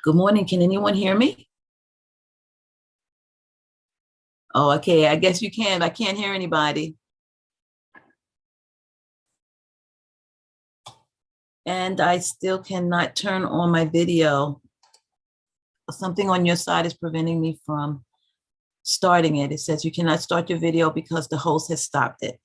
Good morning. Can anyone hear me? Oh, okay. I guess you can. I can't hear anybody. And I still cannot turn on my video. Something on your side is preventing me from starting it. It says you cannot start your video because the host has stopped it.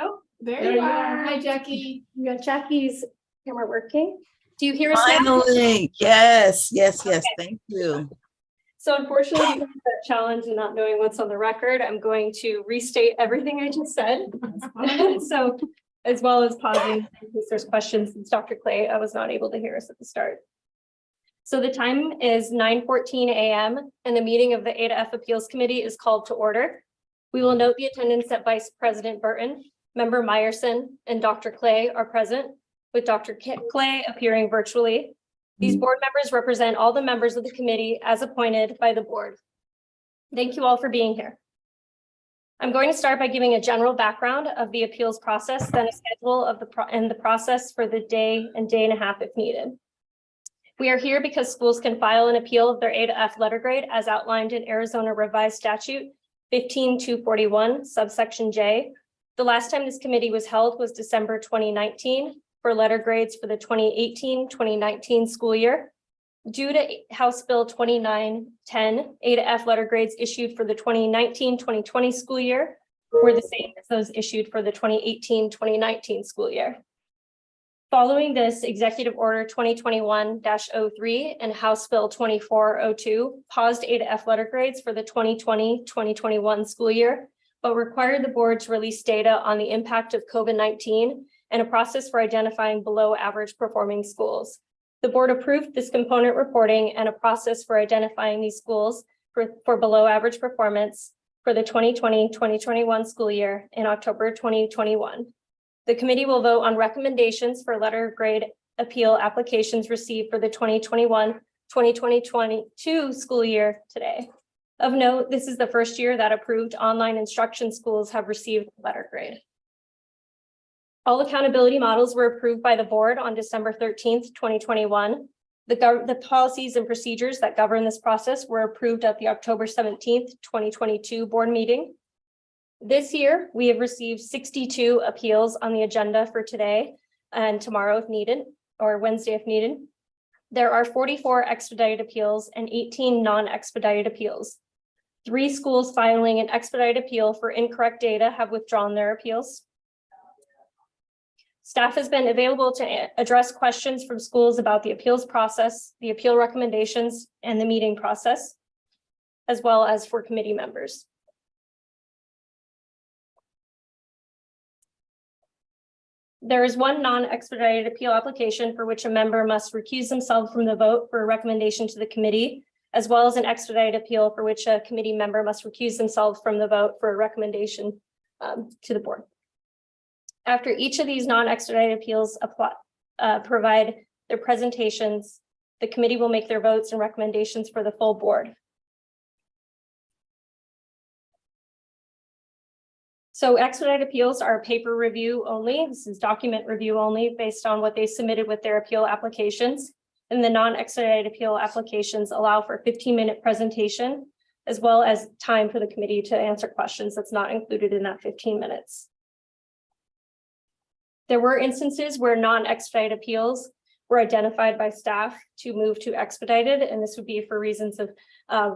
Oh, there you are. Hi, Jackie. We got Jackie's camera working. Do you hear us now? Finally, yes. Thank you. So unfortunately, because of that challenge and not knowing what's on the record, I'm going to restate everything I just said. So as well as pausing in case there's questions, since Dr. Clay, I was not able to hear us at the start. So the time is 9:14 a.m. and the meeting of the A to F Appeals Committee is called to order. We will note the attendance that Vice President Burton, Member Meyerson, and Dr. Clay are present, with Dr. Clay appearing virtually. These board members represent all the members of the committee as appointed by the board. Thank you all for being here. I'm going to start by giving a general background of the appeals process, then a schedule of the process for the day and day and a half if needed. We are here because schools can file an appeal of their A to F letter grade as outlined in Arizona Revised Statute 15241, subsection J. The last time this committee was held was December 2019 for letter grades for the 2018-2019 school year. Due to House Bill 2910, A to F letter grades issued for the 2019-2020 school year were the same as those issued for the 2018-2019 school year. Following this, Executive Order 2021-03 and House Bill 2402 paused A to F letter grades for the 2020-2021 school year, but required the board to release data on the impact of COVID-19 and a process for identifying below average performing schools. The board approved this component reporting and a process for identifying these schools for below average performance for the 2020-2021 school year in October 2021. The committee will vote on recommendations for letter grade appeal applications received for the 2021-2022 school year today. Of note, this is the first year that approved online instruction schools have received letter grade. All accountability models were approved by the board on December 13th, 2021. The policies and procedures that govern this process were approved at the October 17th, 2022 board meeting. This year, we have received 62 appeals on the agenda for today and tomorrow if needed, or Wednesday if needed. There are 44 expedited appeals and 18 non-expedited appeals. 3 schools filing an expedited appeal for incorrect data have withdrawn their appeals. Staff has been available to address questions from schools about the appeals process, the appeal recommendations, and the meeting process, as well as for committee members. There is one non-expedited appeal application for which a member must recuse themselves from the vote for a recommendation to the committee, as well as an expedited appeal for which a committee member must recuse themselves from the vote for a recommendation to the board. After each of these non-expedited appeals provide their presentations, the committee will make their votes and recommendations for the full board. So expedited appeals are paper review only. This is document review only based on what they submitted with their appeal applications. And the non-expedited appeal applications allow for a 15-minute presentation, as well as time for the committee to answer questions that's not included in that 15 minutes. There were instances where non-expedited appeals were identified by staff to move to expedited, and this would be for reasons of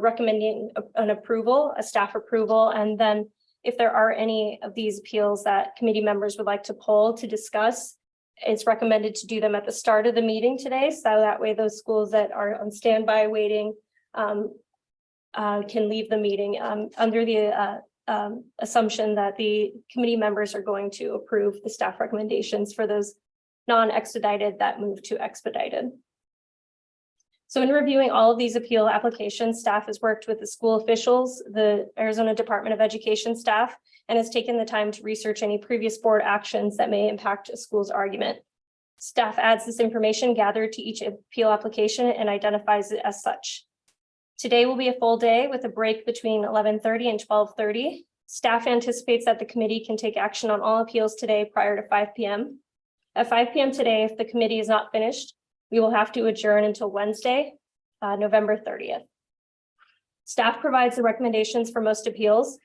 recommending an approval, a staff approval, and then if there are any of these appeals that committee members would like to poll to discuss, it's recommended to do them at the start of the meeting today, so that way those schools that are on standby waiting can leave the meeting under the assumption that the committee members are going to approve the staff recommendations for those non-expedited that move to expedited. So in reviewing all of these appeal applications, staff has worked with the school officials, the Arizona Department of Education staff, and has taken the time to research any previous board actions that may impact a school's argument. Staff adds this information gathered to each appeal application and identifies it as such. Today will be a full day with a break between 11:30 and 12:30. Staff anticipates that the committee can take action on all appeals today prior to 5 p.m. At 5 p.m. today, if the committee is not finished, we will have to adjourn until Wednesday, November 30th. Staff provides the recommendations for most appeals.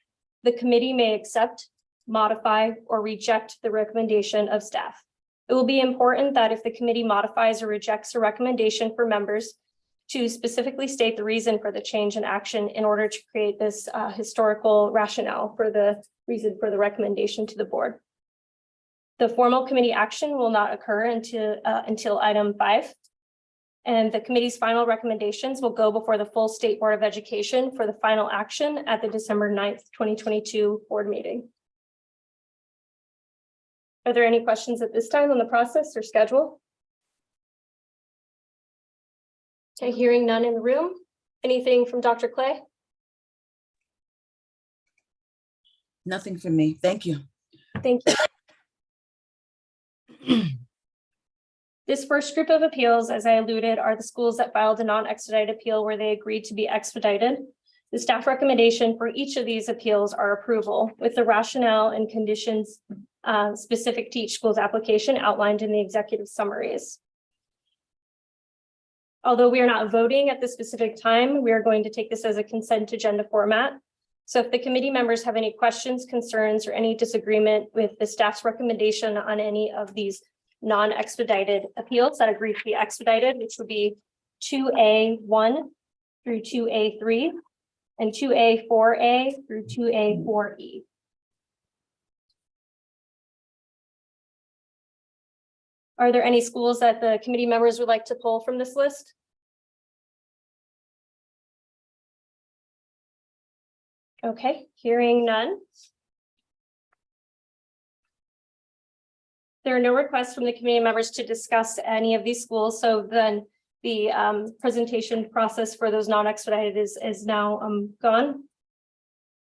The committee may accept, modify, or reject the recommendation of staff. It will be important that if the committee modifies or rejects a recommendation for members, to specifically state the reason for the change in action in order to create this historical rationale for the reason for the recommendation to the board. The formal committee action will not occur until item 5. And the committee's final recommendations will go before the full State Board of Education for the final action at the December 9th, 2022 board meeting. Are there any questions at this time on the process or schedule? Okay, hearing none in the room. Anything from Dr. Clay? Nothing from me. Thank you. Thank you. This first group of appeals, as I alluded, are the schools that filed a non-expedited appeal where they agreed to be expedited. The staff recommendation for each of these appeals are approval with the rationale and conditions specific to each school's application outlined in the executive summaries. Although we are not voting at this specific time, we are going to take this as a consent agenda format. So if the committee members have any questions, concerns, or any disagreement with the staff's recommendation on any of these non-expedited appeals that agree to be expedited, which would be 2A1 through 2A3 and 2A4A through 2A4E. Are there any schools that the committee members would like to pull from this list? Okay, hearing none. There are no requests from the committee members to discuss any of these schools, so then the presentation process for those non-expedited is now gone.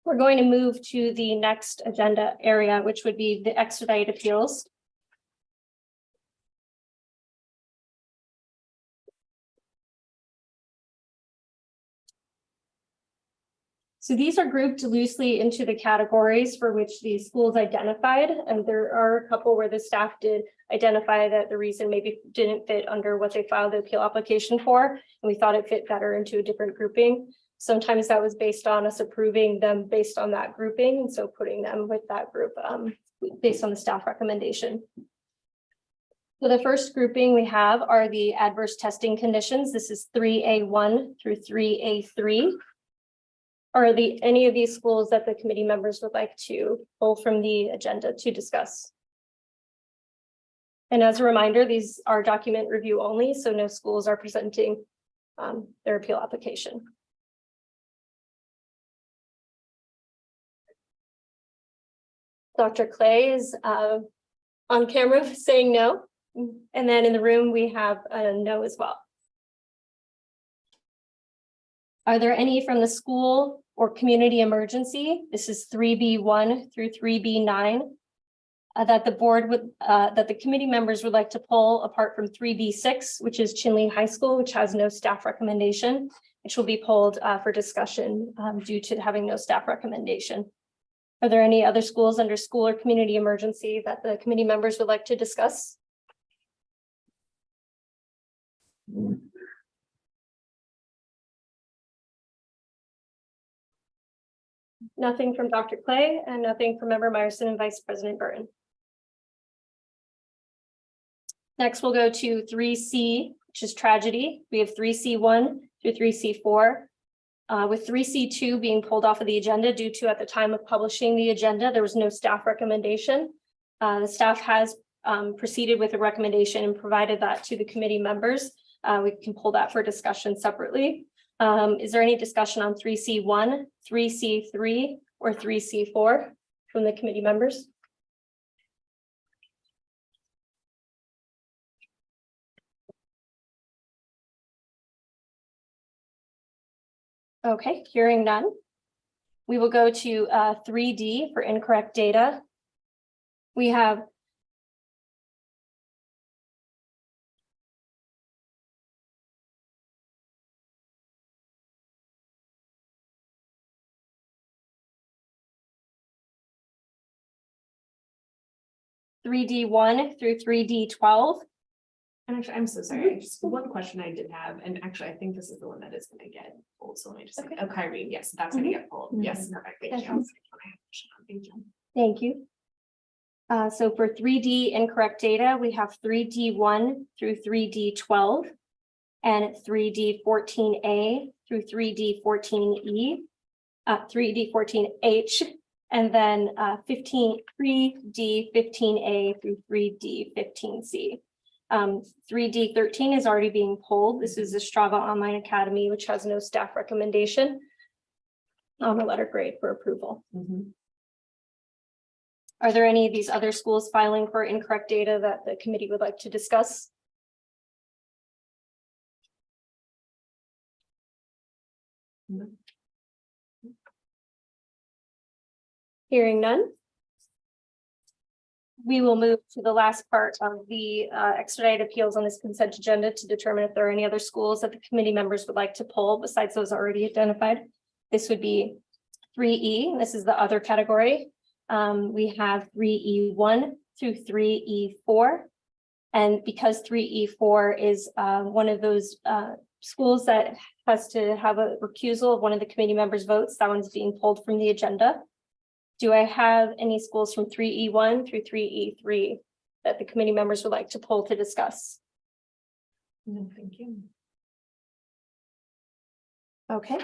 We're going to move to the next agenda area, which would be the expedited appeals. So these are grouped loosely into the categories for which these schools identified, and there are a couple where the staff did identify that the reason maybe didn't fit under what they filed the appeal application for, and we thought it fit better into a different grouping. Sometimes that was based on us approving them based on that grouping, and so putting them with that group based on the staff recommendation. So the first grouping we have are the adverse testing conditions. This is 3A1 through 3A3. Are any of these schools that the committee members would like to pull from the agenda to discuss? And as a reminder, these are document review only, so no schools are presenting their appeal application. Dr. Clay is on camera saying no, and then in the room we have a no as well. Are there any from the school or community emergency? This is 3B1 through 3B9 that the board would, that the committee members would like to pull apart from 3B6, which is Chinle High School, which has no staff recommendation, which will be pulled for discussion due to having no staff recommendation. Are there any other schools under school or community emergency that the committee members would like to discuss? Nothing from Dr. Clay and nothing from Member Meyerson and Vice President Burton. Next, we'll go to 3C, which is tragedy. We have 3C1 through 3C4, with 3C2 being pulled off of the agenda due to at the time of publishing the agenda, there was no staff recommendation. The staff has proceeded with a recommendation and provided that to the committee members. We can pull that for discussion separately. Is there any discussion on 3C1, 3C3, or 3C4 from the committee members? Okay, hearing none. We will go to 3D for incorrect data. We have (3D1) through 3D12. And actually, I'm so sorry. Just one question I did have, and actually, I think this is the one that is going to get pulled. So let me just say, oh, Kyrene, yes, that's going to get pulled. Yes, perfect. Thank you. Thank you. Thank you. So for 3D incorrect data, we have 3D1 through 3D12 and 3D14A through 3D14E, 3D14H, and then 3D15A through 3D15C. 3D13 is already being pulled. This is Astravo Online Academy, which has no staff recommendation on the letter grade for approval. Are there any of these other schools filing for incorrect data that the committee would like to discuss? Hearing none. We will move to the last part of the expedited appeals on this consent agenda to determine if there are any other schools that the committee members would like to pull besides those already identified. This would be 3E. This is the other category. We have 3E1 through 3E4. And because 3E4 is one of those schools that has to have a recusal of one of the committee members' votes, that one's being pulled from the agenda. Do I have any schools from 3E1 through 3E3 that the committee members would like to pull to discuss? No, thank you. Okay.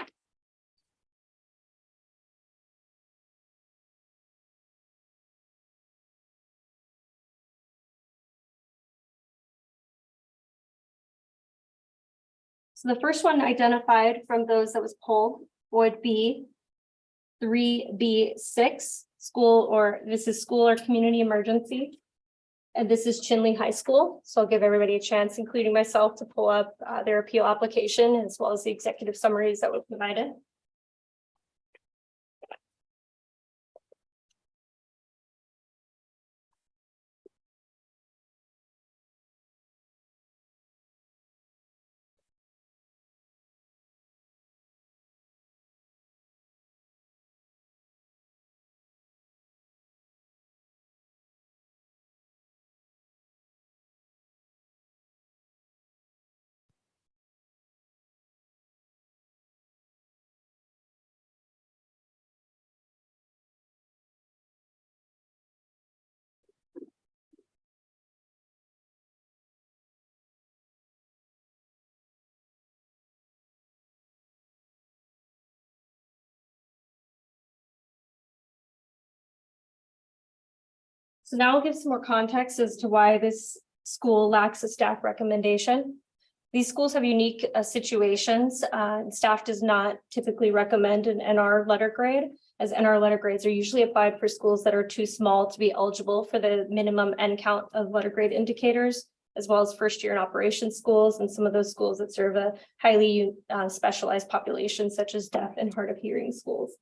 So the first one identified from those that was polled would be 3B6, school or community emergency. And this is Chinle High School. So I'll give everybody a chance, including myself, to pull up their appeal application as well as the executive summaries that were provided. So now I'll give some more context as to why this school lacks a staff recommendation. These schools have unique situations. Staff does not typically recommend an NR letter grade, as NR letter grades are usually applied for schools that are too small to be eligible for the minimum N count of letter grade indicators, as well as first year in operation schools and some of those schools that serve a highly specialized population, such as deaf and hard of hearing schools.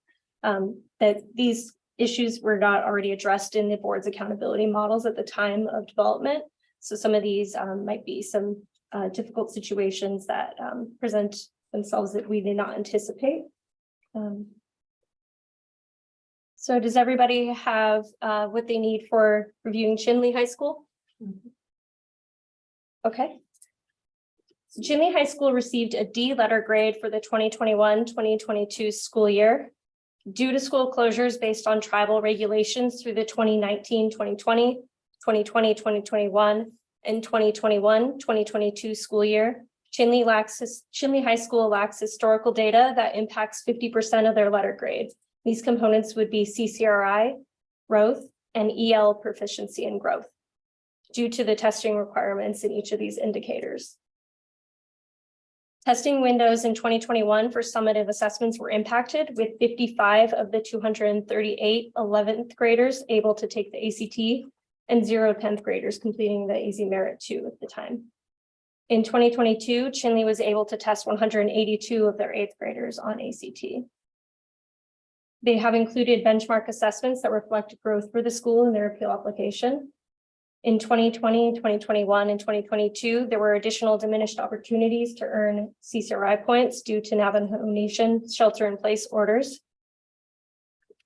That these issues were not already addressed in the board's accountability models at the time of development. So some of these might be some difficult situations that present themselves that we did not anticipate. So does everybody have what they need for reviewing Chinle High School? Okay. So Chinle High School received a D letter grade for the 2021-2022 school year. Due to school closures based on tribal regulations through the 2019-2020, 2020-2021, and 2021-2022 school year, Chinle High School lacks historical data that impacts 50% of their letter grade. These components would be CCRI, growth, and EL proficiency and growth, due to the testing requirements in each of these indicators. Testing windows in 2021 for summative assessments were impacted, with 55 of the 238 11th graders able to take the ACT and 0 10th graders completing the AZ Merit 2 at the time. In 2022, Chinle was able to test 182 of their 8th graders on ACT. They have included benchmark assessments that reflect growth for the school in their appeal application. In 2020, 2021, and 2022, there were additional diminished opportunities to earn CCRI points due to Navajo Nation shelter-in-place orders.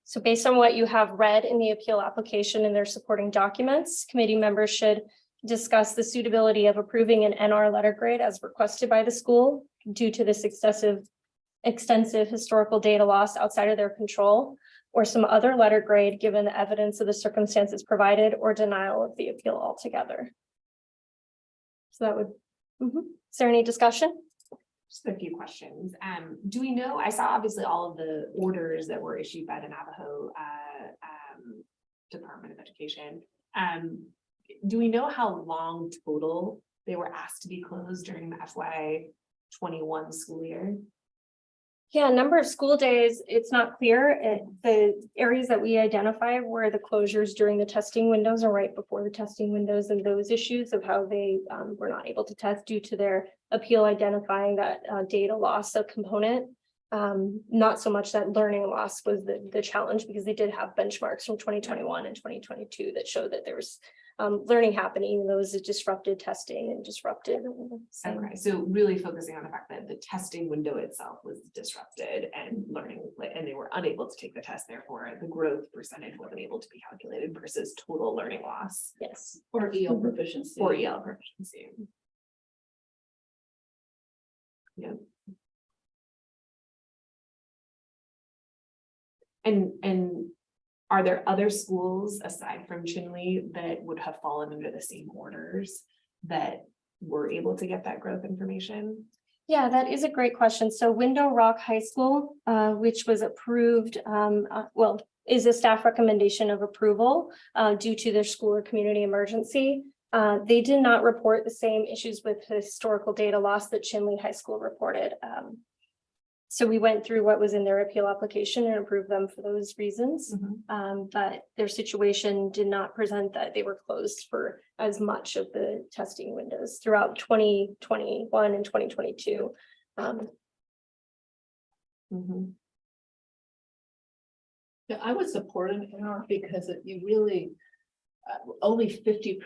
So based on what you have read in the appeal application and their supporting documents, committee members should discuss the suitability of approving an NR letter grade as requested by the school due to this extensive historical data loss outside of their control, or some other letter grade given the evidence of the circumstances provided, or denial of the appeal altogether. So that would, Is there any discussion? Just a few questions. Do we know, I saw obviously all of the orders that were issued by the Navajo Department of Education. Do we know how long total they were asked to be closed during the FY21 school year? Yeah, number of school days, it's not clear. The areas that we identify were the closures during the testing windows or right before the testing windows, and those issues of how they were not able to test due to their appeal identifying that data loss of component. Not so much that learning loss was the challenge, because they did have benchmarks from 2021 and 2022 that showed that there was learning happening, even though it was disrupted testing and disrupted. Okay, so really focusing on the fact that the testing window itself was disrupted and learning, and they were unable to take the test, therefore the growth percentage wasn't able to be calculated versus total learning loss. Yes. Or EL proficiency. Or EL proficiency. Yeah. And are there other schools aside from Chinle that would have fallen under the same orders that were able to get that growth information? Yeah, that is a great question. So Window Rock High School, which was approved, is a staff recommendation of approval due to their school or community emergency. They did not report the same issues with historical data loss that Chinle High School reported. So we went through what was in their appeal application and approved them for those reasons. But their situation did not present that they were closed for as much of the testing windows throughout 2021 and 2022. Yeah, I would support an NR because you really only 50%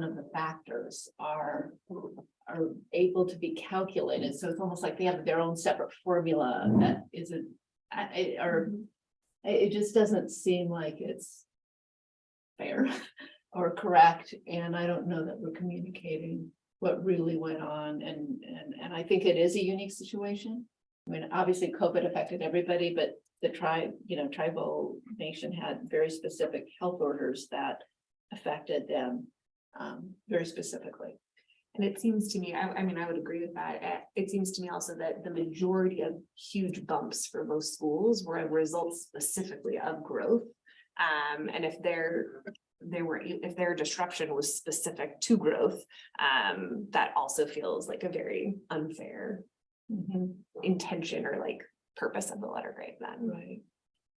of the factors are able to be calculated. So it's almost like they have their own separate formula that isn't, it just doesn't seem like it's fair or correct. And I don't know that we're communicating what really went on. And I think it is a unique situation. I mean, obviously COVID affected everybody, but the tribal nation had very specific health orders that affected them very specifically. And it seems to me, I mean, I would agree with that. It seems to me also that the majority of huge bumps for most schools were a result specifically of growth. And if their disruption was specific to growth, that also feels like a very unfair intention or like purpose of the letter grade then. Right.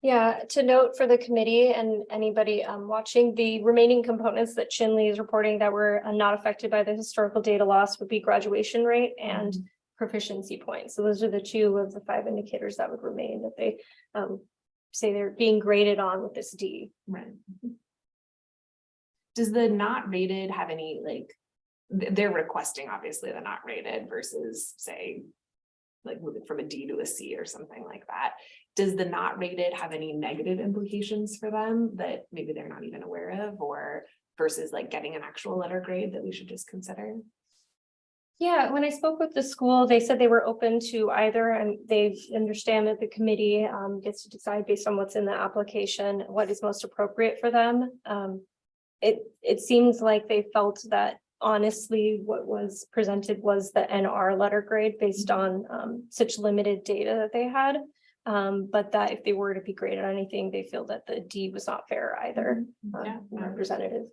Yeah, to note for the committee and anybody watching, the remaining components that Chinle is reporting that were not affected by the historical data loss would be graduation rate and proficiency points. So those are the 2 of the 5 indicators that would remain that they say they're being graded on with this D. Right. Does the not rated have any, like, they're requesting obviously the not rated versus say, like moving from a D to a C or something like that. Does the not rated have any negative implications for them that maybe they're not even aware of, or versus like getting an actual letter grade that we should just consider? Yeah, when I spoke with the school, they said they were open to either, and they understand that the committee gets to decide based on what's in the application, what is most appropriate for them. It seems like they felt that honestly, what was presented was the NR letter grade based on such limited data that they had. But that if they were to be graded on anything, they feel that the D was not fair either. Representative.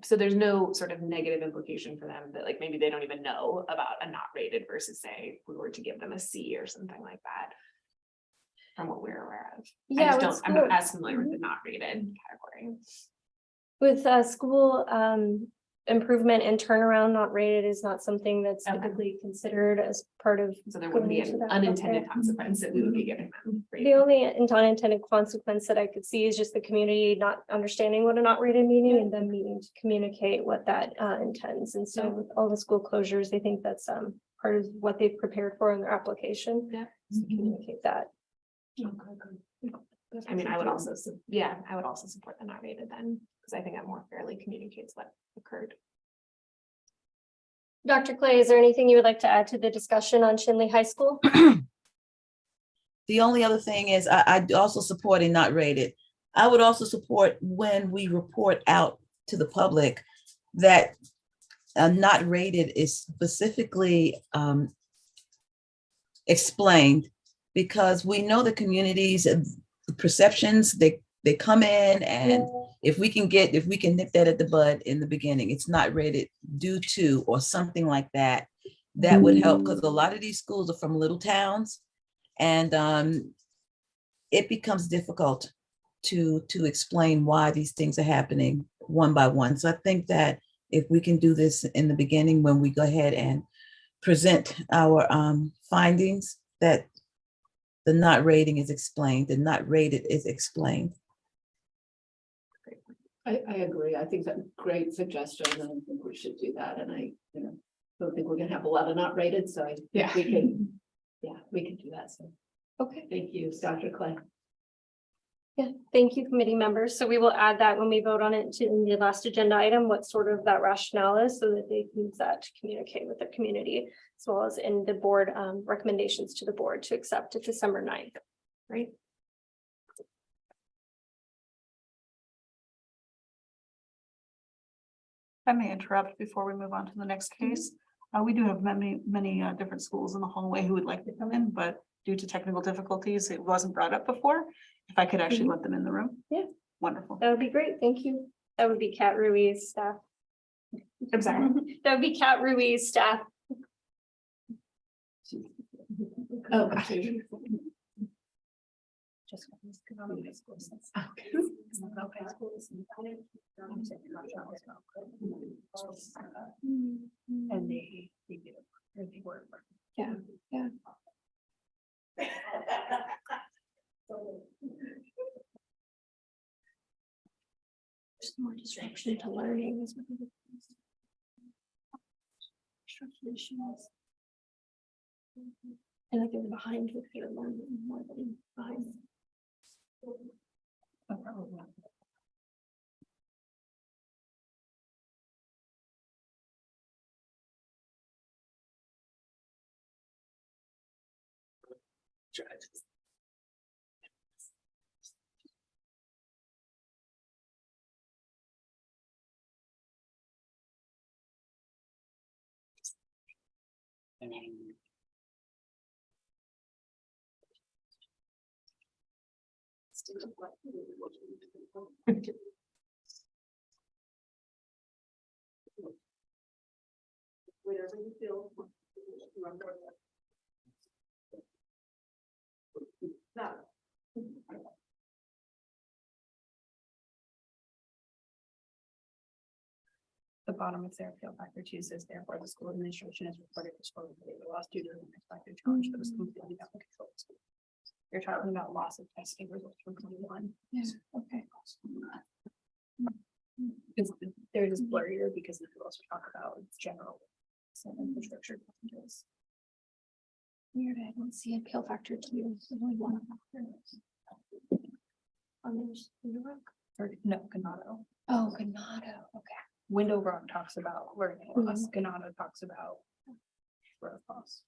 So there's no sort of negative implication for them that like maybe they don't even know about a not rated versus say if we were to give them a C or something like that. From what we're aware of. Yeah, I'm not as familiar with the not rated category. With school improvement and turnaround not rated is not something that's typically considered as part of. So there wouldn't be an unintended consequence that we would be giving them. The only unintended consequence that I could see is just the community not understanding what a not rated meaning and then needing to communicate what that intends. And so with all the school closures, they think that's part of what they've prepared for in their application. Yeah. To communicate that. I mean, I would also support the not rated then, because I think that more fairly communicates what occurred. Dr. Clay, is there anything you would like to add to the discussion on Chinle High School? The only other thing is I also support a not rated. I would also support when we report out to the public that not rated is specifically explained, because we know the community's perceptions, they come in, and if we can nip that at the bud in the beginning, it's not rated due to or something like that, that would help, because a lot of these schools are from little towns, and it becomes difficult to explain why these things are happening one by one. So I think that if we can do this in the beginning, when we go ahead and present our findings, that the not rating is explained, the not rated is explained. I agree. I think that's a great suggestion, and I think we should do that. And I, don't think we're gonna have a lot of not rated, so I think we can do that. So, Okay. Thank you, Dr. Clay. Yeah, thank you, committee members. So we will add that when we vote on it in the last agenda item, what sort of that rationale is, so that they can use that to communicate with the community, as well as in the board recommendations to the board to accept it December 9th. Right. I may interrupt before we move on to the next case. We do have many different schools in the hallway who would like to come in, but due to technical difficulties, it wasn't brought up before. If I could actually let them in the room. Yeah. Wonderful. That would be great. Thank you. That would be Kat Ruiz staff. I'm sorry. That would be Kat Ruiz staff. Oh, gotcha. Just Ganado High School. And they did they were. Yeah, yeah. There's more disruption to learning. Is what it is. Structural issues. And like they're behind with their learning more than behind. Whatever you feel. No. The bottom of their appeal factor 2 says therefore the school administration is reported to school the loss due to an unexpected challenge that was completely out of control. You're talking about loss of testing results from 21. Yeah, okay. Because they're just blurrier because we also talk about general infrastructure challenges. Weird, I don't see appeal factor 2. There's only one factor. There's Window Rock. Or no, Ganado. Oh, Ganado, okay. Window Rock talks about learning loss. Ganado talks about growth loss.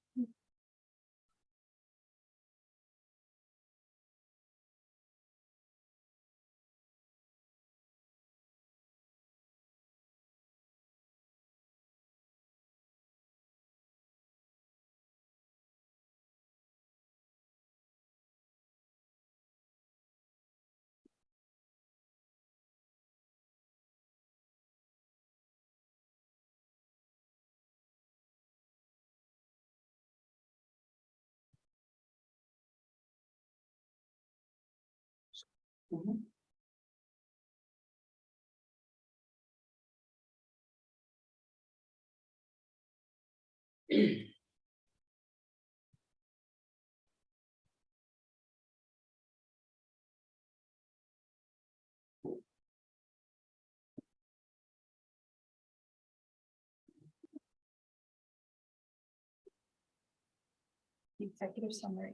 The executive summary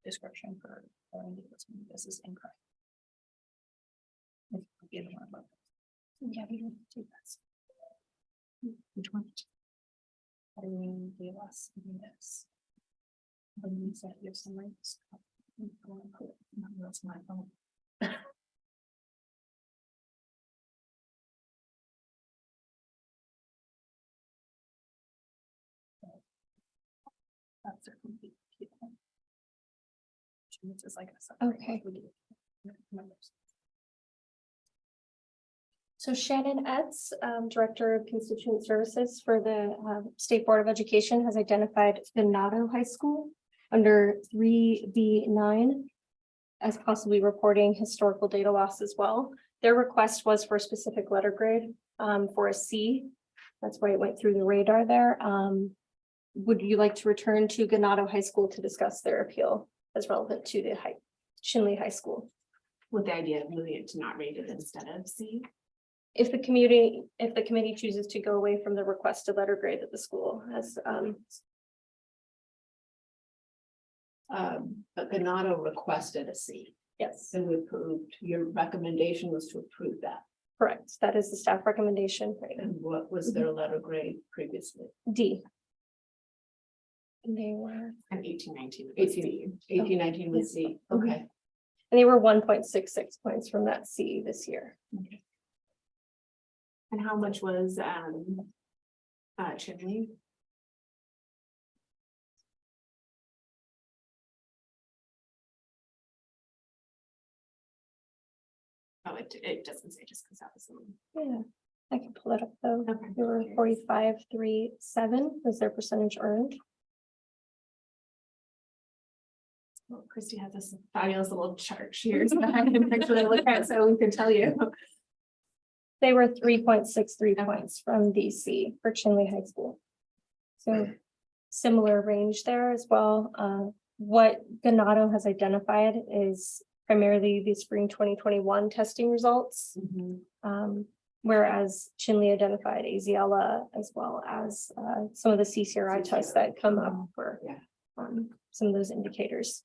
description for this is incorrect. Yeah, we don't do that. Which one? Kyrene gave us this. The executive summary. That's my phone. That's a complete. It's like a Okay. So Shannon Etz, Director of Constituent Services for the State Board of Education, has identified Ganado High School under 3B9 as possibly reporting historical data loss as well. Their request was for a specific letter grade for a C. That's why it went through the radar there. Would you like to return to Ganado High School to discuss their appeal as relevant to the Chinle High School? With the idea of moving it to not rated instead of C. If the committee chooses to go away from the requested letter grade that the school has, But Ganado requested a C, yes, and we approved, your recommendation was to approve that. correct. That is the staff recommendation. Right. And what was their letter grade previously? D. And they were, And 1819. 1819 was C, okay. and they were 1.66 points from that C this year. And how much was Chinle? Oh, it doesn't say, just because that was some. Yeah, I can pull it up though. Okay. They were 45.37 was their percentage earned. Well, Christy has this fabulous little chart here that I can actually look at, so we can tell you. They were 3.63 points from DC for Chinle High School. So similar range there as well. What Ganado has identified is primarily the spring 2021 testing results. Whereas Chinle identified Aziella as well as some of the CCRI tests that come up for some of those indicators.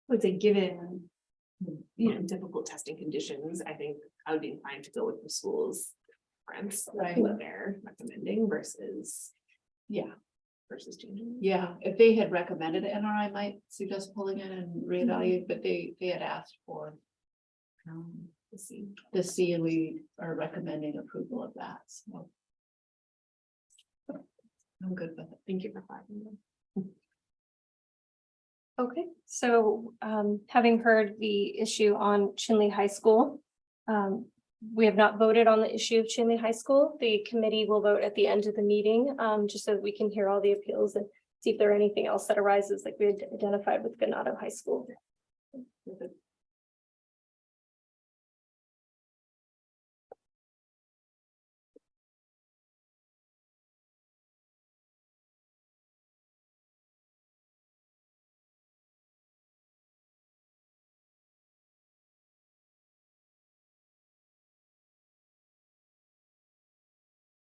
Would say given, difficult testing conditions, I think I would be inclined to go with the school's preference, Right. what they're recommending versus Yeah, changing. yeah, if they had recommended it, NRI might suggest pulling it and reevaluate, but they had asked for the C, and we are recommending approval of that, so. I'm good with it. Thank you for flagging. Okay, so having heard the issue on Chinle High School, we have not voted on the issue of Chinle High School. The committee will vote at the end of the meeting, just so that we can hear all the appeals and see if there are anything else that arises like we had identified with Ganado High School.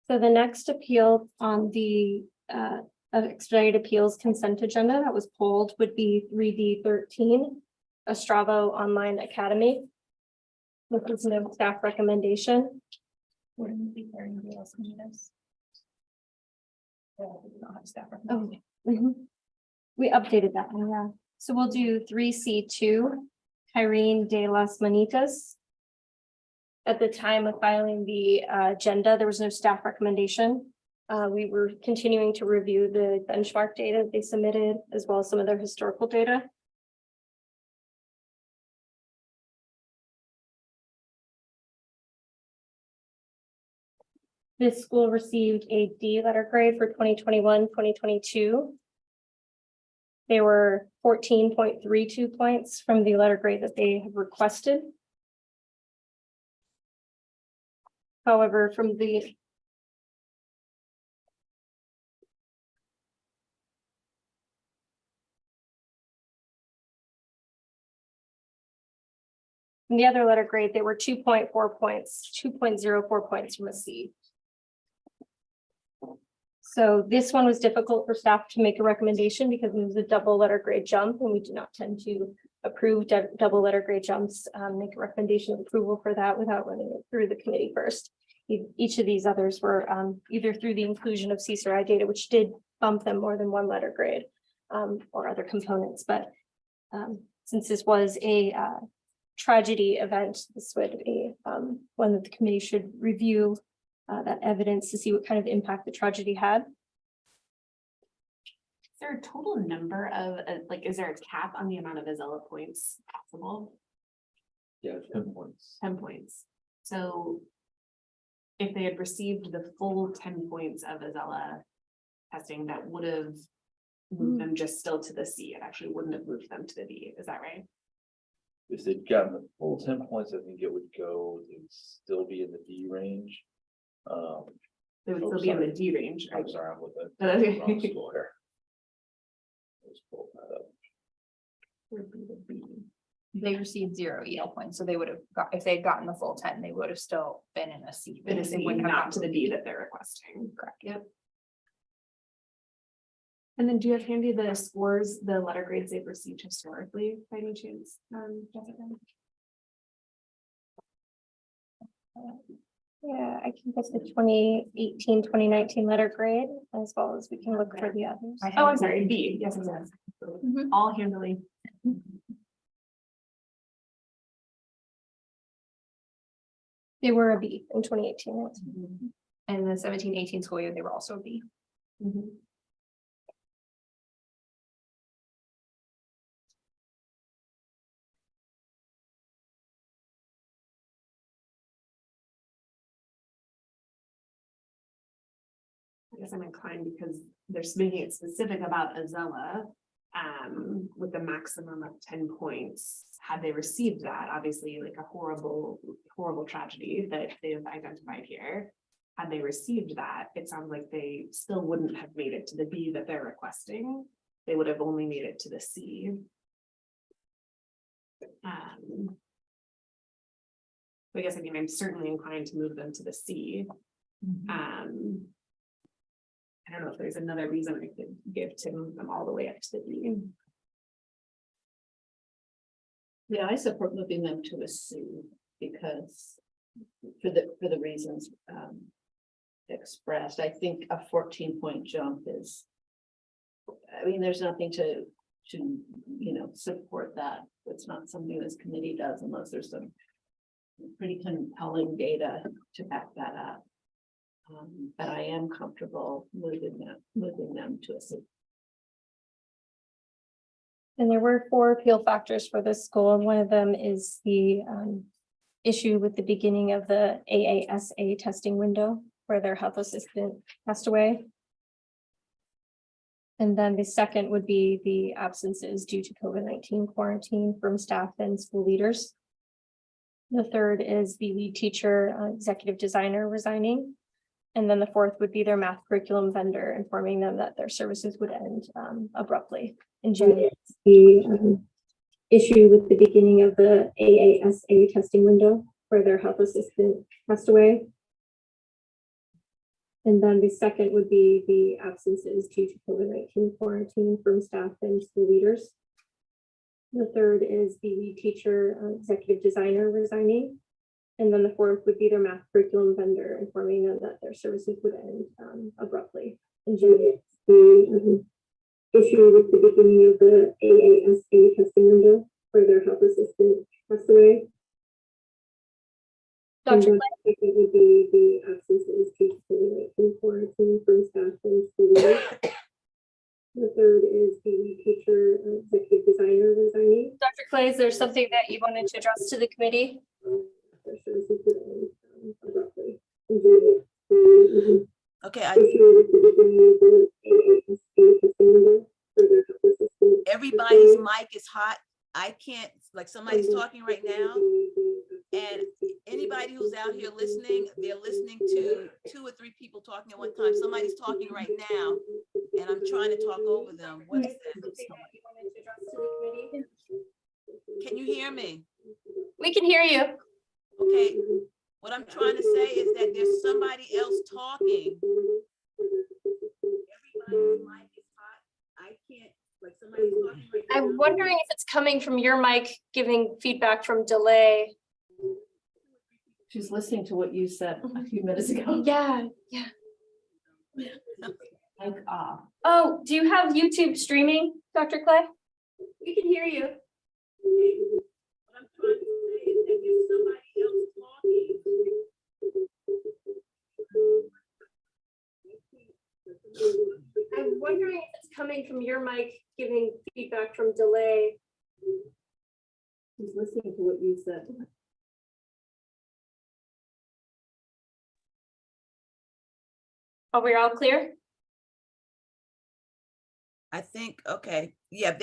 So the next appeal on the of expedited appeals consent agenda that was pulled would be 3D13, Astravo Online Academy. This is no staff recommendation. Wouldn't be very good else than this. Yeah, we do not have staff Oh, recommendation. mhm. We updated that one, yeah. So we'll do 3C2, Kyrene de las Manitas. At the time of filing the agenda, there was no staff recommendation. We were continuing to review the benchmark data they submitted, as well as some of their historical data. This school received a D letter grade for 2021, 2022. They were 14.32 points from the letter grade that they have requested. However, from the other letter grade, they were 2.4 points, 2.04 points from a C. So this one was difficult for staff to make a recommendation because it was a double letter grade jump, and we do not tend to approve double letter grade jumps, make a recommendation of approval for that without running it through the committee first. Each of these others were either through the inclusion of CSRI data, which did bump them more than one letter grade, or other components. But since this was a tragedy event, this would be one that the committee should review that evidence to see what kind of impact the tragedy had. Is there a total number of, is there a cap on the amount of Azella points possible? Yeah, 10 points. 10 points. So if they had received the full 10 points of Azella testing, that would have moved them just still to the C. It actually wouldn't have moved them to the D. Is that right? If they'd gotten the full 10 points, I think it would go, it would still be in the D range. They would Oh, still be in the sorry. D range, right? I'm sorry, I'm with it. Okay. Wrong school here. Let's pull that up. Would be the B. They received 0 EL points, so they would have got, if they had gotten the full 10, they would have still been in a C. In a They C, wouldn't have not gotten to the D that they're requesting. Correct. Yep. And then do you have handy the scores, the letter grades they've received historically by any chance? Jessica? Yeah, I can get the 2018, 2019 letter grade, as well as we can look for the others. Oh, I'm sorry, B. Yes, yes. Mhm. All handily. They were a B in 2018. And the 17-18 school year, they were also a B. Mhm. guess I'm inclined because they're making it specific about Azella. With the maximum of 10 points, had they received that, obviously like a horrible tragedy that they've identified here. Had they received that, it sounds like they still wouldn't have made it to the B that they're requesting. They would have only made it to the C. I guess, I mean, I'm certainly inclined to move them to the C. I don't know if there's another reason I could give to move them all the way up to the B. Yeah, I support moving them to a C because for the reasons expressed, I think a 14-point jump is, I mean, there's nothing to support that. It's not something this committee does unless there's some pretty compelling data to back that up. But I am comfortable moving them to a C. And there were 4 appeal factors for this school, and one of them is the issue with the beginning of the AASA testing window where their health assistant passed away. And then the second would be the absences due to COVID-19 quarantine from staff and school leaders. The third is the lead teacher, executive designer resigning. And then the fourth would be their math curriculum vendor informing them that their services would end abruptly in June. The issue with the beginning of the AASA testing window where their health assistant passed away. And then the second would be the absences due to COVID-19 quarantine from staff and school leaders. The third is the lead teacher, executive designer resigning. And then the fourth would be their math curriculum vendor informing them that their services would end abruptly in June. The issue with the beginning of the AASA testing window where their health assistant passed away. Dr. It would be the absences due to COVID-19 quarantine from staff and school leaders. The third is the lead teacher, executive designer resigning. Dr. Clay, is there something that you wanted to address to the committee? Okay, everybody's mic is hot. I can't, like somebody's talking right now. And anybody who's out here listening, they're listening to 2 or 3 people talking at one time. Somebody's talking right now, and I'm trying to talk over them. What is that? Can you hear me? We can hear you. Okay, what I'm trying to say is that there's somebody else talking. Everybody's mic is hot. I can't, like somebody's talking right now. I'm wondering if it's coming from your mic, giving feedback from delay. She's listening to what you said a few minutes ago. Yeah. Like, Oh, do you have YouTube streaming, Dr. Clay? We can hear you. What I'm trying to say is that there's somebody else talking. I'm wondering if it's coming from your mic, giving feedback from delay. She's listening to what you said. Are we all clear? I think, okay, yeah,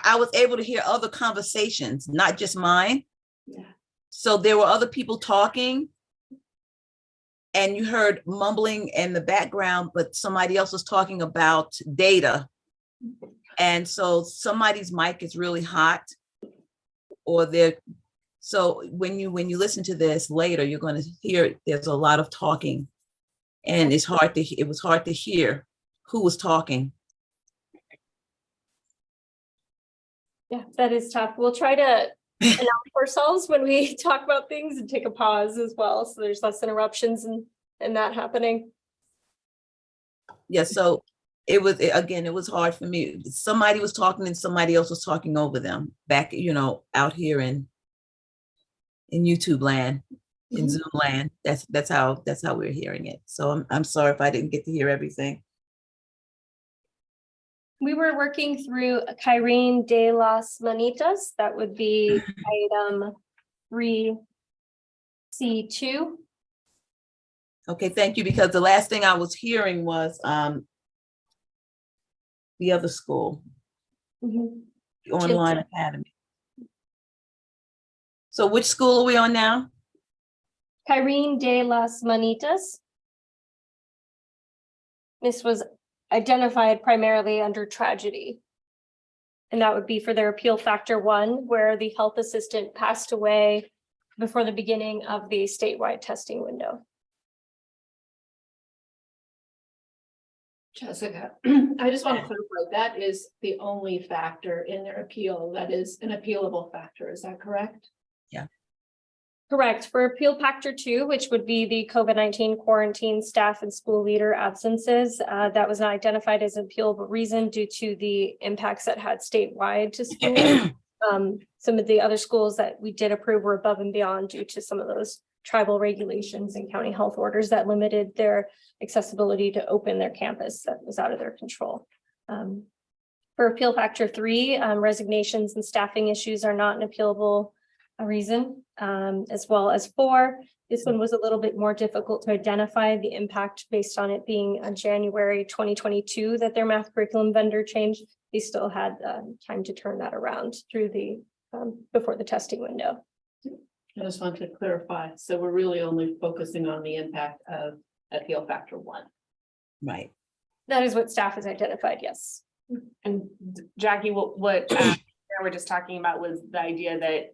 I was able to hear other conversations, not just mine. Yeah. So there were other people talking and you heard mumbling in the background, but somebody else was talking about data. And so somebody's mic is really hot or so when you listen to this later, you're going to hear there's a lot of talking and it was hard to hear who was talking. Yeah, that is tough. We'll try to announce ourselves when we talk about things and take a pause as well. So there's less interruptions and that happening. Yeah, so it was hard for me. Somebody was talking and somebody else was talking over them back, out here in YouTube land, in Zoom land. That's how we're hearing it. So I'm sorry if I didn't get to hear everything. We were working through Kyrene de las Manitas. That would be item 3C2. Okay, thank you, because the last thing I was hearing was the other school, Mhm. the online academy. So which school are we on now? Kyrene de las Manitas. This was identified primarily under tragedy. And that would be for their appeal factor 1, where the health assistant passed away before the beginning of the statewide testing window. Jessica, I just want to clarify, that is the only factor in their appeal, that is an appealable factor, is that correct? Correct. For appeal factor 2, which would be the COVID-19 quarantine staff and school leader absences, that was not identified as an appealable reason due to the impacts that had statewide to schools. Some of the other schools that we did approve were above and beyond due to some of those tribal regulations and county health orders that limited their accessibility to open their campus that was out of their control. For appeal factor 3, resignations and staffing issues are not an appealable reason, as well as 4. This one was a little bit more difficult to identify the impact based on it being on January 2022 that their math curriculum vendor changed. They still had time to turn that around through the before the testing window. I just want to clarify, so we're really only focusing on the impact of appeal factor 1. Right. That is what staff has identified, yes. And Jackie, what we're just talking about was the idea that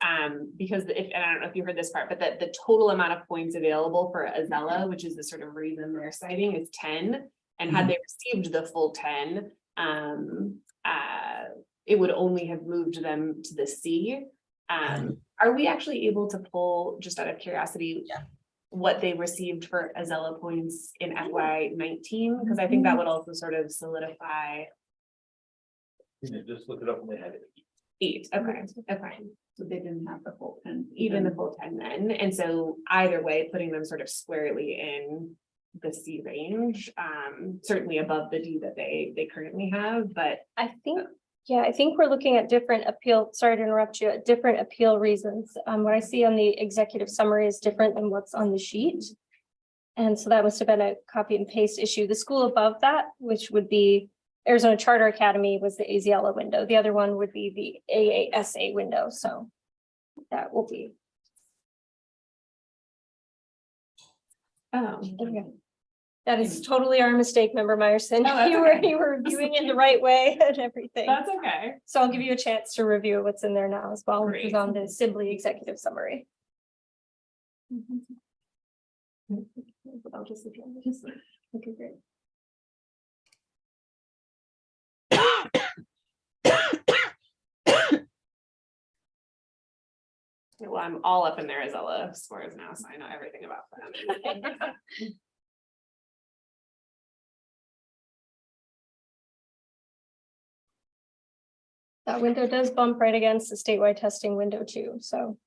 because and I don't know if you heard this part, but that the total amount of points available for Azella, which is the sort of reason they're citing, is 10. And had they received the full 10, it would only have moved them to the C. Are we actually able to pull, just out of curiosity, what they received for Azella points in FY19? Because I think that would also sort of solidify. Just look it up when they had it. 8. Okay. So they didn't have the full 10. Even the full 10 then. And so either way, putting them sort of squarely in the C range, certainly above the D that they currently have, but I think we're looking at different appeal, sorry to interrupt you, different appeal reasons. What I see on the executive summary is different than what's on the sheet. And so that must have been a copy and paste issue. The school above that, which would be Arizona Charter Academy, was the AZLA window. The other one would be the AASA window. So that will be. oh, That is totally our mistake, Member Meyerson. Oh, that's You were viewing it the right way and everything. that's okay. So I'll give you a chance to review what's in there now as well, which is Great. on the Sibley executive summary. I'll just Okay, great. Well, I'm all up in there as Azella scores now, so I know everything about them. That window does bump right against the statewide testing window too, so.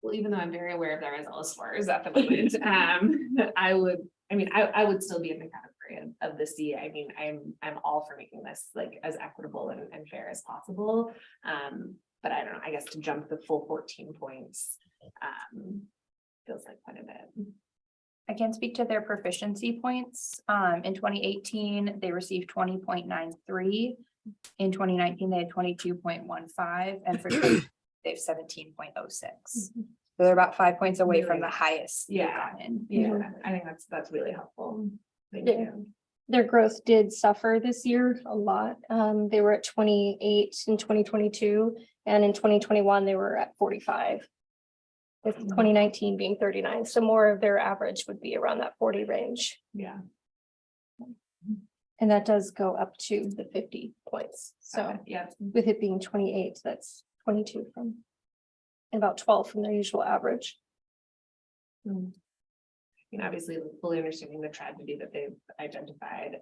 Well, even though I'm very aware of their Azella scores at the moment, I would still be in the category of the C. I mean, I'm all for making this like as equitable and fair as possible. But I don't know, I guess to jump the full 14 points feels like quite a bit. I can speak to their proficiency points. In 2018, they received 20.93. In 2019, they had 22.15, and for they have 17.06. So they're about 5 points away from the highest. they've Yeah. gotten. Yeah, I think that's really helpful. Thank Yeah. you. Their growth did suffer this year a lot. They were at 28 in 2022, and in 2021, they were at 45. With 2019 being 39, so more of their average would be around that 40 range. Yeah. And that does go up to the 50 points. So Yeah. with it being 28, that's 22 from, and about 12 from their usual average. Mm. Obviously fully understanding the tragedy that they've identified.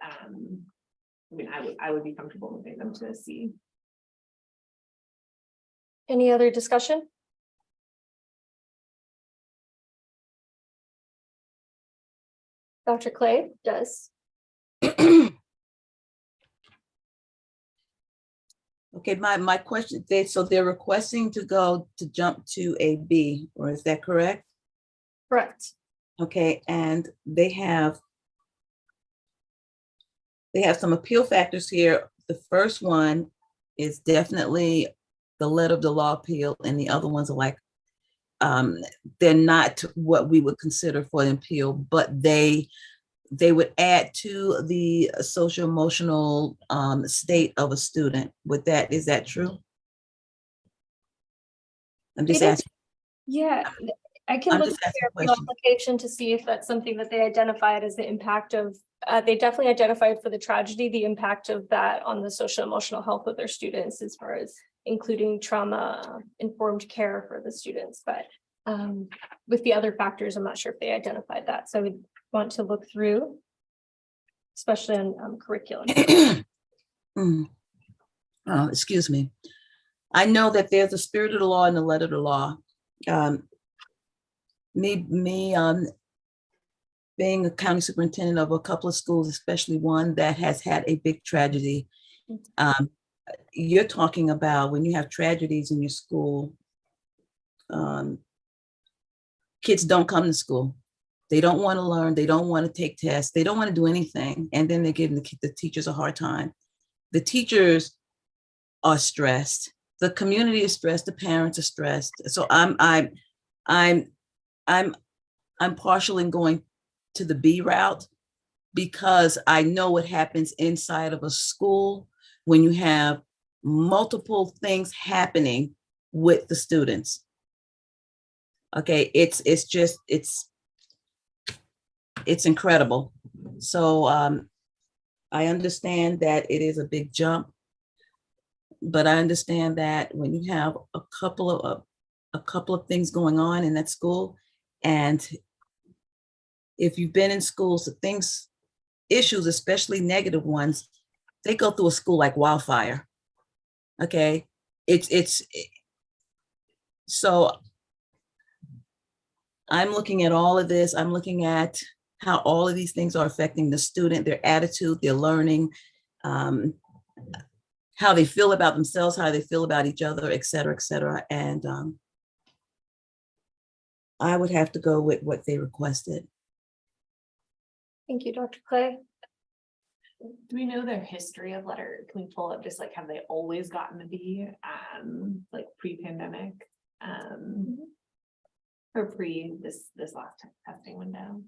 I mean, I would be comfortable moving them to a C. Any other discussion? Dr. Clay does. Okay, my question, so they're requesting to jump to a B, or is that correct? Correct. Okay, and they have some appeal factors here. The first one is definitely the letter of the law appeal, and the other ones are like, they're not what we would consider for an appeal, but they would add to the social emotional state of a student. Is that true? I'm just It is. asking. Yeah, I can I'm look just at asking their appeal questions. application to see if that's something that they identified as the impact of, they definitely identified for the tragedy, the impact of that on the social emotional health of their students, as far as including trauma informed care for the students. But with the other factors, I'm not sure if they identified that. So we want to look through, especially on curriculum. Excuse me. I know that there's a spirit of the law and the letter of the law. Being a county superintendent of a couple of schools, especially one that has had a big tragedy. You're talking about when you have tragedies in your school, kids don't come to school. They don't want to learn. They don't want to take tests. They don't want to do anything. And then they're giving the teachers a hard time. The teachers are stressed. The community is stressed. The parents are stressed. So I'm partially going to the B route, because I know what happens inside of a school when you have multiple things happening with the students. Okay, it's incredible. So I understand that it is a big jump, but I understand that when you have a couple of things going on in that school, and if you've been in schools, issues, especially negative ones, they go through a school like wildfire. Okay, so I'm looking at all of this. I'm looking at how all of these things are affecting the student, their attitude, their learning, how they feel about themselves, how they feel about each other, et cetera, et cetera. And I would have to go with what they requested. Thank you, Dr. Clay. Do we know their history of letter? Can we pull up just like, have they always gotten a B, like pre-pandemic? Or this last testing window?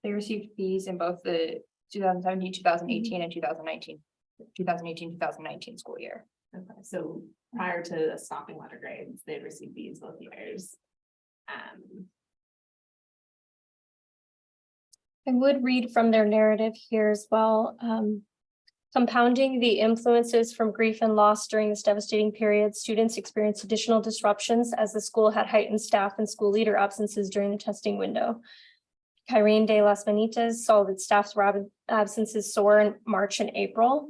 They received Bs in both the 2017, 2018 and 2019 school year. Okay, so prior to stopping letter grades, they received Bs both years. I would read from their narrative here as well. Compounding the influences from grief and loss during this devastating period, students experienced additional disruptions as the school had heightened staff and school leader absences during the testing window. Kyrene de las Manitas saw that staff's absences soar in March and April.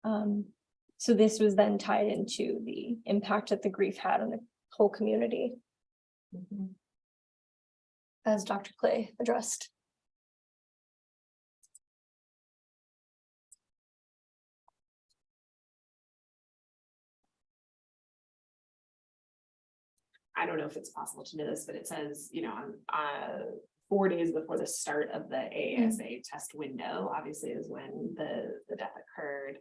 So this was then tied into the impact that the grief had on the whole community, as Dr. Clay addressed. I don't know if it's possible to know this, but it says, on 4 days before the start of the AASA test window, obviously is when the death occurred.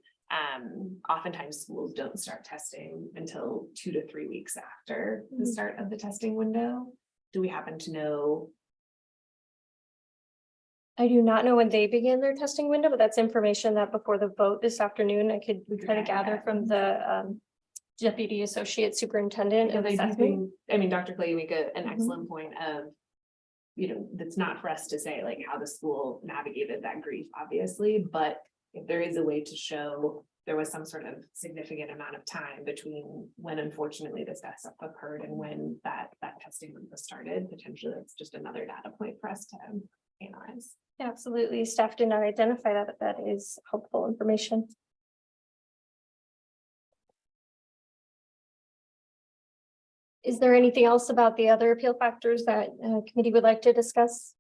Oftentimes schools don't start testing until 2 to 3 weeks after the start of the testing window. Do we happen to know? I do not know when they began their testing window, but that's information that before the vote this afternoon, we try to gather from the Deputy Associate Superintendent of Assessment. I mean, Dr. Clay, you make an excellent point of, that's not for us to say like how the school navigated that grief, obviously, but if there is a way to show there was some sort of significant amount of time between when unfortunately this death occurred and when that testing window started, potentially that's just another data point for us to analyze. Absolutely. Staff did not identify that, but that is helpful information. Is there anything else about the other appeal factors that committee would like to discuss?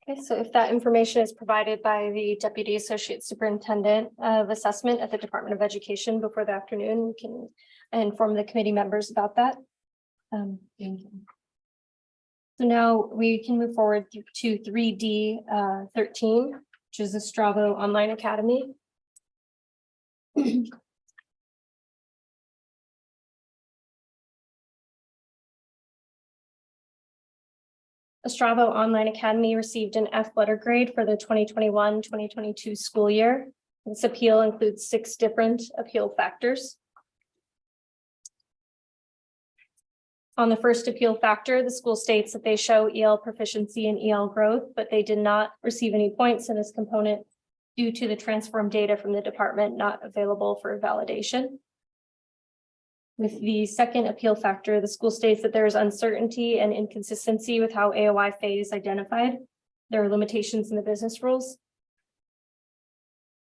Okay, so if that information is provided by the Deputy Associate Superintendent of Assessment at the Department of Education before the afternoon, we can inform the committee members about that. Thank you. So now we can move forward to 3D 13, which is Astravo Online Academy. Astravo Online Academy received an F letter grade for the 2021-2022 school year. This appeal includes 6 different appeal factors. On the first appeal factor, the school states that they show EL proficiency and EL growth, but they did not receive any points in this component due to the transformed data from the department not available for validation. With the second appeal factor, the school states that there is uncertainty and inconsistency with how AOI fate is identified. There are limitations in the business rules.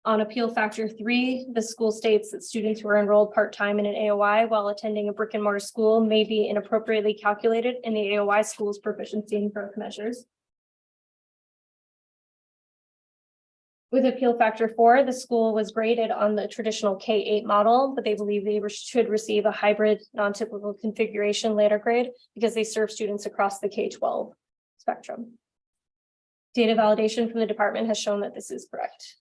On appeal factor 3, the school states that students who are enrolled part-time in an AOI while attending a brick and mortar school may be inappropriately calculated in the AOI school's proficiency and growth measures. With appeal factor 4, the school was graded on the traditional K-8 model, but they believe they should receive a hybrid non-typical configuration letter grade because they serve students across the K-12 spectrum. Data validation from the department has shown that this is correct.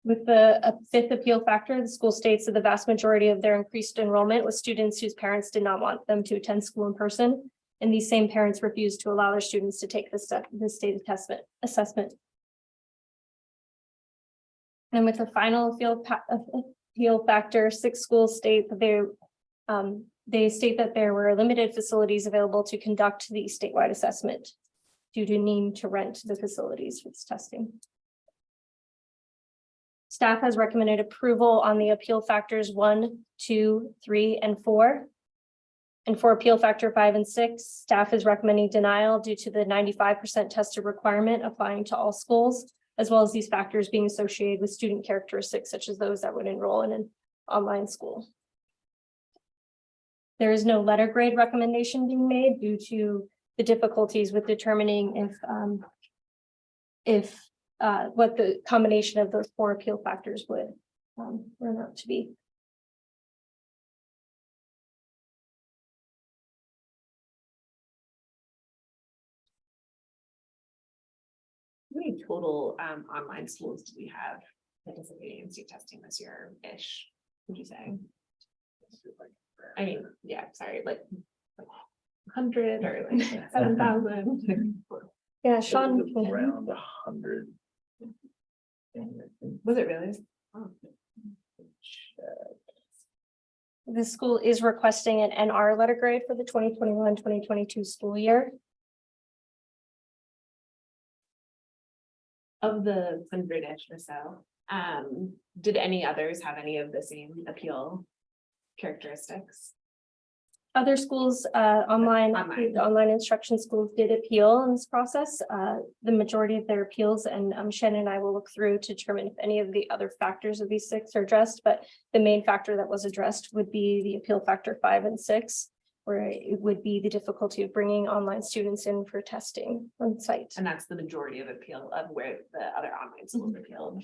With the 5th appeal factor, the school states that the vast majority of their increased enrollment was students whose parents did not want them to attend school in person. And these same parents refused to allow their students to take the state assessment. And with the final appeal factor, 6 schools state that they state that there were limited facilities available to conduct the statewide assessment due to need to rent the facilities for this testing. Staff has recommended approval on the appeal factors 1, 2, 3, and 4. And for appeal factor 5 and 6, staff is recommending denial due to the 95% tested requirement applying to all schools, as well as these factors being associated with student characteristics such as those that would enroll in an online school. There is no letter grade recommendation being made due to the difficulties with determining if what the combination of those 4 appeal factors would run out to be. How many total online schools do we have participating in state testing this year-ish, would you say? I mean, yeah, sorry, like 100 or like 7,000. Yeah, Sean. Around 100. Was it really? Oh. The school is requesting an NR letter grade for the 2021-2022 school year. Of the 100-ish or so, did any others have any of the same appeal characteristics? Other schools, online instruction schools did appeal in this process. The majority of their appeals, and Shannon and I will look through to determine if any of the other factors of these 6 are addressed, but the main factor that was addressed would be the appeal factor 5 and 6, where it would be the difficulty of bringing online students in for testing on site. And that's the majority of appeal of where the other online schools appealed.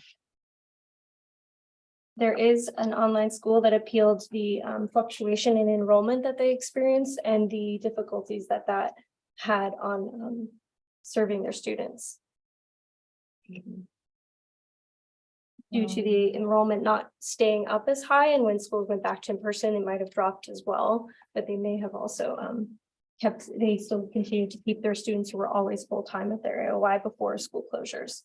There is an online school that appealed the fluctuation in enrollment that they experienced and the difficulties that had on serving their students. due to the enrollment not staying up as high, and when schools went back to in person, it might have dropped as well, but they may have also they still continue to keep their students who were always full-time at their AOI before school closures.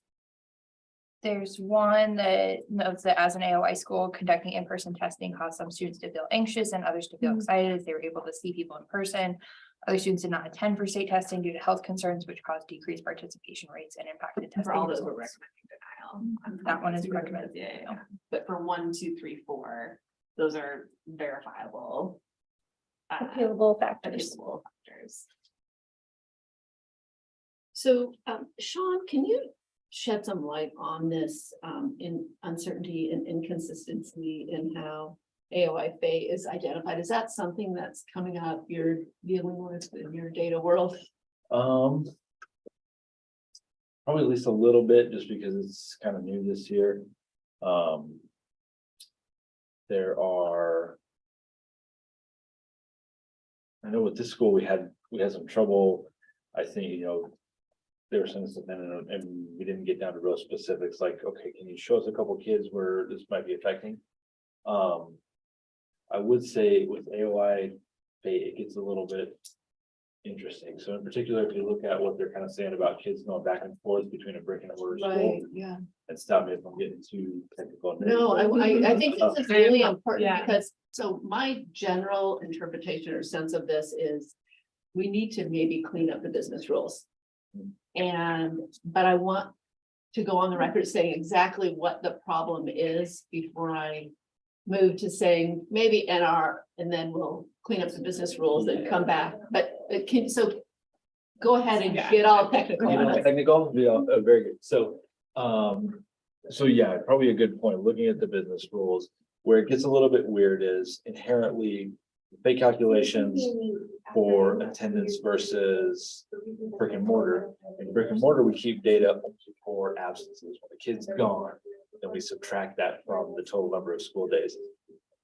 There's one that notes that as an AOI school, conducting in-person testing caused some students to feel anxious and others to feel excited as they were able to see people in person. Other students did not attend for state testing due to health concerns, which caused decreased participation rates and impacted testing For all those, we're results. recommending denial. That one is recommended Yeah, denial. but for 1, 2, 3, 4, those are verifiable. Appealable factors. Appealable factors. So, Sean, can you shed some light on this in uncertainty and inconsistency in how AOI Fay is identified? Is that something that's coming up you're dealing with in your data world? Probably at least a little bit, just because it's kind of new this year. I know with this school, we had some trouble. I think, there were some, and we didn't get down to real specifics, like, okay, can you show us a couple kids where this might be affecting? I would say with AOI, it gets a little bit interesting. So in particular, if you look at what they're kind of saying about kids going back and forth between a brick and mortar school, Yeah. and stop me if I'm getting too technical. No, I think this is really important Yeah. because, so my general interpretation or sense of this is we need to maybe clean up the business rules. But I want to go on the record saying exactly what the problem is before I move to saying maybe NR, and then we'll clean up the business rules and come back. But go ahead and get all technical. on it. Technical, very good. So yeah, probably a good point. Looking at the business rules, where it gets a little bit weird is inherently pay calculations for attendance versus brick and mortar. In brick and mortar, we keep data for absences. When the kid's gone, then we subtract that from the total number of school days.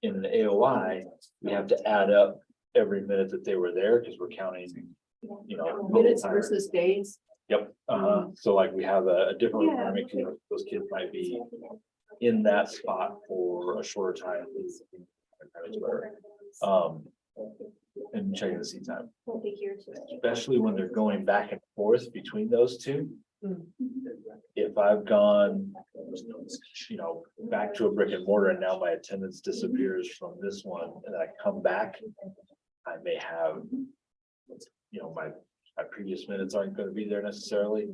In an AOI, we have to add up every minute that they were there because we're counting, Minutes time. versus days. Yep, so like we have a different requirement, those kids might be in that spot for a shorter time. And checking the seat time, especially when they're going back and forth between those two. If I've gone, back to a brick and mortar and now my attendance disappears from this one and I come back, I may have, my previous minutes aren't going to be there necessarily.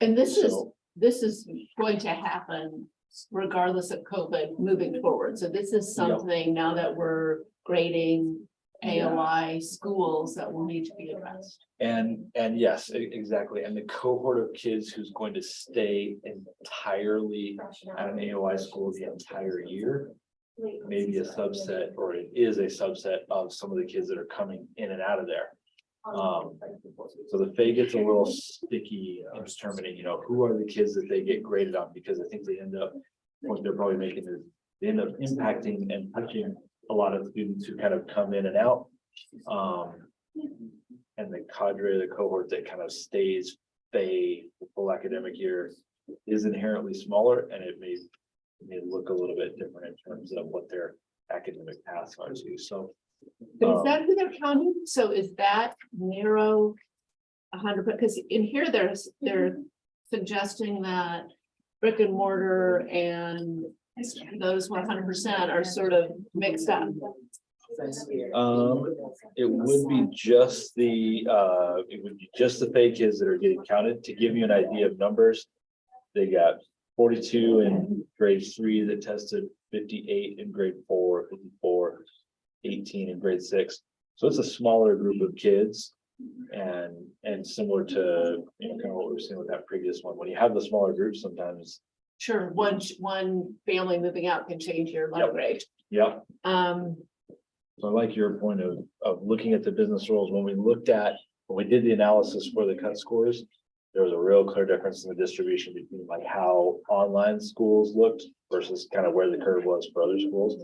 And this is going to happen regardless of COVID moving forward. So this is something now that we're grading AOI schools that will need to be addressed. And yes, exactly. And the cohort of kids who's going to stay entirely at an AOI school the entire year, maybe a subset, or it is a subset of some of the kids that are coming in and out of there. So the FAE gets a little sticky in determining, who are the kids that they get graded on, because I think they end up, what they're probably making is they end up impacting and touching a lot of students who kind of come in and out. And the cadre, the cohort that kind of stays FAE the full academic year is inherently smaller, and it may look a little bit different in terms of what their academic paths are too. So But is that who they're counting? So is that narrow 100%? Because in here, they're suggesting that brick and mortar and those 100% are sort of mixed up. it would be just the FAE kids that are getting counted. To give you an idea of numbers, they got 42 in grade 3 that tested, 58 in grade 4, 54, 18 in grade 6. So it's a smaller group of kids, and similar to kind of what we were seeing with that previous one. When you have the smaller groups, sometimes. Sure, one family moving out can change your level grade. Yep. So I like your point of looking at the business rules. When we did the analysis for the cut scores, there was a real clear difference in the distribution between like how online schools looked versus kind of where the curve was for other schools.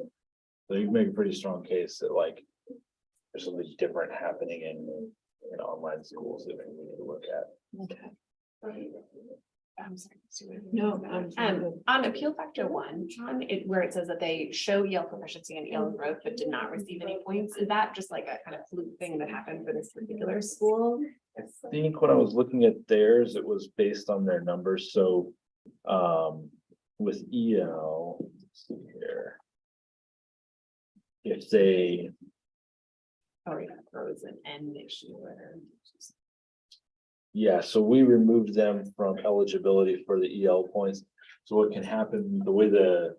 So you make a pretty strong case that like there's something different happening in online schools that we need to look at. Okay. I'm sorry. No, On appeal factor 1, John, where it says that they show EL proficiency and EL growth, but did not receive any points, is that just like a kind of fluke thing that happened for this particular school? I think when I was looking at theirs, it was based on their numbers, so with EL, let's see here. If they, Or yeah, throws an N issue or. yeah, so we removed them from eligibility for the EL points. So what can happen, the way the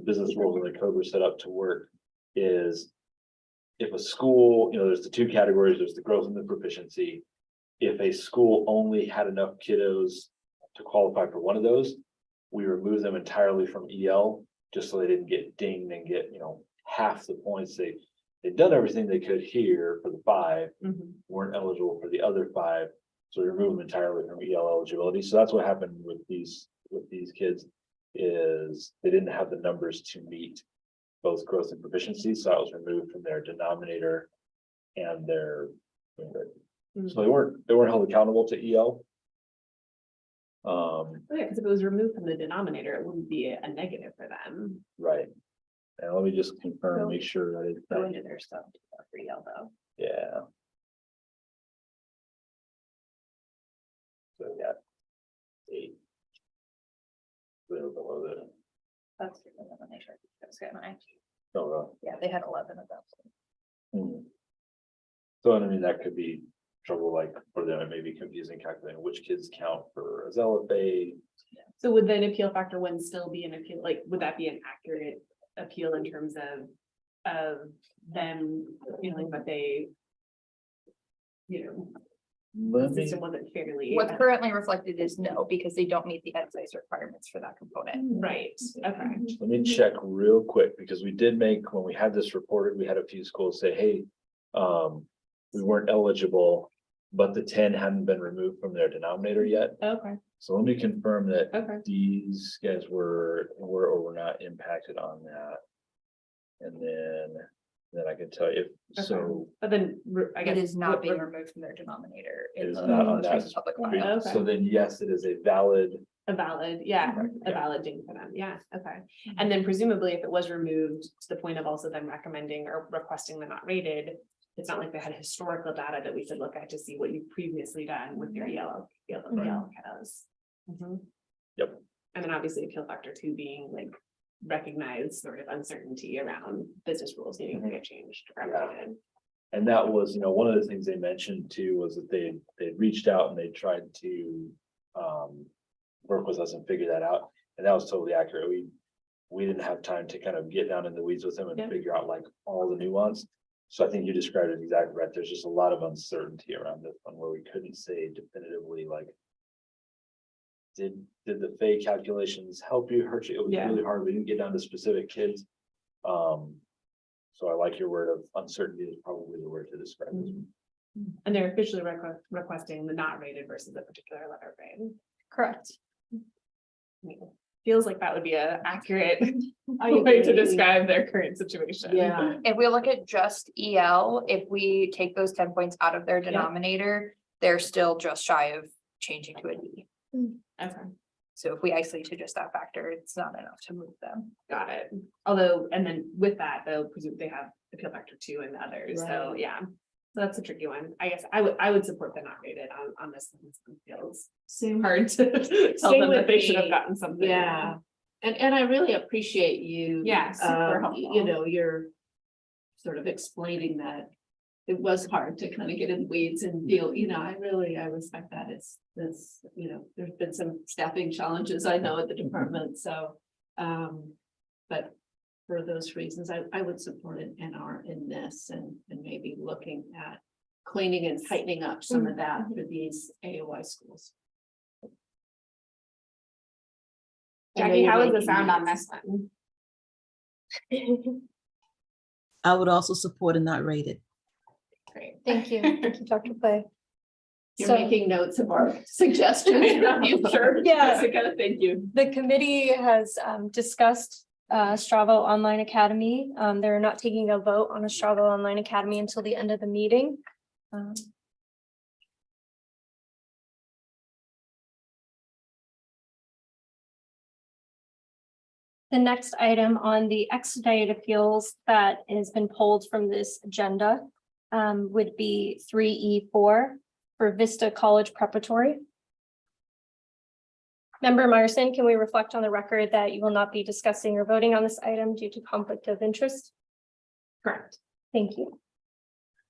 business rules and the code were set up to work is if a school, there's the 2 categories, there's the growth and the proficiency. If a school only had enough kiddos to qualify for one of those, we remove them entirely from EL, just so they didn't get dinged and get, half the points. They'd done everything they could here for the 5, weren't eligible for the other 5. So we remove them entirely from EL eligibility. So that's what happened with these kids, is they didn't have the numbers to meet both growth and proficiency. So that was removed from their denominator and their. So they weren't held accountable to EL. Yeah, because if it was removed from the denominator, it wouldn't be a negative for them. Right. And let me just confirm, make sure that it's. Go into their stuff for EL though. Yeah. So yeah. 8. Little below the. That's the denominator. That's good. Oh, Yeah, they had 11 of them. So I mean, that could be trouble, like for them, it may be confusing calculating which kids count for a zealot bay. So would then appeal factor 1 still be an appeal? Like, would that be an accurate appeal in terms of them feeling that they, the system wasn't fairly. What's currently reflected is no, because they don't meet the size requirements for that component. Right, okay. Let me check real quick, because we did make, when we had this reported, we had a few schools say, hey, we weren't eligible, but the 10 hadn't been removed from their denominator yet. Okay, So let me confirm that okay. these guys were or were not impacted on that. And then I can tell you, so. But then, I guess. It is not being removed from their denominator. It in is the not on most that. recent public file. Okay. So then, yes, it is a valid. A valid, yeah, a Yeah. valid ding for them, yeah, okay. And then presumably if it was removed to the point of also them recommending or requesting the not rated, it's not like they had historical data that we could look at to see what you've previously done with your yellow kiddos. Yep. And then obviously appeal factor 2 being like recognized sort of uncertainty around business rules needing to get changed. Or updated. And that was, one of the things they mentioned too, was that they reached out and they tried to work with us and figure that out. And that was totally accurate. We didn't have time to kind of get down in the weeds with them and Yeah. figure out like all the nuance. So I think you described it exactly right. There's just a lot of uncertainty around this one where we couldn't say definitively like, did the FAE calculations help you, hurt you? It was really hard. We didn't get down to specific kids. So I like your word of uncertainty is probably the word to describe this. And they're officially requesting the not rated versus a particular letter grade. Correct. I mean, feels like that would be a accurate I way to agree. describe their current situation. Yeah, If we look at just EL, if we take those 10 points out of their denominator, they're still just shy of changing to a D. Okay, So if we isolate to just that factor, it's not enough to move them. got it. Although, and then with that, they'll presume they have appeal factor 2 and the others, so Right. yeah. So that's a tricky one. I guess I would support the not rated on this one. It feels same. hard to tell Same them that with they should have me. gotten something. Yeah, and I really appreciate you. Yeah, super helpful. You're sort of explaining that it was hard to kind of get in the weeds and deal, I respect that. It's, there's been some staffing challenges, I know, at the department, so, but for those reasons, I would support an NR in this and maybe looking at cleaning and tightening up some of that for these AOI schools. Jackie, how is the sound on this one? I would also support a not rated. Great. Thank you. Thank you, Dr. Clay. You're So- making notes of our suggestions. You sure? Yeah. Jessica, thank you. The committee has discussed Astravo Online Academy. They're not taking a vote on Astravo Online Academy until the end of the meeting. The next item on the expedited appeals that has been pulled from this agenda would be 3E4 for Vista College Preparatory. Member Myerson, can we reflect on the record that you will not be discussing or voting on this item due to conflict of interest? Correct. Thank you.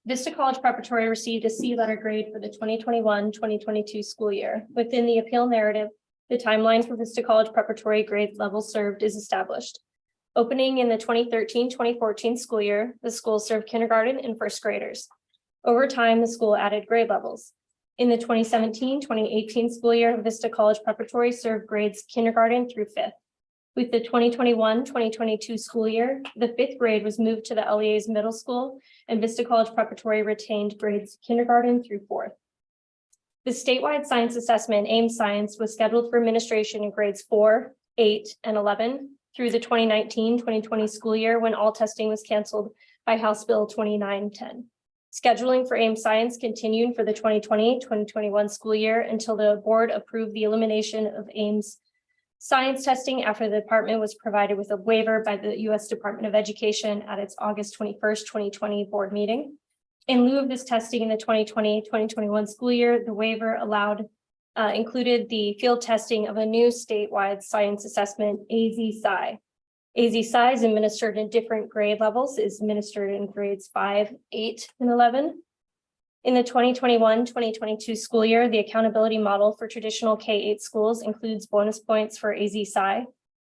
Vista College Preparatory received a C letter grade for the 2021-2022 school year. Within the appeal narrative, the timeline for Vista College Preparatory grade level served is established. Opening in the 2013-2014 school year, the school served kindergarten and first graders. Over time, the school added grade levels. In the 2017-2018 school year, Vista College Preparatory served grades kindergarten through fifth. With the 2021-2022 school year, the fifth grade was moved to the LEA's middle school, and Vista College Preparatory retained grades kindergarten through fourth. The statewide science assessment, AIM Science, was scheduled for administration in grades 4, 8, and 11 through the 2019-2020 school year, when all testing was canceled by House Bill 2910. Scheduling for AIM Science continued for the 2020-2021 school year until the board approved the elimination of AIM's science testing after the department was provided with a waiver by the U.S. Department of Education at its August 21st, 2020 board meeting. In lieu of this testing in the 2020-2021 school year, the waiver included the field testing of a new statewide science assessment, AZ-Sci. AZ-Sci is administered in different grade levels, is administered in grades 5, 8, and 11. In the 2021-2022 school year, the accountability model for traditional K-8 schools includes bonus points for AZ-Sci.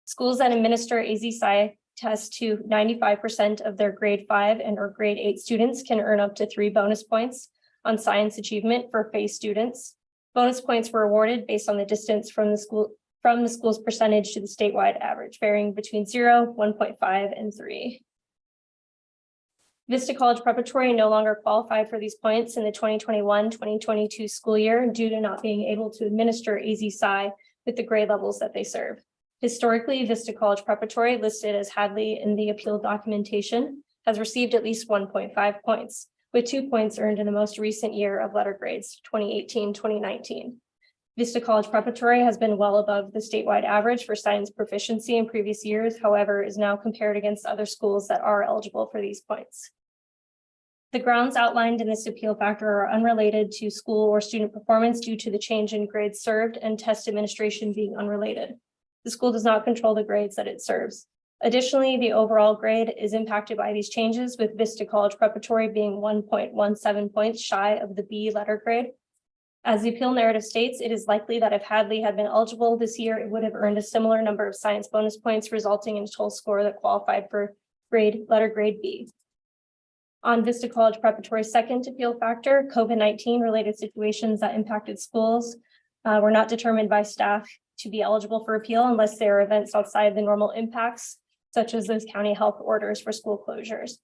Schools that administer AZ-Sci test to 95% of their grade 5 and or grade 8 students can earn up to 3 bonus points on science achievement for phase students. Bonus points were awarded based on the distance from the school's percentage to the statewide average, varying between 0, 1.5, and 3. Vista College Preparatory no longer qualified for these points in the 2021-2022 school year due to not being able to administer AZ-Sci with the grade levels that they serve. Historically, Vista College Preparatory, listed as Hadley in the appeal documentation, has received at least 1.5 points, with 2 points earned in the most recent year of letter grades, 2018-2019. Vista College Preparatory has been well above the statewide average for science proficiency in previous years, however, is now compared against other schools that are eligible for these points. The grounds outlined in this appeal factor are unrelated to school or student performance due to the change in grades served and test administration being unrelated. The school does not control the grades that it serves. Additionally, the overall grade is impacted by these changes, with Vista College Preparatory being 1.17 points shy of the B letter grade. As the appeal narrative states, it is likely that if Hadley had been eligible this year, it would have earned a similar number of science bonus points, resulting in a total score that qualified for letter grade B. On Vista College Preparatory's second appeal factor, COVID-19 related situations that impacted schools were not determined by staff to be eligible for appeal unless there are events outside the normal impacts, such as those county health orders for school closures.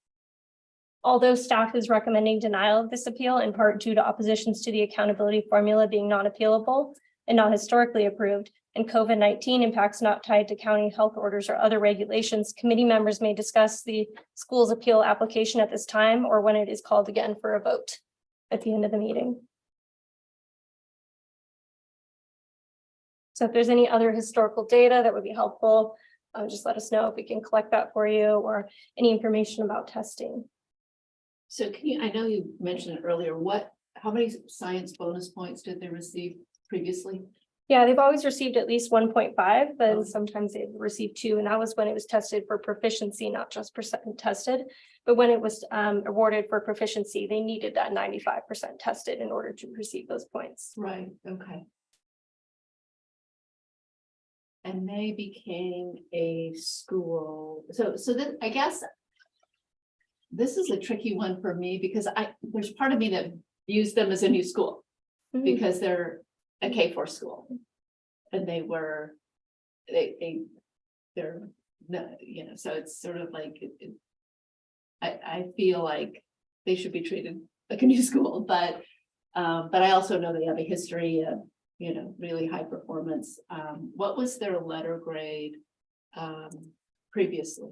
Although staff is recommending denial of this appeal in part due to oppositions to the accountability formula being non-appealable and not historically approved, and COVID-19 impacts not tied to county health orders or other regulations, committee members may discuss the school's appeal application at this time or when it is called again for a vote at the end of the meeting. So if there's any other historical data that would be helpful, just let us know if we can collect that for you, or any information about testing. So can you, I know you mentioned it earlier, how many science bonus points did they receive previously? Yeah, they've always received at least 1.5, but sometimes they've received 2, and that was when it was tested for proficiency, not just percent tested. But when it was awarded for proficiency, they needed that 95% tested in order to receive those points. Right, okay. And they became a school. So then I guess this is a tricky one for me, because there's part of me that views them as a new school because they're a K-4 school, and they're no, you know, so it's sort of like I feel like they should be treated like a new school, but I also know they have a history of, you know, really high performance. What was their letter grade previously?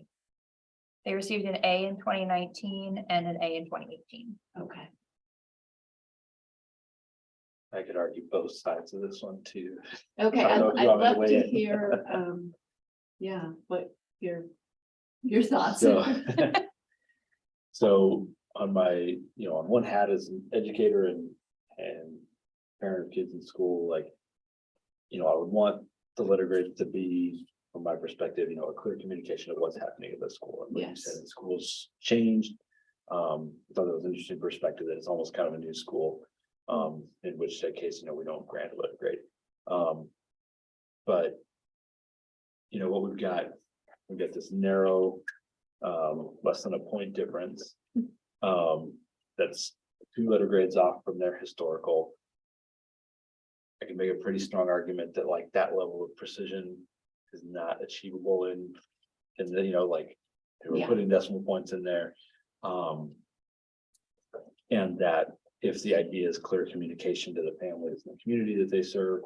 They received an A in 2019 and an A in 2018. Okay. I could argue both sides of this one too. Okay, I don't know if I'd you want me to love weigh to in. hear, yeah, your thoughts. So, so on my, on one hat as an educator and parent of kids in school, like, I would want the letter grades to be, from my perspective, a clear communication of what's happening at the school. And like you Yes. said, the school's changed. I thought that was an interesting perspective that it's almost kind of a new school. In which case, we don't grant a letter grade. But what we've got this narrow, less than a point difference. That's 2 letter grades off from their historical. I can make a pretty strong argument that like that level of precision is not achievable in the, like they were Yeah. putting decimal points in there. And that if the idea is clear communication to the families and the community that they serve,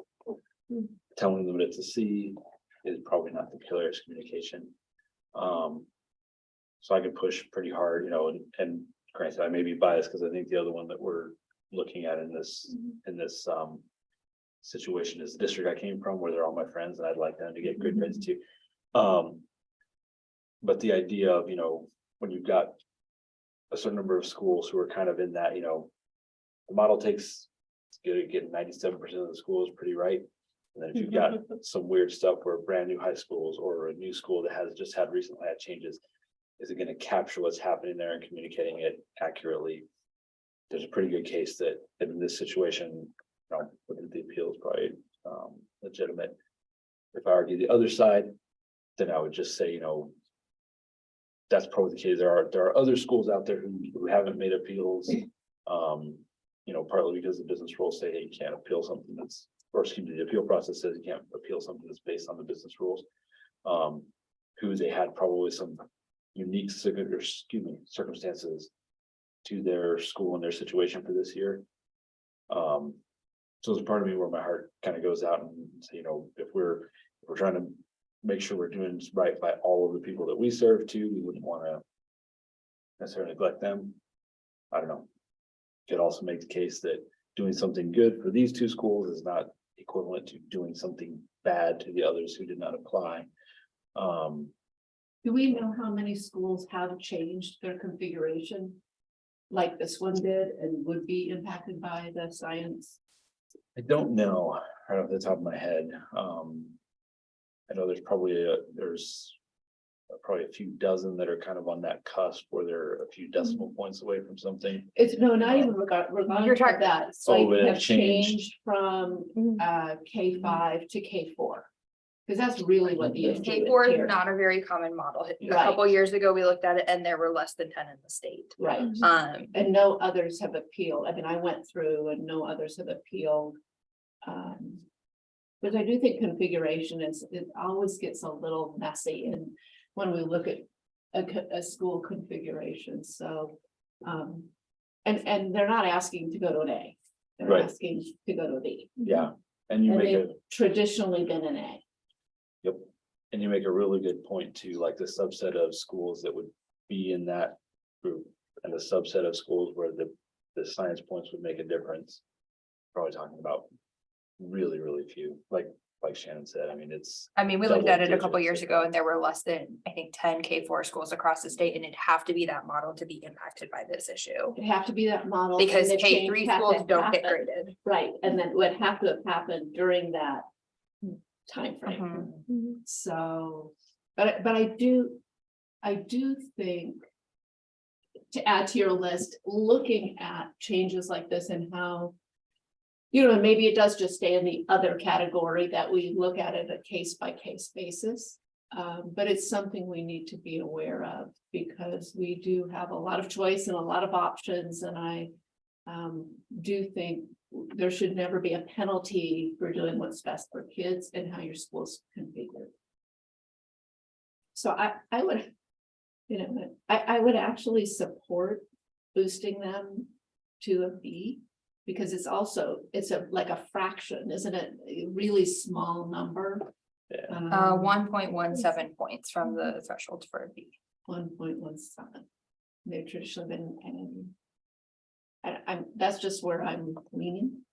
telling them what it's a C is probably not the clearest communication. So I could push pretty hard, and granted, I may be biased because I think the other one that we're looking at in this situation is the district I came from, where they're all my friends and I'd like them to get good grades too. But the idea of, when you've got a certain number of schools who are kind of in that, the model takes, it's good at getting 97% of the schools pretty right. And then if you've got some weird stuff where brand new high schools or a new school that has just recently had changes, is it going to capture what's happening there and communicating it accurately? There's a pretty good case that in this situation, looking at the appeal is probably legitimate. If I argue the other side, then I would just say, that's probably the case. There are other schools out there who haven't made appeals. Partly because the business rules say, hey, you can't appeal something that's, or excuse me, the appeal process says you can't appeal something that's based on the business rules. Who they had probably some unique circumstances to their school and their situation for this year. So there's a part of me where my heart kind of goes out and say, if we're trying to make sure we're doing right by all of the people that we serve too, we wouldn't want to necessarily neglect them. I don't know. Could also make the case that doing something good for these 2 schools is not equivalent to doing something bad to the others who did not apply. Do we know how many schools have changed their configuration? Like this one did and would be impacted by the science? I don't know right off the top of my head. I know there's probably a few dozen that are kind of on that cusp where they're a few decimal points away from something. It's not even regardless You're of talking- that. Oh, Like it have changed. changed from K5 to K4. Because that's really what the issue is K4 here. is not a very common model. A Right. couple years ago, we looked at it and there were less than 10 in the state. Right, and no others have appealed. I mean, I went through and no others have appealed. But I do think configuration it always gets a little messy and when we look at a school configuration, so. And they're not asking to go to an A, they're Right. asking to go to a B. Yeah, and you And make they've traditionally been an A. and you make a really good point too, like the subset of schools that would be in that group and the subset of schools where the science points would make a difference. Probably talking about really, really few, like Shannon said, I mean, we looked at it a double couple years digits. ago and there were less than, I think, 10 K4 schools across the state, and it'd have to be that model to be impacted by this issue. It'd have to be that model. and Because the K3 change had to schools don't get happen. graded. Right, and then it would have to have happened during that timeframe. So, but I do think. To add to your list, looking at changes like this and how. Maybe it does just stay in the other category that we look at it a case by case basis. But it's something we need to be aware of because we do have a lot of choice and a lot of options, and I. Do think there should never be a penalty for doing what's best for kids and how your school's configured. So I would, I would actually support boosting them to a B. Because it's like a fraction, isn't it? A really small number. Yeah. 1.17 points from the threshold for a B. 1.17. They've traditionally been. That's just where I'm leaning.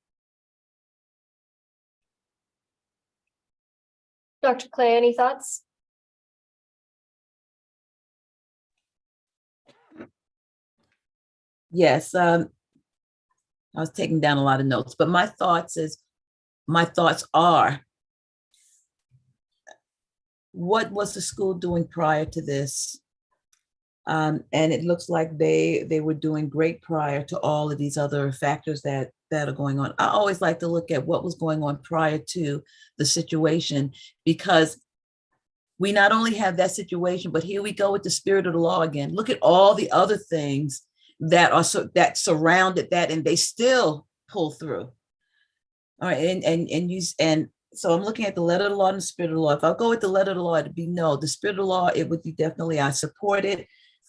Dr. Clay, any thoughts? Yes, I was taking down a lot of notes, but my thoughts are, what was the school doing prior to this? And it looks like they were doing great prior to all of these other factors that are going on. I always like to look at what was going on prior to the situation, because we not only have that situation, but here we go with the spirit of the law again. Look at all the other things that surrounded that, and they still pull through. All right, and so I'm looking at the letter of the law and the spirit of the law. If I go with the letter of the law, it'd be no. The spirit of the law, it would be definitely I support it.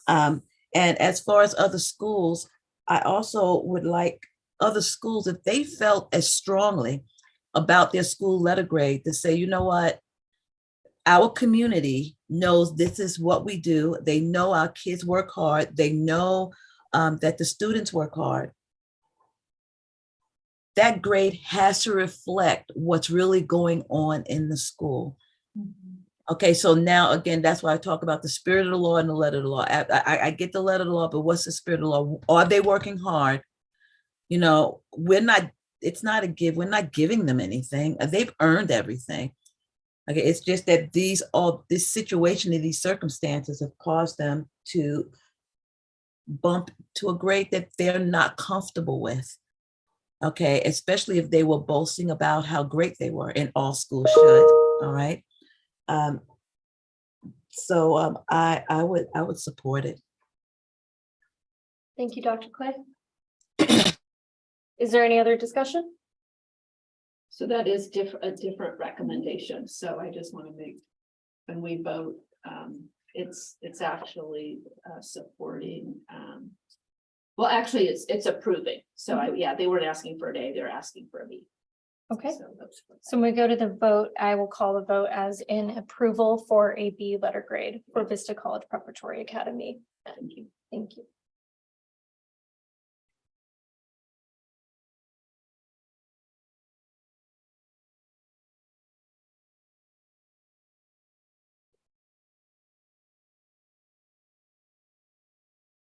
And as far as other schools, I also would like other schools, if they felt as strongly about their school letter grade, to say, you know what, our community knows this is what we do. They know our kids work hard. They know that the students work hard. That grade has to reflect what's really going on in the school. Okay, so now again, that's why I talk about the spirit of the law and the letter of the law. I get the letter of the law, but what's the spirit of the law? Are they working hard? You know, it's not a give. We're not giving them anything. They've earned everything. Okay, it's just that this situation and these circumstances have caused them to bump to a grade that they're not comfortable with. Okay, especially if they were boasting about how great they were, and all schools should. All right. So I would support it. Thank you, Dr. Clay. Is there any other discussion? So that is a different recommendation. So I just want to make, when we vote, it's actually supporting, well, actually, it's approving. So yeah, they weren't asking for an A, they're asking for a B. Okay, So so when we go to the vote, I will call the vote as in approval for a B letter grade for Vista College Preparatory Academy. thank you. Thank you.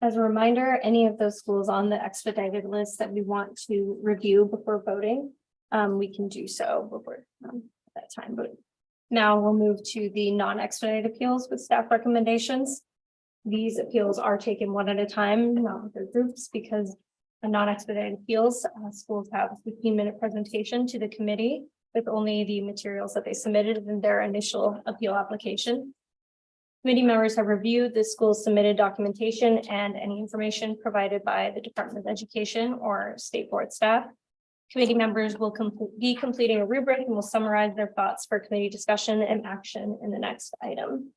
As a reminder, any of those schools on the expedited list that we want to review before voting, we can do so before that time. But now we'll move to the non-expedited appeals with staff recommendations. These appeals are taken one at a time, not with their groups, because a non-expedited appeals, schools have a 15-minute presentation to the committee with only the materials that they submitted in their initial appeal application. Committee members have reviewed the school's submitted documentation and any information provided by the Department of Education or state board staff. Committee members will be completing a rubric and will summarize their thoughts for committee discussion and action in the next item.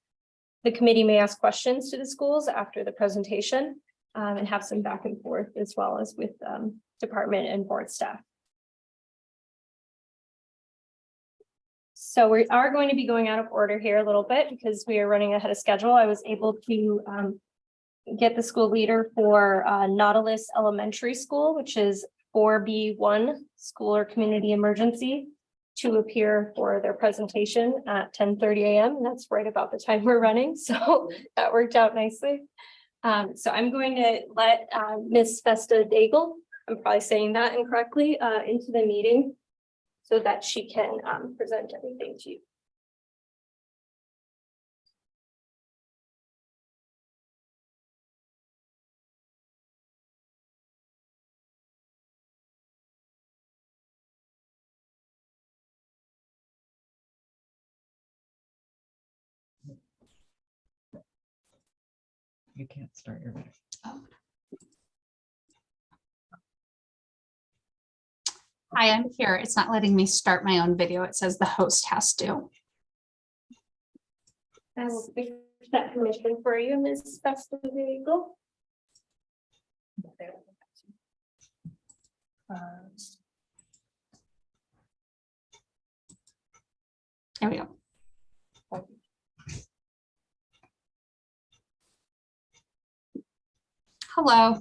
The committee may ask questions to the schools after the presentation and have some back and forth, as well as with department and board staff. So we are going to be going out of order here a little bit because we are running ahead of schedule. I was able to get the school leader for Nautilus Elementary School, which is 4B1 School or Community Emergency, to appear for their presentation at 10:30 a.m. And that's right about the time we're running. So that worked out nicely. So I'm going to let Ms. Vista Daigle, I'm probably saying that incorrectly, into the meeting so that she can present everything to you. You can't start your video. Hi, I'm here. It's not letting me start my own video. It says the host has to. I will speak that permission for you, Ms. Vista Daigle. There we go. Hello,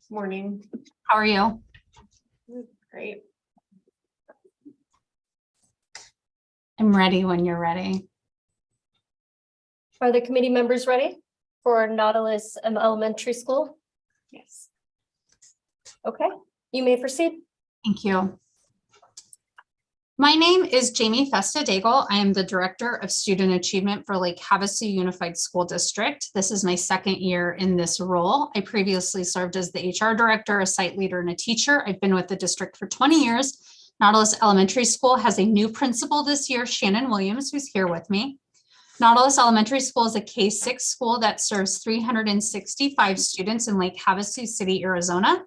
Morning. how are you? Great. I'm ready when you're ready. Are the committee members ready for Nautilus Elementary School? Yes. Okay, you may proceed. Thank you. My name is Jamie Festa-Daigle. I am the Director of Student Achievement for Lake Havasu Unified School District. This is my second year in this role. I previously served as the HR Director, a site leader, and a teacher. I've been with the district for 20 years. Nautilus Elementary School has a new principal this year, Shannon Williams, who's here with me. Nautilus Elementary School is a K-6 school that serves 365 students in Lake Havasu City, Arizona.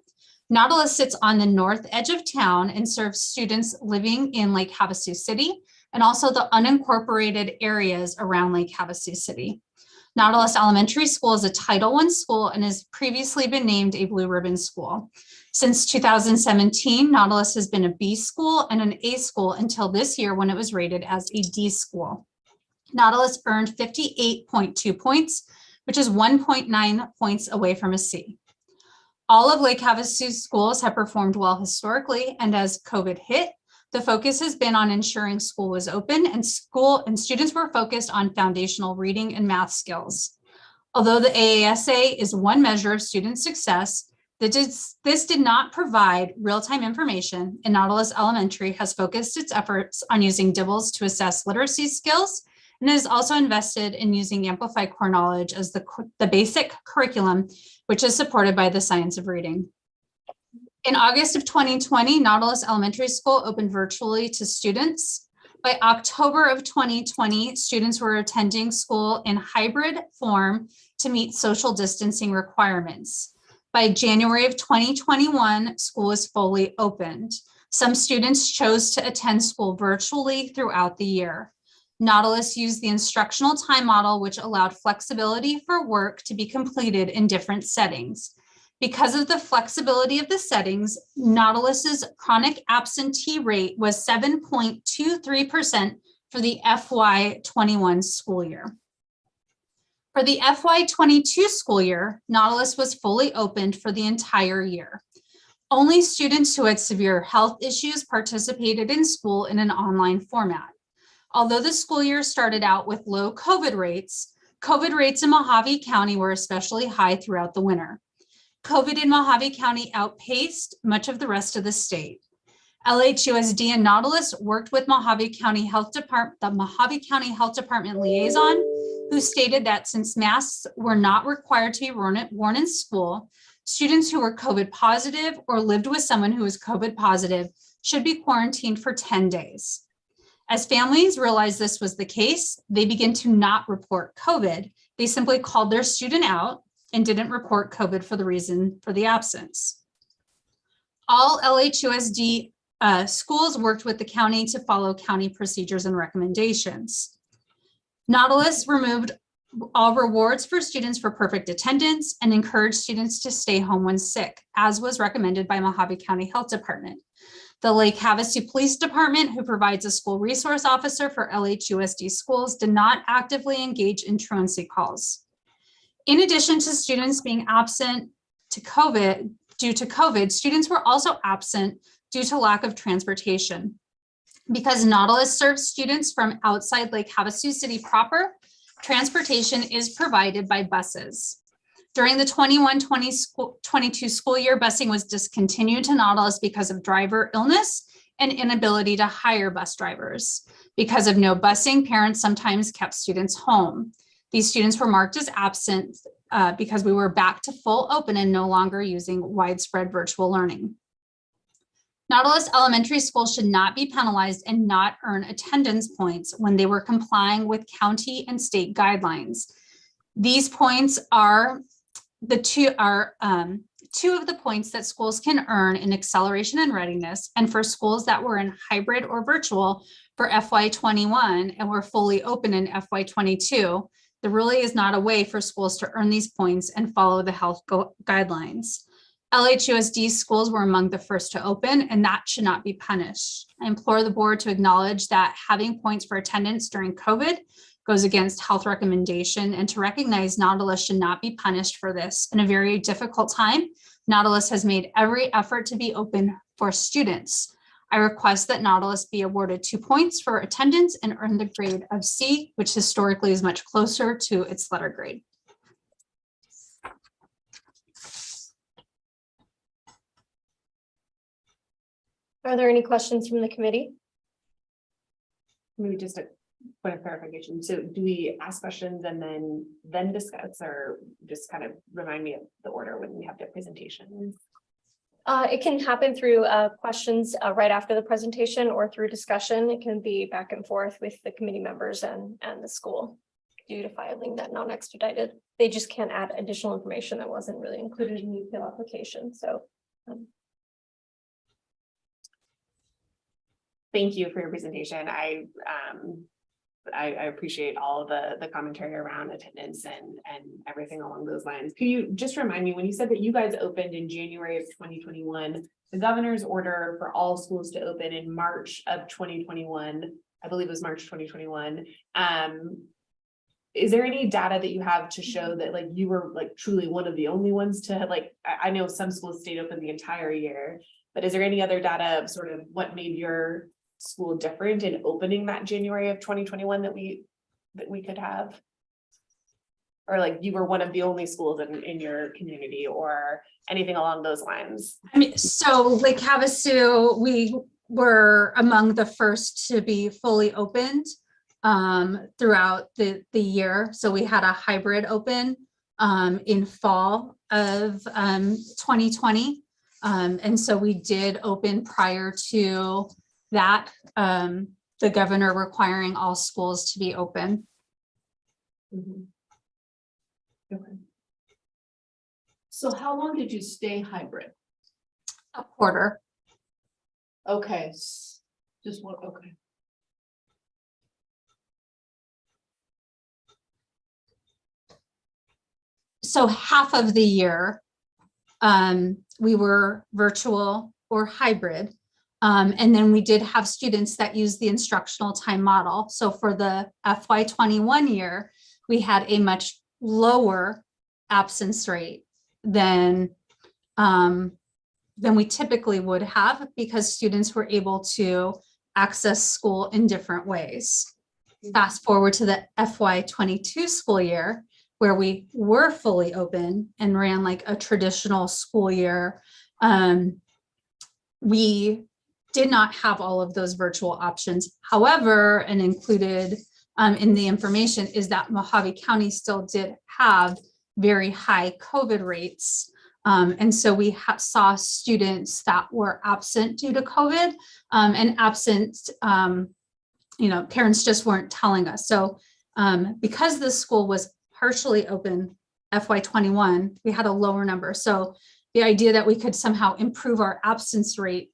Nautilus sits on the north edge of town and serves students living in Lake Havasu City and also the unincorporated areas around Lake Havasu City. Nautilus Elementary School is a Title I school and has previously been named a Blue Ribbon School. Since 2017, Nautilus has been a B school and an A school until this year when it was rated as a D school. Nautilus earned 58.2 points, which is 1.9 points away from a C. All of Lake Havasu's schools have performed well historically, and as COVID hit, the focus has been on ensuring school was open and students were focused on foundational reading and math skills. Although the AASA is one measure of student success, this did not provide real-time information, and Nautilus Elementary has focused its efforts on using DIBELS to assess literacy skills, and is also invested in using Amplify Core Knowledge as the basic curriculum, which is supported by the science of reading. In August of 2020, Nautilus Elementary School opened virtually to students. By October of 2020, students were attending school in hybrid form to meet social distancing requirements. By January of 2021, school was fully opened. Some students chose to attend school virtually throughout the year. Nautilus used the instructional time model, which allowed flexibility for work to be completed in different settings. Because of the flexibility of the settings, Nautilus's chronic absentee rate was 7.23% for the FY21 school year. For the FY22 school year, Nautilus was fully opened for the entire year. Only students who had severe health issues participated in school in an online format. Although the school year started out with low COVID rates in Mojave County were especially high throughout the winter. COVID in Mojave County outpaced much of the rest of the state. LHUSD and Nautilus worked with the Mojave County Health Department liaison, who stated that since masks were not required to be worn in school, students who were COVID positive or lived with someone who was COVID positive should be quarantined for 10 days. As families realized this was the case, they began to not report COVID. They simply called their student out and didn't report COVID for the reason for the absence. All LHUSD schools worked with the county to follow county procedures and recommendations. Nautilus removed all rewards for students for perfect attendance and encouraged students to stay home when sick, as was recommended by Mojave County Health Department. The Lake Havasu Police Department, who provides a school resource officer for LHUSD schools, did not actively engage in truancy calls. In addition to students being absent due to COVID, students were also absent due to lack of transportation. Because Nautilus serves students from outside Lake Havasu City proper, transportation is provided by buses. During the 21-22 school year, busing was discontinued to Nautilus because of driver illness and inability to hire bus drivers. Because of no busing, parents sometimes kept students home. These students were marked as absent because we were back to full open and no longer using widespread virtual learning. Nautilus Elementary School should not be penalized and not earn attendance points when they were complying with county and state guidelines. These points are two of the points that schools can earn in acceleration and readiness, and for schools that were in hybrid or virtual for FY21 and were fully open in FY22, there really is not a way for schools to earn these points and follow the health guidelines. LHUSD schools were among the first to open, and that should not be punished. I implore the board to acknowledge that having points for attendance during COVID goes against health recommendation, and to recognize Nautilus should not be punished for this. In a very difficult time, Nautilus has made every effort to be open for students. I request that Nautilus be awarded 2 points for attendance and earn the grade of C, which historically is much closer to its letter grade. Are there any questions from the committee? Maybe just a point of clarification. So do we ask questions and then discuss, or just kind of remind me of the order when we have the presentation? It can happen through questions right after the presentation or through discussion. It can be back and forth with the committee members and the school due to filing that non-expedited. They just can't add additional information that wasn't really included in the appeal application. So Thank you for your presentation. I appreciate all of the commentary around attendance and everything along those lines. Could you just remind me, when you said that you guys opened in January of 2021, the governor's order for all schools to open in March of 2021, I believe it was March 2021. Is there any data that you have to show that like you were like truly one of the only ones to have, like, I know some schools stayed open the entire year, but is there any other data of sort of what made your school different in opening that January of 2021 that we could have? Or like you were one of the only schools in your community or anything along those lines? I mean, so Lake Havasu, we were among the first to be fully opened throughout the year. So we had a hybrid open in fall of 2020. And so we did open prior to that, the governor requiring all schools to be open. Okay. So how long did you stay hybrid? A quarter. Okay, just one, okay. So half of the year, we were virtual or hybrid. And then we did have students that used the instructional time model. So for the FY21 year, we had a much lower absence rate than we typically would have, because students were able to access school in different ways. Fast forward to the FY22 school year, where we were fully open and ran like a traditional school year. We did not have all of those virtual options. However, and included in the information is that Mojave County still did have very high COVID rates. And so we saw students that were absent due to COVID and absent, parents just weren't telling us. So because the school was partially open FY21, we had a lower number. So the idea that we could somehow improve our absence rate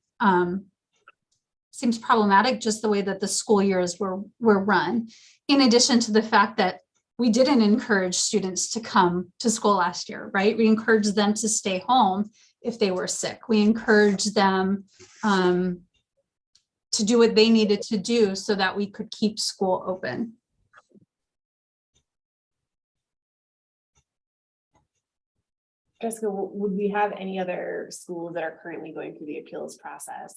seems problematic, just the way that the school years were run. In addition to the fact that we didn't encourage students to come to school last year, right? We encouraged them to stay home if they were sick. We encouraged them to do what they needed to do so that we could keep school open. Jessica, would we have any other schools that are currently going through the appeals process?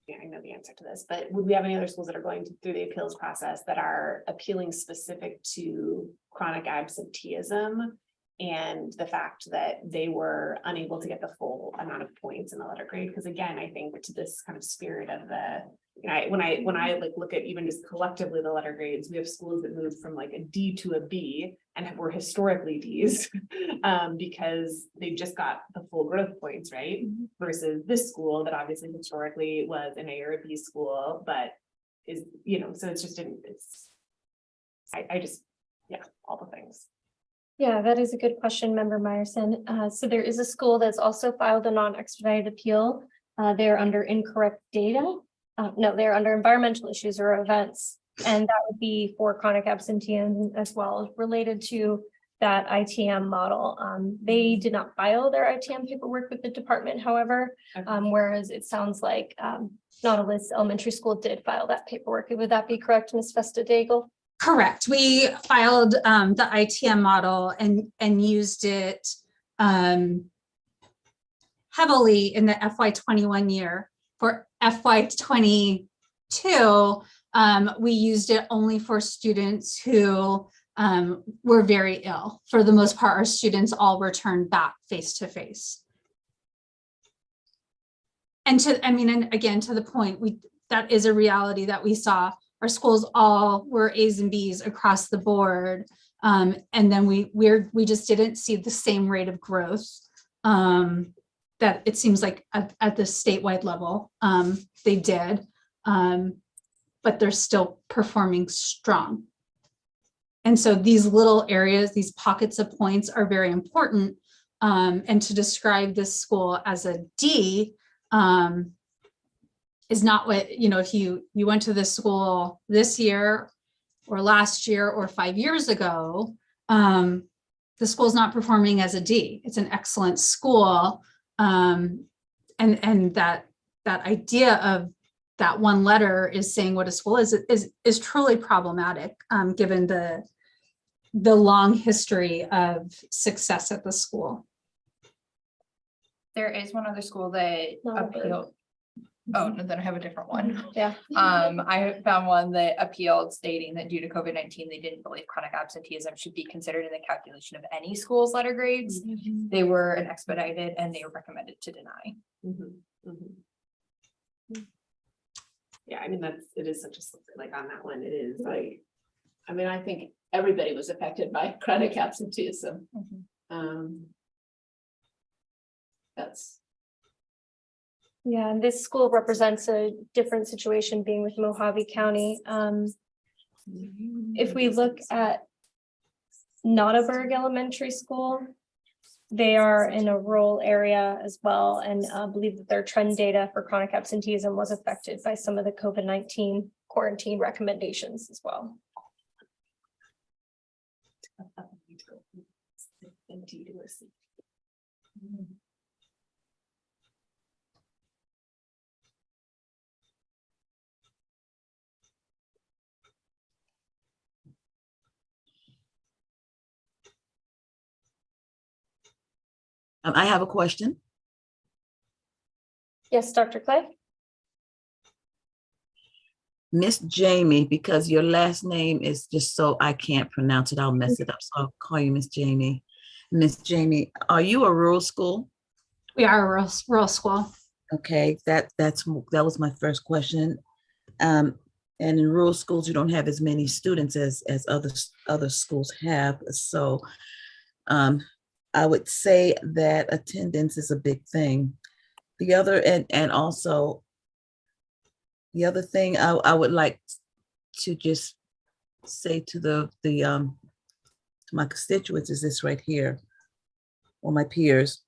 I know the answer to this, but would we have any other schools that are going through the appeals process that are appealing specific to chronic absenteeism and the fact that they were unable to get the full amount of points in the letter grade? Because again, I think to this kind of spirit of the, when I like look at even just collectively the letter grades, we have schools that moved from like a D to a B and were historically Ds because they just got the full growth points, right? Versus this school that obviously historically was an A or a B school, but is, so it's just, all the things. Yeah, that is a good question, Member Meyerson. So there is a school that's also filed a non-expedited appeal. They're under incorrect data. No, they're under environmental issues or events. And that would be for chronic absenteeism as well, related to that ITM model. They did not file their ITM paperwork with the department, however, whereas it sounds like Nautilus Elementary School did file that paperwork. Would that be correct, Ms. Festa-Daigle? Correct. We filed the ITM model and used it heavily in the FY21 year. For FY22, we used it only for students who were very ill. For the most part, our students all returned back face to face. and again, to the point, that is a reality that we saw. Our schools all were A's and B's across the board. And then we just didn't see the same rate of growth that it seems like at the statewide level they did, but they're still performing strong. And so these little areas, these pockets of points are very important. And to describe this school as a D is not what, if you went to this school this year or last year or 5 years ago, the school's not performing as a D. It's an excellent school. And that idea of that one letter is saying what a school is truly problematic, given the long history of success at the school. There is one other school that appealed. Oh, no, then I have a different one. Yeah. I found one that appealed stating that due to COVID-19, they didn't believe chronic absenteeism should be considered in the calculation of any school's letter grades. They were an expedited and they were recommended to deny. Yeah, I mean, it is such a slippery, like on that one, it is like, I mean, I think everybody was affected by chronic absenteeism. That's. Yeah, and this school represents a different situation being with Mojave County. If we look at Nautilus Elementary School, they are in a rural area as well, and believe that their trend data for chronic absenteeism was affected by some of the COVID-19 quarantine recommendations as well. I have a question. Yes, Dr. Clay? Miss Jamie, because your last name is just so I can't pronounce it, I'll mess it up. So I'll call you Miss Jamie. Miss Jamie, are you a rural school? We are a rural school. Okay, that was my first question. And in rural schools, you don't have as many students as other schools have. So I would say that attendance is a big thing. The other, and also the other thing I would like to just say to to my constituents is this right here, or my peers.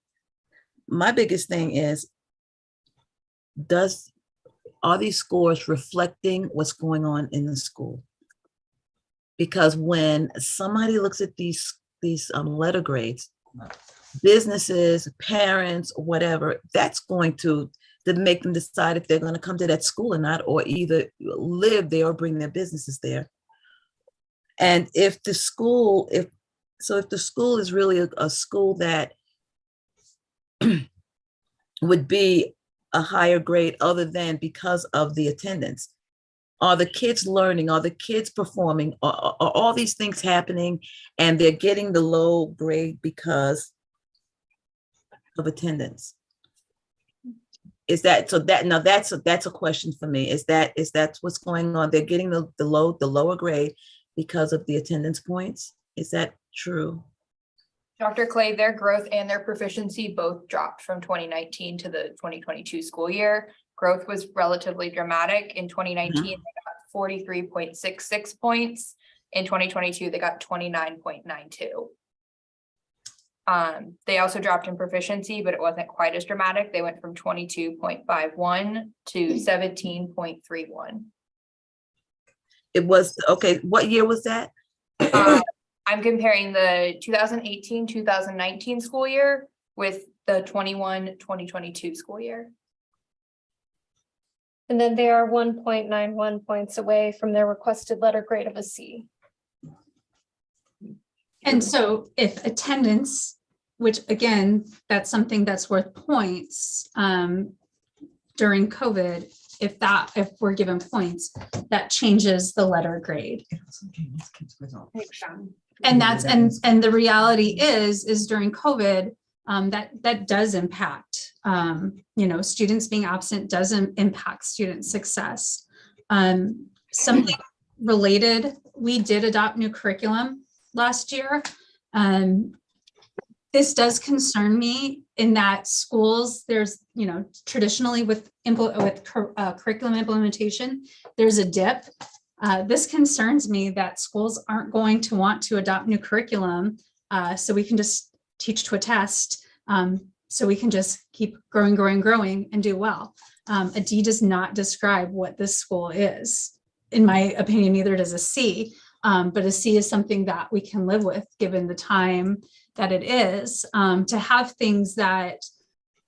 My biggest thing is, are these scores reflecting what's going on in the school? Because when somebody looks at these letter grades, businesses, parents, whatever, that's going to make them decide if they're going to come to that school or not, or either live there or bring their businesses there. And if the school is really a school that would be a higher grade other than because of the attendance, are the kids learning? Are the kids performing? Are all these things happening and they're getting the low grade because of attendance? Is that so? Now that's a question for me. Is that what's going on? They're getting the lower grade because of the attendance points. Is that true? Dr. Clay, their growth and their proficiency both dropped from 2019 to the 2022 school year. Growth was relatively dramatic. In 2019, they got 43.66 points. In 2022, they got 29.92. They also dropped in proficiency, but it wasn't quite as dramatic. They went from 22.51 to 17.31. It was, okay, what year was that? I'm comparing the 2018-2019 school year with the 21-2022 school year. And then they are 1.91 points away from their requested letter grade of a C. And so if attendance, which again, that's something that's worth points during COVID, if we're given points, that changes the letter grade. And the reality is during COVID, that does impact You know, students being absent doesn't impact student success. Something related, we did adopt new curriculum last year. This does concern me in that schools, there's, you know, traditionally with curriculum implementation, there's a dip. This concerns me that schools aren't going to want to adopt new curriculum, so we can just teach to a test, so we can just keep growing and do well. A D does not describe what this school is. In my opinion, neither does a C, but a C is something that we can live with given the time that it is, to have things that,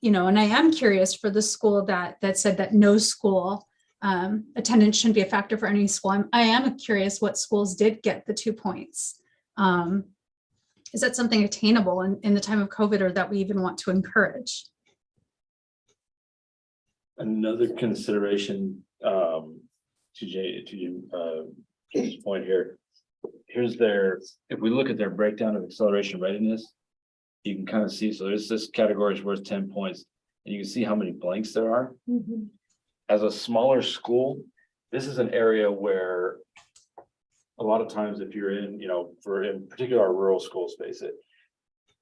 you know, and I am curious for the school that said that no school attendance shouldn't be a factor for any school. I am curious what schools did get the 2 points. Is that something attainable in the time of COVID, or that we even want to encourage? Another consideration, to James' point here, here's their, if we look at their breakdown of acceleration readiness, you can kind of see, so there's this category is worth 10 points, and you can see how many blanks there are. As a smaller school, this is an area where a lot of times if you're in, you know, for in particular our rural school space,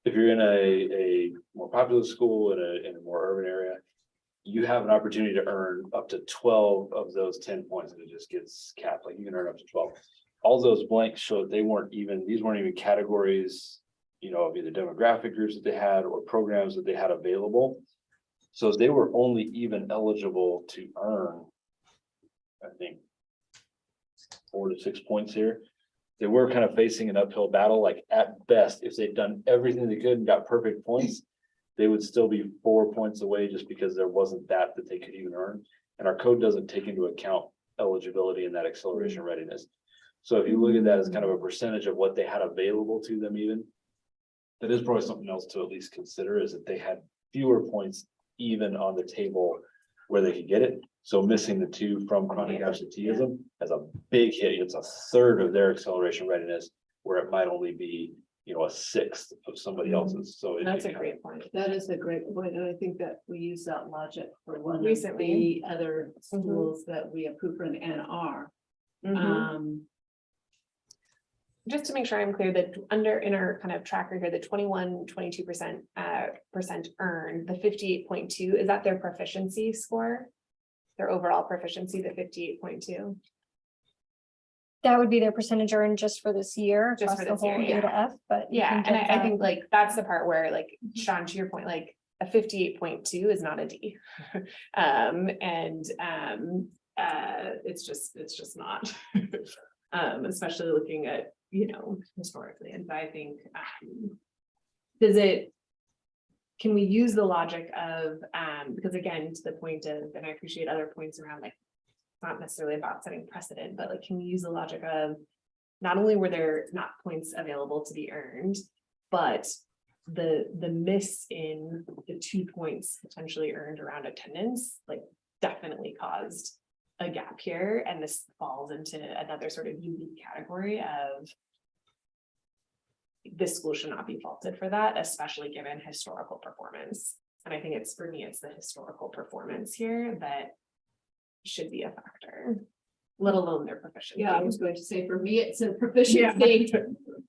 if you're in a more populous school in a more urban area, you have an opportunity to earn up to 12 of those 10 points, and it just gets capped. Like you can earn up to 12. All those blanks show that these weren't even categories, you know, of either demographic groups that they had or programs that they had available. So they were only even eligible to earn, I think, 4 to 6 points here. They were kind of facing an uphill battle. Like at best, if they'd done everything they could and got perfect points, they would still be 4 points away just because there wasn't that they could even earn. And our code doesn't take into account eligibility and that acceleration readiness. So if you look at that as kind of a percentage of what they had available to them, even, that is probably something else to at least consider, is that they had fewer points even on the table where they could get it. So missing the 2 from chronic absenteeism as a big hit. It's a third of their acceleration readiness, where it might only be, you know, a sixth of somebody else's. So That's a great point. That is a great point, and I think that we use that logic for one Recently. of the other schools that we approved for an NR. Just to make sure I'm clear, that in our kind of tracker here, the 22% earned, the 58.2, is that their proficiency score? Their overall proficiency, the 58.2? That would be their percentage earned just for this year. Just across for this the whole year, A to F, but. you Yeah, can and get I that. think like that's the part where, like, Sean, to your point, like a 58.2 is not a D. It's just not. Especially looking at, you know, historically. And I think, can we use the logic of, because again, to the point of, and I appreciate other points around, like, it's not necessarily about setting precedent, but like, can we use the logic of, not only were there not points available to be earned, but the miss in the 2 points potentially earned around attendance, like, definitely caused a gap here. And this falls into another sort of unique category of, this school should not be faulted for that, especially given historical performance. And I think it's, for me, it's the historical performance here that should be a factor, let alone their proficiency. Yeah, I was going to say, for me, it's a proficiency,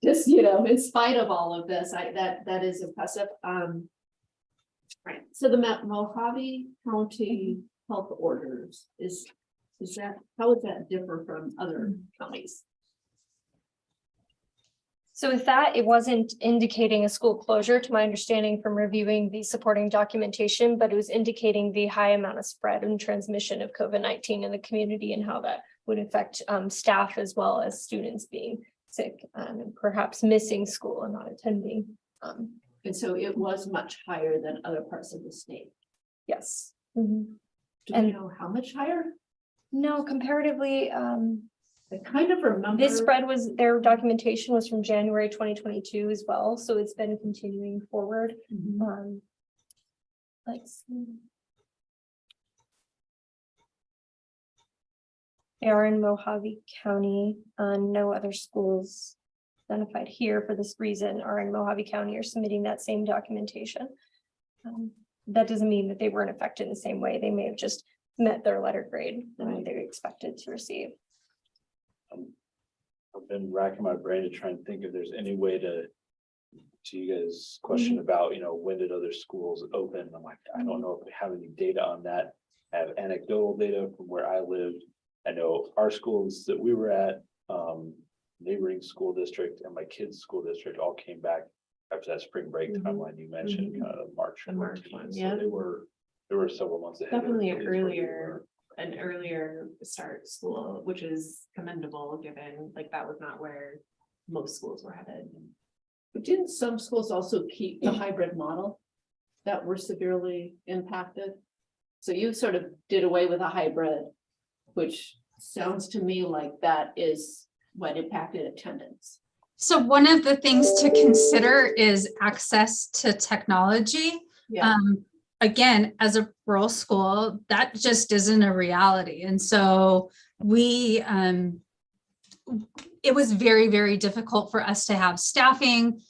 just, you know, in spite of all of this, that is impressive. Right, so the Mojave County Health Orders is that, how does that differ from other counties? So with that, it wasn't indicating a school closure, to my understanding from reviewing the supporting documentation, but it was indicating the high amount of spread and transmission of COVID-19 in the community and how that would affect staff as well as students being sick and perhaps missing school and not attending. And so it was much higher than other parts of the state. Yes. Do And- we know how much higher? No, comparatively, I kind of remember. this spread was, their documentation was from January 2022 as well, so it's been continuing forward. Mhm. Let's see. They are in Mojave County. No other schools identified here for this reason are in Mojave County or submitting that same documentation. that doesn't mean that they weren't affected in the same way. They may have just met their letter grade that they expected to receive. I've been racking my brain to try and think if there's any way to you guys' question about, you know, when did other schools open? I'm like, I don't know if we have any data on that. I have anecdotal data from where I lived. I know our schools that we were at, neighboring school district and my kids' school district all came back after that spring break timeline you mentioned, kind of March. The March 14th. one, So yeah. they were several months ahead. of Definitely everybody where an earlier start school, which is commendable, given like that was not where most schools were headed. But didn't some schools also keep the hybrid model that were severely impacted? So you sort of did away with a hybrid, which sounds to me like that is what impacted attendance. So one of the things to consider is access to technology. Yeah. Again, as a rural school, that just isn't a reality. And so it was very, very difficult for us to have staffing.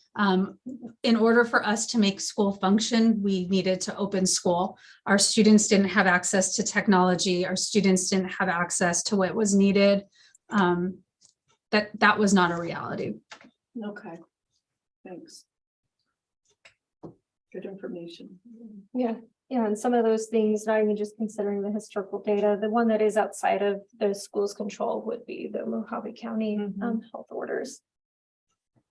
In order for us to make school function, we needed to open school. Our students didn't have access to technology. Our students didn't have access to what was needed. That was not a reality. Okay, thanks. Good information. Yeah, and some of those things, not even just considering the historical data, the one that is outside of the school's control would be the Mojave County health orders.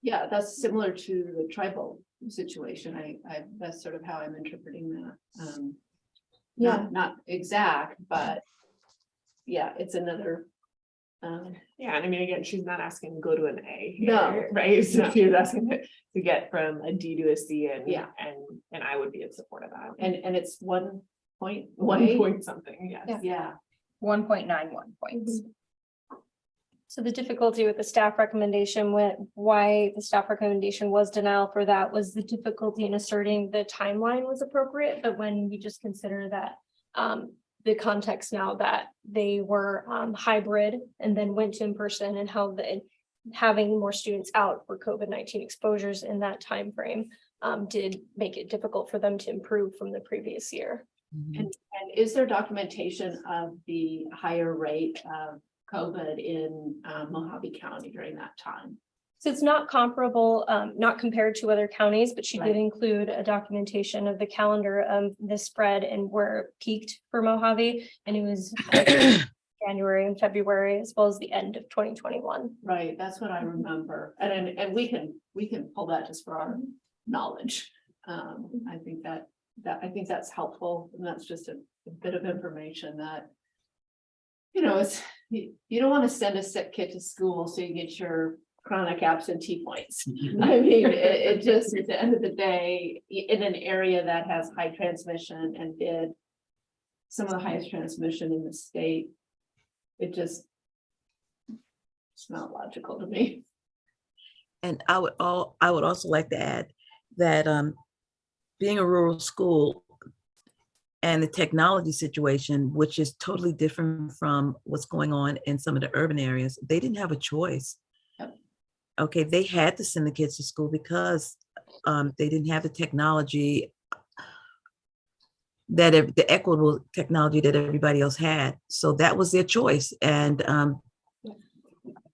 Yeah, that's similar to the tribal situation. I that's sort of how I'm interpreting that. Not exact, but yeah, it's another. Yeah, and I mean, again, she's not asking to go to an A here, No. right? So No. she was asking to get from a D to a C, and Yeah. and I would be in support of that. And it's 1 point One away. point something, yes. Yeah. 1.91 points. So the difficulty with the staff recommendation, why the staff recommendation was denial for that was the difficulty in asserting the timeline was appropriate, but when you just consider that the context now that they were hybrid and then went to in person, and how having more students out for COVID-19 exposures in that time frame did make it difficult for them to improve from the previous year. And is there documentation of the higher rate of COVID in Mojave County during that time? So it's not comparable, not compared to other counties, but she did Right. include a documentation of the calendar of the spread and where it peaked for Mojave. And it was January and February, as well as the end of 2021. Right, that's what I remember. And we can pull that just for our knowledge. I think that's helpful, and that's just a bit of information that, you know, it's, you don't want to send a sick kid to school so you get your chronic absentee points. I mean, it just, at the end of the day, in an area that has high transmission and did some of the highest transmission in the state, it's not logical to me. And I would also like to add that being a rural school and the technology situation, which is totally different from what's going on in some of the urban areas, they didn't have a choice. Yep. Okay, they had to send the kids to school because they didn't have the technology the equitable technology that everybody else had. So that was their choice. And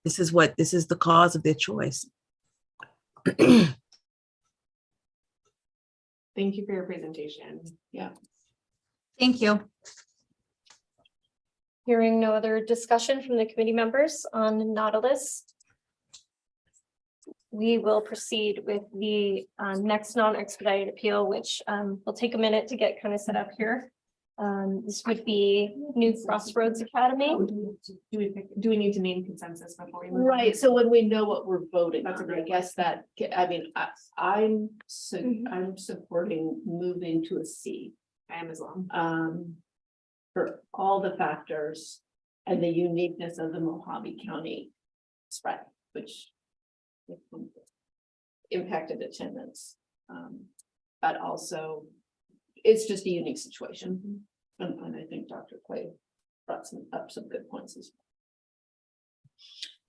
this is the cause of their choice. Thank you for your presentation. Yeah. Thank you. Hearing no other discussion from the committee members on Nautilus, we will proceed with the next non-expedited appeal, which will take a minute to get kind of set up here. This would be New Crossroads Academy. Do we need to name consensus before we move on? Right, so when we know what we're voting That's a on, I great guess that, I mean, I'm supporting moving to a C. I am as well. For all the factors and the uniqueness of the Mojave County spread, which impacted attendance. But also, it's just a unique situation. And I think Dr. Clay brought up some good points as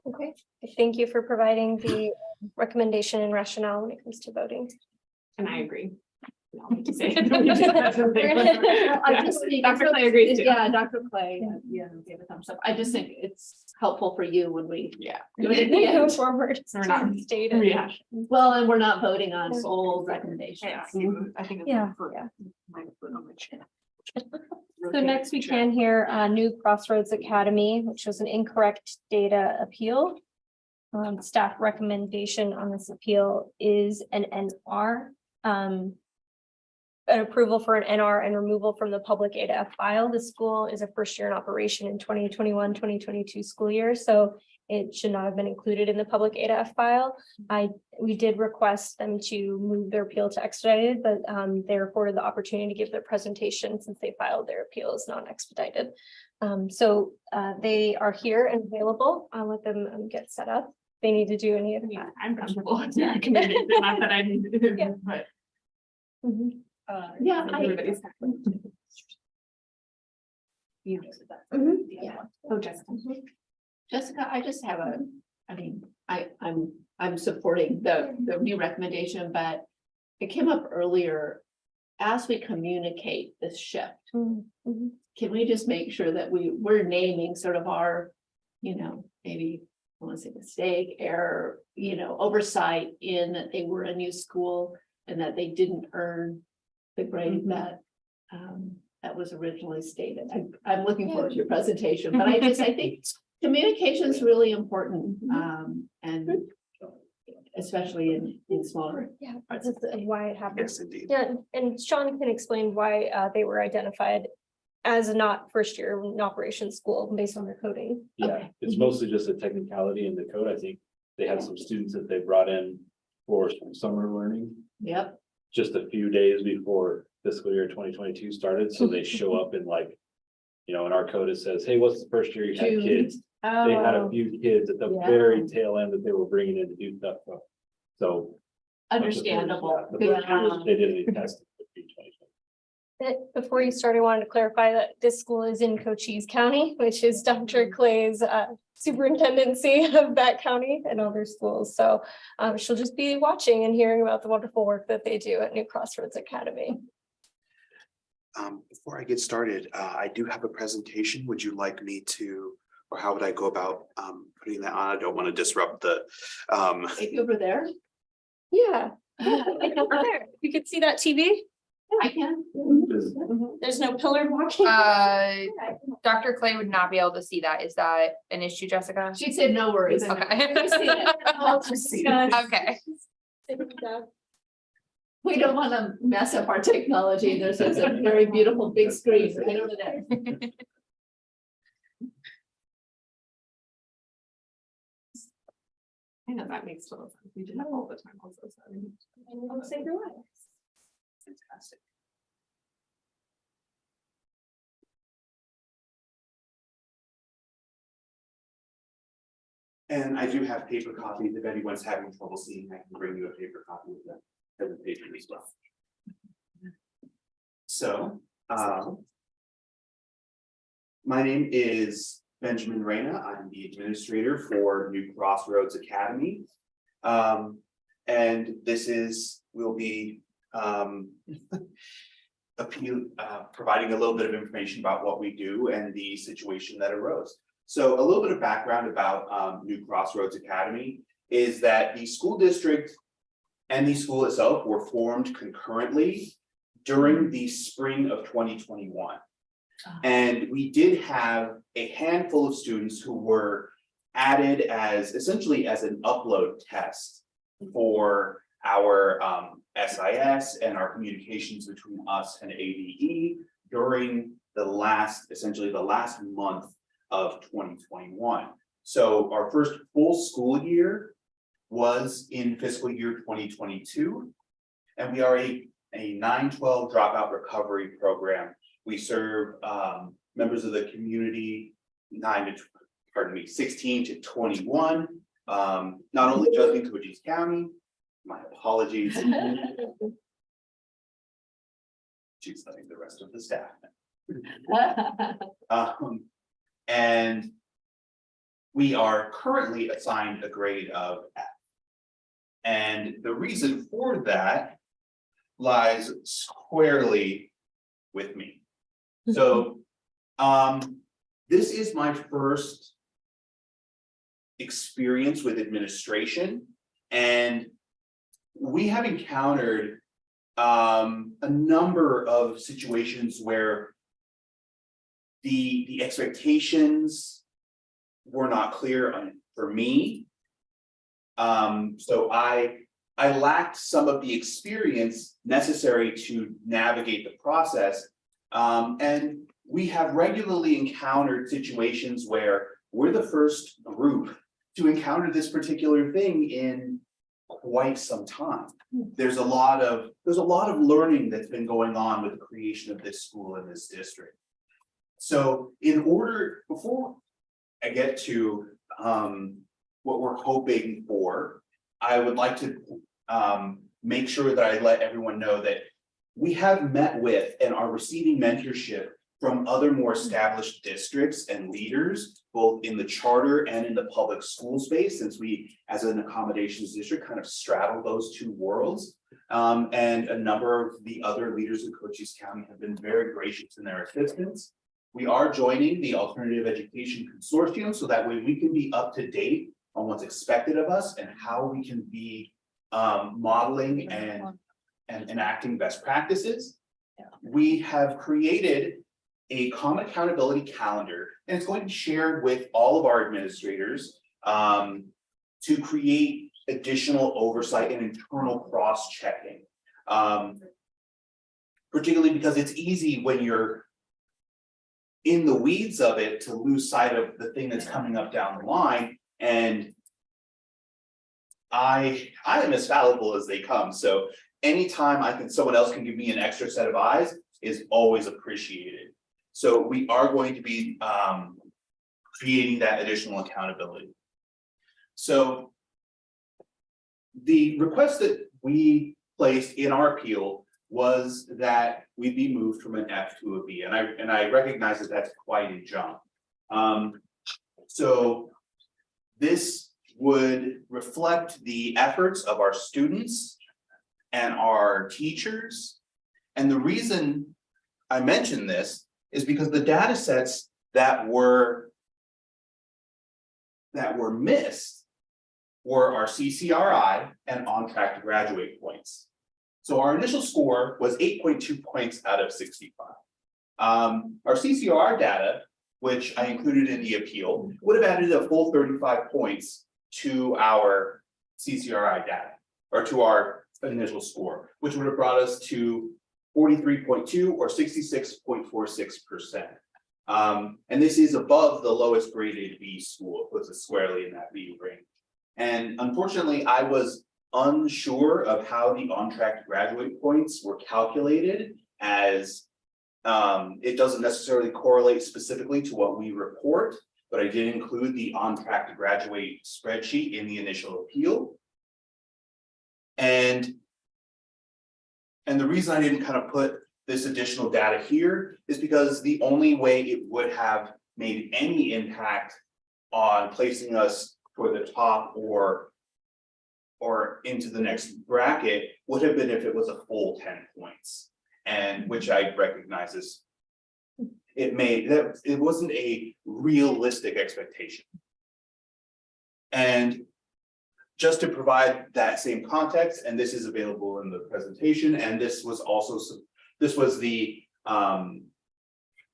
well. Okay, thank you for providing the recommendation and rationale when it comes to voting. And I agree. No, I just say it. I just think. Dr. Clay agrees too. Yeah, Dr. Clay, yeah, gave a thumbs up. I just think it's helpful for you when we. Yeah. do it at the Go end. forward. We're not- State Yeah. Well, and we're not voting on sole recommendations. Yeah, I think. it's Yeah, for- yeah. my foot on my chair. So next we can hear New Crossroads Academy, which was an incorrect data appeal. Staff recommendation on this appeal is an NR. An approval for an NR and removal from the public ADF file. The school is a first year in operation in 2021-2022 school year, so it should not have been included in the public ADF file. We did request them to move their appeal to expedited, but they were afforded the opportunity to give their presentation since they filed their appeal as non-expedited. So they are here and available. I'll let them get set up. They need to do any of Yeah, that. I'm comfortable with the recommendation, not that I need to do, Yeah. but. Mhm. Yeah, Everybody's. You. Mhm. Yeah. Oh, Jessica. Jessica, I just have I'm supporting the new recommendation, but it came up earlier. As we communicate this shift, Mhm. can we just make sure that we're naming sort of our, maybe, I want to say mistake, error, oversight in that they were a new school and that they didn't earn the grade that was originally stated. I'm looking forward to your presentation, but I think communication is really important, and especially in smaller. Yeah, that's why it happened. Yes, indeed. Yeah, and Sean can explain why they were identified as a not first year in operation school based on their coding. Yeah, it's mostly just a technicality in the code. I think they had some students that they brought in for some summer learning Yep. just a few days before fiscal year 2022 started, so they show up in like, in our code, it says, hey, what's the first year you had June. kids? They had a Oh, few kids at the Yeah. very tail end that they were bringing in to do stuff. So. understandable. The Good first years, job. they did any testing. for 2020. Before you started, I wanted to clarify that this school is in Cochise County, which is Dr. Clay's superintendency of that county and other schools. So she'll just be watching and hearing about the wonderful work that they do at New Crossroads Academy. Before I get started, I do have a presentation. Would you like me to, or how would I go about putting that on? I don't want to disrupt the. Maybe over there, Yeah. You could see that TV. I can. Is- There's no pillar blocking. Dr. Clay would not be able to see that. Is that an issue, Jessica? She said no worries. Okay. She's seen it. I'll just see it. Okay. We don't want to mess up our technology. There's a very beautiful big screen right over there. I know that makes total sense. We do that all the time also. So. Fantastic. And I do have paper copies. If anyone's having trouble seeing, I can bring you a paper copy of the presentation as well. So, my name is Benjamin Reyna. I'm the administrator for New Crossroads Academy. And this will be providing a little bit of information about what we do and the situation that arose. So a little bit of background about New Crossroads Academy is that the school district and the school itself were formed concurrently during the spring of 2021. And we did have a handful of students who were added as essentially as an upload test for our SIS and our communications between us and ADE during essentially the last month of 2021. So our first full school year was in fiscal year 2022. And we are a 9-12 dropout recovery program. We serve members of the community 16 to 21. Not only just in Cochise County, my apologies. She's letting the rest of the staff know. And we are currently assigned a grade of F. And the reason for that lies squarely with me. So, this is my first experience with administration, and we have encountered a number of situations where the expectations were not clear for me. So I lacked some of the experience necessary to navigate the process. And we have regularly encountered situations where we're the first group to encounter this particular thing in quite some time. There's a lot of learning that's been going on with the creation of this school in this district. So before I get to what we're hoping for, I would like to make sure that I let everyone know that we have met with and are receiving mentorship from other more established districts and leaders, both in the charter and in the public school space, since we, as an accommodations district, kind of straddle those two worlds. And a number of the other leaders in Cochise County have been very gracious in their assistance. We are joining the Alternative Education Consortium, so that way we can be up to date on what's expected of us and how we can be modeling and enacting best practices. We have created a common accountability calendar, and it's going to be shared with all of our administrators to create additional oversight and internal cross-checking. Particularly because it's easy when you're in the weeds of it to lose sight of the thing that's coming up down the line. And I am as fallible as they come. So anytime someone else can give me an extra set of eyes is always appreciated. So we are going to be creating that additional accountability. So the request that we placed in our appeal was that we be moved from an F to a B, and I recognize that that's quite a jump. So this would reflect the efforts of our students and our teachers. And the reason I mention this is because the data sets that were missed were our CCRI and on track to graduate points. So our initial score was 8.2 points out of 65. Our CCR data, which I included in the appeal, would have added a full 35 points to our CCRI data, or to our initial score, which would have brought us to 43.2 or 66.46%. And this is above the lowest graded B school. It puts us squarely in that B range. And unfortunately, I was unsure of how the on track to graduate points were calculated, as it doesn't necessarily correlate specifically to what we report, but I did include the on track to graduate spreadsheet in the initial appeal. And the reason I didn't kind of put this additional data here is because the only way it would have made any impact on placing us for the top or into the next bracket would have been if it was a full 10 points, and which I recognize as it wasn't a realistic expectation. And just to provide that same context, and this is available in the presentation, and this was the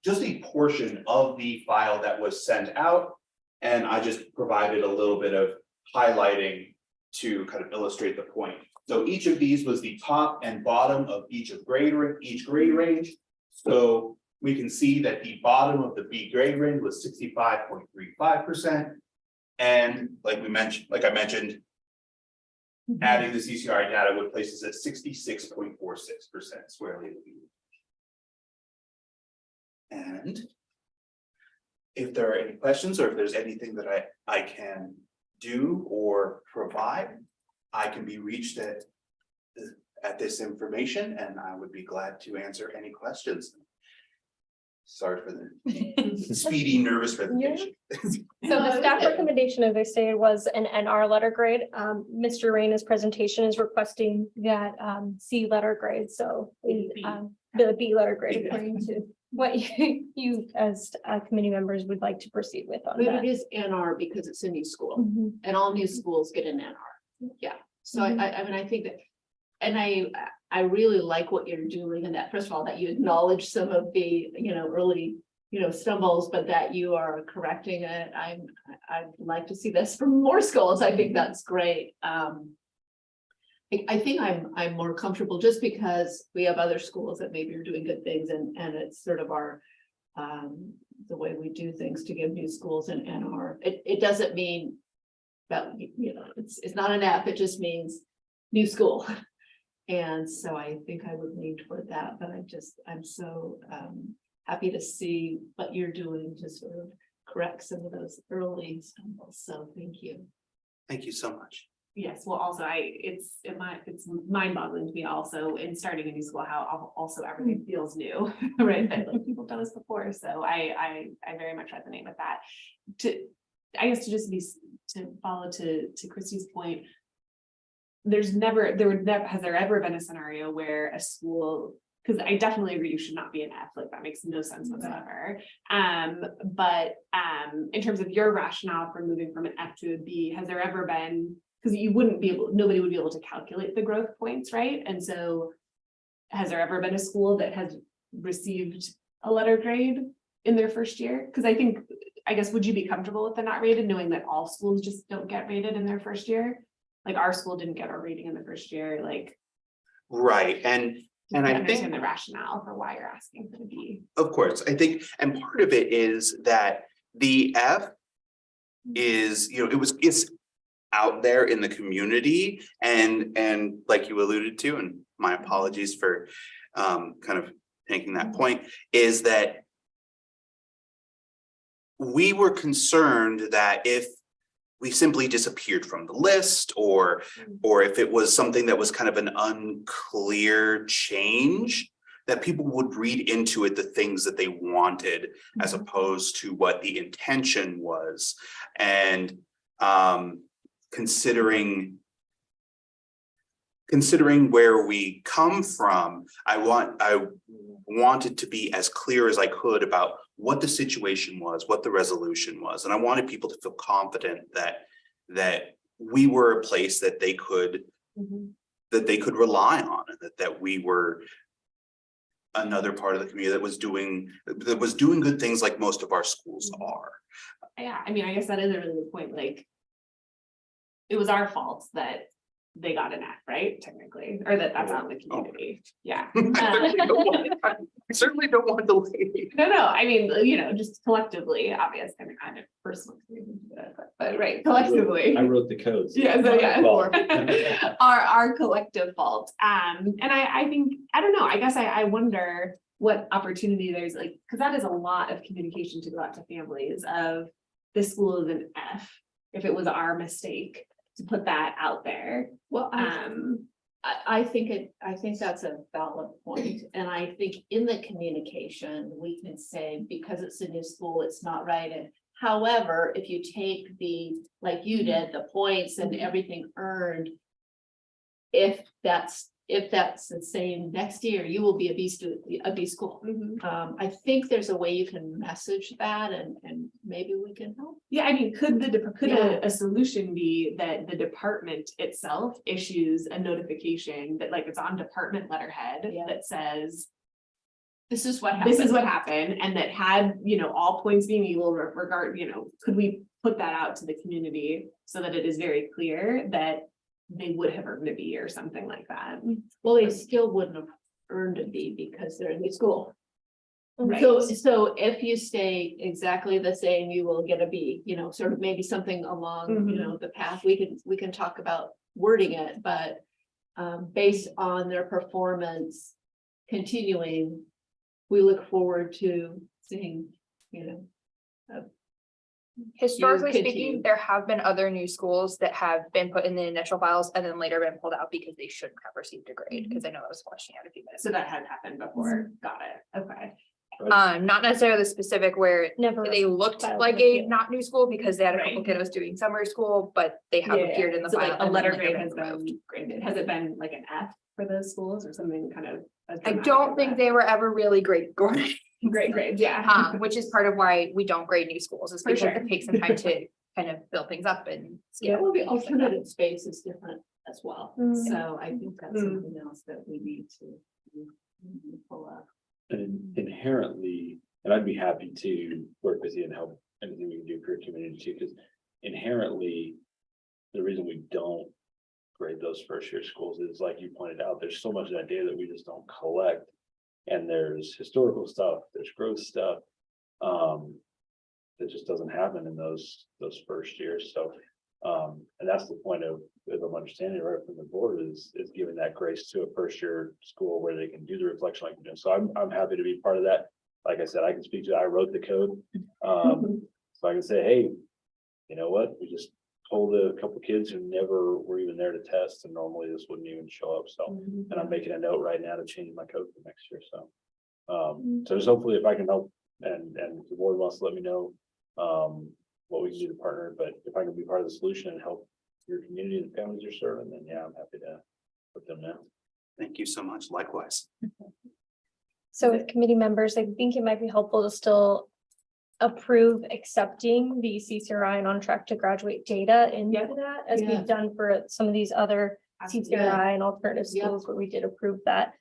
just a portion of the file that was sent out, and I just provided a little bit of highlighting to kind of illustrate the point. So each of these was the top and bottom of each grade range. So we can see that the bottom of the B grade range was 65.35%. And like I mentioned, adding the CCRI data would place us at 66.46% squarely in the B. And if there are any questions, or if there's anything that I can do or provide, I can be reached at this information, and I would be glad to answer any questions. Sorry for the speedy, nervous presentation. So the staff recommendation, as I stated, was an NR letter grade. Mr. Raina's presentation is requesting that C letter grade, so the B letter grade according to what you as committee members would like to proceed with on But that. it is NR because it's a new school Mhm. and all new schools get an NR. Yeah, so I mean, I think that, and I really like what you're doing and that, first of all, that you acknowledge some of the, early, stumbles, but that you are correcting it. I'd like to see this from more schools. I think that's great. I think I'm more comfortable just because we have other schools that maybe are doing good things and it's sort of our the way we do things to give new schools an NR. It doesn't mean that, it's not an F, it just means new school. And so I think I would lean toward that, but I'm so happy to see what you're doing to sort of correct some of those early stumbles. So thank you. Thank you so much. Yes, well, also it's mind-boggling to me also in starting a new school, how also everything feels new, right? That like people have done this before. So I very much resonate with that. To follow to Christy's point, has there ever been a scenario where a school, because I definitely agree you should not be an F, like that makes no sense whatsoever. But in terms of your rationale for moving from an F to a B, has there ever been, because nobody would be able to calculate the growth points, right? And so has there ever been a school that has received a letter grade in their first year? Because I guess, would you be comfortable with the not rated, knowing that all schools just don't get rated in their first year? Like our school didn't get a rating in the first year, like. Right, and I understand think the rationale for why you're asking for the B. of course, I think, and part of it is that the F is, it's out there in the community and like you alluded to, and my apologies for kind of making that point, is that we were concerned that if we simply disappeared from the list or if it was something that was kind of an unclear change, that people would read into it the things that they wanted as opposed to what the intention was. And considering where we come from, I wanted to be as clear as I could about what the situation was, what the resolution was. And I wanted people to feel confident that we were a place that they could rely on, and that we were another part of the community that was doing good things like most of our schools are. Yeah, I mean, I guess that is a really good point. Like, it was our fault that they got an F, right? Technically, or that's on the community. Yeah. I certainly don't want to leave. No, I mean, just collectively, obvious. I mean, I have personal experience with it, but right, collectively. I wrote the codes. Yeah, so yeah. Well. our collective fault. And I think, I don't know, I guess I wonder what opportunity there's, like, because that is a lot of communication to go out to families of this school is an F, if it was our mistake to put that out there. Well, I think that's a valid point. And I think in the communication, we can say, because it's a new school, it's not right. And however, if you take like you did, the points and everything earned, if that's the same next year, you will be a B school. I think there's a way you can message that and maybe we can help. Yeah, I mean, could a solution be that the department itself issues a notification that, like, it's on department letterhead that says, this is what happened. And that had, all points being equal regard, could we put that out to the community so that it is very clear that they would have earned a B or something like that? Well, they still wouldn't have earned a B because they're in the school. Right. So if you stay exactly the same, you will get a B, sort of maybe something along, the path. We can talk about wording it, but based on their performance continuing, we look forward to seeing, Historically continue. speaking, there have been other new schools that have been put in the initial files and then later been pulled out because they shouldn't have received a grade, because I know that was a question you had a few minutes So that had happened before. Got it. Okay. Not necessarily specific where Never. they looked filed like an a appeal. not new school because they had a couple Right. kiddos doing summer school, but they have Yeah, appeared in the so file. like a and letter then grade they're has removed. been graded. Has it been like an F for those schools or something kind of? I don't think they were ever really great grades. Great grades, yeah. Which is part of why we don't grade new schools, is For because sure. it takes some time to kind of build things up and Yeah, scale. well, the things like that. alternative space is different as well. Mm. So I think that's something else that we need to pull up. And inherently, and I'd be happy to work with you and help anything we can do for your community too, because inherently, the reason we don't grade those first year schools is like you pointed out, there's so much of that data that we just don't collect. And there's historical stuff, there's growth stuff. That just doesn't happen in those first years. So, and that's the point of, if I'm understanding right from the board, is giving that grace to a first year school where they can do the reflection like you're doing. So I'm happy to be part of that. Like I said, I can speak to, I wrote the code. So I can say, hey, you know what, we just told a couple kids who never were even there to test, and normally this wouldn't even show up. So, and I'm making a note right now to change my code for next year. So, so just hopefully if I can help, and the board wants to let me know what we can do to partner, but if I can be part of the solution and help your community and families you're serving, then yeah, I'm happy to put them down. Thank you so much. Likewise. So with committee members, I think it might be helpful to still approve accepting the CCRI and on track to graduate data into that, as Yeah. we've done for some of these other CCRI and alternative Yeah. schools where we did approve that.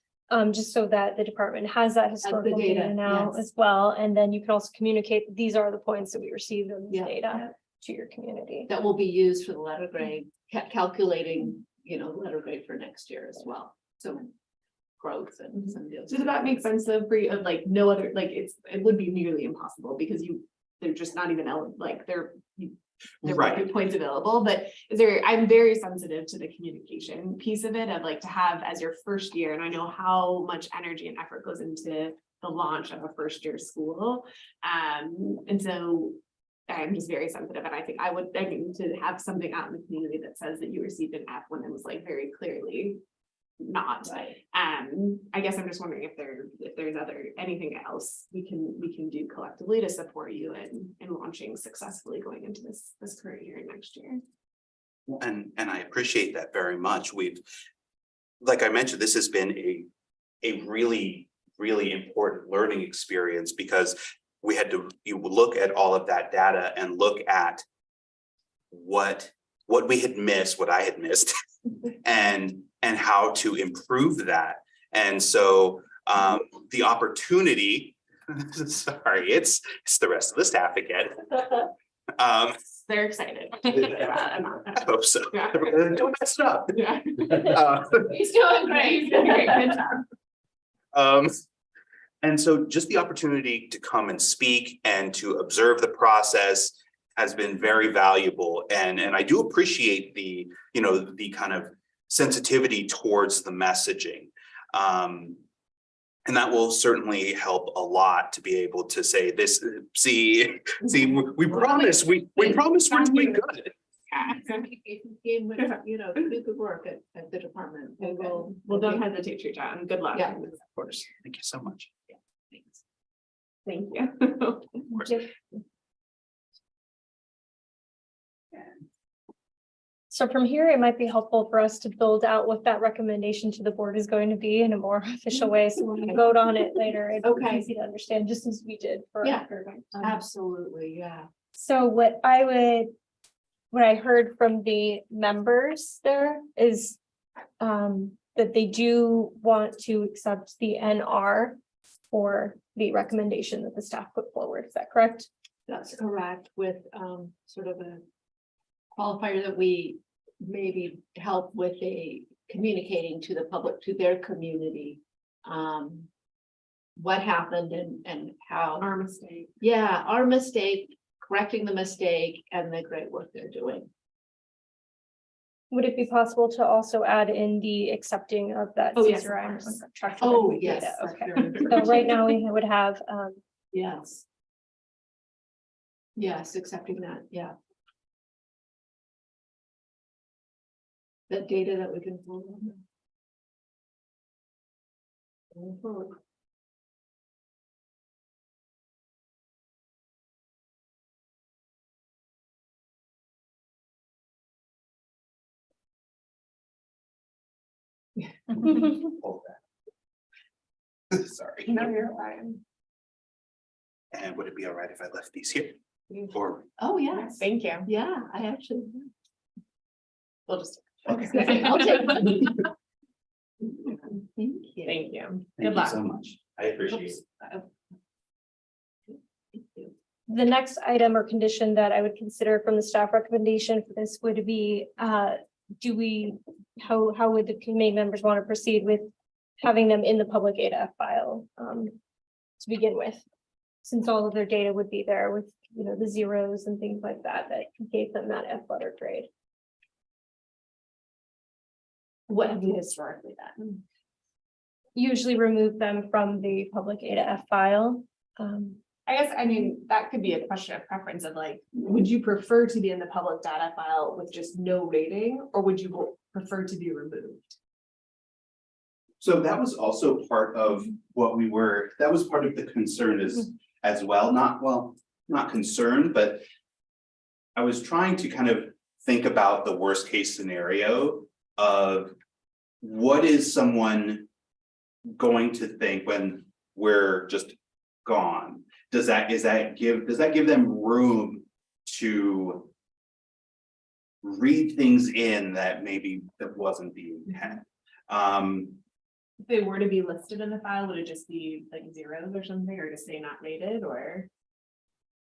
Just so that the department has that historical data, data now yes. as well, and then you can also communicate, these are the points that we received in this Yeah. data to your community. That will be used for the letter grade, calculating, letter grade for next year as well. So growth and some deals. Does that make sense though, for you, of like no other, like it would be nearly impossible because they're just not even there Right. might be points available, but I'm very sensitive to the communication piece of it, of like to have as your first year, and I know how much energy and effort goes into the launch of a first year school. And so I'm just very sensitive, and I think to have something out in the community that says that you received an F when it was like very clearly not. Right. I guess I'm just wondering if there's anything else we can do collectively to support you in launching successfully going into this current year and next year. And I appreciate that very much. Like I mentioned, this has been a really, really important learning experience, because you look at all of that data and look at what we had missed, what I had missed, and how to improve that. And so the opportunity, sorry, it's the rest of the staff again. They're excited. I hope so. Yeah. Don't mess it up. Yeah. Uh, He's doing great. Good job. And so just the opportunity to come and speak and to observe the process has been very valuable. And I do appreciate the kind of sensitivity towards the messaging. And that will certainly help a lot to be able to say this, see, we promise, we promise we're doing good. Communication team, with, do good work at the department. Well, don't hesitate to reach out, and good luck. Yeah. Of course. Thank you so much. Thanks. Thank you. So from here, it might be helpful for us to build out what that recommendation to the board is going to be in a more official way. So when we vote on it later, it's Okay. easy to understand, just as we did for. Yeah. Um, Absolutely, yeah. So what I heard from the members there is that they do want to accept the NR for the recommendation that the staff put forward. Is that correct? That's correct, with sort of a qualifier that we maybe help with communicating to the public, to their community. What happened and how. Our mistake. Yeah, our mistake, correcting the mistake, and the great work they're doing. Would it be possible to also add in the accepting of that? Oh, yes, of CCRI and course. contractual Oh, data? yes. that's Okay. very So important. right now we would have, Yes. Yes, accepting that, yeah. That data that we can pull. Going forward. Hold that. Sorry. No, you're fine. And would it be all right if I left these here? Or, Oh, yes. Thank you. Yeah, I actually. We'll just. Okay, I'll take one. Thank you. Thank you. thank you luck. so much. I appreciate it. The next item or condition that I would consider from the staff recommendation for this would be, how would the committee members want to proceed with having them in the public ADF file, to begin with? Since all of their data would be there with, the zeros and things like that, that gave them that F letter grade. What have you historically done? Usually remove them from the public ADF file. I guess, that could be a question of preference of like, would you prefer to be in the public data file with just no rating, or would you prefer to be removed? So that was also part of what that was part of the concern as well, not concern, but I was trying to kind of think about the worst case scenario of what is someone going to think when we're just gone? Does that give them room to read things in that maybe that wasn't the intent? If they were to be listed in the file, would it just be like zeros or something, or just say not rated, or?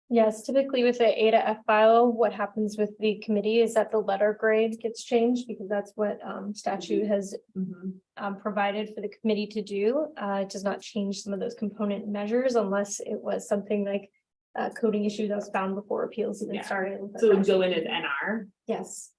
Yes, typically with the A to F file, what happens with the committee is that the letter grade gets changed because that's what statute has provided for the committee to do. It does not change some of those component measures unless it was something like coding issue that was found before appeals even started. So it would go in as NR. Yes.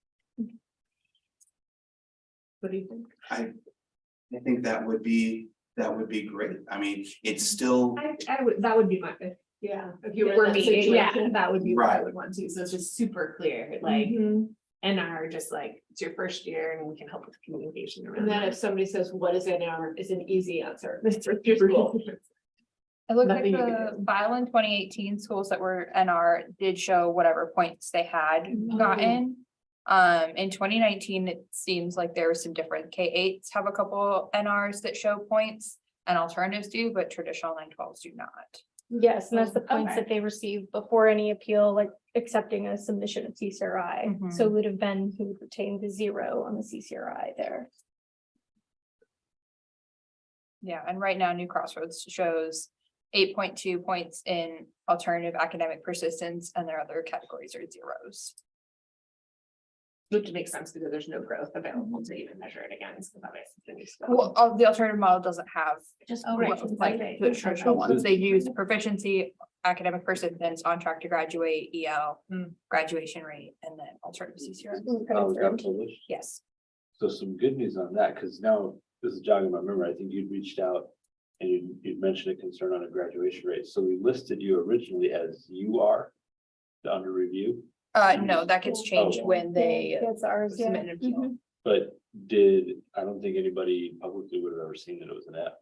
What do you think? I think that would be great. I mean, it's still. I would, that would be my, Yeah. if you were For in that me, yeah. situation, that would be what I Right. would want to, so it's just super clear, like. Mhm. NR, just like, it's your first year and we can help with communication around And then that. if somebody says, what is NR, is an easy answer. It's for your school. It looked like Nothing you can the file in 2018 schools that were NR did show whatever points they had gotten. In 2019, it seems like there was some different K-8s have a couple NRs that show points and alternatives do, but traditional 912s do not. Yes, and that's the points Okay. that they received before any appeal, like accepting a submission of CCRI. Mhm. So it would have been who would retain the 0 on the CCRI there. Yeah, and right now New Crossroads shows 8.2 points in alternative academic persistence and their other categories are zeros. Which makes sense because there's no growth available to even measure it against, because obviously. Well, the alternative model doesn't have Just. like the traditional ones. They use proficiency, academic persistence, on track to graduate, EL, graduation rate, and then alternative CCRI. Yes. So some good news on that, because now this is jogging my memory. I think you'd reached out and you'd mentioned a concern on a graduation rate. So we listed you originally as you are under review, No, that gets changed when they That's ours, yeah. submit an appeal. Mhm. but I don't think anybody publicly would have ever seen that it was an F.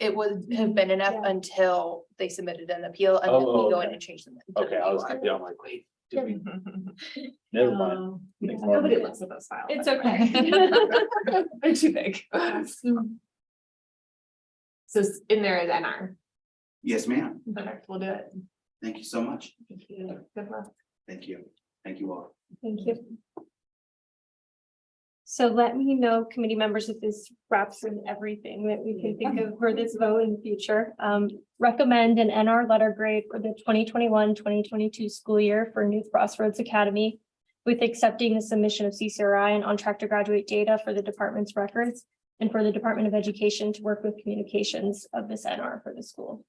It would have been enough Yeah. until they submitted an appeal and then Oh, we go in okay. and change them. Okay, I was confused. I'm like, wait, did we? Never mind. Makes more Nobody sense. looks at those files. It's by the way. They're too big. So it's in there as NR. Yes, ma'am. Perfect, we'll do it. Thank you so much. Thank you. Good luck. Thank you. Thank you all. Thank you. So let me know, committee members, if this wraps in everything that we can think of for this vote in the future. Recommend an NR letter grade for the 2021-2022 school year for New Crossroads Academy, with accepting the submission of CCRI and on track to graduate data for the department's records and for the Department of Education to work with communications of this NR for the school.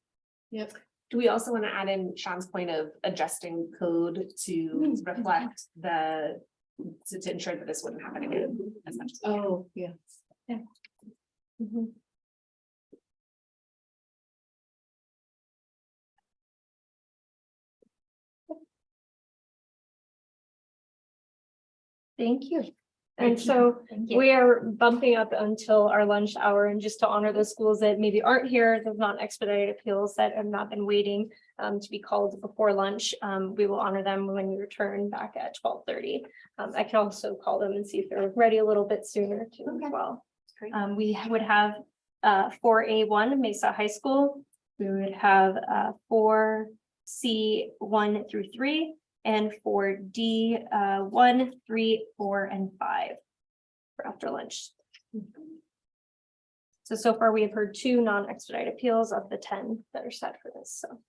Yep. Do we also want to add in Sean's point of adjusting code to reflect to ensure that this wouldn't happen again? As much as we can? Oh, yeah. Mhm. Thank you. And so we are bumping up until our lunch hour, and just to honor those schools that maybe aren't here, there's not expedited appeals that have not been waiting to be called before lunch. We will honor them when we return back at 12:30. I can also call them and see if they're ready a little bit sooner too as well. We would have 4A1 Mesa High School. We would have 4C1 through 3 and 4D 1, 3, 4, and 5 for after lunch. So far we have heard 2 non-expedited appeals of the 10 that are set for this, so.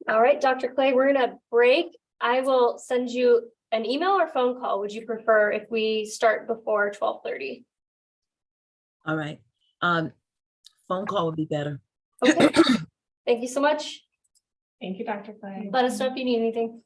All right, Dr. Clay, we're gonna break. I will send you an email or phone call. Would you prefer if we start before 12:30? All right. Phone call would be better. Okay, thank you so much. Thank you, Dr. Clay. Let us know if you need anything.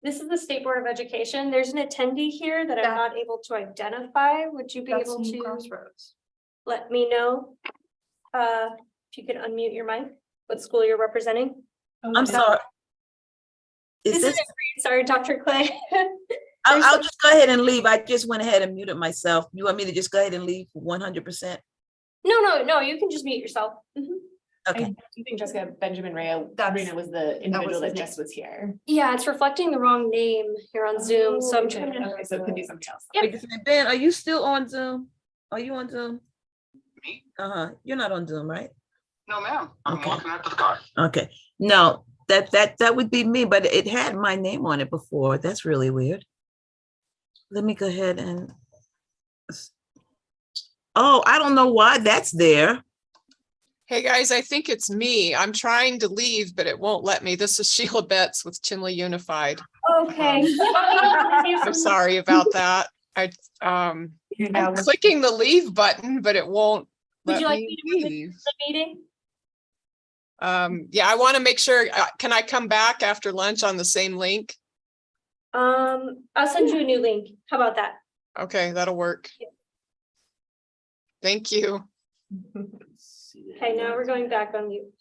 This is the State Board of Education. There's an attendee here that I'm not able to identify. Would you be That's able New to Crossroads. let me know? If you could unmute your mic, what school you're representing? I'm sorry. Is this, Sorry, Dr. Clay. I'll just go ahead and leave. I just went ahead and muted myself. You want me to just go ahead and leave 100%? No, you can just mute yourself. Okay. I think Jessica Benjamin Reyna was the was individual his that just was here. Yeah, it's reflecting the wrong name here on Zoom, so I'm trying to. Okay, so it could be somebody else. Yep. Wait just a minute. Ben, are you still on Zoom? Are you on Zoom? Me? You're not on Zoom, right? No, ma'am. I'm Okay. walking out to the car. Okay. No, that would be me, but it had my name on it before. That's really weird. Let me go ahead and. Oh, I don't know why that's there. Hey guys, I think it's me. I'm trying to leave, but it won't let me. This is Sheila Betts with Chinle Unified. Okay. I'm sorry about that. I'm clicking the leave button, but it won't Would let you like me me to move leave. the meeting? Yeah, I want to make sure, can I come back after lunch on the same link? I'll send you a new link. How about that? Okay, that'll work. Thank you. Okay, now we're going back on mute.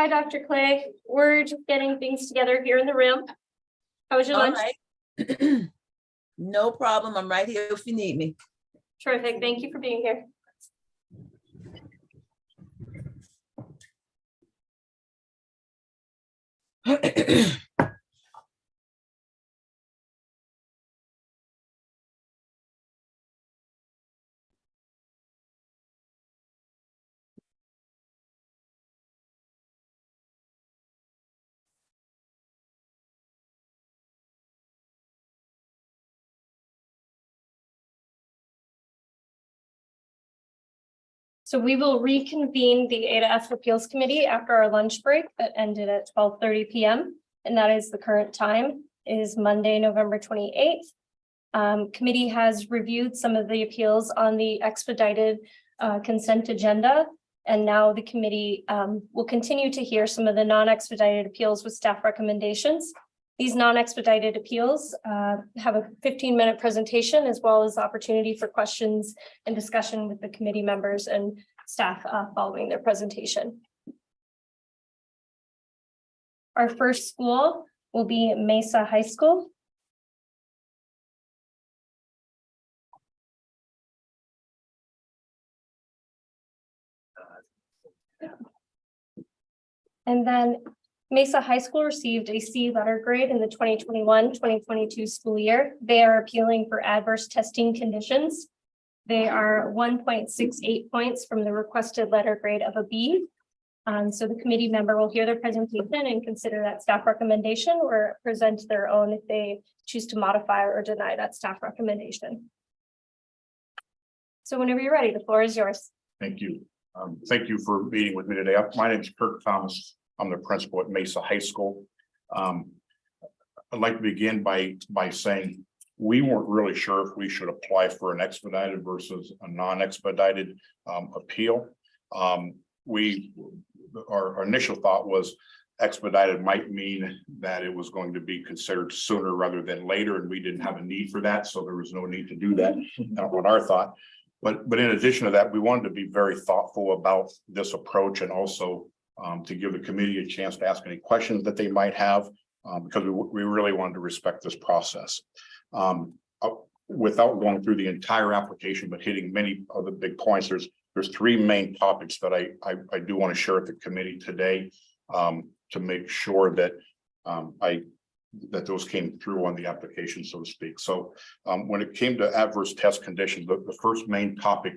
Hi, Dr. Clay. We're just getting things together here in the room. How was your All lunch? right. No problem. I'm right here if you need me. Terrific. Thank you for being here. So we will reconvene the ADA-F Appeals Committee after our lunch break that ended at 12:30 p.m. And that is the current time, is Monday, November 28th. Committee has reviewed some of the appeals on the expedited consent agenda. And now the committee will continue to hear some of the non-expedited appeals with staff recommendations. These non-expedited appeals have a 15-minute presentation as well as opportunity for questions and discussion with the committee members and staff following their presentation. Our first school will be Mesa High School. And then Mesa High School received a C letter grade in the 2021-2022 school year. They are appealing for adverse testing conditions. They are 1.68 points from the requested letter grade of a B. So the committee member will hear their presentation and consider that staff recommendation or present their own if they choose to modify or deny that staff recommendation. So whenever you're ready, the floor is yours. Thank you. Thank you for meeting with me today. My name is Kirk Thomas. I'm the principal at Mesa High School. I'd like to begin by saying we weren't really sure if we should apply for an expedited versus a non-expedited appeal. Our initial thought was expedited might mean that it was going to be considered sooner rather than later, and we didn't have a need for that, so there was no need to do that on our thought. But in addition to that, we wanted to be very thoughtful about this approach and also to give the committee a chance to ask any questions that they might have, because we really wanted to respect this process. Without going through the entire application, but hitting many of the big points, there's three main topics that I do want to share with the committee today to make sure that that those came through on the application, so to speak. So when it came to adverse test conditions, the first main topic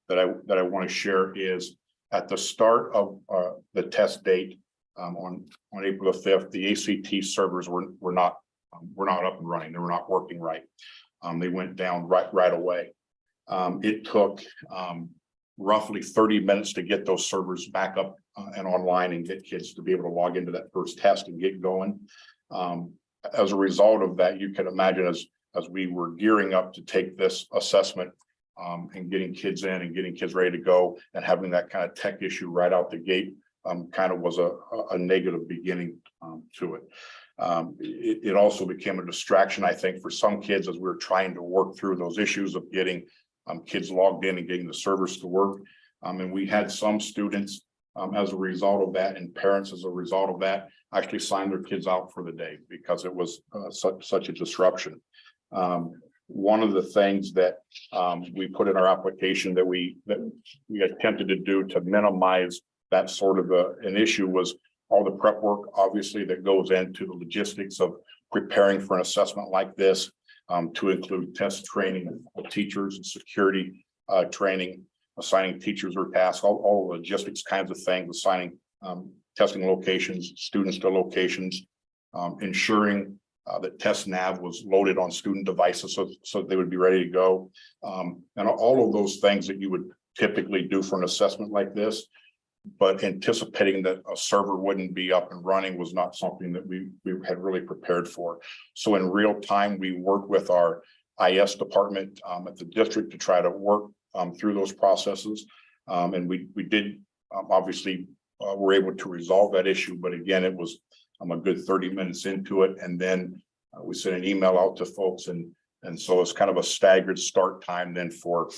that I want to share is at the start of the test date on April the 5th, the ACT servers were not up and running. They were not working right. They went down right away. It took roughly 30 minutes to get those servers back up and online and get kids to be able to log into that first test and get going. As a result of that, you can imagine as we were gearing up to take this assessment and getting kids in and getting kids ready to go and having that kind of tech issue right out the gate kind of was a negative beginning to it. It also became a distraction, I think, for some kids as we were trying to work through those issues of getting kids logged in and getting the servers to work. And we had some students as a result of that, and parents as a result of that, actually signed their kids out for the day because it was such a disruption. One of the things that we put in our application that we attempted to do to minimize that sort of an issue was all the prep work, obviously, that goes into the logistics of preparing for an assessment like this, to include test training of teachers and security training, assigning teachers or tasks, all logistics kinds of things, assigning testing locations, students to locations, ensuring that test nav was loaded on student devices so they would be ready to go. And all of those things that you would typically do for an assessment like this, but anticipating that a server wouldn't be up and running was not something that we had really prepared for. So in real time, we worked with our IS department at the district to try to work through those processes. And we did obviously were able to resolve that issue, but again, it was a good 30 minutes into it. And then we sent an email out to folks, and so it's kind of a staggered start time then for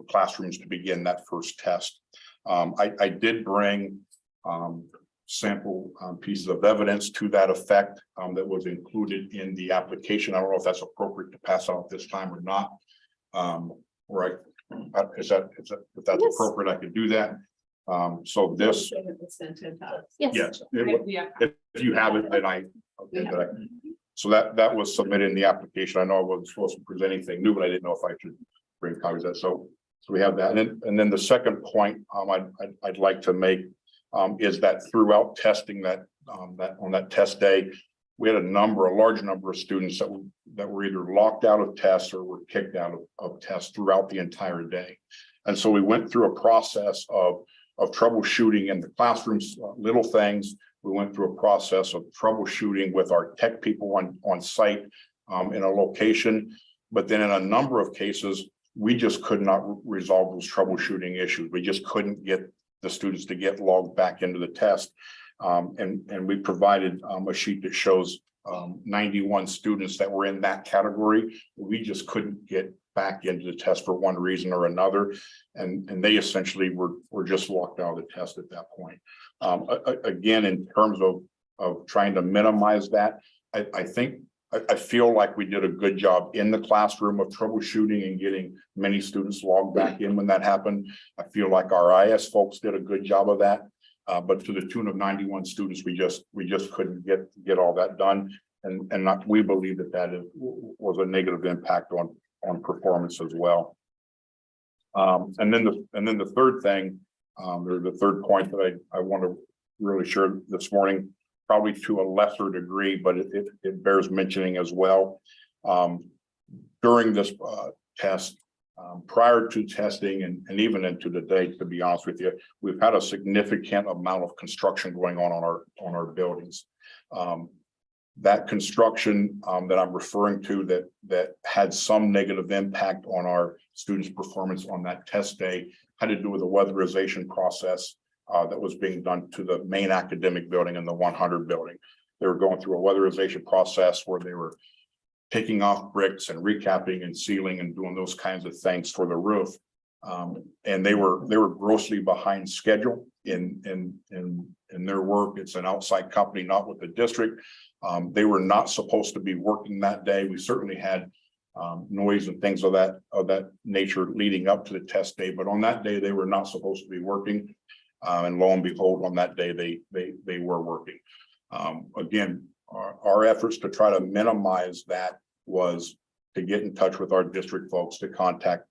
classrooms to begin that first test. I did bring sample pieces of evidence to that effect that was included in the application. I don't know if that's appropriate to pass out this time or not. Right, if that's Yes. appropriate, I could do that. So this, Yes. yes, if you have it, then so that was submitted in the application. I know I wasn't supposed to present anything new, but I didn't know if I should bring copies of that. So we have that. And then the second point I'd like to make is that throughout testing that on that test day, we had a large number of students that were either locked out of tests or were kicked out of tests throughout the entire day. And so we went through a process of troubleshooting in the classrooms, little things. We went through a process of troubleshooting with our tech people on site in a location. But then in a number of cases, we just could not resolve those troubleshooting issues. We just couldn't get the students to get logged back into the test. And we provided a sheet that shows 91 students that were in that category. We just couldn't get back into the test for one reason or another. And they essentially were just locked out of the test at that point. Again, in terms of trying to minimize that, I feel like we did a good job in the classroom of troubleshooting and getting many students logged back in when that happened. I feel like our IS folks did a good job of that. But to the tune of 91 students, we just couldn't get all that done. And we believe that was a negative impact on performance as well. And then the third thing, or the third point that I want to really share this morning, probably to a lesser degree, but it bears mentioning as well. During this test, prior to testing and even into the day, to be honest with you, we've had a significant amount of construction going on our buildings. That construction that I'm referring to that had some negative impact on our students' performance on that test day had to do with the weatherization process that was being done to the main academic building and the 100 building. They were going through a weatherization process where they were taking off bricks and recapping and sealing and doing those kinds of things for the roof. And they were grossly behind schedule in their work. It's an outside company, not with the district. They were not supposed to be working that day. We certainly had noise and things of that nature leading up to the test day, but on that day they were not supposed to be working. And lo and behold, on that day they were working. Again, our efforts to try to minimize that was to get in touch with our district folks to contact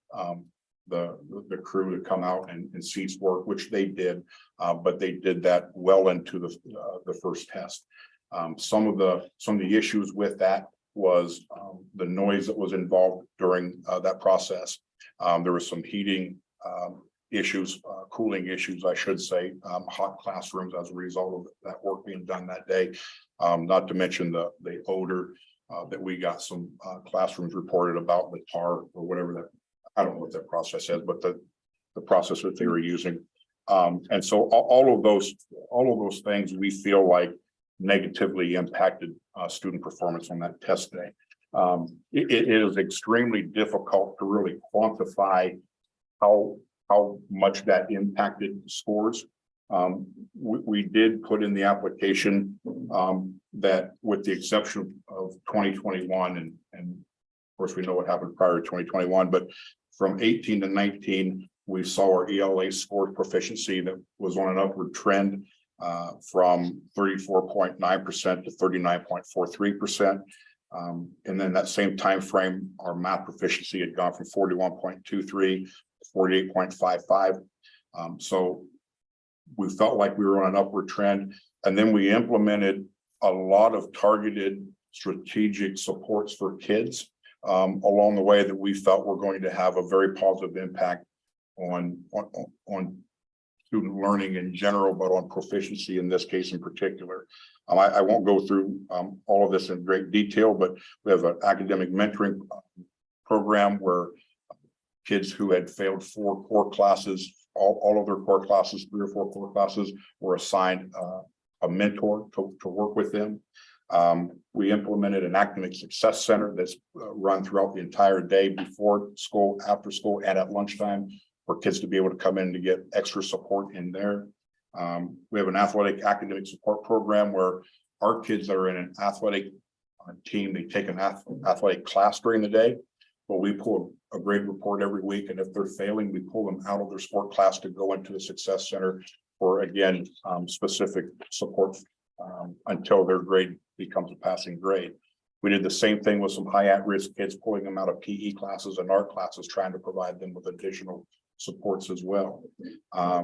the crew to come out and cease work, which they did, but they did that well into the first test. Some of the issues with that was the noise that was involved during that process. There was some heating issues, cooling issues, I should say, hot classrooms as a result of that work being done that day. Not to mention the odor that we got some classrooms reported about, the tar or whatever that, I don't know what that process is, but the process that they were using. And so all of those things we feel like negatively impacted student performance on that test day. It is extremely difficult to really quantify how much that impacted scores. We did put in the application that with the exception of 2021 and of course we know what happened prior to 2021, but from 18 to 19 we saw our ELA score proficiency that was on an upward trend from 34.9% to 39.43%. And then that same time frame, our math proficiency had gone from 41.23 to 48.55. So we felt like we were on an upward trend. And then we implemented a lot of targeted strategic supports for kids along the way that we felt were going to have a very positive impact on student learning in general, but on proficiency in this case in particular. I won't go through all of this in great detail, but we have an academic mentoring program where kids who had failed 4 core classes, all of their core classes, 3 or 4 core classes, were assigned a mentor to work with them. We implemented an academic success center that's run throughout the entire day, before school, after school, and at lunchtime, for kids to be able to come in to get extra support in there. We have an athletic academic support program where our kids that are in an athletic team, they take an athletic class during the day. But we pull a grade report every week, and if they're failing, we pull them out of their sport class to go into the Success Center for, again, specific support until their grade becomes a passing grade. We did the same thing with some high at-risk kids, pulling them out of PE classes and art classes, trying to provide them with additional supports as well.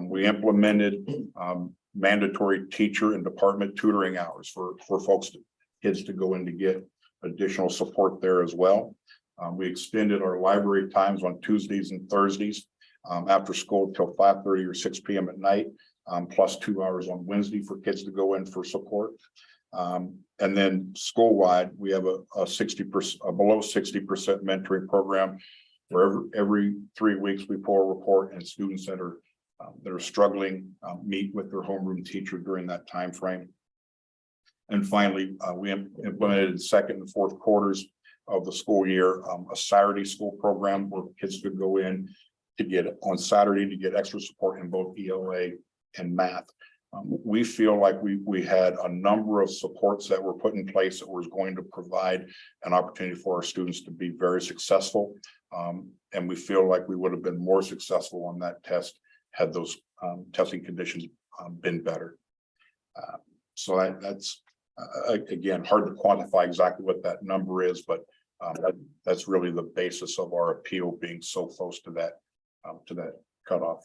We implemented mandatory teacher and department tutoring hours for kids to go in to get additional support there as well. We extended our library times on Tuesdays and Thursdays after school till 5:30 or 6 p.m. at night, plus 2 hours on Wednesday for kids to go in for support. And then school-wide, we have a 60%, a below 60% mentoring program where every 3 weeks we pull a report, and students that are struggling meet with their homeroom teacher during that time frame. And finally, we implemented second and fourth quarters of the school year a Saturday school program where kids could go in to get on Saturday to get extra support in both ELA and math. We feel like we had a number of supports that were put in place that was going to provide an opportunity for our students to be very successful. And we feel like we would have been more successful on that test had those testing conditions been better. So that's again, hard to quantify exactly what that number is, but that's really the basis of our appeal being so close to that cutoff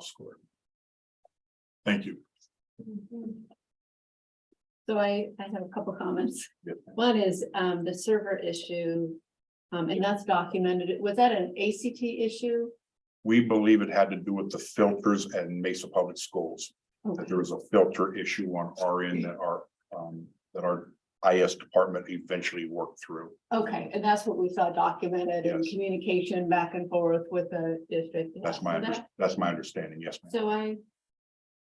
score. Thank you. So I have a couple comments. Yep. One is the server issue, and that's documented. Was that an ACT issue? We believe it had to do with the filters at Mesa Public Schools. That there was a filter issue on our end that our IS department eventually worked through. Okay, and that's what we saw documented in Yes. communication back and forth with the district. That's my understanding. Yes, ma'am.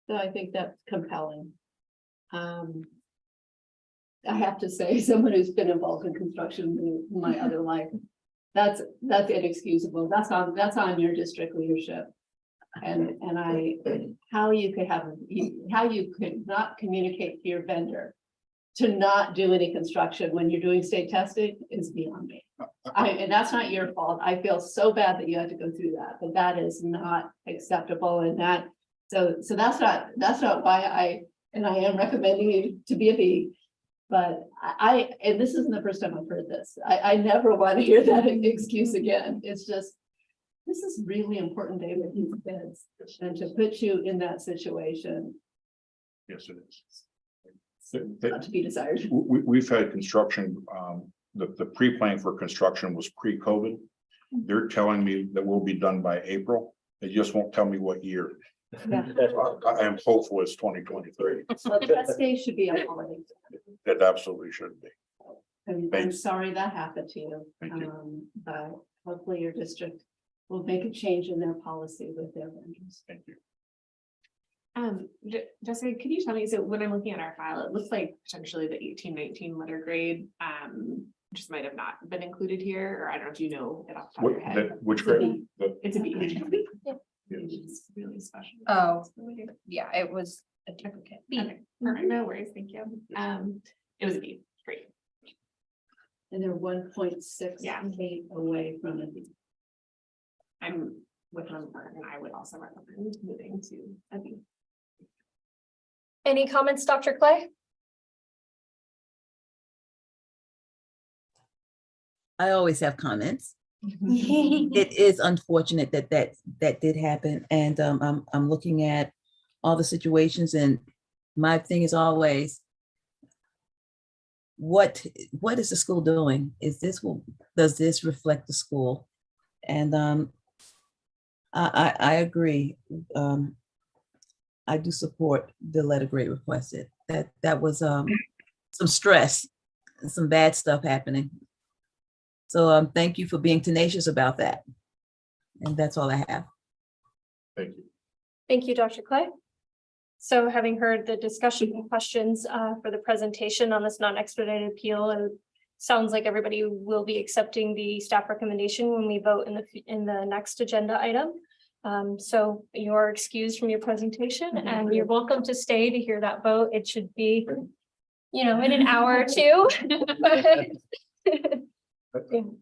So I think that's compelling. I have to say, someone who's been involved in construction in my other life, that's inexcusable. That's on your district leadership. And how you could not communicate to your vendor to not do any construction when you're doing state testing is beyond me. And that's not your fault. I feel so bad that you had to go through that, but that is not acceptable. And so that's not why I am recommending you to be a B. But and this isn't the first time I've heard this. I never want to hear that excuse again. It's just, this is really important day with these kids, and to put you in that situation. Yes, it is. Not to be desired. We've had construction, the pre-planning for construction was pre-COVID. They're telling me that we'll be done by April. They just won't tell me what year. Yeah. I am hopeful it's 2023. So test day should be a holiday. It absolutely should be. And I'm sorry that happened to you. Thank you. But hopefully your district will make a change in their policy with their vendors. Thank you. Jessica, could you tell me, so when I'm looking at our file, it looks like potentially the 18-19 letter grade just might have not been included here, or I don't know if you know it off the top of your head. Which grade? It's a B. Yes. It's really special. Oh, yeah, it was a duplicate. Okay, perfect. No worries. Thank you. It was a B. Great. And they're 1.6 feet away from it. I'm with them, and I would also recommend moving to a B. Any comments, Dr. Clay? I always have comments. It is unfortunate that did happen, and I'm looking at all the situations, and my thing is always, what is the school doing? Does this reflect the school? And I agree. I do support the letter grade requested. That was some stress and some bad stuff happening. So thank you for being tenacious about that. And that's all I have. Thank you. Thank you, Dr. Clay. So having heard the discussion and questions for the presentation on this non-expedited appeal, it sounds like everybody will be accepting the staff recommendation when we vote in the next agenda item. So you are excused from your presentation and you're welcome to stay to hear that vote. It should be, in an hour or two.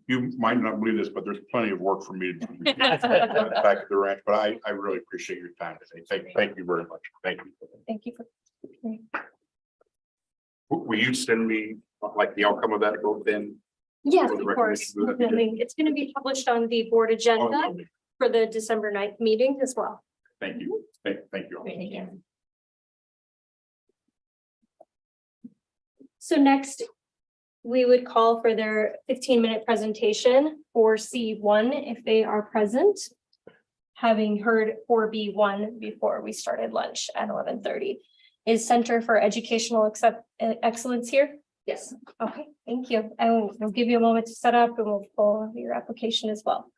You might not believe this, but there's plenty of work for me to do back at the ranch, but I really appreciate your time today. Thank you very much. Thank you. Thank you. Will you send me like the outcome of that vote then? Yes, Or the of course. recommendation that we It's going to be published on the board agenda Oh, for the December 9th meeting as well. Thank you. Thank you. Thank you. So next, we would call for their 15-minute presentation for C1 if they are present, having heard 4B1 before we started lunch at 11:30. Is Center for Educational Excellence here? Yes. Okay, thank you. I will give you a moment to set up and we'll pull your application as well.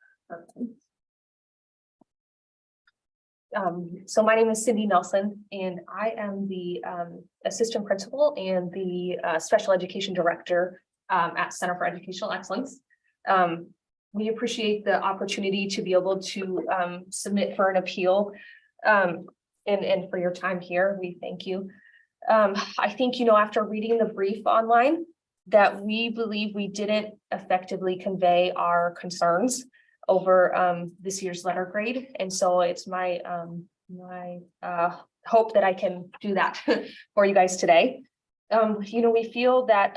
So my name is Cindy Nelson, and I am the assistant principal and the special education director at Center for Educational Excellence. We appreciate the opportunity to be able to submit for an appeal and for your time here. We thank you. I think, after reading the brief online, that we believe we didn't effectively convey our concerns over this year's letter grade. And so it's my hope that I can do that for you guys today. We feel that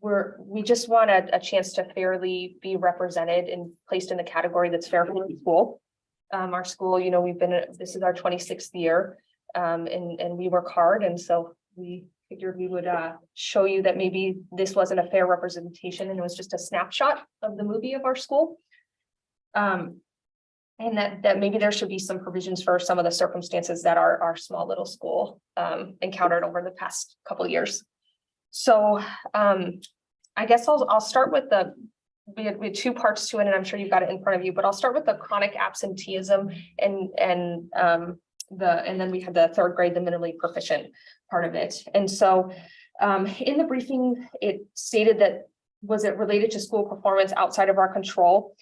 we just want a chance to fairly be represented and placed in the category that's fair for the school. Our school, this is our 26th year, and we work hard. And so we figured we would show you that maybe this wasn't a fair representation and it was just a snapshot of the movie of our school. And that maybe there should be some provisions for some of the circumstances that our small little school encountered over the past couple of years. So I guess I'll start with we had two parts to it, and I'm sure you've got it in front of you, but I'll start with the chronic absenteeism and then we had the third grade, the minimally proficient part of it. And so in the briefing, it stated that, was it related to school performance outside of our control?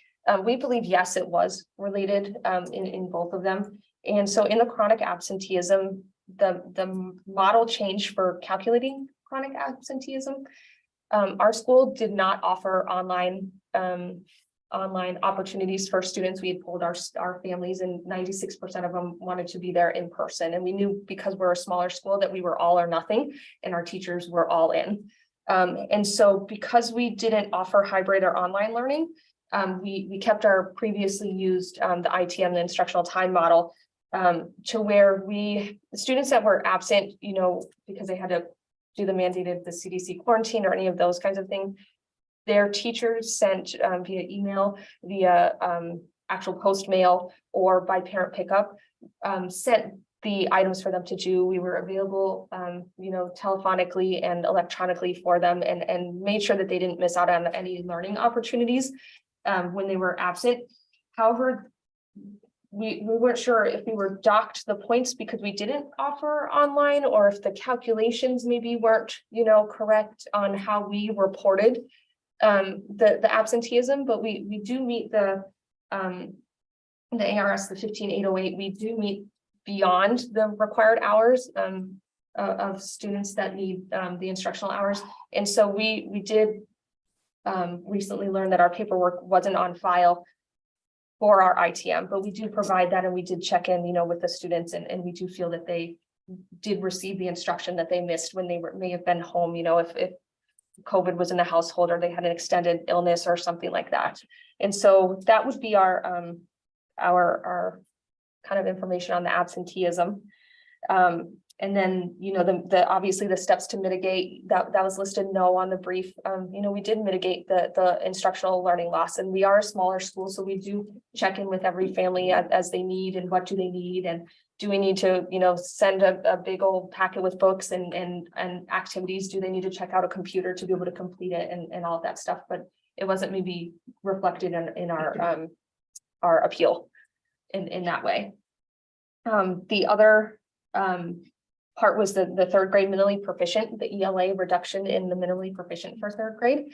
We believe, yes, it was related in both of them. And so in the chronic absenteeism, the model changed for calculating chronic absenteeism. Our school did not offer online opportunities for students. We had polled our families, and 96% of them wanted to be there in person. And we knew, because we're a smaller school, that we were all or nothing, and our teachers were all in. And so because we didn't offer hybrid or online learning, we kept our previously used the ITM, the instructional time model, to where the students that were absent, because they had to do the mandated, the CDC quarantine or any of those kinds of things, their teachers sent via email, via actual post mail, or by parent pickup, sent the items for them to do. We were available, telephonically and electronically for them, and made sure that they didn't miss out on any learning opportunities when they were absent. However, we weren't sure if we were docked the points because we didn't offer online, or if the calculations maybe weren't, correct on how we reported the absenteeism. But we do meet the ARS, the 15808. We do meet beyond the required hours of students that need the instructional hours. And so we did recently learn that our paperwork wasn't on file for our ITM, but we do provide that, and we did check in, with the students, and we do feel that they did receive the instruction that they missed when they may have been home, if COVID was in the household or they had an extended illness or something like that. And so that would be our kind of information on the absenteeism. And then, obviously the steps to mitigate that was listed no on the brief. We did mitigate the instructional learning loss, and we are a smaller school. So we do check in with every family as they need, and what do they need, and do we need to, send a big old packet with books and activities? Do they need to check out a computer to be able to complete it, and all of that stuff? But it wasn't maybe reflected in our appeal in that way. The other part was the third grade minimally proficient, the ELA reduction in the minimally proficient for third grade.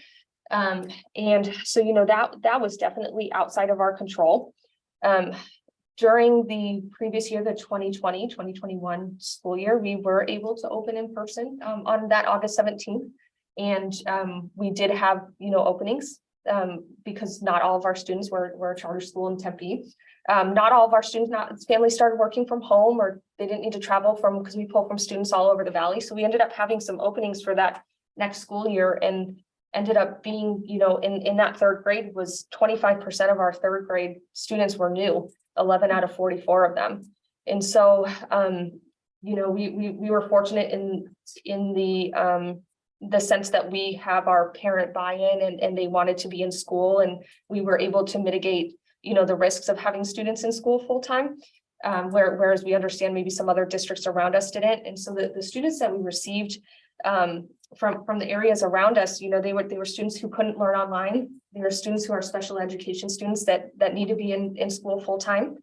And so, that was definitely outside of our control. during the previous year, the 2020-2021 school year, we were able to open in person on that August 17th. And we did have, openings because not all of our students were a charter school in Tempe. Not all of our families started working from home, or they didn't need to travel because we pull from students all over the valley. So we ended up having some openings for that next school year, and ended up being, in that third grade was 25% of our third grade students were new, 11 out of 44 of them. And so, we were fortunate in the sense that we have our parent buy-in, and they wanted to be in school, and we were able to mitigate, the risks of having students in school full-time. Whereas we understand maybe some other districts around us didn't. And so the students that we received from the areas around us, they were students who couldn't learn online. They were students who are special education students that need to be in school full-time.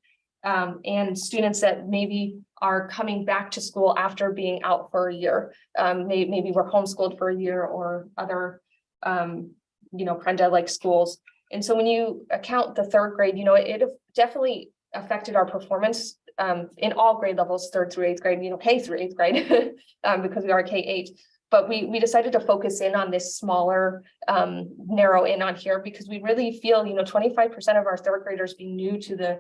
And students that maybe are coming back to school after being out for a year. Maybe were homeschooled for a year, or other, Prenda-like schools. And so when you account the third grade, it definitely affected our performance in all grade levels, 3rd through 8th grade, K through 8th grade, because we are K-8. But we decided to focus in on this smaller, narrow in on here, because we really feel, 25% of our third graders being new to the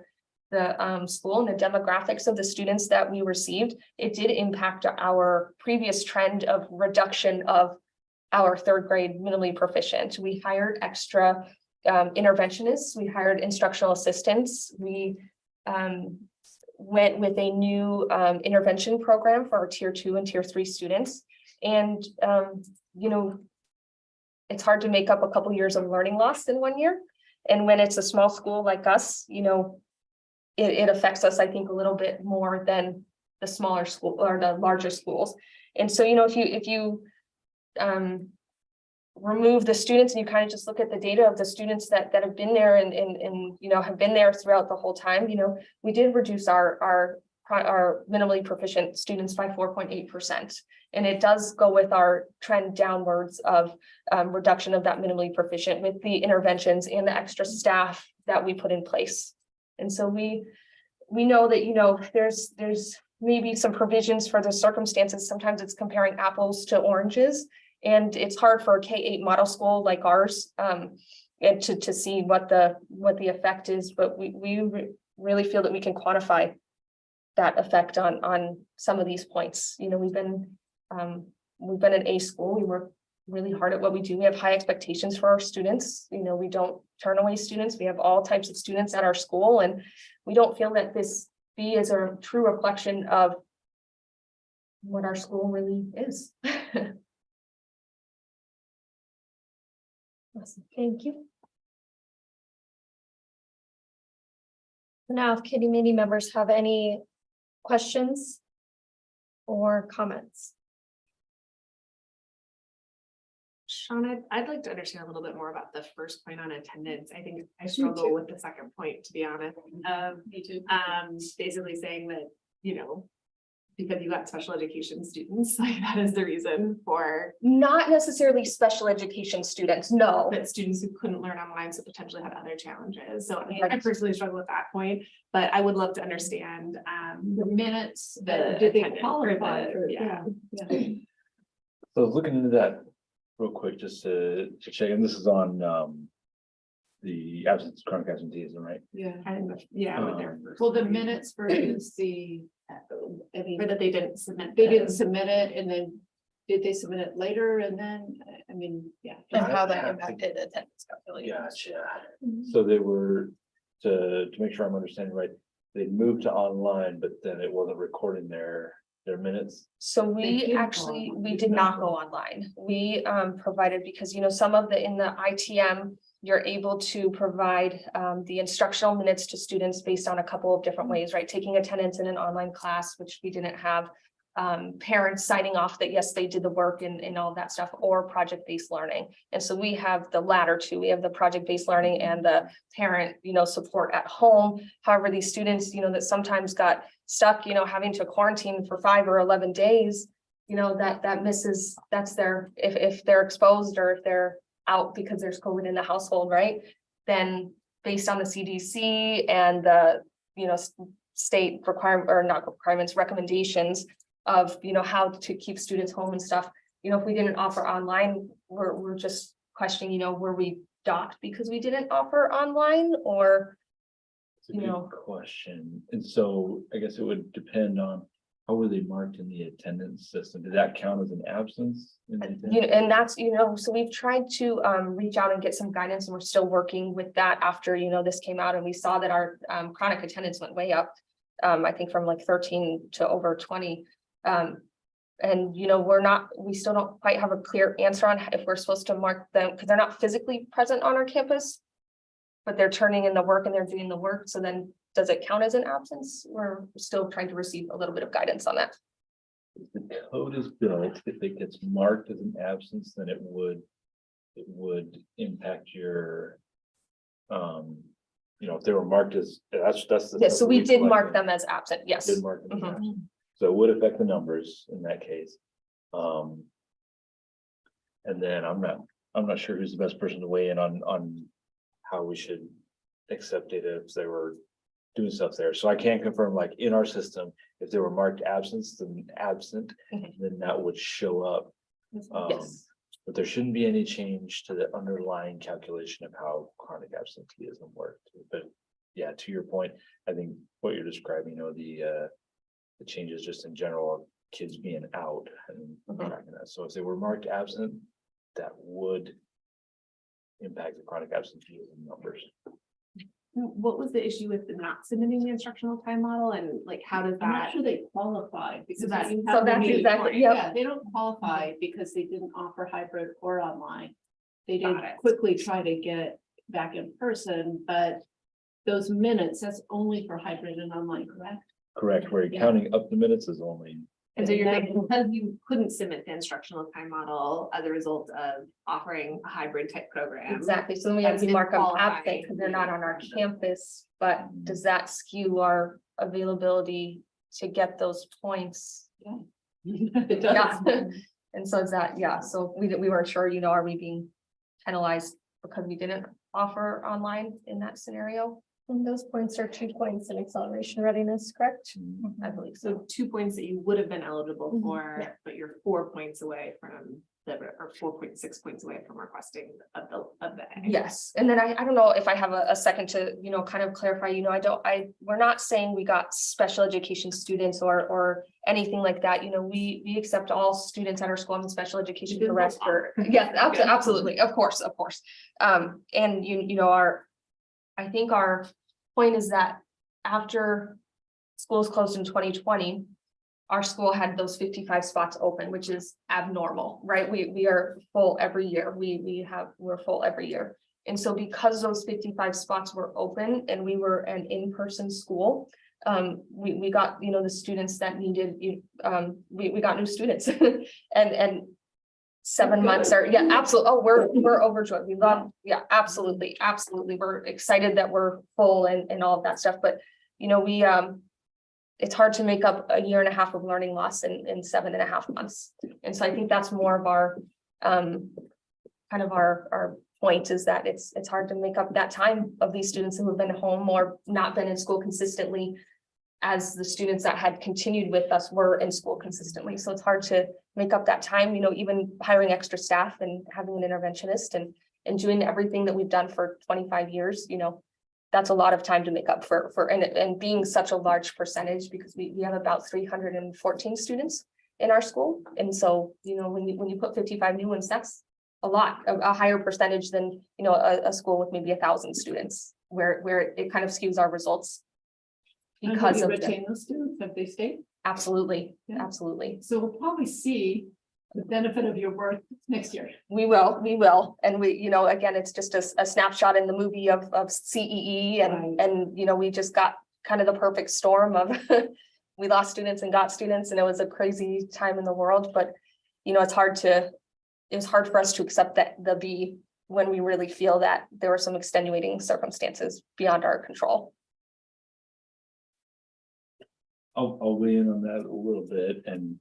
school, and the demographics of the students that we received, it did impact our previous trend of reduction of our third grade minimally proficient. We hired extra interventionists, we hired instructional assistants, we went with a new intervention program for our tier 2 and tier 3 students. And it's hard to make up a couple years of learning loss in 1 year. And when it's a small school like us, it affects us, I think, a little bit more than the smaller school or the larger schools. And so, if you remove the students, and you kind of just look at the data of the students that have been there and have been there throughout the whole time, we did reduce our minimally proficient students by 4.8%. And it does go with our trend downwards of reduction of that minimally proficient with the interventions and the extra staff that we put in place. And so we know that, there's maybe some provisions for the circumstances. Sometimes it's comparing apples to oranges, and it's hard for a K-8 model school like ours and to see what the effect is. But we really feel that we can quantify that effect on some of these points. We've been an A school. We work really hard at what we do. We have high expectations for our students. We don't turn away students. We have all types of students at our school, and we don't feel that this B is a true reflection of what our school really is. Awesome. Thank you. Now, if committee members have any questions or comments. Shauna, I'd like to understand a little bit more about the first point on attendance. I think I struggle with the second point, to be honest. Me too. Basically saying that, because you got special education students, like that is the reason for. Not necessarily special education students, no. But students who couldn't learn online, so potentially had other challenges. So I personally struggle with that point, but I would love to understand The minutes, the did they attendance qualify? yeah. So I was looking into that real quick, just to check, and this is on the absence, chronic absenteeism, right? Yeah. And with their first. Well, the minutes versus the, I mean, Or that they didn't submit. they didn't submit it, and then did they submit it later? And then, I mean, yeah. And how I that think- impacted attendance calculations. Gotcha. So they were, to make sure I'm understanding right, they moved to online, but then it wasn't recording their minutes. So They we did actually, go- we did not go online. We provided, because some of in the ITM, you're able to provide the instructional minutes to students based on a couple of different ways, right? Taking attendance in an online class, which we didn't have, parents signing off that yes, they did the work and all that stuff, or project-based learning. And so we have the latter two. We have the project-based learning and the parent, support at home. However, these students, that sometimes got stuck, having to quarantine for 5 or 11 days, that misses, that's their, if they're exposed or if they're out because there's COVID in the household, right? Then based on the CDC and the state requirement or not requirements, recommendations of, how to keep students home and stuff. If we didn't offer online, we're just questioning, were we docked because we didn't offer online or, It's a good question. And so I guess it would depend on how were they marked in the attendance system? Did that count as an absence? In the attendance? and that's, so we've tried to reach out and get some guidance and we're still working with that after, this came out and we saw that our chronic attendance went way up. I think from like 13 to over 20. And we still don't quite have a clear answer on if we're supposed to mark them because they're not physically present on our campus. But they're turning in the work and they're doing the work. So then does it count as an absence? We're still trying to receive a little bit of guidance on that. The code is built, if it gets marked as an absence, then it would impact your, if they were marked as, that's. the Yes, stuff so we did mark collected. them as absent, yes. Did mark them as Mhm. absent. So it would affect the numbers in that case. And then I'm not sure who's the best person to weigh in on how we should accept data if they were doing stuff there. So I can confirm, like in our system, if they were marked absent, then that would show up. Yes. But there shouldn't be any change to the underlying calculation of how chronic absenteeism worked. But yeah, to your point, I think what you're describing, the changes just in general of kids being out and tracking that. So if they were marked absent, that would impact the chronic absenteeism numbers. What was the issue with the not submitting the instructional time model and like, how does I'm not that? sure they qualify because that- you So have to that's meet- exactly- yep. Yeah, they don't qualify because they didn't offer hybrid or online. They did Got it. quickly try to get back in person, but those minutes, that's only for hybrid and online, correct? Correct, where Yeah. counting up the minutes is only. And so you're that- thinking because you couldn't submit the instructional time model as a result of offering a hybrid type program. Exactly, so then we have to That's mark them qualifying. absent because they're not on our campus, but does that skew our availability to get those points? It Yeah, does. and so is that, so we weren't sure, are we being penalized because we didn't offer online in that scenario? And those points are 2 points in acceleration readiness, correct? I believe so. So 2 points that you would have been eligible Mhm. for, Yeah. but you're 4 points away from or 4.6 points away from requesting of the A. Yes, and then I don't know if I have a second to, kind of clarify, we're not saying we got special education students or anything like that, we accept all students at our school in special education for rest for, yes, absolutely, of course. And I think our point is that after schools closed in 2020, our school had those 55 spots open, which is abnormal, right? We are full every year. We're full every year. And so because those 55 spots were open and we were an in-person school, we got, the students that needed, we got new students and 7 months are, absolutely. Oh, we're overjoyed. We love, absolutely. We're excited that we're full and all of that stuff, but it's hard to make up a year and a half of learning loss in 7.5 months. And so I think that's more of our kind of our point is that it's hard to make up that time of these students who have been home or not been in school consistently as the students that had continued with us were in school consistently. So it's hard to make up that time, even hiring extra staff and having an interventionist and doing everything that we've done for 25 years, that's a lot of time to make up for and being such a large percentage because we have about 314 students in our school. And so, when you put 55 new ones, that's a lot, a higher percentage than, a school with maybe 1,000 students where it kind of skews our results. Because of retain those students, have they stayed? Absolutely, Yeah. absolutely. So we'll probably see the benefit of your work next year. We will. And we, again, it's just a snapshot in the movie of CEE and, we just got kind of the perfect storm of we lost students and got students and it was a crazy time in the world, but it was hard for us to accept that the B when we really feel that there were some extenuating circumstances beyond our control. I'll weigh in on that a little bit and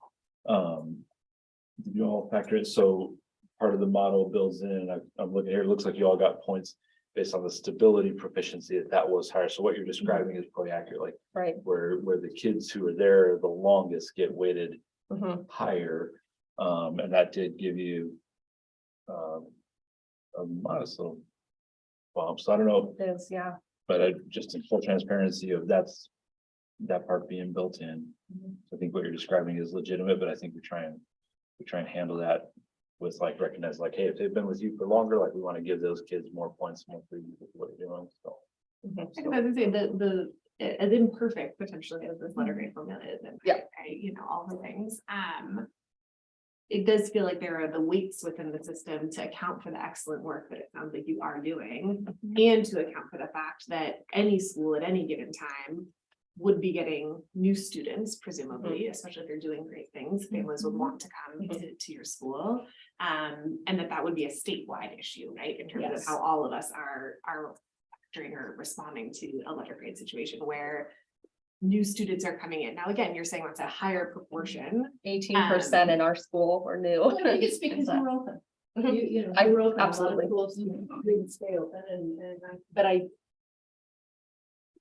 you all factor in, so part of the model builds in, I'm looking here, it looks like you all got points based on the stability proficiency, that was higher. So what you're describing is probably accurate, like Right. where the kids who are there the longest get weighted Mhm. higher. And that did give you a modest little bump. So I don't know, It is, yeah. but just in full transparency of that part being built in. I think what you're describing is legitimate, but I think we try and handle that with like recognize like, hey, if they've been with you for longer, like we want to give those kids more points, more for what you're doing. So. I was say as imperfect potentially as this letter grade formula is, and Yeah. right, all the things. It does feel like there are the weights within the system to account for the excellent work that it sounds like you are doing, and to account for the fact that any school at any given time would be getting new students, presumably, especially if they're doing great things, families would want to come to your school. And that would be a statewide issue, right? In terms of how all of us are factoring or responding to a letter grade situation where new students are coming in. Now, again, you're saying that's a higher proportion. 18% in our school were new. I think it's because we're open. Mhm. You know, I- we're open. absolutely. A lot of schools didn't stay open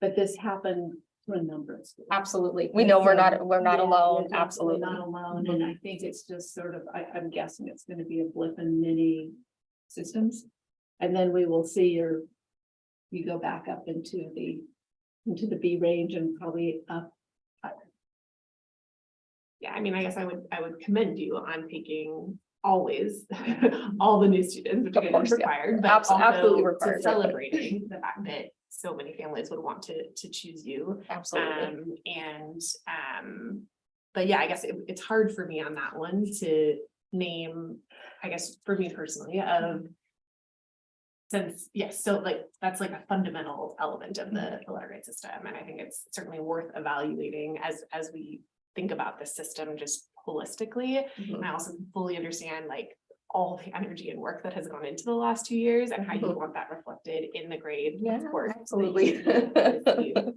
but this happened to a number of schools. Absolutely. We know we're not Yeah, alone. we're Absolutely. Not alone, and I think it's just sort of, I'm guessing it's gonna be a blip in many systems. And then we will see you go back up into the B range and probably up. Yeah, I mean, I guess I would commend you on taking always all the new students, which Of again is course, yeah. required, but Absolutely also required, to celebrating the fact that so many families would want to choose you. Absolutely. But yeah, I guess it's hard for me on that one to name, I guess for me personally, since, yes, so like, that's like a fundamental element of the letter grade system. And I think it's certainly worth evaluating as we think about the system just holistically. And I also fully understand like all the energy and work that has gone into the last 2 years and how you want that reflected in the grade. Yeah, report absolutely. that you do.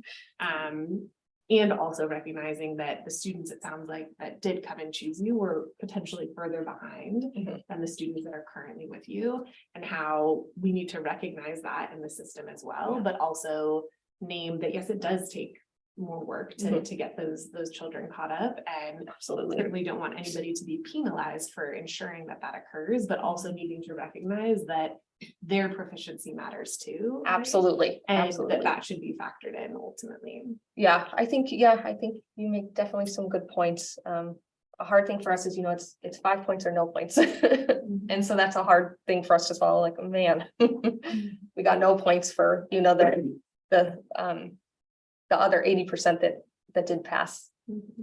And also recognizing that the students, it sounds like, that did come and choose you were potentially further behind than the students that are currently with you, and how we need to recognize that in the system as well, but also name that, yes, it does take more work to get those children caught up, and Absolutely. certainly don't want anybody to be penalized for ensuring that occurs, but also needing to recognize that their proficiency matters too. right? Absolutely. And Absolutely. that should be factored in ultimately. Yeah, I think you make definitely some good points. A hard thing for us is, it's 5 points or no points. And so that's a hard thing for us to swallow, like, oh, man, we got no points for, the other 80% that did pass.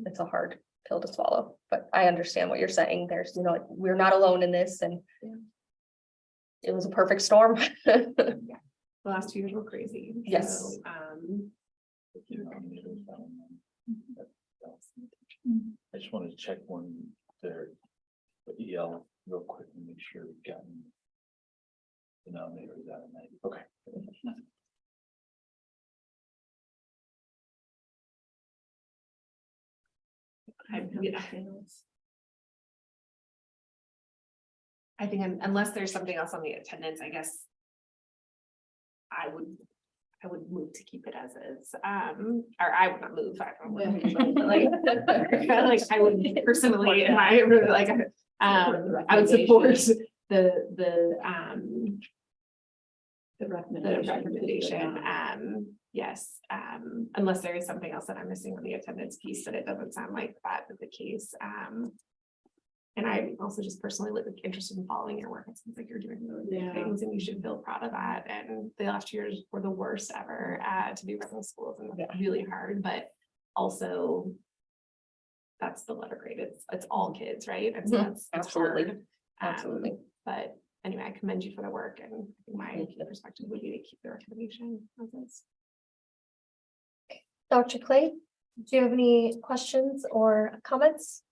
It's a hard pill to swallow, but I understand what you're saying. There's, we're not alone in this, and it was a perfect storm. The last 2 years were crazy. Yes. So, I just wanted to check one there, the EL real quick and make sure we've gotten the denominators out of that. Okay. I think unless there's something else on the attendance, I guess I would move to keep it as is. Or I would not move. I don't know, but like I would personally, and I really like, I would support the recommendation. Yes, unless there is something else that I'm missing on the attendance piece, but it doesn't sound like that is the case. And I'm also just personally interested in following your work. It seems like you're doing really good things, and you should feel proud of that. And the last 2 years were the worst ever to be running schools, and that's really hard. But also, that's the letter grade. It's all kids, right? And so that's Absolutely. hard. Absolutely. But anyway, I commend you for the work, and my perspective would be to keep the recommendation as is. Dr. Clay, do you have any questions or comments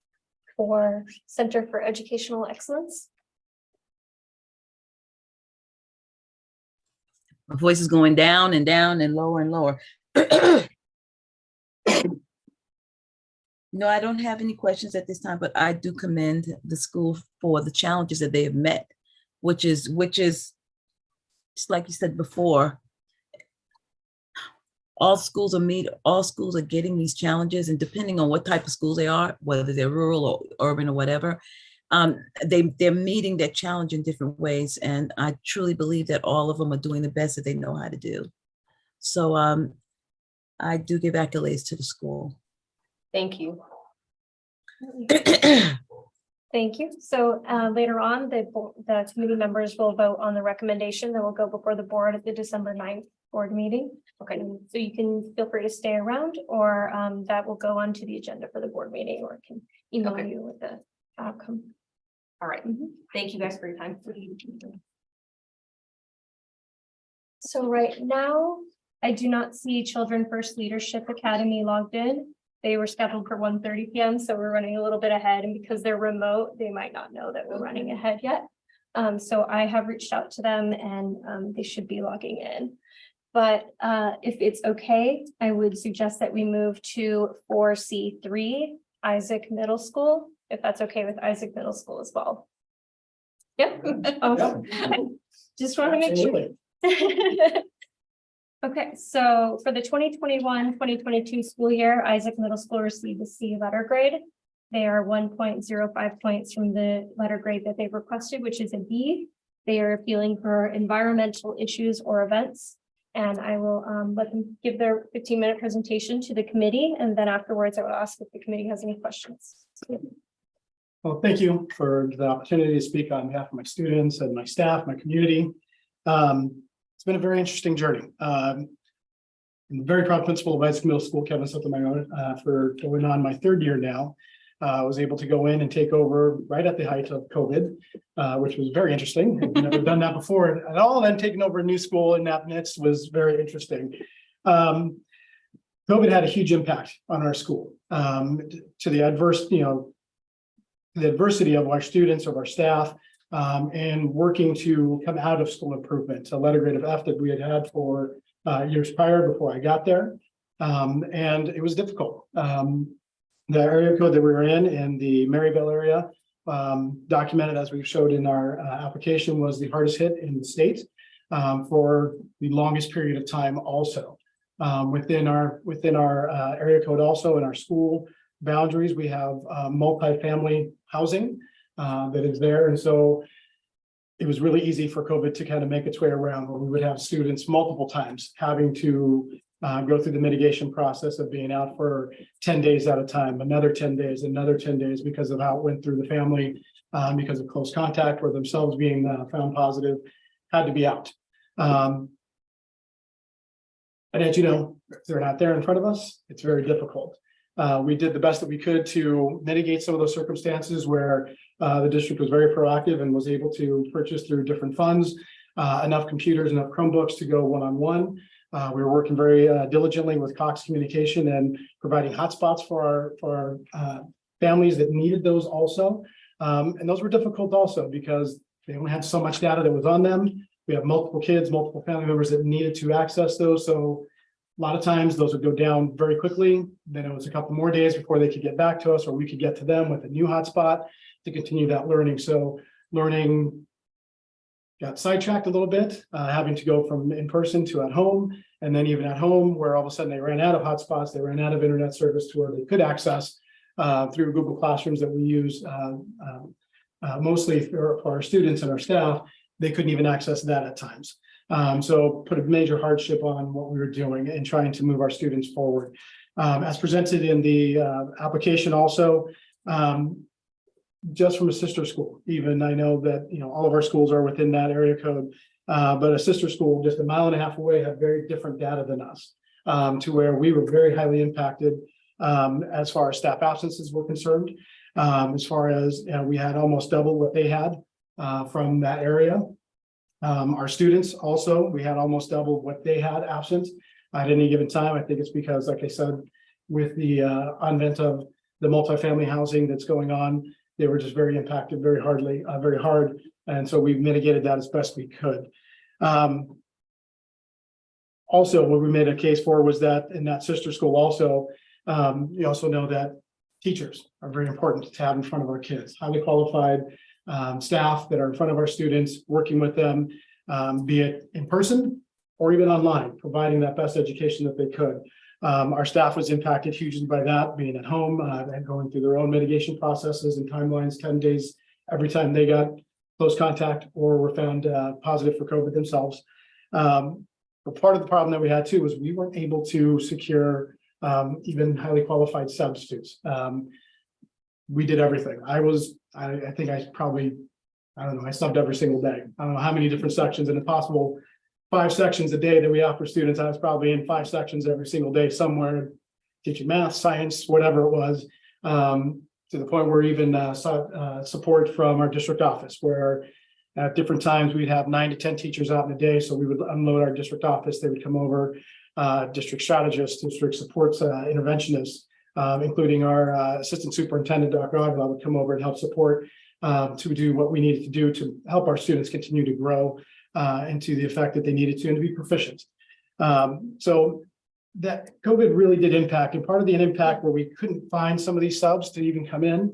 for Center for Educational Excellence? My voice is going down and down and lower and lower. No, I don't have any questions at this time, but I do commend the school for the challenges that they have met, which is just like you said before, all schools are getting these challenges, and depending on what type of schools they are, whether they're rural or urban or whatever, they're meeting that challenge in different ways. And I truly believe that all of them are doing the best that they know how to do. So I do give accolades to the school. Thank you. Thank you. So later on, the committee members will vote on the recommendation that will go before the board at the December 9th board meeting. Okay, so you can feel free to stay around, or that will go onto the agenda for the board meeting, or can email Okay. you with the outcome. All right. Thank you guys for your time. So right now, I do not see Children First Leadership Academy logged in. They were scheduled for 1:30 p.m. So we're running a little bit ahead, and because they're remote, they might not know that we're running ahead yet. So I have reached out to them, and they should be logging in. But if it's okay, I would suggest that we move to 4C3 Isaac Middle School, if that's okay with Isaac Middle School as well. Yep. Awesome. Just want to make sure. Okay, so for the 2021-2022 school year, Isaac Middle School received a C letter grade. They are 1.05 points from the letter grade that they've requested, which is a B. They are appealing for environmental issues or events. And I will let them give their 15-minute presentation to the committee. And then afterwards, I will ask if the committee has any questions. Well, thank you for the opportunity to speak on behalf of my students and my staff, my community. It's been a very interesting journey. I'm a very proud principal of Isaac Middle School, Kevin Sotomayor, for going on my third year now. I was able to go in and take over right at the height of COVID, which was very interesting. I've never done that before at all. Then taking over a new school in that midst was very interesting. COVID had a huge impact on our school, to the adversity of our students, of our staff, and working to come out of school improvement, a letter grade of F that we had for years prior before I got there. And it was difficult. The area code that we were in the Maryville area, documented as we showed in our application, was the hardest hit in the state for the longest period of time also. Within our area code, also in our school boundaries, we have multifamily housing that is there. And so it was really easy for COVID to kind of make its way around, where we would have students multiple times having to go through the mitigation process of being out for 10 days at a time, another 10 days, another 10 days, because of how it went through the family, because of close contact or themselves being found positive, had to be out. And as you know, if they're not there in front of us, it's very difficult. We did the best that we could to mitigate some of those circumstances where the district was very proactive and was able to purchase through different funds, enough computers, enough Chromebooks to go one-on-one. We were working very diligently with Cox Communication and providing hotspots for our families that needed those also. And those were difficult also because they only had so much data that was on them. We have multiple kids, multiple family members that needed to access those. So a lot of times those would go down very quickly. Then it was a couple more days before they could get back to us, or we could get to them with a new hotspot to continue that learning. So learning got sidetracked a little bit, having to go from in person to at home. And then even at home, where all of a sudden they ran out of hotspots, they ran out of internet service to where they could access through Google Classrooms that we use mostly for our students and our staff. They couldn't even access that at times. So put a major hardship on what we were doing and trying to move our students forward. As presented in the application also, just from a sister school, even I know that, you know, all of our schools are within that area code, but a sister school just a mile and a half away had very different data than us, to where we were very highly impacted as far as staff absences were concerned. As far as we had almost double what they had from that area. Our students also, we had almost double what they had absent at any given time. I think it's because, like I said, with the advent of the multifamily housing that's going on, they were just very impacted very hard. And so we've mitigated that as best we could. Also, what we made a case for was that in that sister school also, you also know that teachers are very important to have in front of our kids, highly qualified staff that are in front of our students, working with them, be it in person or even online, providing that best education that they could. Our staff was impacted hugely by that, being at home and going through their own mitigation processes and timelines, 10 days every time they got close contact or were found positive for COVID themselves. But part of the problem that we had too was we weren't able to secure even highly qualified substitutes. We did everything. I think I probably, I don't know, I subbed every single day. I don't know how many different sections, and if possible, 5 sections a day that we offer students. I was probably in 5 sections every single day somewhere, teaching math, science, whatever it was, to the point where even sought support from our district office, where at different times we'd have 9 to 10 teachers out in a day. So we would unload our district office. They would come over, district strategists, district supports, interventionists, including our assistant superintendent, Dr. Agla, would come over and help support to do what we needed to do to help our students continue to grow into the effect that they needed to and to be proficient. So that COVID really did impact, and part of the impact where we couldn't find some of these subs to even come in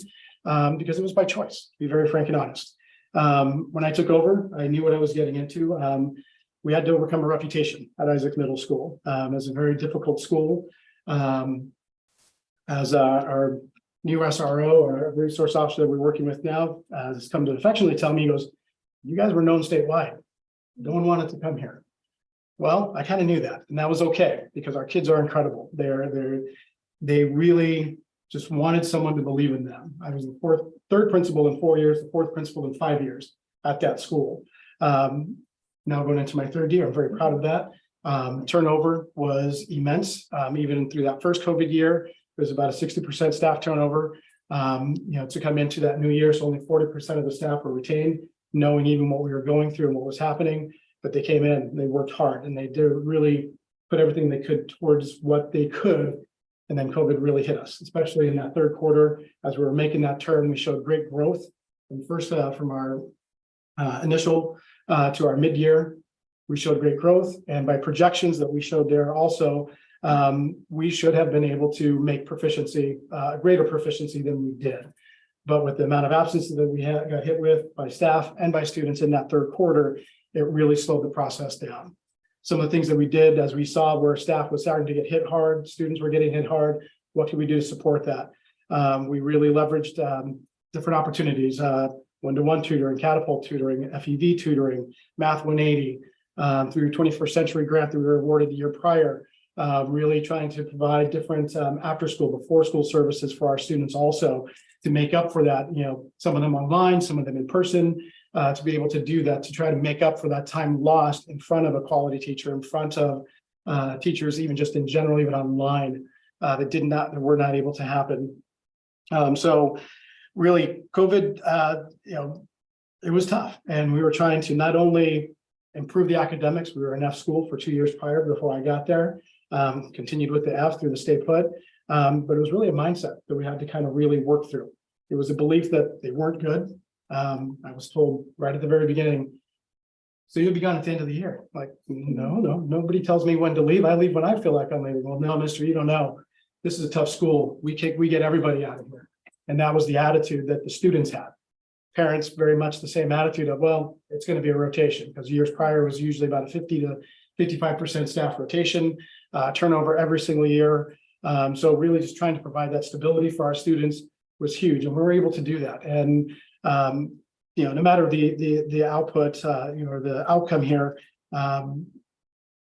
because it was by choice, to be very frank and honest. When I took over, I knew what I was getting into. We had to overcome a reputation at Isaac Middle School as a very difficult school. As our new SRO, or resource officer that we're working with now, has come to affectionately tell me, he goes, "You guys were known statewide. No one wanted to come here." Well, I kind of knew that, and that was okay because our kids are incredible. They really just wanted someone to believe in them. I was the third principal in 4 years, the 4th principal in 5 years at that school. Now going into my 3rd year, I'm very proud of that. Turnover was immense. Even through that first COVID year, there's about a 60% staff turnover. To come into that new year, so only 40% of the staff were retained, knowing even what we were going through and what was happening. But they came in, they worked hard, and they did really put everything they could towards what they could. And then COVID really hit us, especially in that 3rd quarter. As we were making that turn, we showed great growth. And first, from our initial to our mid-year, we showed great growth. And by projections that we showed there also, we should have been able to make proficiency, greater proficiency than we did. But with the amount of absences that we got hit with by staff and by students in that 3rd quarter, it really slowed the process down. Some of the things that we did, as we saw where staff was starting to get hit hard, students were getting hit hard, what can we do to support that? We really leveraged different opportunities, one-to-one tutoring, catapult tutoring, FEV tutoring, Math 180, through 21st Century grant that we were awarded the year prior, really trying to provide different after-school, before-school services for our students also to make up for that, some of them online, some of them in person, to be able to do that, to try to make up for that time lost in front of a quality teacher, in front of teachers, even just in general, even online, that were not able to happen. So really COVID, it was tough. And we were trying to not only improve the academics, we were in F school for 2 years prior before I got there, continued with the F through the stay put. But it was really a mindset that we had to kind of really work through. It was a belief that they weren't good. I was told right at the very beginning, so you'll be gone at the end of the year. Like, no, nobody tells me when to leave. I leave when I feel like I'm leaving. Well, no, mister, you don't know. This is a tough school. We get everybody out of here. And that was the attitude that the students had. Parents, very much the same attitude of, well, it's going to be a rotation, because years prior was usually about a 50 to 55% staff rotation, turnover every single year. So really just trying to provide that stability for our students was huge, and we were able to do that. And no matter the output, or the outcome here,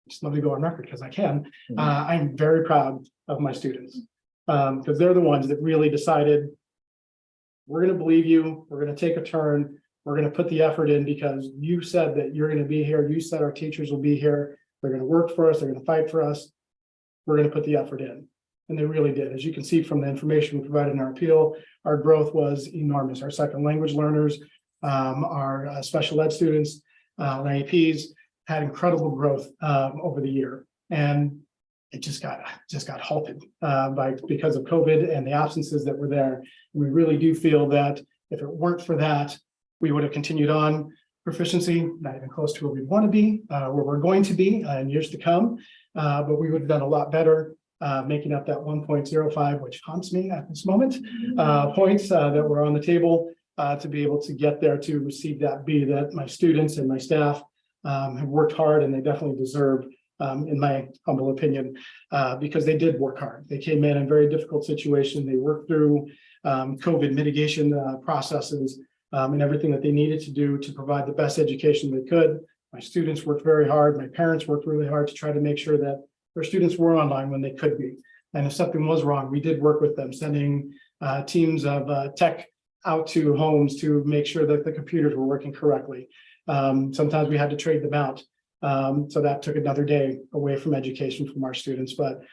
just let me go on record because I can. I'm very proud of my students, because they're the ones that really decided, we're going to believe you, we're going to take a turn, we're going to put the effort in because you said that you're going to be here, you said our teachers will be here, they're going to work for us, they're going to fight for us, we're going to put the effort in. And they really did. As you can see from the information we provided in our appeal, our growth was enormous. Our second language learners, our special ed students, IEPs had incredible growth over the year. And it just got halted because of COVID and the absences that were there. And we really do feel that if it weren't for that, we would have continued on proficiency, not even close to where we want to be, where we're going to be in years to come. But we would have done a lot better, making up that 1.05, which haunts me at this moment, points that were on the table to be able to get there to receive that B that my students and my staff have worked hard, and they definitely deserve, in my humble opinion, because they did work hard. They came in a very difficult situation. They worked through COVID mitigation processes and everything that they needed to do to provide the best education they could. My students worked very hard. My parents worked really hard to try to make sure that their students were online when they could be. And if something was wrong, we did work with them, sending teams of tech out to homes to make sure that the computers were working correctly. Sometimes we had to trade them out. So that took another day away from education from our students. But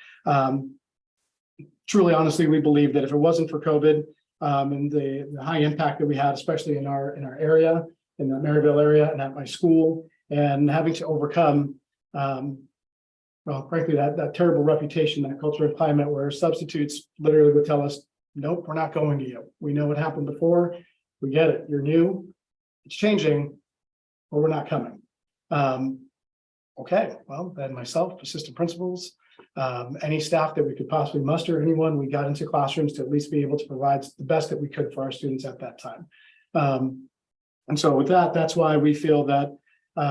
truly, honestly, we believe that if it wasn't for COVID and the high impact that we had, especially in our area, in the Maryville area and at my school, and having to overcome, well, frankly, that terrible reputation, that culture and climate where substitutes literally would tell us, nope, we're not going to you. We know what happened before. We get it. You're new. It's changing, but we're not coming. Okay, well, then myself, assistant principals, any staff that we could possibly muster, anyone, we got into classrooms to at least be able to provide the best that we could for our students at that time. And so with that, that's why we feel that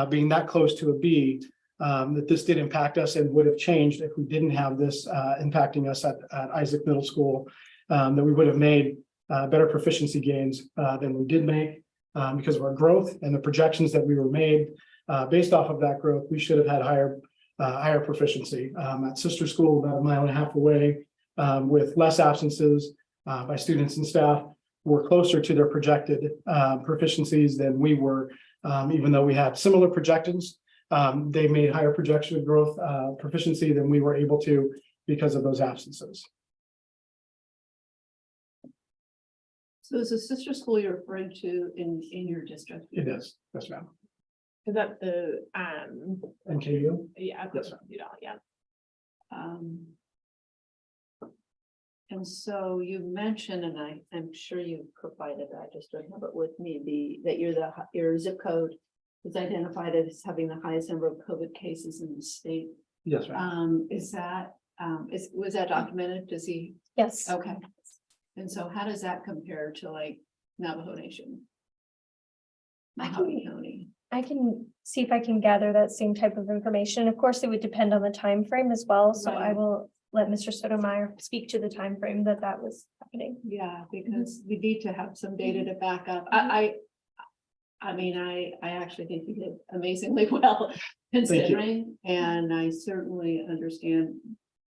being that close to a B, that this did impact us and would have changed if we didn't have this impacting us at Isaac Middle School, that we would have made better proficiency gains than we did make because of our growth and the projections that we were made. Based off of that growth, we should have had higher proficiency. At sister school, about 1.5 miles away, with less absences by students and staff, were closer to their projected proficiencies than we were, even though we had similar projections. They made higher projection of growth proficiency than we were able to because of those absences. So is the sister school you're referring to in your district? It is, yes, ma'am. Is that the, NKU? yeah, Yes, yeah. And so you mentioned, and I'm sure you provided that, just don't have it with me, that your zip code was identified as having the highest number of COVID cases in the state. Yes, ma'am. Was that documented? Does he? Yes. Okay. And so how does that compare to like Navajo Nation? Mojave County? I can see if I can gather that same type of information. Of course, it would depend on the time frame as well. So I Right. will let Mr. Sotomayor speak to the time frame that was happening. Yeah, because we need to have some data to back up. I mean, I actually think you did amazingly well considering, and I certainly understand.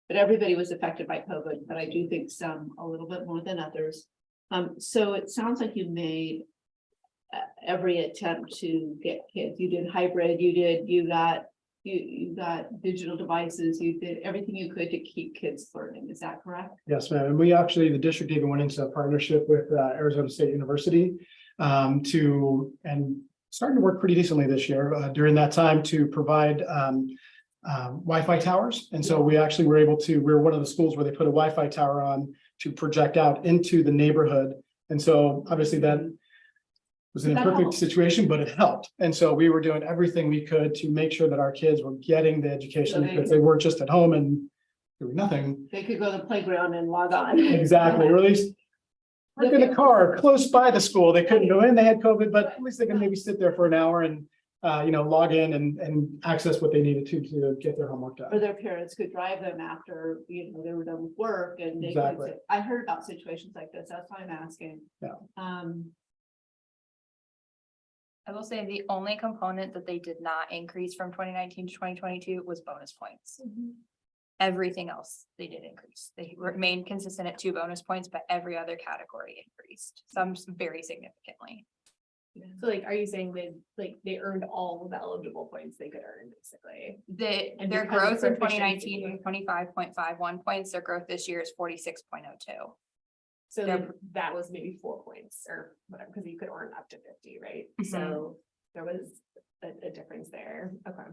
But everybody was affected by COVID, but I do think some a little bit more than others. So it sounds like you made every attempt to get kids. You did hybrid, you got digital devices, you did everything you could to keep kids learning. Is that correct? Yes, ma'am. And we actually, the district even went into a partnership with Arizona State University and starting to work pretty decently this year during that time to provide Wi-Fi towers. And so we actually were able to, we were one of the schools where they put a Wi-Fi tower on to project out into the neighborhood. And so obviously that was an imperfect situation, but it helped. And so we were doing everything we could to make sure that our kids were getting the education because they weren't just at home and doing nothing. They could go to the playground and log on. Exactly, or at least park in a car close by the school. They couldn't go in, they had COVID, but at least they can maybe sit there for an hour and log in and access what they needed to get their homework done. Or their parents could drive them after, they were done with work and they Exactly. could, I heard about situations like this. That's why I'm asking. Yeah. I will say the only component that they did not increase from 2019 to 2022 was bonus points. Everything else they did increase. They remained consistent at 2 bonus points, but every other category increased, some very significantly. So like, are you saying they earned all of the eligible points they could earn basically? And Their because of growth in proficiency. 2019 was 25.51 points. Their growth this year is 46.02. So that was maybe 4 points or whatever, because you could earn up to 50, right? So there was a difference there. Okay.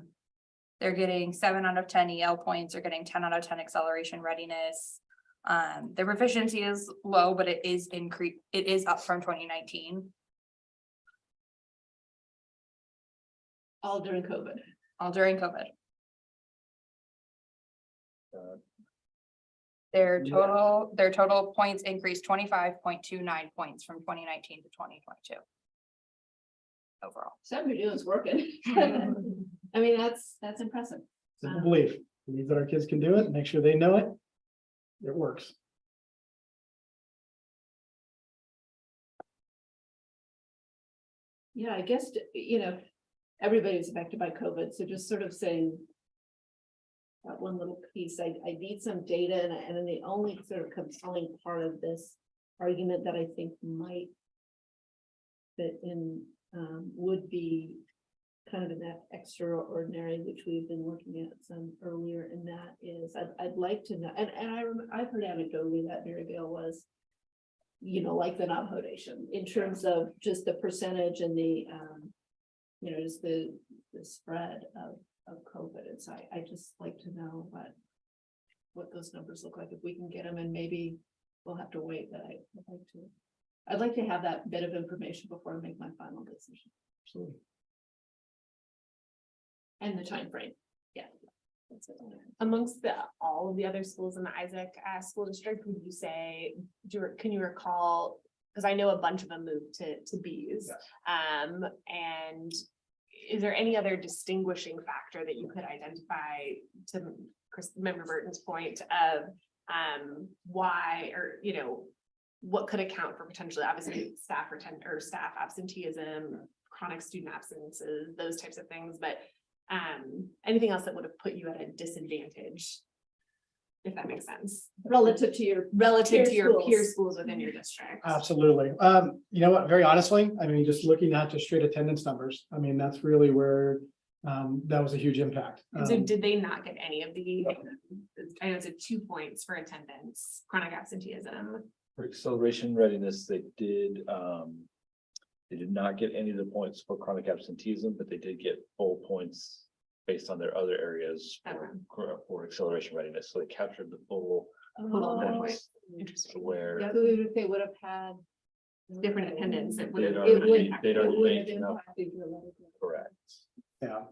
They're getting 7 out of 10 EL points. They're getting 10 out of 10 acceleration readiness. Their proficiency is low, but it is increased. It is up from 2019. All during COVID. All during COVID. Their total points increased 25.29 points from 2019 to 2022. Overall. Something you're doing is working. I mean, that's impressive. Simple belief that our kids can do it, make sure they know it. It works. Yeah, I guess, everybody's affected by COVID, so just sort of saying. That one little piece, I need some data and then the only sort of compelling part of this argument that I think might. Fit in, would be kind of in that extraordinary, which we've been looking at some earlier, and that is, I'd like to know, and I've heard anecdotally that Maryvale was. Like the Navajo Nation, in terms of just the percentage and the, just the spread of COVID. And so I just like to know what those numbers look like, if we can get them, and maybe we'll have to wait, but I'd like to have that bit of information before I make my final decision. Absolutely. And the time frame. Yeah. That's it. Amongst all of the other schools in the Isaac school district, would you say, can you recall, because I know a bunch of them moved to B's, and is there any other distinguishing factor that you could identify, to Member Burton's point of why, or what could account for potentially, obviously, staff absenteeism, chronic student absences, those types of things, but anything else that would have put you at a disadvantage, if that makes sense, Relative to your peer schools within your district? Absolutely. You know what, very honestly, I mean, just looking at just straight attendance numbers, I mean, that's really where that was a huge impact. And so did they not get any of the, I know it's 2 points for attendance, chronic absenteeism? For acceleration readiness, they did not get any of the points for chronic absenteeism, but they did get full points based on their other areas for acceleration readiness. So they captured the full points. Interesting. Where if they would have had different attendance, it would they'd have already impacted correct. Yeah.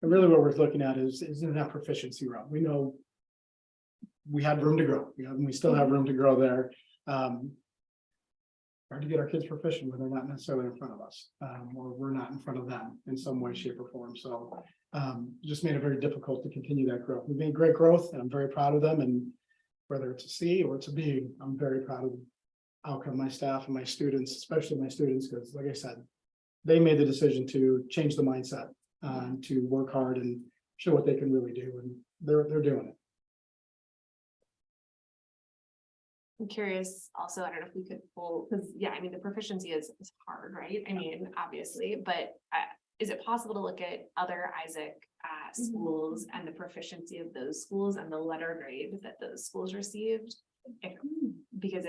And really what we're looking at is in that proficiency realm. We know we had room to grow. We still have room to grow there. Hard to get our kids proficient when they're not necessarily in front of us, or we're not in front of them in some way, shape, or form. So just made it very difficult to continue that growth. We've made great growth, and I'm very proud of them. And whether it's a C or it's a B, I'm very proud of the outcome, my staff and my students, especially my students, because like I said, they made the decision to change the mindset, to work hard and show what they can really do, and they're doing it. I'm curious also, I don't know if we could pull, because I mean, the proficiency is hard, right? I mean, obviously, but is it possible to look at other Isaac schools and the proficiency of those schools and the letter grade that those schools received? Because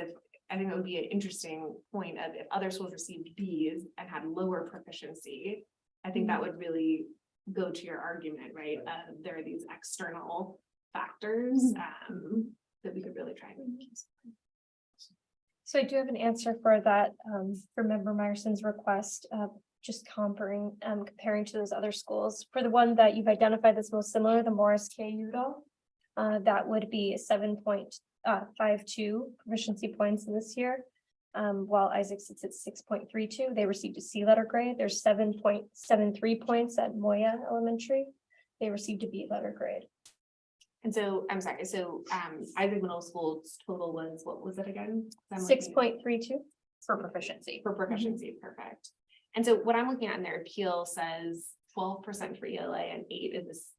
I think that would be an interesting point of, if other schools received B's and had lower proficiency, I think that would really go to your argument, right? There are these external factors that we could really try and use. So I do have an answer for that, for Member Meyerson's request, just comparing to those other schools. For the one that you've identified that's most similar, the Morris K. Udall, that would be 7.52 proficiency points this year. While Isaac sits at 6.32, they received a C letter grade. There's 7.73 points at Moya Elementary. They received a B letter grade. And so, I'm sorry, so Isaac Middle School's total was, what was it again? 6.32 for proficiency. For proficiency, perfect. And so what I'm looking at in their appeal says 12% for ELA and 8 is this.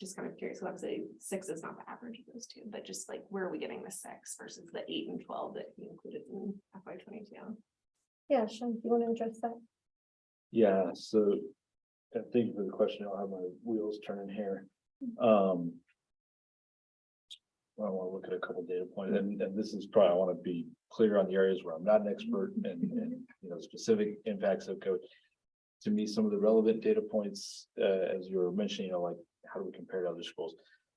Just kind of curious, so obviously 6 is not the average of those two, but just like, where are we getting the 6 versus the 8 and 12 that he included in FY22? Yeah, Sean, you want to address that? Yeah, so thank you for the question. I'll have my wheels turning here. I want to look at a couple data points, and this is probably, I want to be clear on the areas where I'm not an expert and specific impacts of code. To me, some of the relevant data points, as you were mentioning, like how do we compare to other schools?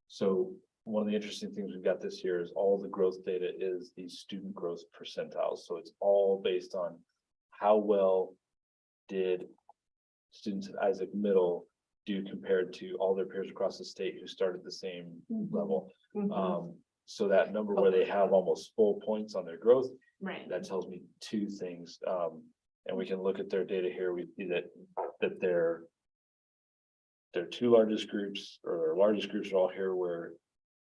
So one of the interesting things we've got this year is all the growth data is these student growth percentiles. So it's all based on how well did students at Isaac Middle do compared to all their peers across the state who started the same level. So that number where they have almost full points on their growth, right? That tells me two things. And we can look at their data here. We see that their their two largest groups, or their largest groups are all here where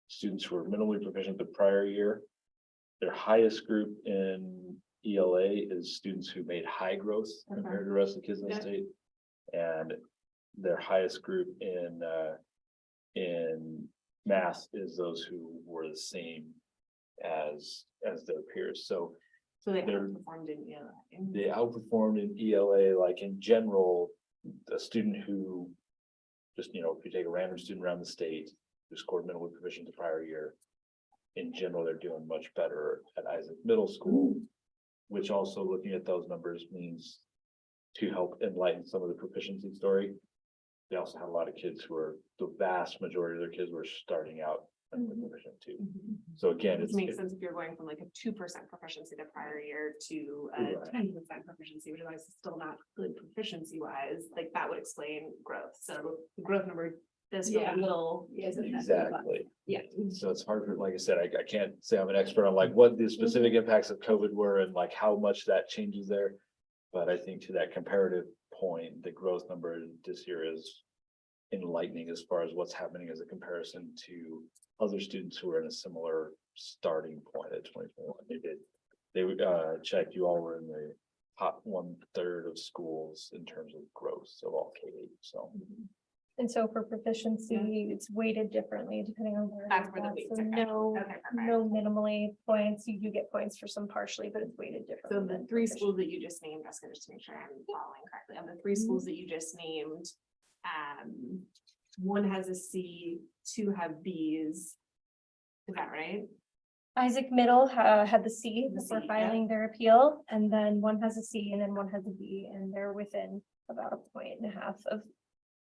students who are minimally proficient the prior year. Their highest group in ELA is students who made high growth compared to the rest of the kids in the state. And their highest group in math is those who were the same as their peers. So So they they're- performed in ELA. they outperformed in ELA, like in general, a student who just, if you take a random student around the state who scored minimally proficient the prior year, in general, they're doing much better at Isaac Middle School, which also looking at those numbers means to help enlighten some of the proficiency story. They also had a lot of kids who are, the vast majority of their kids were starting out proficient too. So again, It it's makes sense if you're going from like a 2% proficiency the prior year to a Right. 10% proficiency, which is still not good proficiency wise, like that would explain growth. So the growth number does feel a little. exactly. Yeah. So it's hard for, like I said, I can't say I'm an expert on like what the specific impacts of COVID were and like how much that changes there. But I think to that comparative point, the growth number this year is enlightening as far as what's happening as a comparison to other students who are in a similar starting point at 2021. They checked, you all were in the top 1/3 of schools in terms of growth of all K-8, so. And so for proficiency, it's weighted differently depending on where. That's where the it's weights at. So are at. no, Okay, perfect. no minimally points. You do get points for some partially, but it's weighted So differently. the than three proficiency. schools that you just named, Jessica, just to make sure I'm following correctly, of the three schools that you just named, one has a C, two have Bs. Is that right? Isaac Middle had the C The before C, filing their appeal, and then one has a C and then one has a B, and they're within about 1.5 points of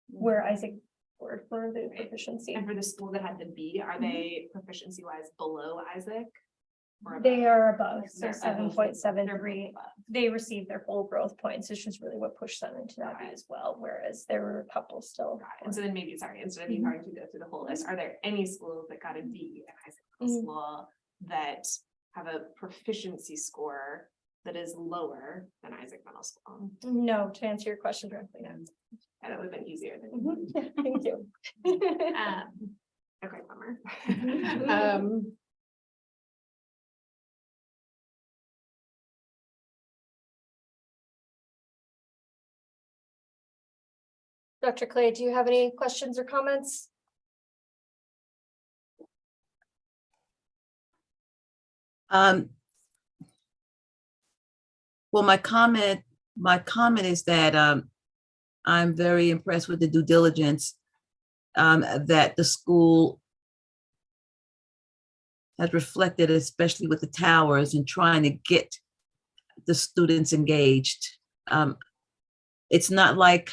where Isaac scored for the proficiency. And for the school that had the B, are they proficiency wise below Isaac? Or They above? are above, so They're above. 7.73. They're They received their full growth points. It's just really what pushed them into that B Got it. as well, whereas there were a couple still. above. And so then maybe, sorry, instead of you having to go through the whole list, are there any schools that got a D in Isaac Middle School that have a proficiency score that is lower than Isaac Middle School? No, to answer your question directly, no. And that would have been easier than. Thank you. Okay, bummer. Dr. Clay, do you have any questions or comments? Well, my comment is that I'm very impressed with the due diligence that the school has reflected, especially with the towers and trying to get the students engaged. It's not like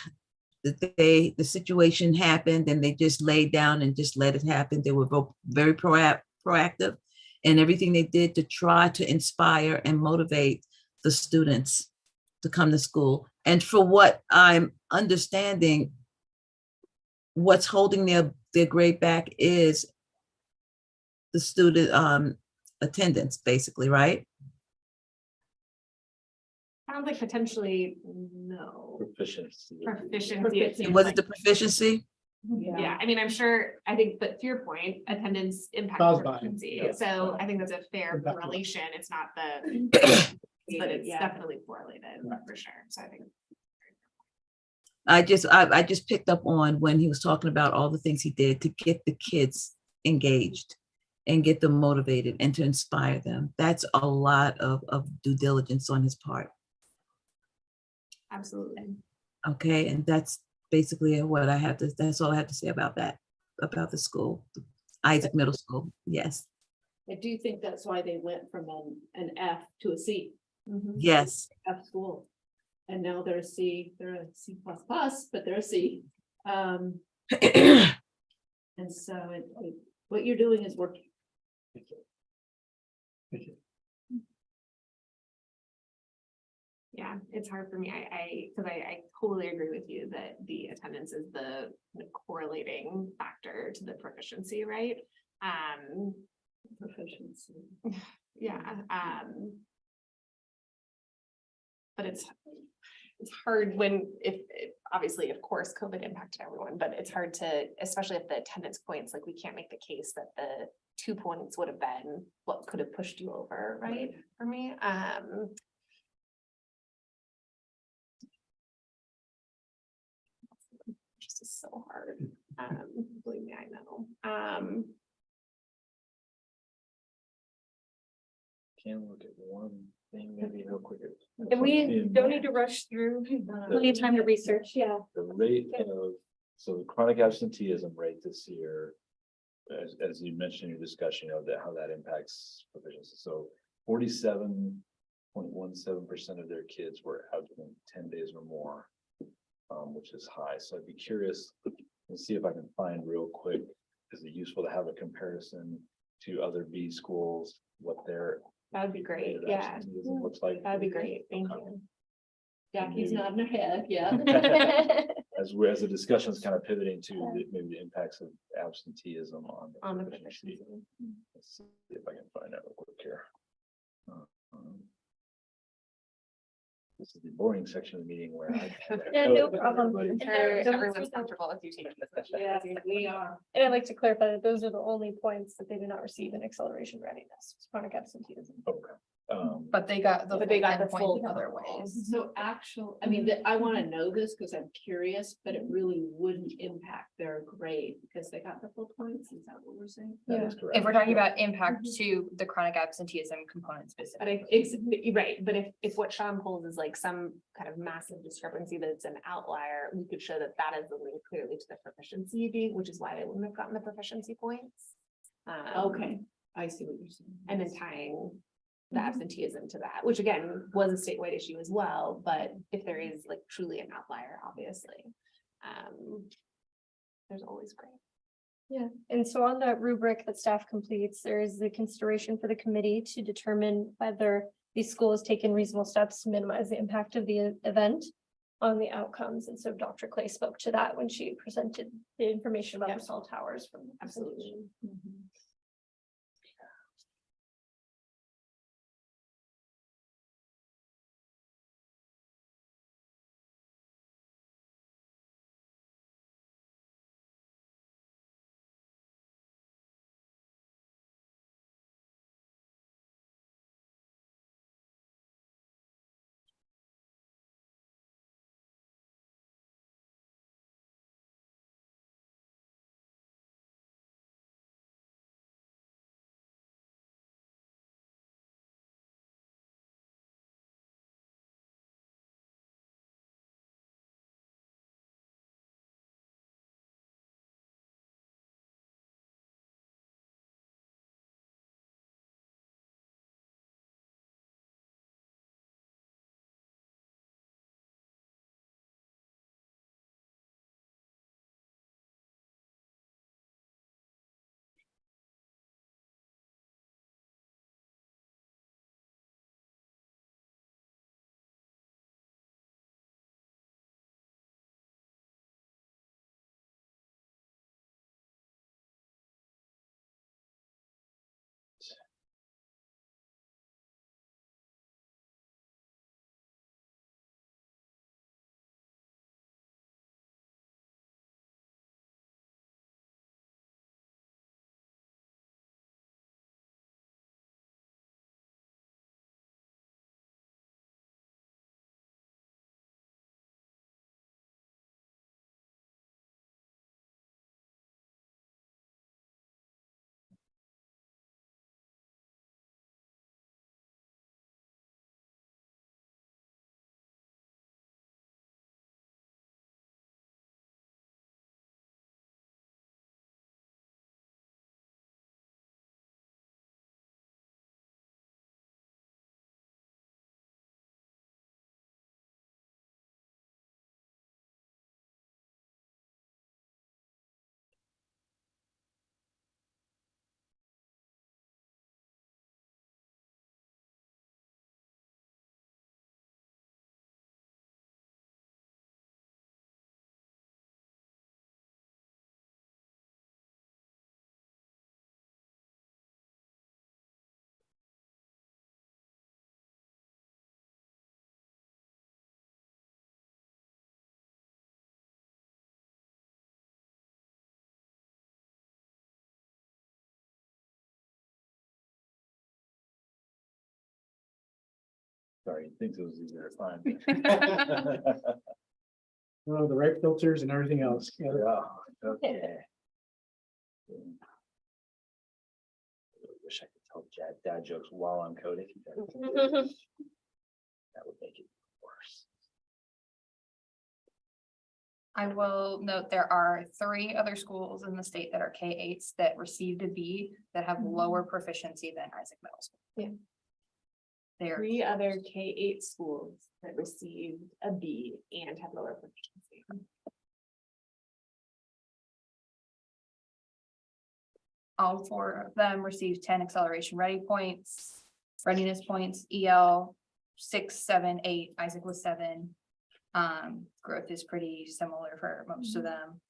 the situation happened and they just laid down and just let it happen. They were both very proactive in everything they did to try to inspire and motivate the students to come to school. And for what I'm understanding, what's holding their grade back is the student attendance, basically, right? Sounds like potentially no. Proficiency. Proficiency. it seems Was like. it the proficiency? Yeah, I mean, I'm sure, I think, but to your point, attendance impacts Caused by, proficiency, yeah. so I think that's a fair Impact. correlation, it's not the. But it's definitely correlated, for sure, so I think. I just picked up on when he was talking about all the things he did to get the kids engaged and get them motivated and to inspire them. That's a lot of due diligence on his part. Absolutely. Okay, and that's basically what I have to, that's all I have to say about that, about the school, Isaac Middle School, yes. I do think that's why they went from an F to a C. Yes. F school. And now they're a C, they're a C++, but they're a C. And so what you're doing is working. Thank you. Thank you. Yeah, it's hard for me, because I totally agree with you that the attendance is the correlating factor to the proficiency, right? Proficiency. Yeah, but it's hard when, if obviously, of course, COVID impacted everyone, but it's hard to, especially if the attendance points, like we can't make the case that the 2 points would have been what could have pushed you over, right? For me, just is so hard. Believe me, I know. Can look at one thing maybe real quick. And we don't need to rush through, plenty of time to research, yeah. The rate of, so the chronic absenteeism rate this year, as you mentioned in your discussion, of that, how that impacts proficiency. So 47.17% of their kids were absent 10 days or more, which is high. So I'd be curious and see if I can find real quick, is it useful to have a comparison to other B schools, what their That would be great. rate of Yeah, absenteeism looks like? that'd be great. Thank you. Jackie's nodding her head, yeah. As the discussion is kind of pivoting to maybe the impacts of absenteeism on The proficiency. Let's see if I can find that real quick here. This is the boring section of the meeting where Yeah, no problem. Everyone's comfortable with you taking this session. Yeah, we are. And I'd like to clarify that those are the only points that they do not receive in acceleration readiness, chronic absenteeism. Okay. But they got the. But they got the 10 full points other ways. So I mean, I want to know this because I'm curious, but it really wouldn't impact their grade because they got the full points. Is that what we're saying? That is correct. If we're talking about impact to the chronic absenteeism component But specifically. it's right, but if what Sean pulls is like some kind of massive discrepancy that it's an outlier, we could show that that is the link clearly to the proficiency being, which is why they wouldn't have gotten the proficiency points. Okay, I see what you're saying. And then tying the absenteeism to that, which again was a statewide issue as well, but if there is like truly an outlier, obviously, there's always gray. Yeah, and so on that rubric that staff completes, there is the consideration for the committee to determine whether the school has taken reasonable steps to minimize the impact of the event on the outcomes. And so Dr. Clay spoke to that when she presented the information about the cell towers from. Absolutely. Sorry, things was easier to find. Well, the right filters and everything else. Yeah. Yeah, okay. Wish I could tell dad jokes while I'm coding. That would make it worse. I will note there are 3 other schools in the state that are K-8s that received a B that have lower proficiency than Isaac Middle School. Yeah. They're 3 other K-8 schools that received a B and have lower proficiency. all 4 of them received 10 acceleration readiness points, EL 6, 7, 8, Isaac was 7. Growth is pretty similar for most of them.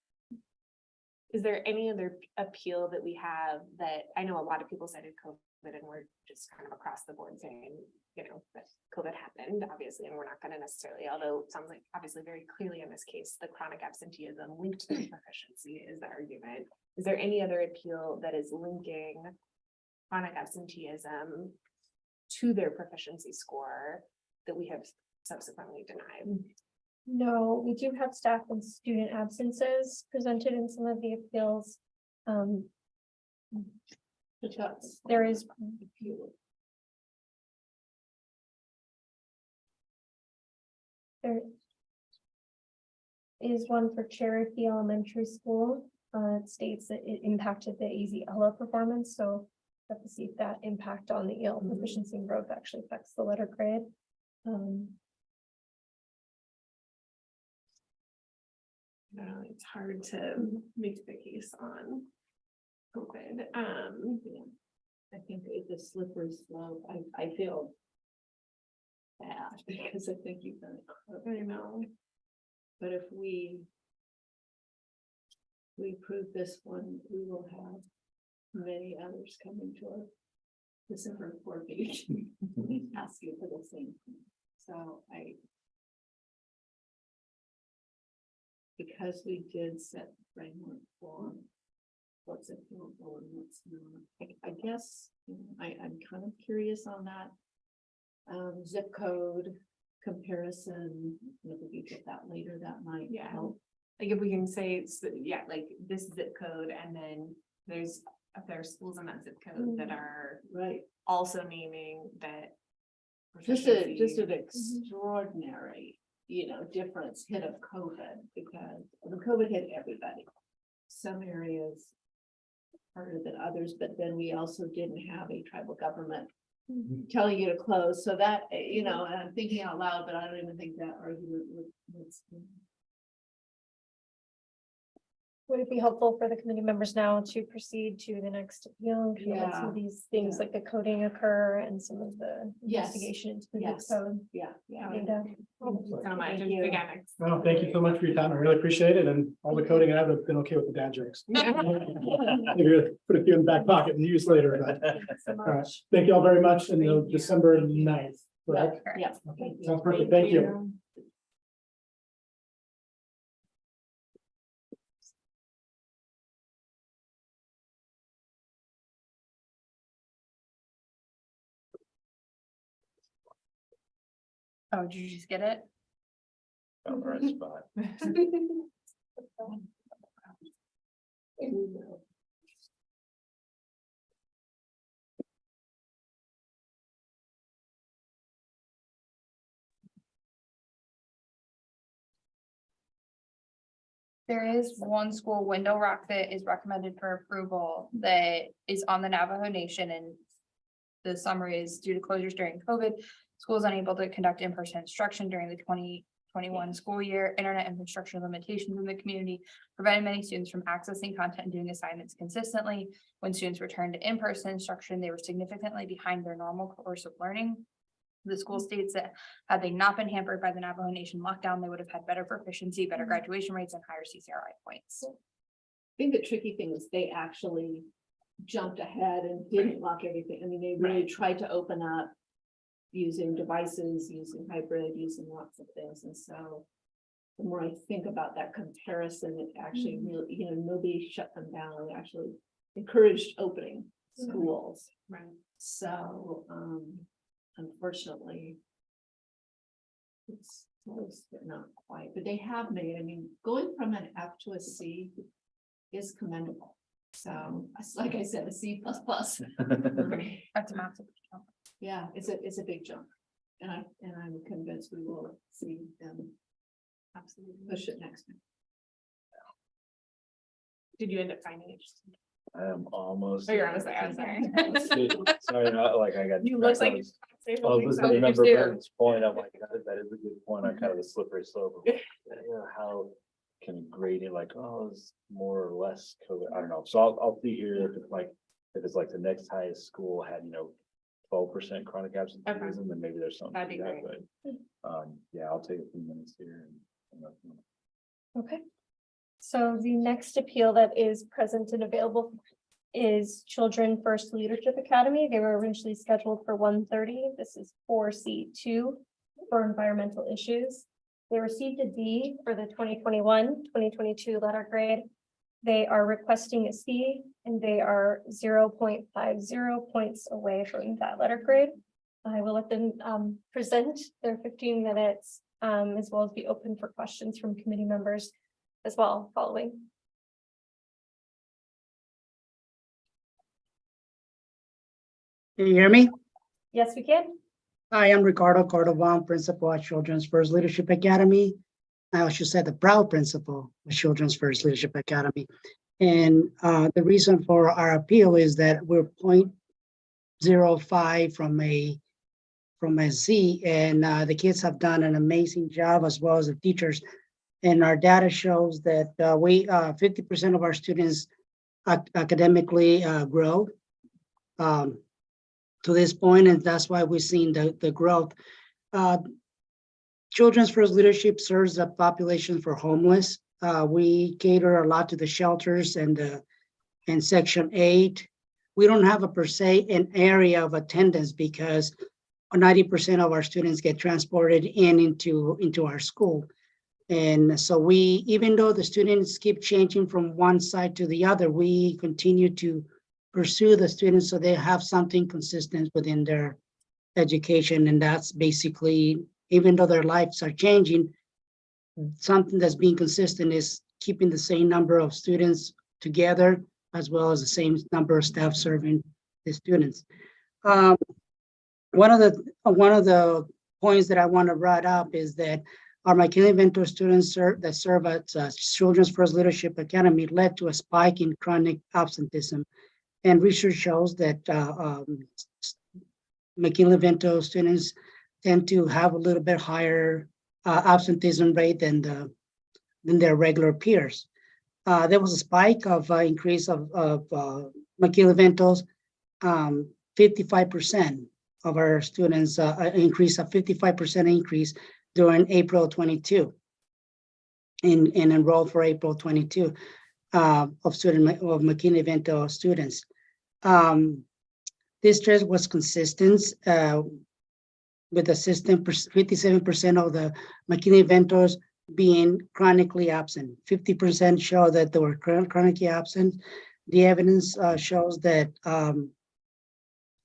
Is there any other appeal that we have that, I know a lot of people cited COVID and we're just kind of across the board saying, you know, that COVID happened, obviously, and we're not gonna necessarily, although it sounds like obviously very clearly in this case, the chronic absenteeism linked to the proficiency is the argument. Is there any other appeal that is linking chronic absenteeism to their proficiency score that we have subsequently denied? No, we do have staff and student absences presented in some of the appeals. There is. There is one for Cherokee Elementary School. It states that it impacted the ELA performance, so have to see if that impact on the EL proficiency and growth actually affects the letter grade. It's hard to make the case on COVID. I think it's a slippery slope. I feel bad because I think you've done it. I know. But if we prove this one, we will have many others coming to our December board meeting. Ask you for the same thing. So because we did set the framework for what's appealable and what's not, I guess, I'm kind of curious on that. Zip code comparison, if we could get that later, that might help. Like if we can say, like this zip code, and then if there are schools in that zip code that are right also naming that. Just an extraordinary, difference hit of COVID, because the COVID hit everybody. Some areas harder than others, but then we also didn't have a tribal government telling you to close. So that, and I'm thinking out loud, but I don't even think that argument would. Would it be helpful for the committee members now to proceed to the next appeal? Some of these things like the coding occur and some of the investigation into the zip code. Data. So much. Thank you. Again, Well, thank you so much for your time. I really appreciate it. And all the coding, I've been okay with the dad jokes. Maybe put a few in the back pocket and use later. But, all right. Thank you all very much. And December 9th, correct? Yeah. Sounds perfect. Thank you. Oh, did you just get it? Found the right spot. There is one school, Window Rock, that is recommended for approval that is on the Navajo Nation, and the summary is due to closures during COVID. Schools unable to conduct in-person instruction during the 2021 school year. Internet infrastructure limitations in the community prevented many students from accessing content and doing assignments consistently. When students returned to in-person instruction, they were significantly behind their normal course of learning. The school states that had they not been hampered by the Navajo Nation lockdown, they would have had better proficiency, better graduation rates, and higher CCRI points. I think the tricky thing is they actually jumped ahead and didn't lock everything. I mean, they really tried to open up using devices, using hybrid, using lots of things. And so the more I think about that comparison, it actually really, nobody shut them down. They actually encouraged opening schools. Right. So unfortunately, It's close, but not quite, but they have made, I mean, going from an F to a C is commendable. So, like I said, a C plus plus. That's a massive jump. Yeah, it's a big jump. And I'm convinced we will see them absolutely push it next time. Did you end up finding it? I am almost. Oh, you're almost there. I'm sorry. Sorry, not like I got. You look like. I was gonna remember Brent's point. I'm like, that is a good point on kind of the slippery slope. Of, how can grading like, oh, it's more or less COVID. I don't know. So I'll see here if it's like the next highest school had, 12% chronic absenteeism, then maybe there's something. That'd be to that, great. But, yeah, I'll take a few minutes here and Okay. So the next appeal that is present and available is Children First Leadership Academy. They were originally scheduled for 1:30. This is 4C2 for environmental issues. They received a D for the 2021-2022 letter grade. They are requesting a C and they are 0.50 points away from that letter grade. I will let them present their 15 minutes as well as be open for questions from committee members as well following. Can you hear me? Yes, we can. Hi, I'm Ricardo Cordovan, principal at Children's First Leadership Academy. I should say the proud principal of Children's First Leadership Academy. And the reason for our appeal is that we're 0.05 from a Z, and the kids have done an amazing job as well as the teachers. And our data shows that 50% of our students academically grow to this point, and that's why we've seen the growth. Children's First Leadership serves the population for homeless. We cater a lot to the shelters and Section 8. We don't have per se an area of attendance because 90% of our students get transported into our school. And so even though the students keep changing from one side to the other, we continue to pursue the students so they have something consistent within their education. And that's basically, even though their lives are changing, something that's being consistent is keeping the same number of students together, as well as the same number of staff serving the students. One of the points that I want to write up is that our McKinley-Vento students that serve at Children's First Leadership Academy led to a spike in chronic absenteeism. And research shows that McKinley-Vento students tend to have a little bit higher absenteeism rate than their regular peers. There was a spike of increase of McKinley-Vento's 55% of our students, increase of 55% increase during April 22 and enrolled for April 22 of McKinley-Vento students. This trend was consistent with the system, 57% of the McKinley-Ventos being chronically absent. 50% show that they were chronically absent. The evidence shows that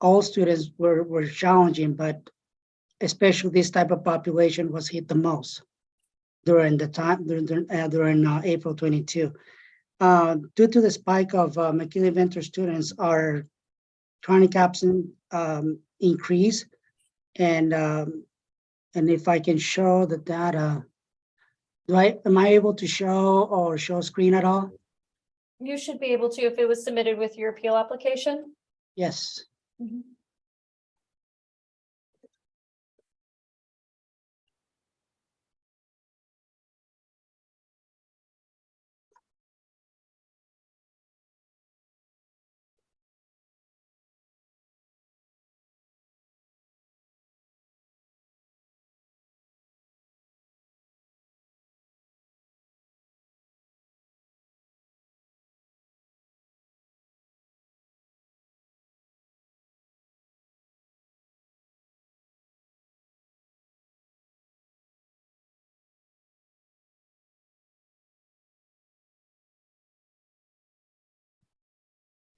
all students were challenging, but especially this type of population was hit the most during April 22. Due to the spike of McKinley-Vento students, our chronic absent increase, and if I can show the data, am I able to show screen at all? You should be able to if it was submitted with your appeal application. Yes. Mm-hmm.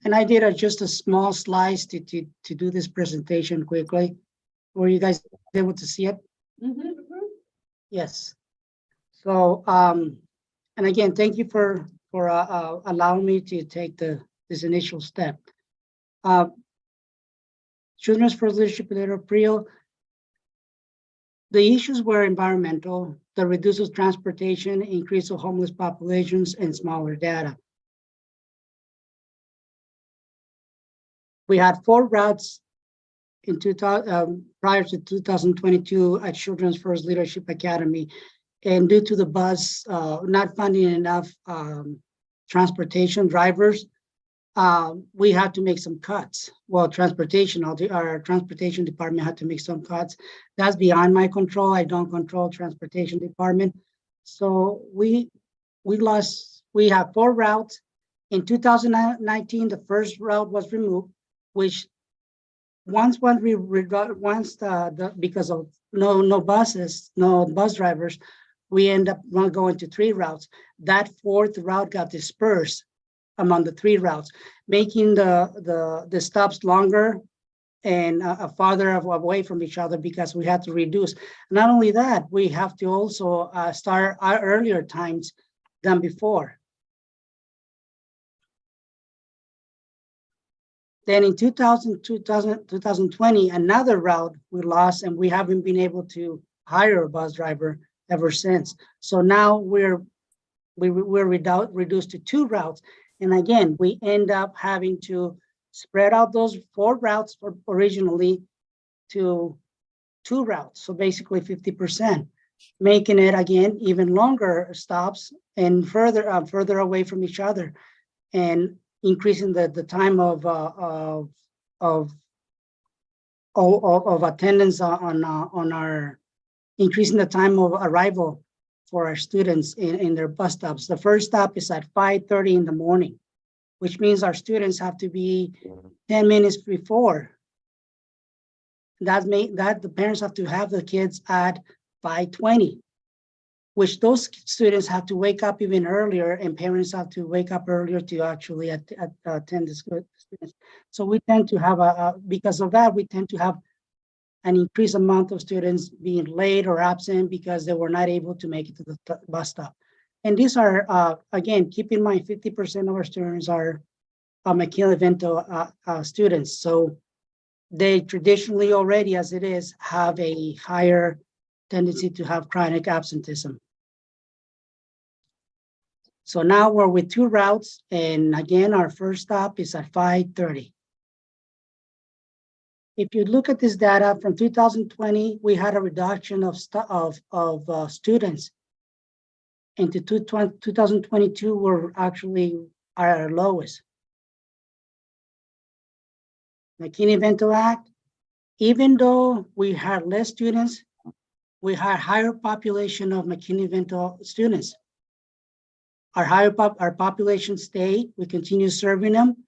And I did just a small slice to do this presentation quickly. Were you guys able to see it? Mm-hmm. Yes. So, and again, thank you for allowing me to take this initial step. Children's First Leadership Leader Prio, the issues were environmental, the reduces transportation, increase of homeless populations, and smaller data. We had 4 routes in prior to 2022 at Children's First Leadership Academy. And due to the bus not finding enough transportation drivers, we had to make some cuts. Well, our transportation department had to make some cuts. That's beyond my control. I don't control transportation department. So we have 4 routes. In 2019, the first route was removed, which because of no buses, no bus drivers, we end up going to 3 routes. That 4th route got dispersed among the 3 routes, making the stops longer and farther away from each other because we had to reduce. Not only that, we have to also start our earlier times than before. Then in 2020, another route we lost, and we haven't been able to hire a bus driver ever since. So now we're reduced to 2 routes. And again, we end up having to spread out those 4 routes originally to 2 routes. So basically 50%, making it again even longer stops and further away from each other, and increasing the time of attendance on our, increasing the time of arrival for our students in their bus stops. The first stop is at 5:30 in the morning, which means our students have to be 10 minutes before. That the parents have to have the kids at 5:20, which those students have to wake up even earlier, and parents have to wake up earlier to actually attend the students. So we tend to have because of that, we tend to have an increased amount of students being late or absent because they were not able to make it to the bus stop. And these are, again, keep in mind, 50% of our students are McKinley-Vento students. So they traditionally already, as it is, have a higher tendency to have chronic absenteeism. So now we're with 2 routes, and again, our first stop is at 5:30. If you look at this data from 2020, we had a reduction of students. Into 2022, we're actually our lowest. McKinney-Vento Act, even though we had less students, we had higher population of McKinney-Vento students. Our population stayed. We continue serving them.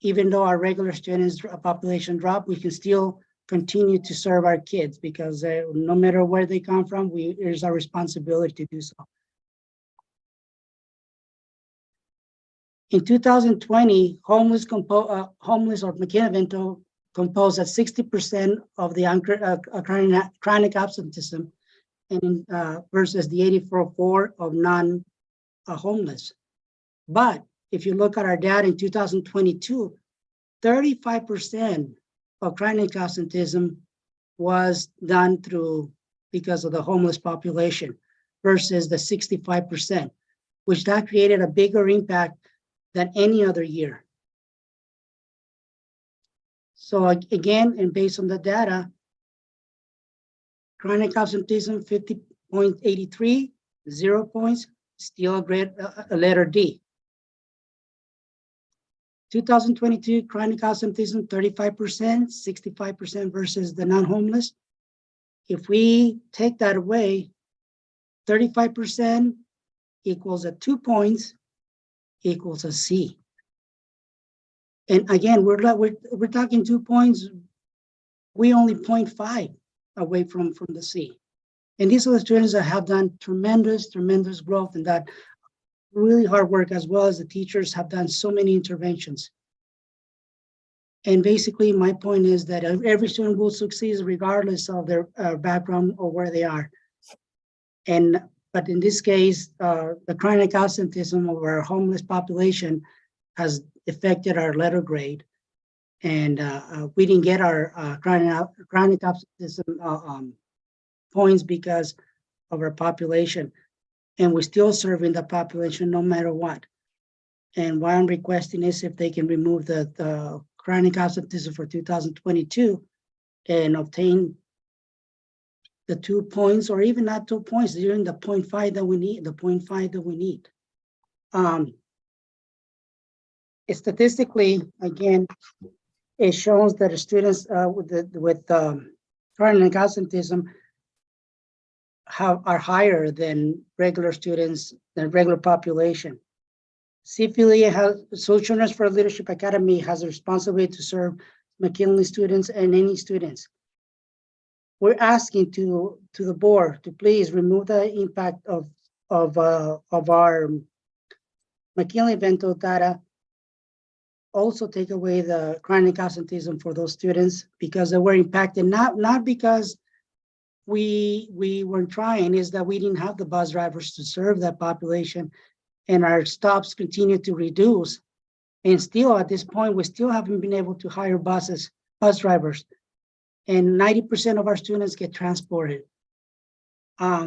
Even though our regular students population dropped, we can still continue to serve our kids because no matter where they come from, it is our responsibility to do so. In 2020, homeless or McKinney-Vento composed at 60% of the chronic absenteeism, and versus the 84.4% of non-homeless. But if you look at our data in 2022, 35% of chronic absenteeism was done because of the homeless population versus the 65%, which that created a bigger impact than any other year. So again, and based on the data, chronic absenteeism 50.83, 0 points, still a grade, a letter D. 2022 chronic absenteeism 35%, 65% versus the non-homeless. If we take that away, 35% equals 2 points equals a C. And again, we're talking 2 points. We only 0.5 away from the C. And these are the students that have done tremendous growth, and that really hard work, as well as the teachers have done so many interventions. And basically, my point is that every student will succeed regardless of their background or where they are. But in this case, the chronic absenteeism of our homeless population has affected our letter grade. And we didn't get our chronic absenteeism points because of our population. And we're still serving the population no matter what. And what I'm requesting is if they can remove the chronic absenteeism for 2022 and obtain the 2 points, or even not 2 points, during the 0.5 that we need, the 0.5 that we need. Statistically, again, it shows that the students with chronic absenteeism are higher than regular students, than regular population. CFLE has, Children's for Leadership Academy has a responsibility to serve McKinley students and any students. We're asking to the board to please remove the impact of our McKinley Vento data. Also take away the chronic absenteeism for those students because they were impacted, not because we weren't trying, is that we didn't have the bus drivers to serve that population, and our stops continue to reduce. And still at this point, we still haven't been able to hire bus drivers. And 90% of our students get transported.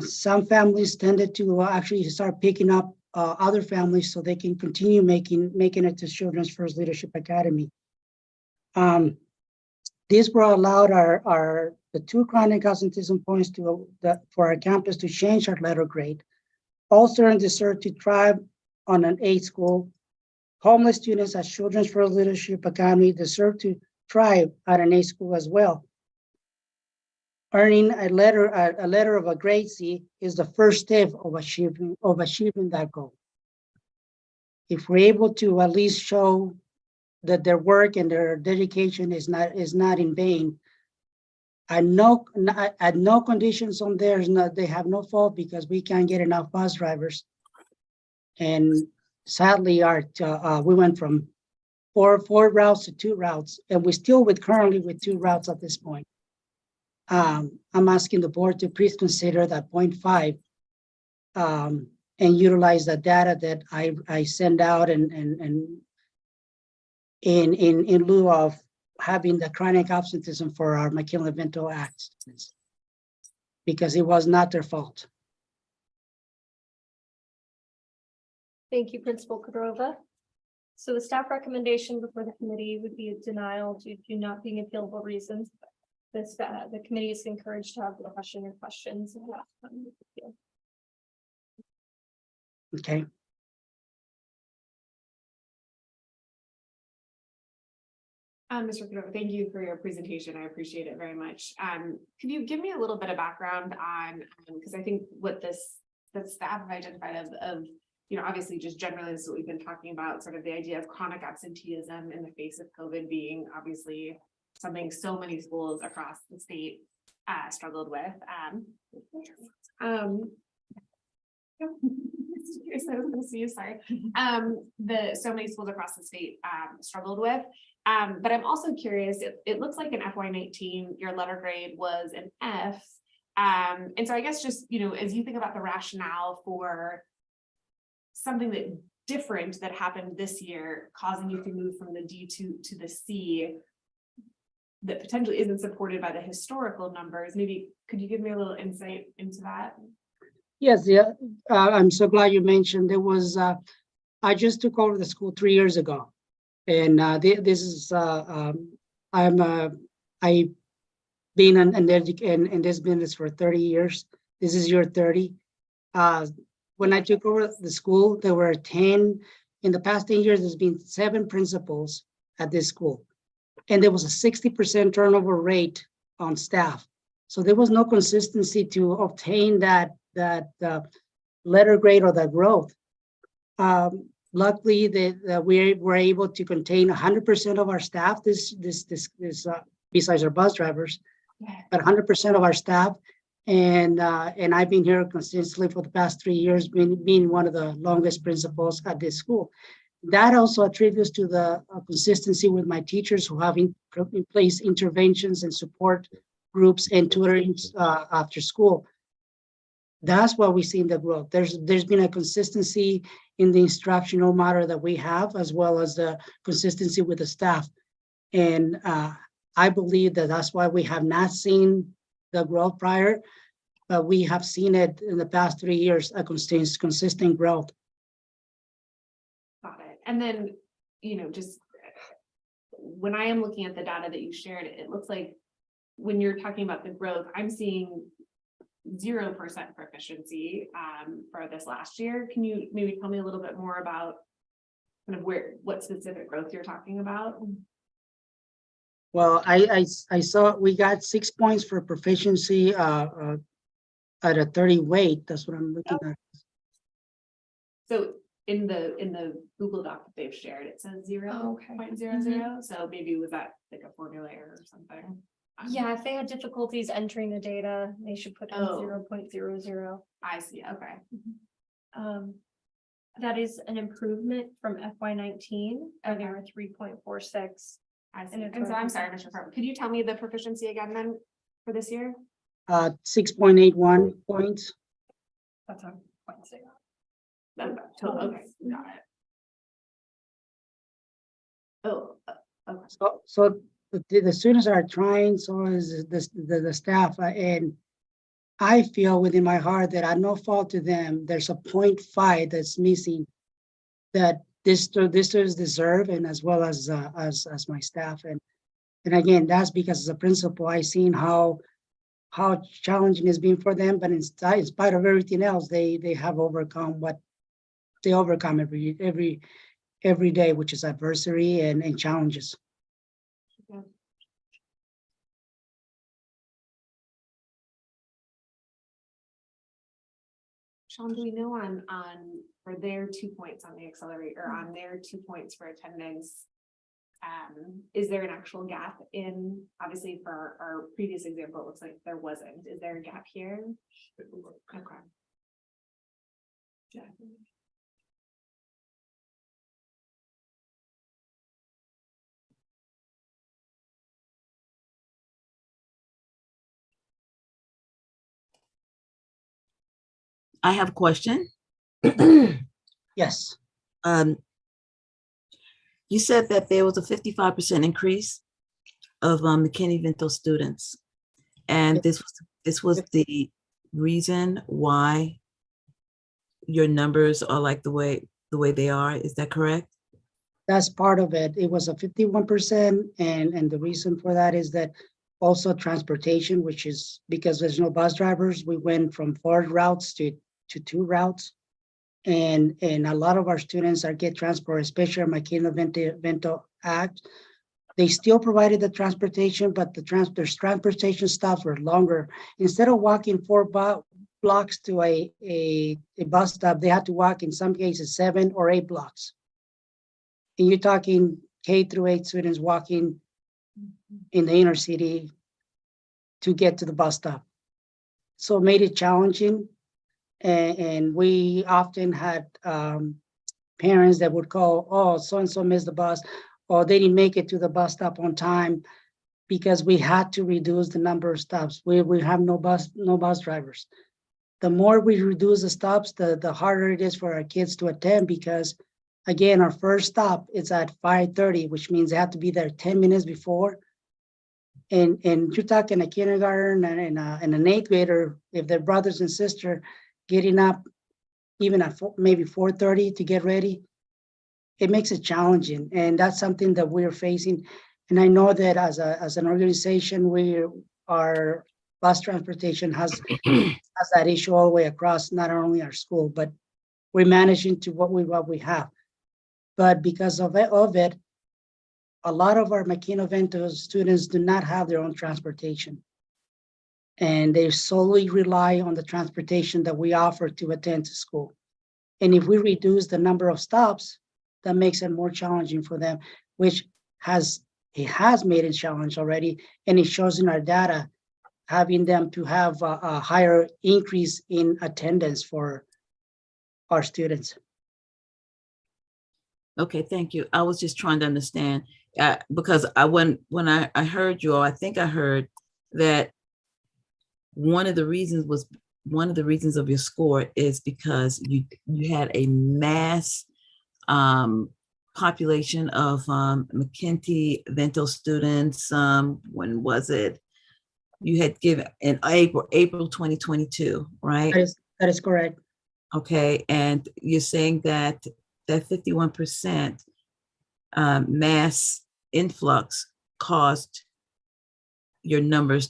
Some families tended to actually start picking up other families so they can continue making it to Children's First Leadership Academy. This will allow the 2 chronic absenteeism points for our campus to change our letter grade. All students deserve to thrive on an 8 school. Homeless students at Children's First Leadership Academy deserve to thrive at an 8 school as well. Earning a letter of a grade C is the first step of achieving that goal. If we're able to at least show that their work and their dedication is not in vain, at no conditions on theirs, they have no fault because we can't get enough bus drivers. And sadly, we went from four routes to 2 routes, and we're still currently with 2 routes at this point. I'm asking the board to please consider that 0.5 and utilize the data that I send out and in lieu of having the chronic absenteeism for our McKinley Vento Act students, because it was not their fault. Thank you, Principal Cordova. So the staff recommendation before the committee would be a denial due to not being appealable reasons. The committee is encouraged to have the question or questions. Okay. Mr. Cordova, thank you for your presentation. I appreciate it very much. Could you give me a little bit of background on, because I think what the staff have identified of, obviously just generally this is what we've been talking about, sort of the idea of chronic absenteeism in the face of COVID being obviously something so many schools across the state struggled with. So many schools across the state struggled with. But I'm also curious, it looks like in FY19, your letter grade was an F. And so I guess just, as you think about the rationale for something that different that happened this year, causing you to move from the D to the C, that potentially isn't supported by the historical numbers, maybe could you give me a little insight into that? Yes, yeah. I'm so glad you mentioned there was, I just took over the school 3 years ago. And this is, I've been in this business for 30 years. This is year 30. When I took over the school, there were 10, in the past 10 years, there's been 7 principals at this school. And there was a 60% turnover rate on staff. So there was no consistency to obtain that letter grade or that growth. Luckily, we were able to contain 100% of our staff. This besides our bus drivers, but 100% of our staff, and I've been here consistently for the past 3 years, being one of the longest principals at this school. That also attributes to the consistency with my teachers who have in place interventions and support groups and tutoring after school. That's what we see in the growth. There's been a consistency in the instructional model that we have, as well as the consistency with the staff. And I believe that that's why we have not seen the growth prior, but we have seen it in the past 3 years, a consistent growth. Got it. And then, just when I am looking at the data that you shared, it looks like when you're talking about the growth, I'm seeing 0% proficiency for this last year. Can you maybe tell me a little bit more about kind of what specific growth you're talking about? Well, I saw we got 6 points for proficiency at a 30 weight. That's what I'm looking at. So in the Google Doc that they've shared, it says 0.00. So maybe was that like a formula error or something? Yeah, if they had difficulties entering the data, they should put in Oh. 0.00. I see. Okay. That is an improvement from FY19, they were 3.46. I see. And so I'm sorry, Mr. Farber, could you tell me the proficiency again then for this year? 6.81 points. That's on 0.6. Total. Okay, got it. Oh, okay. So the students are trying, so is the staff, and I feel within my heart that at no fault to them, there's a 0.5 that's missing that this students deserve, and as well as my staff, and again, that's because as a principal, I seen how challenging it's been for them, but in spite of everything else, they have overcome what they overcome every day, which is adversity and challenges. Yeah. Sean, do we know on for their 2 points on the accelerator, or on their 2 points for attendance, is there an actual gap in, obviously for our previous example, it looks like there wasn't. Is there a gap here? Okay. Yeah. I have a question. Yes. You said that there was a 55% increase of McKinney-Vento students. And this was the reason why your numbers are like the way they are. Is that correct? That's part of it. It was a 51%, and the reason for that is that also transportation, which is because there's no bus drivers, we went from 4 routes to 2 routes. And a lot of our students get transport, especially our McKinney-Vento Act. They still provided the transportation, but their transportation stops were longer. Instead of walking 4 blocks to a bus stop, they had to walk in some cases 7 or 8 blocks. And you're talking K through 8 students walking in the inner city to get to the bus stop. So it made it challenging. And we often had parents that would call, oh, so-and-so missed the bus, or they didn't make it to the bus stop on time, because we had to reduce the number of stops. We have no bus drivers. The more we reduce the stops, the harder it is for our kids to attend, because again, our first stop is at 5:30, which means they have to be there 10 minutes before. And you're talking a kindergarten and an 8th grader, if they're brothers and sisters, getting up even at maybe 4:30 to get ready, it makes it challenging. And that's something that we're facing. And I know that as an organization, our bus transportation has that issue all the way across, not only our school, but we're managing to what we have. But because of it, a lot of our McKinney-Vento students do not have their own transportation. And they solely rely on the transportation that we offer to attend to school. And if we reduce the number of stops, that makes it more challenging for them, which has made it challenge already. And it shows in our data, having them to have a higher increase in attendance for our students. Okay, thank you. I was just trying to understand, because when I heard you, or I think I heard that one of the reasons was one of the reasons of your score is because you had a mass population of McKinney-Vento students. When was it? You had given in April 2022, right? That is correct. Okay, and you're saying that 51% mass influx caused your numbers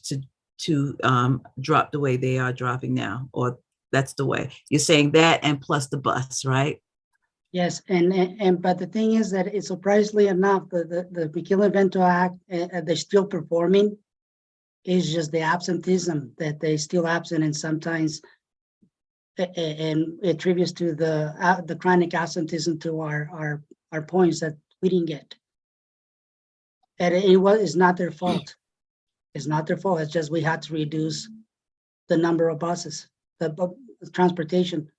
to drop the way they are dropping now, or that's the way you're saying that, and plus the bus, right? Yes, and but the thing is that it's surprisingly enough, the McKinney-Vento Act, they're still performing. It's just the absenteeism that they still absent, and sometimes and it attributes to the chronic absenteeism to our points that we didn't get. And it's not their fault. It's not their fault. It's just we had to reduce the number of buses, the transportation.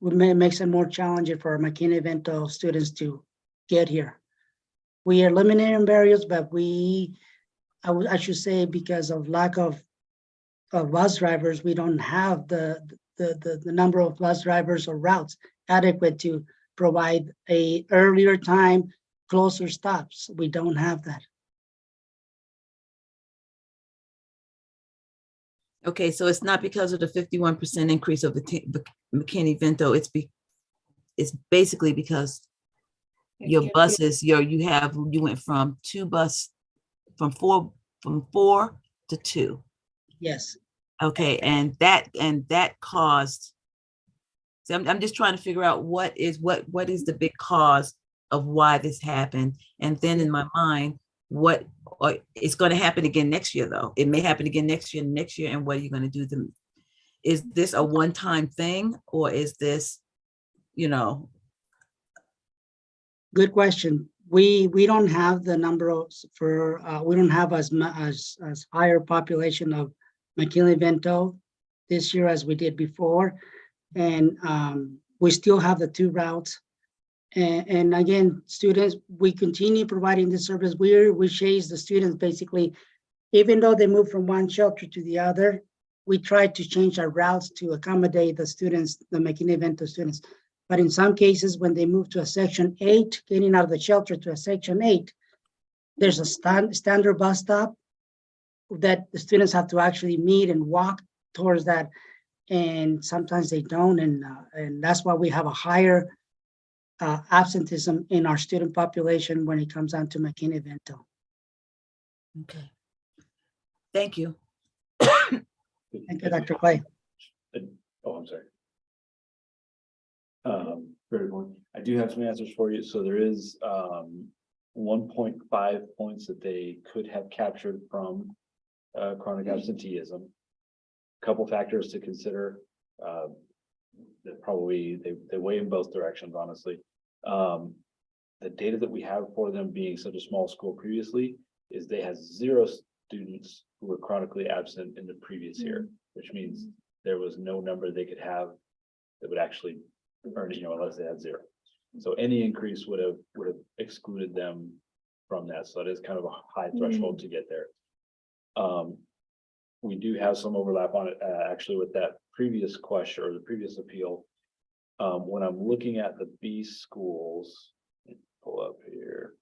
It makes it more challenging for McKinney-Vento students to get here. We are eliminating barriers, but I should say, because of lack of bus drivers, we don't have the number of bus drivers or routes adequate to provide a earlier time, closer stops. We don't have that. Okay, so it's not because of the 51% increase of the McKinney-Vento. It's basically because your buses, you went from four to two. Yes. Okay, and that caused. So I'm just trying to figure out what is the big cause of why this happened, and then in my mind, it's going to happen again next year, though. It may happen again next year, and what are you going to do? Is this a one-time thing, or is this, Good question. We don't have the number of we don't have as higher population of McKinney-Vento this year as we did before, and we still have the two routes. And again, students, we continue providing this service. We chase the students basically, even though they move from one shelter to the other, we try to change our routes to accommodate the students, the McKinney-Vento students. But in some cases, when they move to a section 8, getting out of the shelter to a section 8, there's a standard bus stop that the students have to actually meet and walk towards that. And sometimes they don't. And that's why we have a higher absenteeism in our student population when it comes down to McKinney-Vento. Okay. Thank you. Thank you, Dr. Clay. Oh, I'm sorry. Very good. I do have some answers for you. So there is 1.5 points that they could have captured from chronic absenteeism. A couple factors to consider. That probably they weigh in both directions, honestly. The data that we have for them being such a small school previously is they had 0 students who were chronically absent in the previous year, which means there was no number they could have that would actually earn it, unless they had 0. So any increase would have excluded them from that. So that is kind of a high threshold to get there. We do have some overlap on it actually with that previous question or the previous appeal. When I'm looking at the B schools, let me pull up here.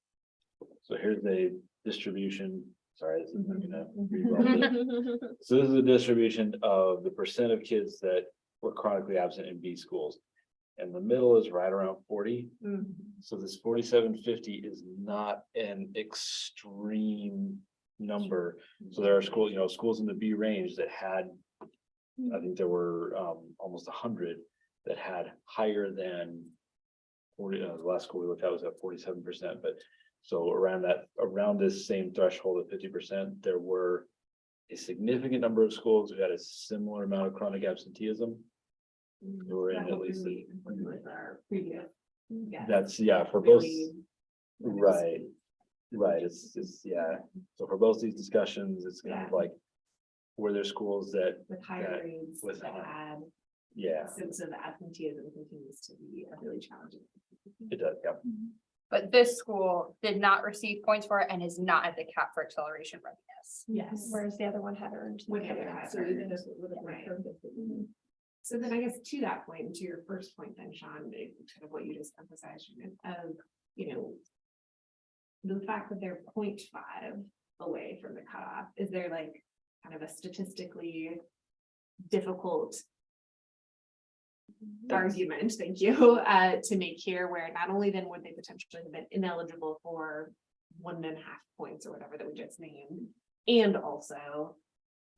So here's the distribution. Sorry, this is gonna so this is a distribution of the percent of kids that were chronically absent in B schools. And the middle is right around 40. So this 4750 is not an extreme number. So there are schools in the B range that had, I think there were almost 100 that had higher than 40. The last school we looked at was at 47%. But so around this same threshold of 50%, there were a significant number of schools who had a similar amount of chronic absenteeism. Who were in at least with our previous. That's for both. Right. It's so for both these discussions, it's kind of like, were there schools that with higher grades that had Yeah. So the absenteeism continues to be a really challenging. It does, yeah. But this school did not receive points for it and is not at the cap for acceleration readiness. Yes. Whereas the other one had earned. Would have had So earned. even if it would have Right. returned it, it wouldn't. So then I guess to that point, and to your first point then, Sean, kind of what you just emphasized, of, you know, the fact that they're 0.5 away from the cutoff, is there like kind of a statistically difficult argument, thank you, to make here, where not only then would they potentially have been ineligible for 1.5 points or whatever that we just named, and also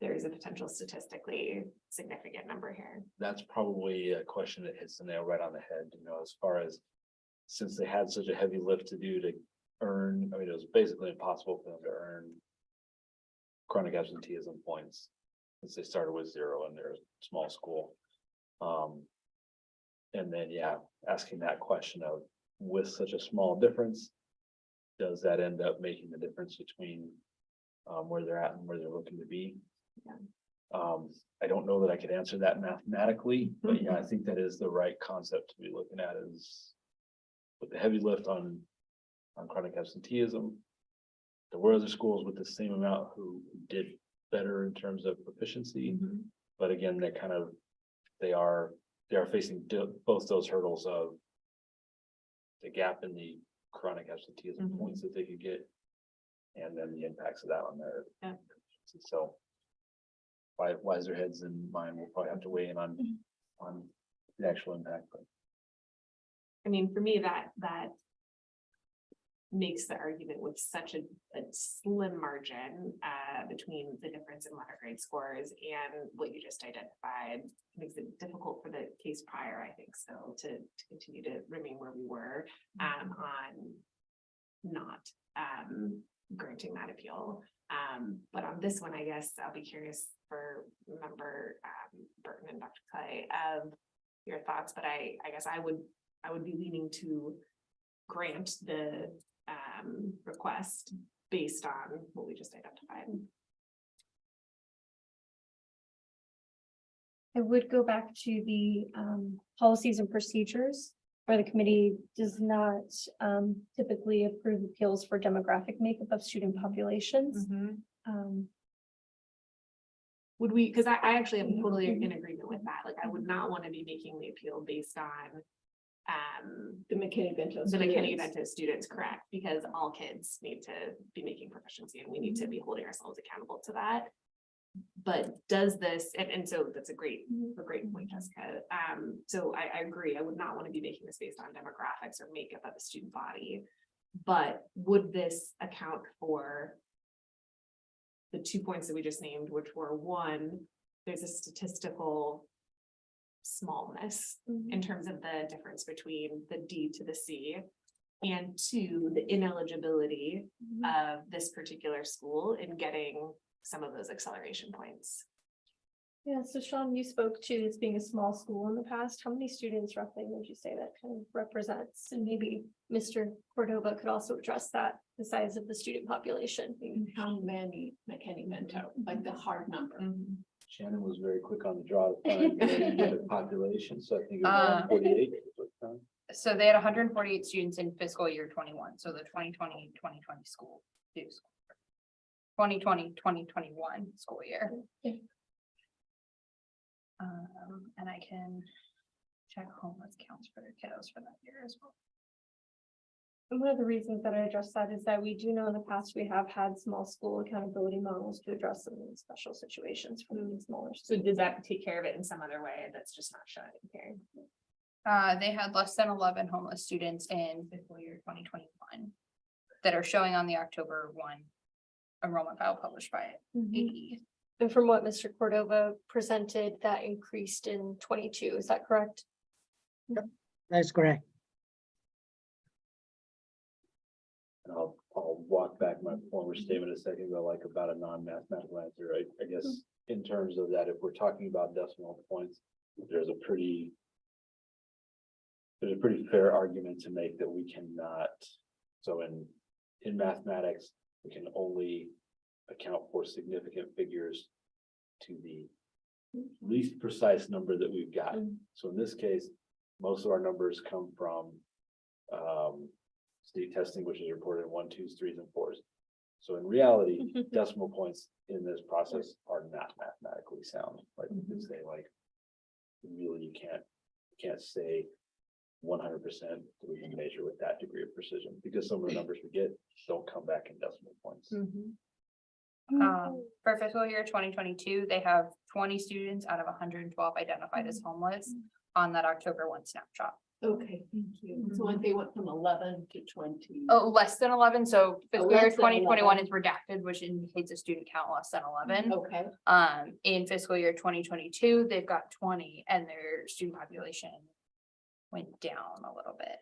there is a potential statistically significant number here. That's probably a question that hits the nail right on the head, you know, as far as, since they had such a heavy lift to do to earn, I mean, it was basically impossible for them to earn chronic absenteeism points, since they started with 0 in their small school. And then, yeah, asking that question of, with such a small difference, does that end up making the difference between where they're at and where they're looking to be? Yeah. I don't know that I could answer that mathematically, but yeah, I think that is the right concept to be looking at, is with the heavy lift on chronic absenteeism. There were other schools with the same amount who did better in terms of proficiency, but again, they are facing both those hurdles of the gap in the chronic absenteeism points that they could get, and then the impacts of that on their. Yeah. So wiser heads than mine will probably have to weigh in on the actual impact. But I mean, for me, that makes the argument with such a slim margin between the difference in letter grade scores and what you just identified, makes it difficult for the case prior, I think, so to continue to remain where we were on not granting that appeal. But on this one, I guess I'll be curious for member Burton and Dr. Clay of your thoughts, but I guess I would be leaning to grant the request based on what we just identified. I would go back to the policies and procedures where the committee does not typically approve appeals for demographic makeup of student populations. Would we, because I actually am totally in agreement with that. Like, I would not want to be making the appeal based on The McKinney-Vento. the McKinney-Vento students, correct? Because all kids need to be making proficiency and we need to be holding ourselves accountable to that. But does this, and so that's a great point, Jessica. So I agree, I would not want to be making this based on demographics or makeup of the student body. But would this account for the 2 points that we just named, which were, one, there's a statistical smallness in terms of the difference between the D to the C, and 2, the ineligibility of this particular school in getting some of those acceleration points. Yeah, so Sean, you spoke to this being a small school in the past. How many students roughly would you say that kind of represents? And maybe Mr. Cordova could also address that, the size of the student population. And how many McKinney-Vento, like the hard number. Shannon was very quick on the draw to find the population, so I think it was around 48. So they had 148 students in fiscal year 21, so the 2020-2020 school. 2020-2021 school year. And I can check homeless counts for their kiddos for that year as well. And one of the reasons that I address that is that we do know in the past we have had small school accountability models to address some of these special situations for the smaller. So did that take care of it in some other way that's just not shown here? They had less than 11 homeless students in fiscal year 2021 that are showing on the October 1 enrollment file published by AE. And from what Mr. Cordova presented, that increased in 22, is that correct? That's correct. And I'll walk back my former statement a second ago, like about a non-mathematical answer. I guess in terms of that, if we're talking about decimal points, there's a pretty fair argument to make that we cannot. So in mathematics, we can only account for significant figures to the least precise number that we've got. So in this case, most of our numbers come from state testing, which is reported in 1s, 2s, 3s, and 4s. So in reality, decimal points in this process are not mathematically sound. Like you could say, like, really, you can't say 100% that we can measure with that degree of precision, because some of the numbers we get don't come back in decimal points. For fiscal year 2022, they have 20 students out of 112 identified as homeless on that October 1 snapshot. Okay, thank you. So they went from 11 to 20. Oh, less than 11. So fiscal year less than 2021 11. is redacted, which indicates a student count less than 11. Okay, In fiscal year 2022, they've got 20 and their student population went down a little bit.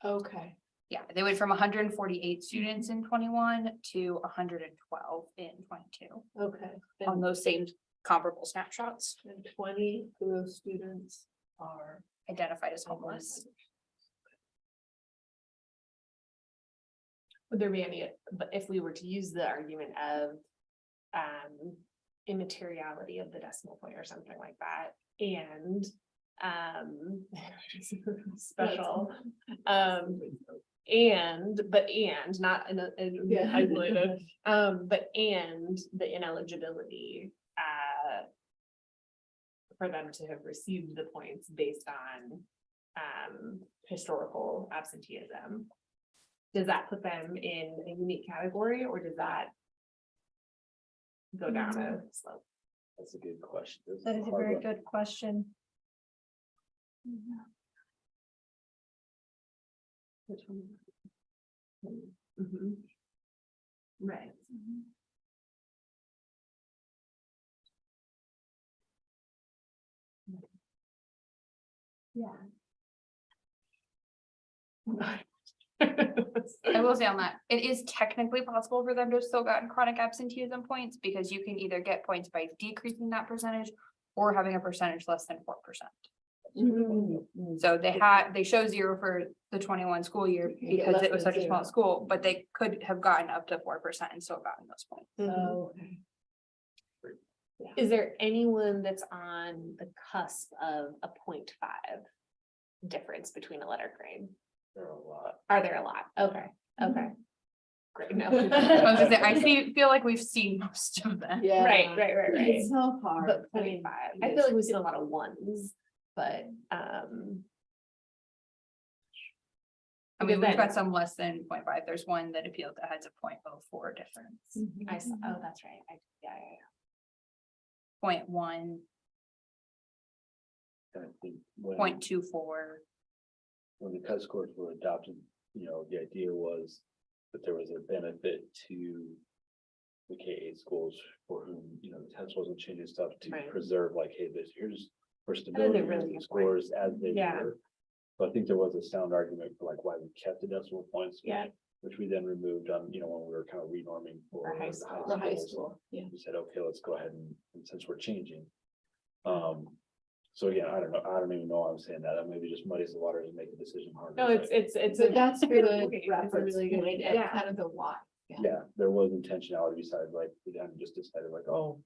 okay. Yeah, they went from 148 students in 21 to 112 in 22 Okay. on those same comparable snapshots And 20 of those students are identified as homeless. Would there be any, but if we were to use the argument of immateriality of the decimal point or something like that, and special, not in Yeah. isolated, but the ineligibility for them to have received the points based on historical absenteeism. Does that put them in a unique category, or does that go down a slope? That's a good question. This That is a hard very one. good question. Mhm. Right. Yeah. I will say on that, it is technically possible for them to have still gotten chronic absenteeism points, because you can either get points by decreasing that percentage or having a percentage less than 4%. So they show 0 for the 21 school year You get because less it was than such a small 0. school, but they could have gotten up to 4% and still gotten those points. So, Is there anyone that's on the cusp of a 0.5 difference between a letter grade? There are a lot. Are there a lot? Okay, okay. Great, no. I was gonna say, feel like we've seen most of them. yeah. Right. It's so hard. But I mean, 0.5, I feel like we've seen a lot of ones, but, I mean, because we've then- got some less than 0.5. There's one that appealed that has a 0.04 difference. I saw, oh, that's right. Yeah. 0.1, And I think when 0.24. when the cut scores were adopted, the idea was that there was a benefit to the K-8 schools for whom, the test wasn't changing stuff to Right. preserve, like, hey, here's for That is a stability really of the good scores as they Yeah. were. So I think there was a sound argument for like why we kept the decimal points. Yeah. Which we then removed on, when we were kind of renorming for For high the school. The high schools. school, yeah. We said, okay, let's go ahead and since we're changing. So again, I don't even know why I'm saying that. That maybe just muddies the waters and make the decision harder. No, it's So that's good It's a reference really good point idea. and Yeah. kind of the why. Yeah, there was intentionality besides like, we then just decided like, oh.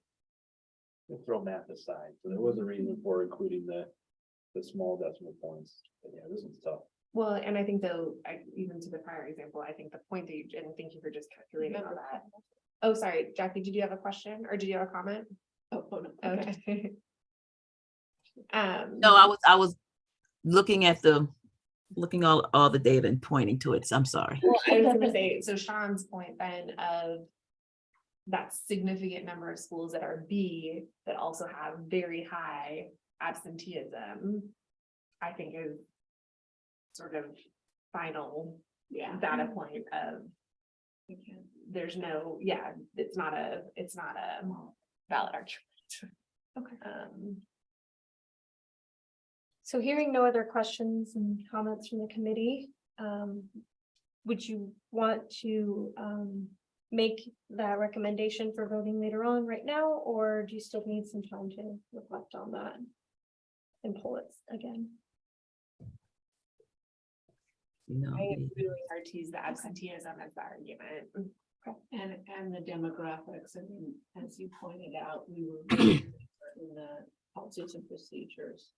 We'll throw math aside. So there was a reason for including the small decimal points. But yeah, this is tough. Well, and I think though, even to the prior example, I think the point that and thank you for just calculating all that. Oh, sorry, Jackie, did you have a question or did you have a comment? Oh, no. Okay. No, I was looking at all the data and pointing to it. So I'm sorry. Well, I was gonna say, so Sean's point then of that significant number of schools that are B that also have very high absenteeism, I think is sort of final data point of there's no, it's not a valid argument. Okay. Um, So hearing no other questions and comments from the committee, would you want to make that recommendation for voting later on right now, or do you still need some time to reflect on that and pull it again? No. I think it's really hard to use the absenteeism as the argument. And the demographics, I mean, as you pointed out, we were really in the policies and procedures.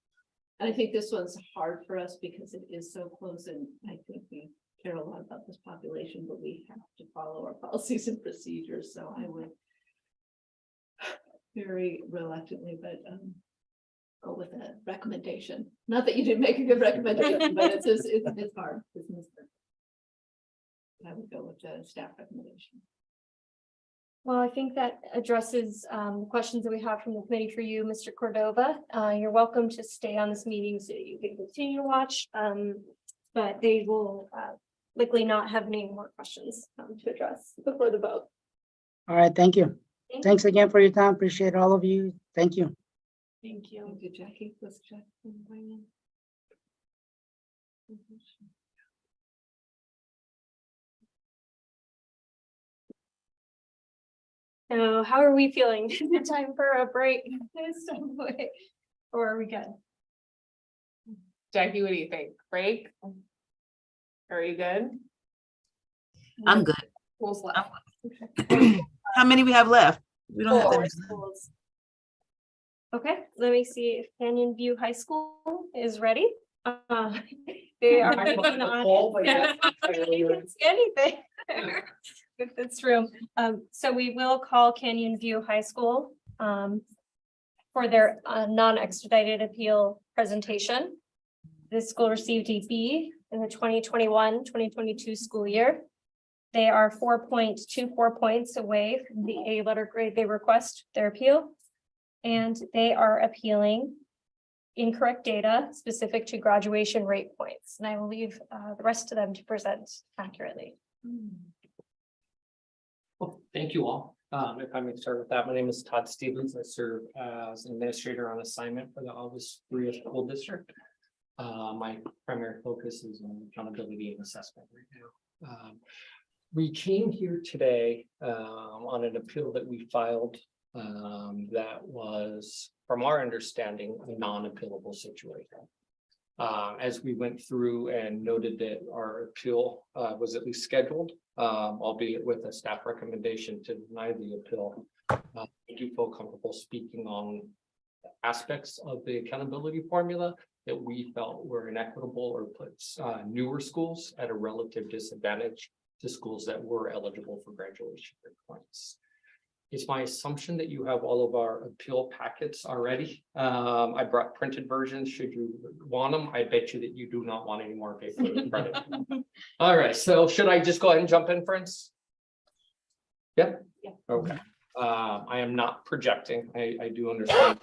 And I think this one's hard for us because it is so close and I think we care a lot about this population, but we have to follow our policies and procedures, so I would very reluctantly, but go with a recommendation. Not that you didn't make a good recommendation, but it's just, it's hard. I would go with the staff recommendation. Well, I think that addresses questions that we have from the committee for you, Mr. Cordova. You're welcome to stay on this meeting so you can continue to watch. But they will likely not have any more questions to address before the vote. All right, thank you. Thanks again for your time. Appreciate all of you. Thank you. Thank you. Thank you, Jackie. Let's check. So how are we feeling? Is it time for a break? Or are we good? Jackie, what do you think? Break? Are you good? I'm good. Schools left. How many we have left? We don't have that Four many. schools. Okay, let me see if Canyon View High School is ready. They are. Anything with this room. So we will call Canyon View High School for their non-expedited appeal presentation. This school received a B in the 2021-2022 school year. They are 4.24 points away from the A letter grade they request their appeal. And they are appealing incorrect data specific to graduation rate points. And I will leave the rest of them to present accurately. Well, thank you all. If I may start with that, my name is Todd Stevens. I serve as an administrator on assignment for the August 3 School District. My primary focus is on accountability and assessment right now. We came here today on an appeal that we filed that was, from our understanding, a non-appealable situation. As we went through and noted that our appeal was at least scheduled, albeit with a staff recommendation to deny the appeal, I do feel comfortable speaking on aspects of the accountability formula that we felt were inequitable or puts newer schools at a relative disadvantage to schools that were eligible for graduation points. It's my assumption that you have all of our appeal packets already. I brought printed versions should you want them. I bet you that you do not want any more paper. All right, so should I just go ahead and jump in, friends? Yep. Yeah. Okay. I am not projecting. I do understand.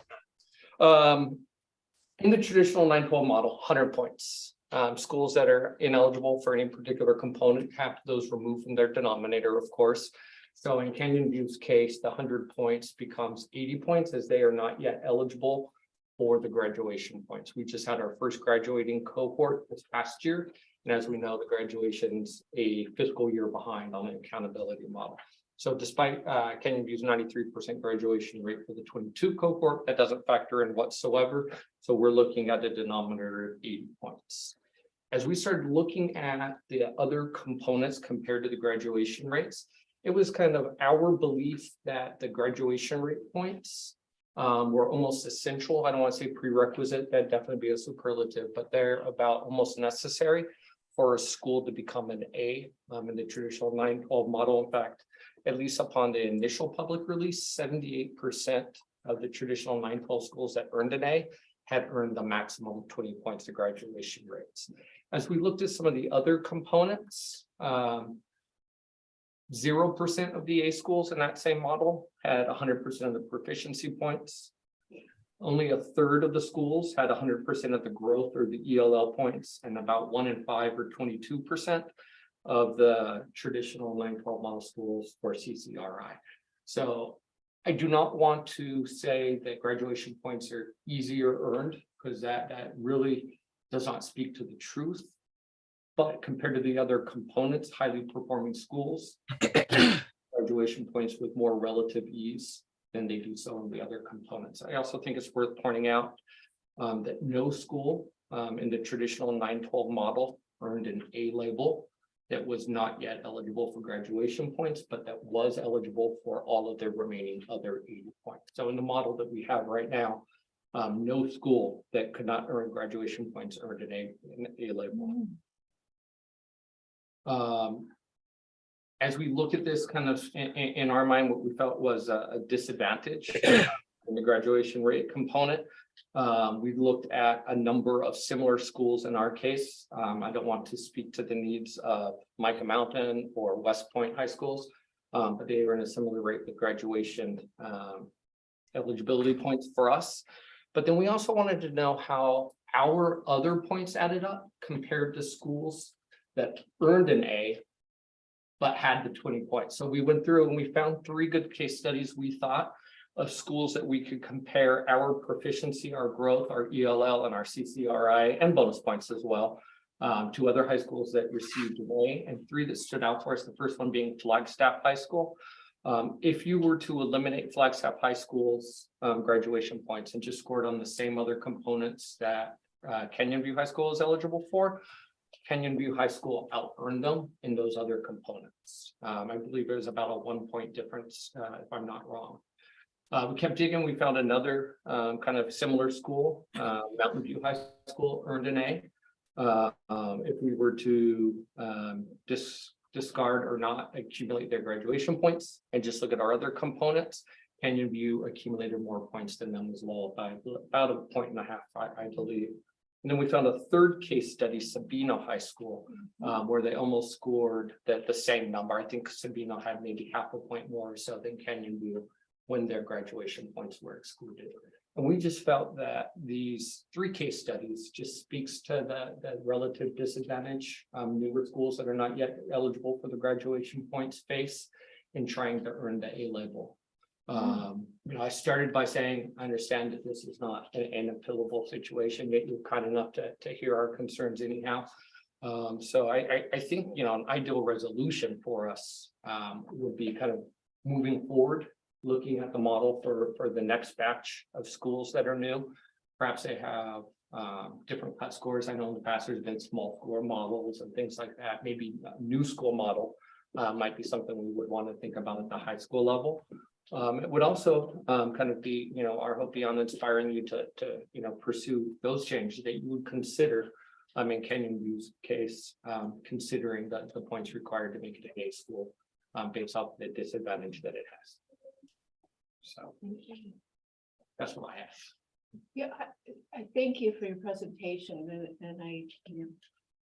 In the traditional 9-12 model, 100 points. Schools that are ineligible for any particular component have those removed from their denominator, of course. So in Canyon View's case, the 100 points becomes 80 points as they are not yet eligible for the graduation points. We just had our first graduating cohort this past year. And as we know, the graduation's a fiscal year behind on the accountability model. So despite Canyon View's 93% graduation rate for the 22 cohort, that doesn't factor in whatsoever. So we're looking at a denominator of 80 points. As we started looking at the other components compared to the graduation rates, it was kind of our belief that the graduation rate points were almost essential. I don't want to say prerequisite, that'd definitely be a superlative, but they're about almost necessary for a school to become an A in the traditional 9-12 model. In fact, at least upon the initial public release, 78% of the traditional 9-12 schools that earned an A had earned the maximum of 20 points to graduation rates. As we looked at some of the other components, 0% of the A schools in that same model had 100% of the proficiency points. Only a third of the schools had 100% of the growth or the ELL points, and about 1 in 5 or 22% of the traditional 9-12 model schools for CCRI. So I do not want to say that graduation points are easier earned, because that really does not speak to the truth. But compared to the other components, highly performing schools, graduation points with more relative ease than they do so in the other components. I also think it's worth pointing out that no school in the traditional 9-12 model earned an A label that was not yet eligible for graduation points, but that was eligible for all of their remaining other 80 points. So in the model that we have right now, no school that could not earn graduation points earned an A label. As we look at this kind of in our mind, what we felt was a disadvantage in the graduation rate component. We've looked at a number of similar schools in our case. I don't want to speak to the needs of Micah Mountain or West Point high schools, but they were in a similar rate with graduation eligibility points for us. But then we also wanted to know how our other points added up compared to schools that earned an A but had the 20 points. So we went through and we found 3 good case studies, we thought, of schools that we could compare our proficiency, our growth, our ELL, and our CCRI, and bonus points as well, to other high schools that received an A, and 3 that stood out for us, the first one being Flagstaff High School. If you were to eliminate Flagstaff High School's graduation points and just scored on the same other components that Canyon View High School is eligible for, Canyon View High School out-earned them in those other components. I believe there's about a 1 point difference, if I'm not wrong. We kept digging, we found another kind of similar school, Mountain View High School earned an A. If we were to discard or not accumulate their graduation points and just look at our other components, Canyon View accumulated more points than them as well by about 1.5 points, I believe. And then we found a third case study, Sabino High School, where they almost scored the same number. I think Sabino had maybe 0.5 point more or so than Canyon View when their graduation points were excluded. And we just felt that these 3 case studies just speaks to the relative disadvantage newer schools that are not yet eligible for the graduation points face in trying to earn the A label. I started by saying, I understand that this is not an appealable situation, yet you're kind enough to hear our concerns anyhow. So I think, an ideal resolution for us would be kind of moving forward, looking at the model for the next batch of schools that are new. Perhaps they have different cut scores. I know in the past there's been small score models and things like that. Maybe a new school model might be something we would want to think about at the high school level. It would also kind of be, our hope beyond inspiring you to pursue those changes that you would consider. In Canyon View's case, considering the points required to make it an A school based off the disadvantage that it has. So that's what I have. Yeah, I thank you for your presentation, and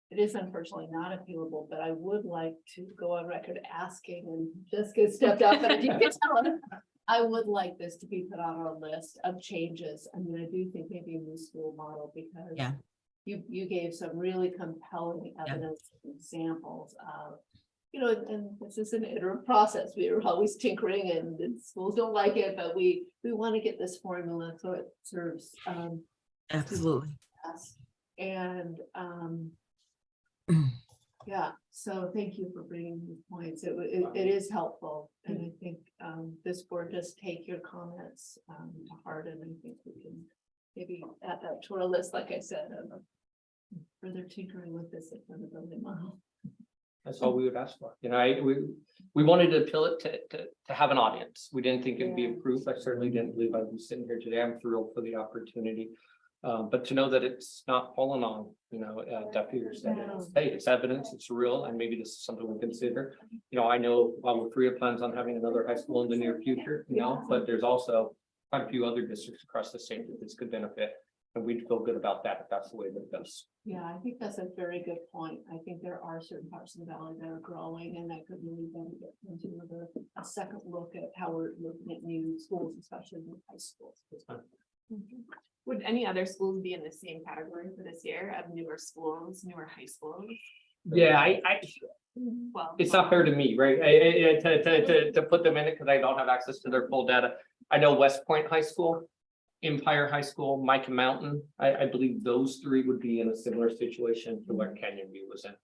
it is unfortunately not appealable, but I would like to go on record asking, and Jessica stepped up, and you can tell her, I would like this to be put on our list of changes. I mean, I do think maybe a new school model, because you gave some really compelling evidence and examples of, and this is an iterative process. We are always tinkering, and the schools don't like it, but we want to get this formula so it serves Absolutely. us. And so thank you for bringing these points. It is helpful, and I think this board does take your comments to heart, and I think we can maybe add that to our list, like I said, of further tinkering with this accountability model. That's all we would ask for. We wanted to appeal it to have an audience. We didn't think it'd be approved. I certainly didn't believe I'd be sitting here today. I'm thrilled for the opportunity. But to know that it's not fallen on, deaf ears, that it's evidence, it's real, and maybe this is something we'll consider. I know Wamutria plans on having another high school in the near future, but there's also quite a few other districts across the state that this could benefit. And we'd feel good about that if that's the way that it goes. Yeah, I think that's a very good point. I think there are certain parts of the valley that are growing, and that could really benefit into a second look at how we're looking at new schools, especially new high schools. Would any other schools be in the same category for this year of newer schools, newer high schools? Yeah, it's not fair to me, right? To put them in it because I don't have access to their full data. I know West Point High School, Empire High School, Micah Mountain. I believe those 3 would be in a similar situation to where Canyon View was in.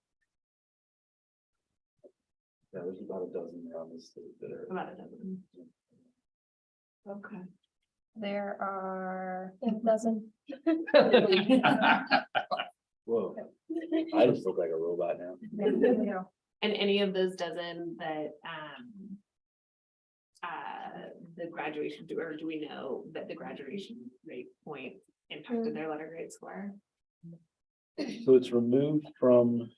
Yeah, there's about a dozen around the state that are. About a dozen. Okay. There are a dozen. Whoa, I just look like a robot now. And any of those dozen that the graduation, or do we know that the graduation rate point impacted their letter grade score? So it's removed from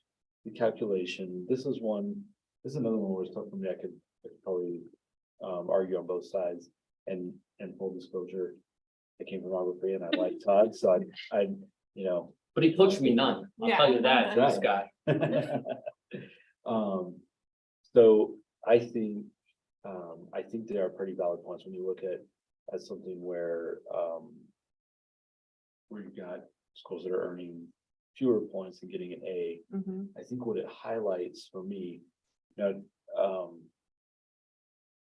the calculation, this is another one where it's tough for me. I could probably argue on both sides, and full disclosure, I came from Auburn and I like Todd, so I But he pushed me none, I'll tell you that, this guy. So I think there are pretty valid points when you look at something where you've got schools that are earning fewer points and getting an A. I think what it highlights for me,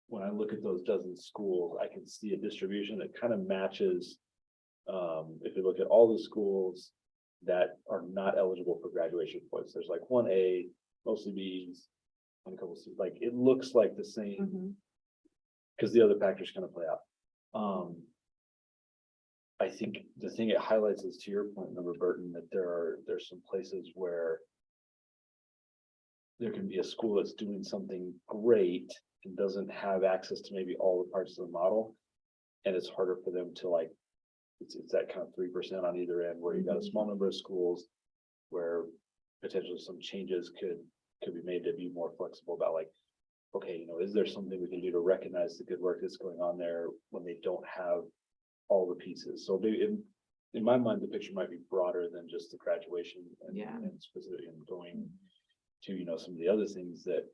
when I look at those dozen schools, I can see a distribution that kind of matches. If you look at all the schools that are not eligible for graduation points, there's like one A, mostly B's, and a couple C's. Like it looks like the same because the other factors kind of play out. I think the thing it highlights is, to your point, Member Burton, that there's some places where there can be a school that's doing something great and doesn't have access to maybe all the parts of the model, and it's harder for them to like. It's that kind of 3% on either end, where you've got a small number of schools where potentially some changes could be made to be more flexible about like, okay, is there something we can do to recognize the good work that's going on there when they don't have all the pieces? So maybe in my mind, the picture might be broader than just the graduation and specifically going to, some of the other things that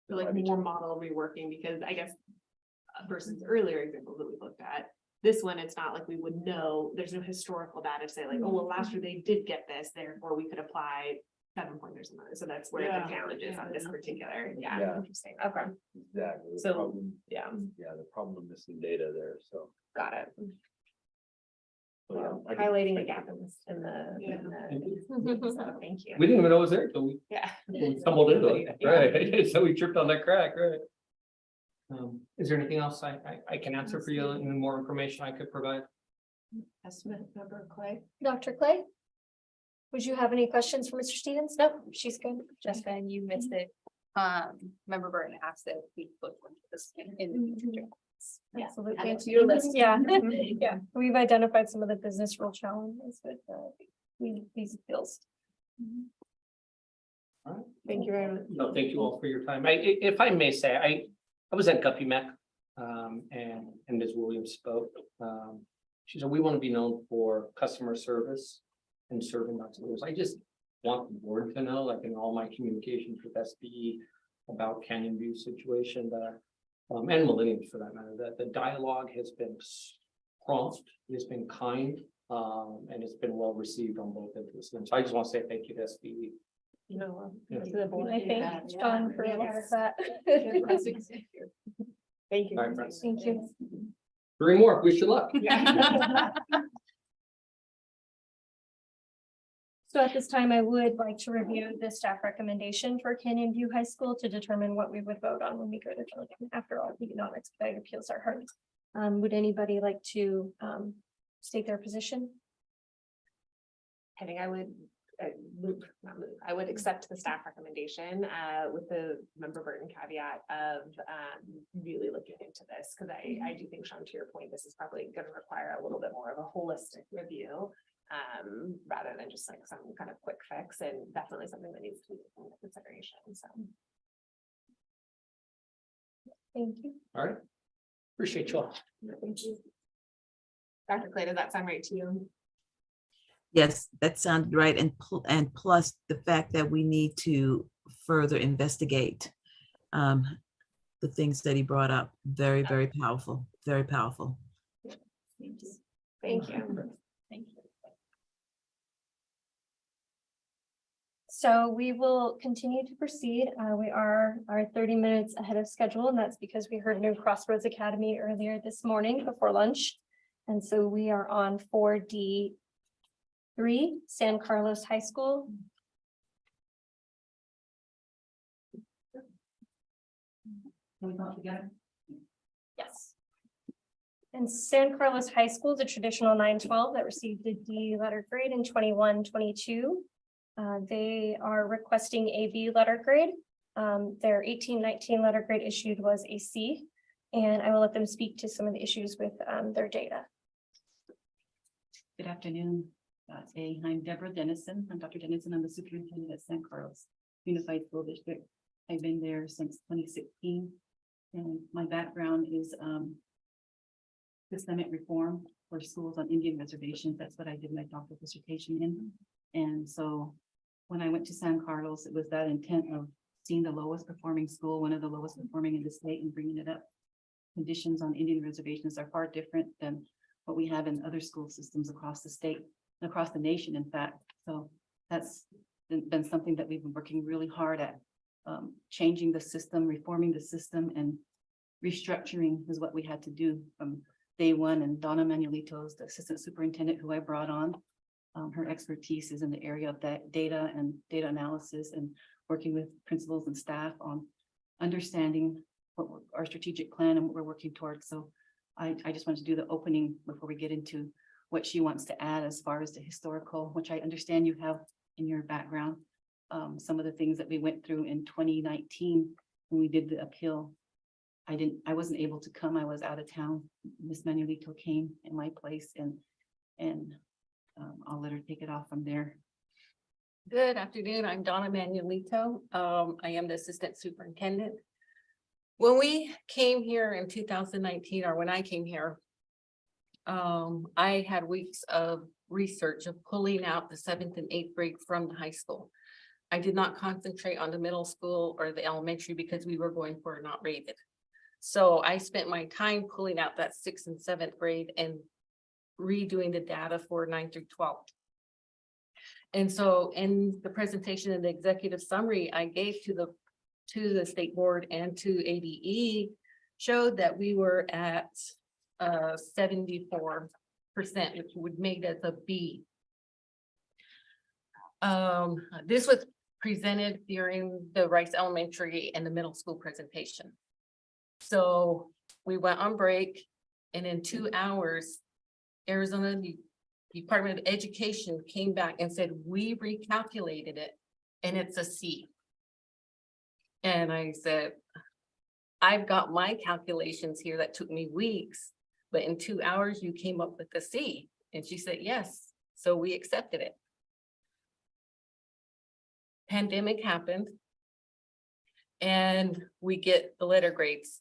like more model reworking, because I guess versus earlier examples that we looked at, this one, it's not like we would know, there's no historical data to say like, oh, well, last year they did get this, therefore we could apply 7 pointers and so that's where the challenge is on this particular. Interesting. Okay. Exactly. So, problem, the problem of missing data there. So got it. so, Highlighting a gap in the so thank you. We didn't even know it was there until we we stumbled into it, right? So we tripped on that crack, right? Is there anything else I can answer for you? Any more information I could provide? Estimate Member Clay. Dr. Clay? Would you have any questions for Mr. Stevens? No, she's good. Jessica, and you missed it. Member Burton asked that we look into this in the future. Absolutely. Add it It's to your list. Yeah, yeah. We've identified some of the business rule challenges with these appeals. All right. Thank you very much. No, thank you all for your time. If I may say, I was at Guppy Mech, and Ms. Williams spoke. She said, we want to be known for customer service and serving our schools. I just want the board to know, like in all my communications with SBE about Canyon View situation, that and Millenniums for that matter, that the dialogue has been prompt, it's been kind, and it's been well received on both interests. And so I just want to say thank you to SBE. I thank John for all of that. Thank you. All right, friends. Thank you. 3 more, wish you luck. So at this time, I would like to review the staff recommendation for Canyon View High School to determine what we would vote on when we go to delegate. After all, the non-expedited appeals are heard. Would anybody like to state their position? I think I would accept the staff recommendation with the Member Burton caveat of really looking into this, because I do think, Sean, to your point, this is probably going to require a little bit more of a holistic review rather than just like some kind of quick fix, and definitely something that needs to be taken into consideration. So thank you. All right. Appreciate you all. thank you. Dr. Clay, does that sound right to you? Yes, that sounded right. And plus the fact that we need to further investigate the things that he brought up. Very, very powerful, very powerful. Thank you. Thank you. So we will continue to proceed. We are 30 minutes ahead of schedule, and that's because we heard new Crossroads Academy earlier this morning before lunch. And so we are on 4D3, San Carlos High School. Yes. And San Carlos High School is a traditional 912 that received a D letter grade in 21-22. They are requesting a B letter grade. Their 18-19 letter grade issued was a C, and I will let them speak to some of the issues with their data. Good afternoon. I'm Deborah Dennison. I'm Dr. Dennison. I'm the superintendent at San Carlos Unified School District. I've been there since 2016. And my background is systemic reform for schools on Indian reservations. That's what I did my doctoral dissertation in. And so when I went to San Carlos, it was that intent of seeing the lowest performing school, one of the lowest performing in the state, and bringing it up. Conditions on Indian reservations are far different than what we have in other school systems across the state, across the nation, in fact. So that's been something that we've been working really hard at. Changing the system, reforming the system, and restructuring is what we had to do from day one. And Donna Manuelito is the assistant superintendent who I brought on. Her expertise is in the area of that data and data analysis, and working with principals and staff on understanding what our strategic plan and what we're working towards. So I just wanted to do the opening before we get into what she wants to add as far as the historical, which I understand you have in your background. Some of the things that we went through in 2019 when we did the appeal. I wasn't able to come. I was out of town. Miss Manuelito came in my place, and I'll let her take it off from there. Good afternoon. I'm Donna Manuelito. I am the assistant superintendent. When we came here in 2019, or when I came here, I had weeks of research of pulling out the 7th and 8th grade from the high school. I did not concentrate on the middle school or the elementary because we were going for not rated. So I spent my time pulling out that 6th and 7th grade and redoing the data for 9th through 12th. And so in the presentation and the executive summary I gave to the state board and to ADE showed that we were at 74%, which would make us a B. This was presented during the Rice Elementary and the middle school presentation. So we went on break, and in 2 hours, Arizona Department of Education came back and said, we recalculated it and it's a C. And I said, I've got my calculations here that took me weeks, but in 2 hours you came up with a C. And she said, yes. So we accepted it. Pandemic happened and we get the letter grades,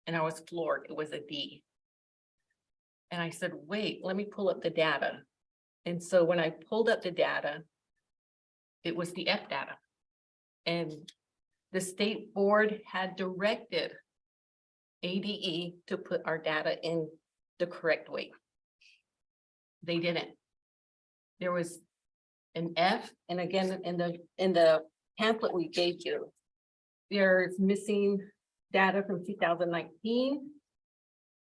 and I was floored. It was a D. And I said, wait, let me pull up the data. And so when I pulled up the data, it was the F data. And the state board had directed ADE to put our data in the correct way. They didn't. There was an F, and again, in the pamphlet we gave you, there's missing data from 2019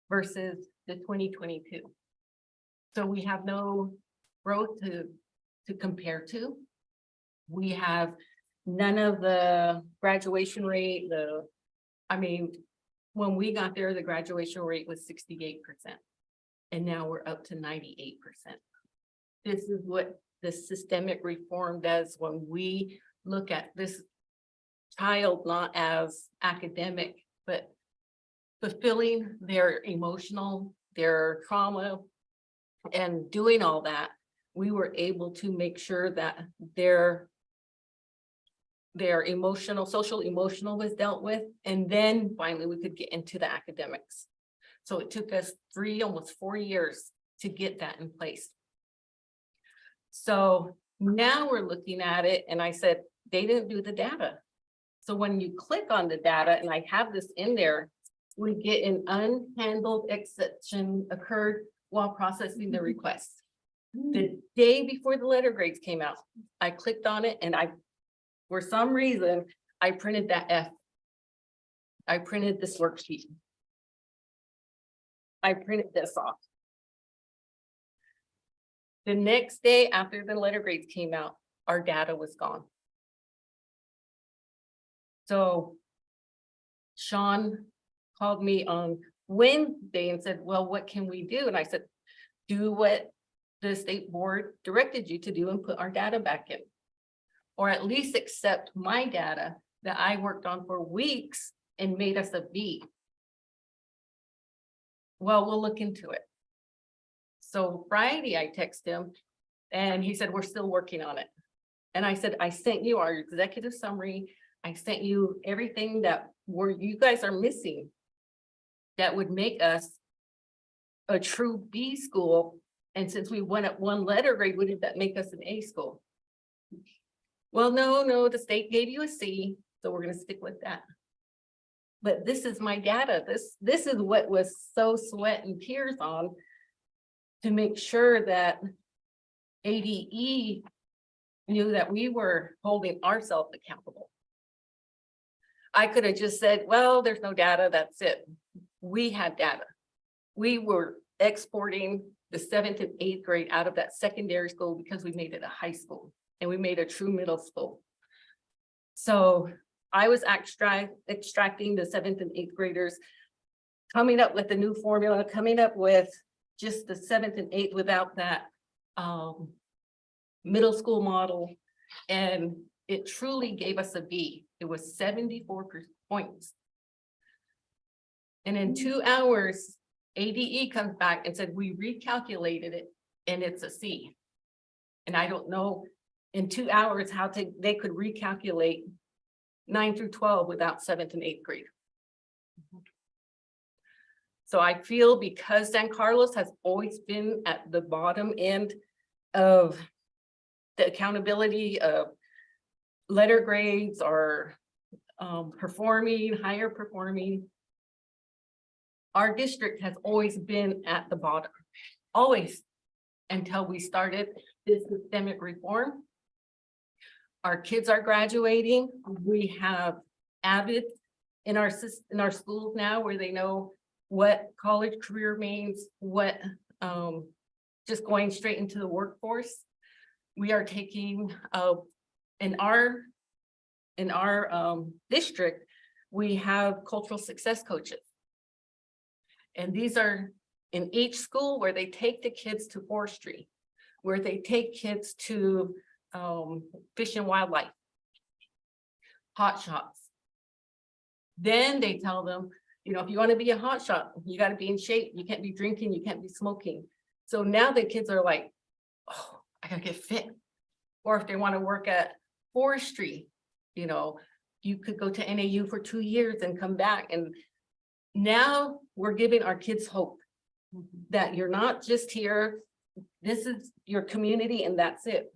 versus the 2022. So we have no growth to compare to. We have none of the graduation rate. When we got there, the graduation rate was 68%, and now we're up to 98%. This is what the systemic reform does when we look at this child not as academic, but fulfilling their emotional, their trauma, and doing all that. We were able to make sure that their emotional, social emotional was dealt with, and then finally we could get into the academics. So it took us almost 4 years to get that in place. So now we're looking at it, and I said, they didn't do the data. So when you click on the data, and I have this in there, we get an unhandled exception occurred while processing the request. The day before the letter grades came out, I clicked on it, and for some reason, I printed that F. I printed this worksheet. I printed this off. The next day after the letter grades came out, our data was gone. So Sean called me on Wednesday and said, well, what can we do? And I said, do what the state board directed you to do and put our data back in. Or at least accept my data that I worked on for weeks and made us a B. Well, we'll look into it. So Friday, I text him And he said, we're still working on it. And I said, I sent you our executive summary. I sent you everything that you guys are missing that would make us a true B school. And since we went at one letter grade, wouldn't that make us an A school? Well, no, the state gave you a C, so we're gonna stick with that. But this is my data. This is what was so sweat and tears on to make sure that ADE knew that we were holding ourselves accountable. I could have just said, well, there's no data, that's it. We had data. We were exporting the 7th and 8th grade out of that secondary school because we made it a high school and we made a true middle school. So I was extracting the 7th and 8th graders, coming up with a new formula, coming up with just the 7th and 8th without that middle school model. And it truly gave us a B. It was 74 points. And in 2 hours, ADE comes back and said, we recalculated it and it's a C. And I don't know in 2 hours how they could recalculate 9 through 12 without 7th and 8th grade. So I feel because San Carlos has always been at the bottom end of the accountability of letter grades or performing, higher performing, our district has always been at the bottom, always, until we started this systemic reform. Our kids are graduating. We have AVID in our schools now where they know what college career means, what just going straight into the workforce. We are taking in our district, we have cultural success coaches. And these are in each school where they take the kids to forestry, where they take kids to fish and wildlife, hot shots. Then they tell them, you know, if you want to be a hot shot, you got to be in shape. You can't be drinking, you can't be smoking. So now the kids are like, oh, I gotta get fit. Or if they want to work at forestry, you know, you could go to NAU for 2 years and come back. And now we're giving our kids hope that you're not just here. This is your community and that's it.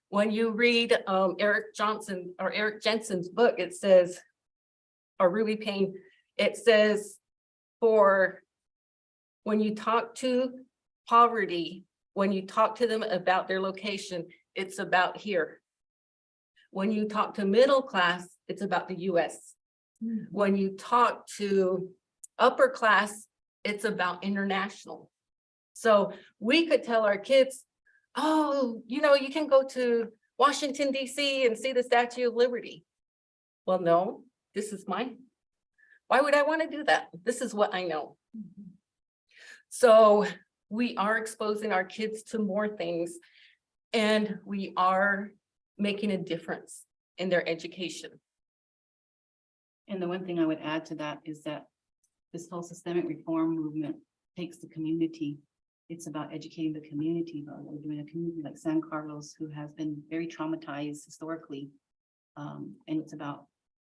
When you read Eric Jensen's book, it says, or Ruby Payne, it says for when you talk to poverty, when you talk to them about their location, it's about here. When you talk to middle class, it's about the US. When you talk to upper class, it's about international. So we could tell our kids, oh, you know, you can go to Washington, DC and see the Statue of Liberty. Well, no, this is mine. Why would I want to do that? This is what I know. So we are exposing our kids to more things and we are making a difference in their education. And the one thing I would add to that is that this whole systemic reform movement takes the community. It's about educating the community. We're doing a community like San Carlos, who has been very traumatized historically. And it's about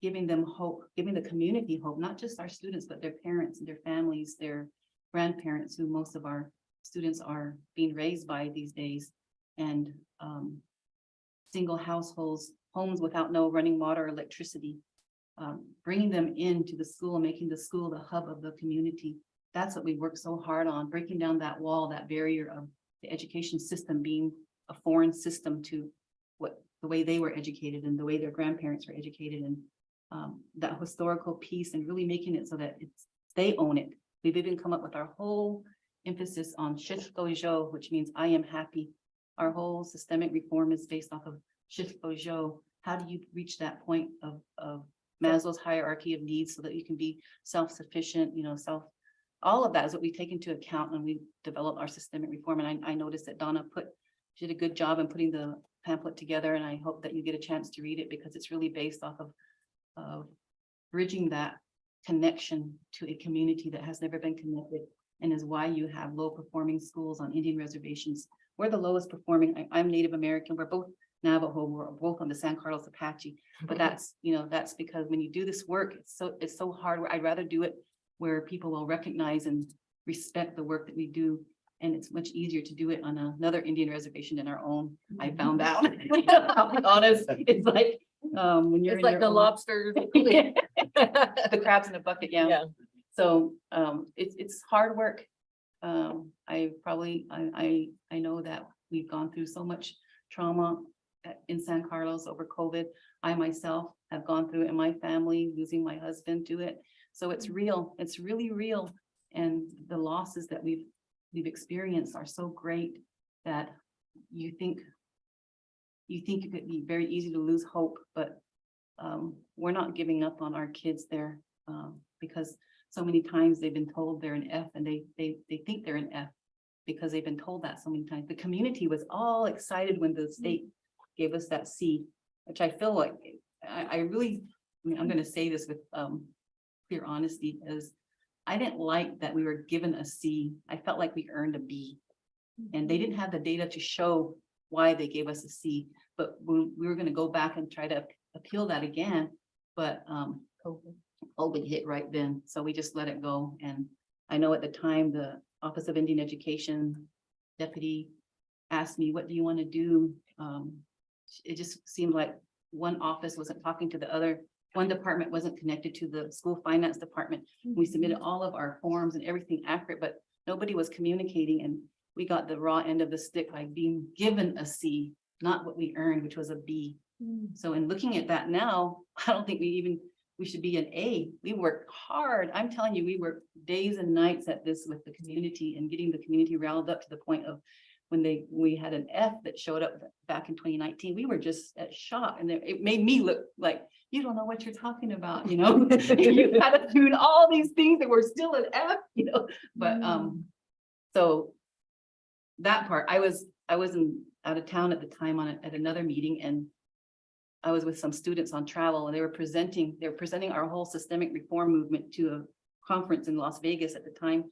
giving them hope, giving the community hope, not just our students, but their parents and their families, their grandparents, who most of our students are being raised by these days, and single households, homes without no running water or electricity. Bringing them into the school, making the school the hub of the community. That's what we work so hard on, breaking down that wall, that barrier of the education system being a foreign system to the way they were educated and the way their grandparents were educated, and that historical piece, and really making it so that they own it. We've even come up with our whole emphasis on Shishko, which means I am happy. Our whole systemic reform is based off of Shishko. How do you reach that point of Maslow's hierarchy of needs so that you can be self-sufficient, you know, all of that is what we take into account when we develop our systemic reform. And I noticed that Donna did a good job in putting the pamphlet together, and I hope that you get a chance to read it, because it's really based off of bridging that connection to a community that has never been connected, and is why you have low performing schools on Indian reservations, we're the lowest performing. I'm Native American. We're both Navajo. We're both on the San Carlos Apache. But that's, you know, that's because when you do this work, it's so hard. I'd rather do it where people will recognize and respect the work that we do. And it's much easier to do it on another Indian reservation than our own. I found out. I'll be honest. It's like when you're It's like the lobster. the crabs in a bucket. Yeah. So it's hard work. I know that we've gone through so much trauma in San Carlos over COVID. I myself have gone through it in my family, losing my husband to it. So it's real. It's really real. And the losses that we've experienced are so great that you think it could be very easy to lose hope, but we're not giving up on our kids there because so many times they've been told they're an F and they think they're an F because they've been told that so many times. The community was all excited when the state gave us that C, which I feel like I mean, I'm going to say this with clear honesty, is I didn't like that we were given a C. I felt like we earned a B, and they didn't have the data to show why they gave us a C. But we were going to go back and try to appeal that again, but COVID hit right then, so we just let it go. And I know at the time the Office of Indian Education deputy asked me, "What do you want to do?" It just seemed like one office wasn't talking to the other. One department wasn't connected to the school finance department. We submitted all of our forms and everything accurate, but nobody was communicating, and we got the raw end of the stick by being given a C, not what we earned, which was a B. So in looking at that now, I don't think we should be an A. We worked hard. I'm telling you, we worked days and nights at this with the community and getting the community riled up to the point of when we had an F that showed up back in 2019, we were just at shock, and it made me look like, you don't know what you're talking about, you know. You had to do all these things that were still an F, you know. But so that part, I was out of town at the time at another meeting, and I was with some students on travel, and they were presenting our whole systemic reform movement to a conference in Las Vegas at the time.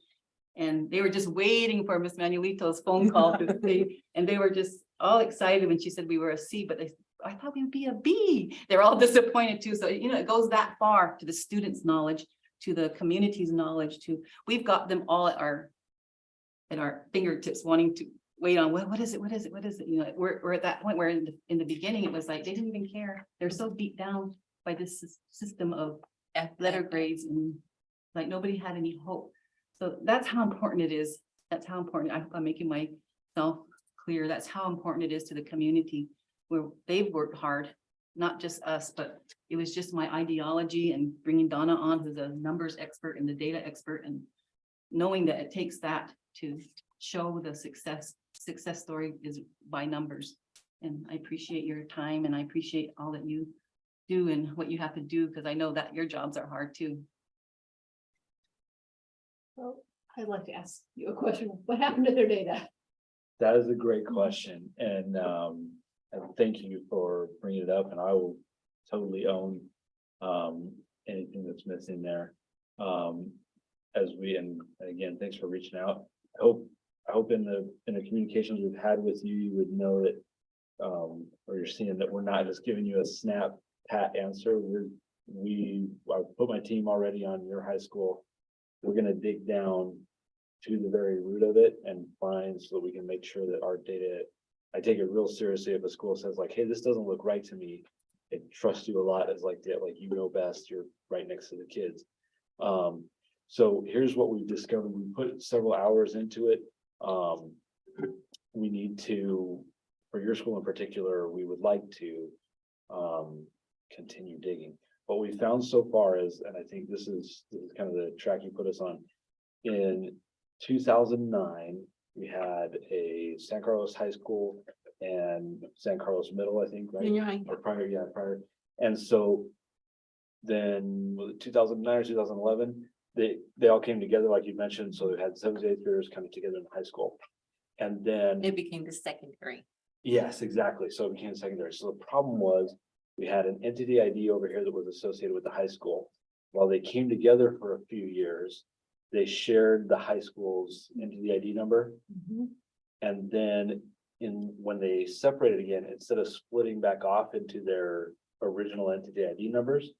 And they were just waiting for Miss Manuelito's phone call to say, and they were just all excited when she said we were a C, but I thought we would be a B. They're all disappointed too. So, you know, it goes that far to the students' knowledge, to the community's knowledge, we've got them all at our fingertips wanting to wait on, what is it? You know, we're at that point where in the beginning, it was like, they didn't even care. They're so beat down by this system of letter grades, and like nobody had any hope. So that's how important it is. That's how important, I'm making myself clear. That's how important it is to the community, where they've worked hard, not just us, but it was just my ideology and bringing Donna on, who's a numbers expert and the data expert, and knowing that it takes that to show the success story is by numbers. And I appreciate your time, and I appreciate all that you do and what you have to do, because I know that your jobs are hard too. Well, I'd like to ask you a question. What happened to their data? That is a great question, and thank you for bringing it up. And I will totally own anything that's missing there. And again, thanks for reaching out. I hope in the communications we've had with you, you would know that, or you're seeing that we're not just giving you a snap pat answer. I've put my team already on your high school. We're going to dig down to the very root of it and find, so that we can make sure that our data, I take it real seriously. If a school says like, hey, this doesn't look right to me, I trust you a lot as like, yeah, like, you know best, you're right next to the kids. So here's what we've discovered. We put several hours into it. We need to, for your school in particular, we would like to continue digging. What we found so far is, and I think this is kind of the track you put us on, in 2009, we had a San Carlos High School and San Carlos Middle, I think, right? Yeah. Or prior. And so then, was it 2009 or 2011? They all came together, like you mentioned. So they had 7th to 8th graders coming together in high school. And then It became the secondary. yes, exactly. So it became secondary. So the problem was, we had an entity ID over here that was associated with the high school. While they came together for a few years, they shared the high school's entity ID number. And then when they separated again, instead of splitting back off into their original entity ID numbers,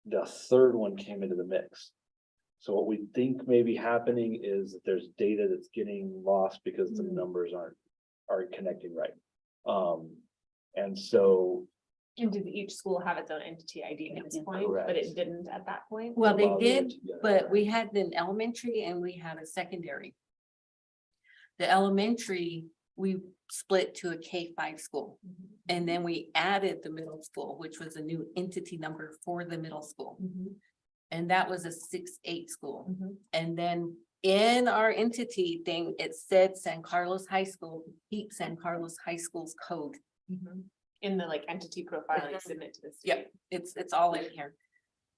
the third one came into the mix. So what we think may be happening is that there's data that's getting lost because the numbers aren't connecting right. And so. And did each school have its own entity ID at this point, but it didn't at that point? Well, they While they're did, together. but we had an elementary and we had a secondary. The elementary, we split to a K-5 school. And then we added the middle school, which was a new entity number for the middle school. And that was a 6-8 school. And then in our entity thing, it said San Carlos High School, keep San Carlos High School's code. In the like entity profile you submit to the state. Yep, it's all in here.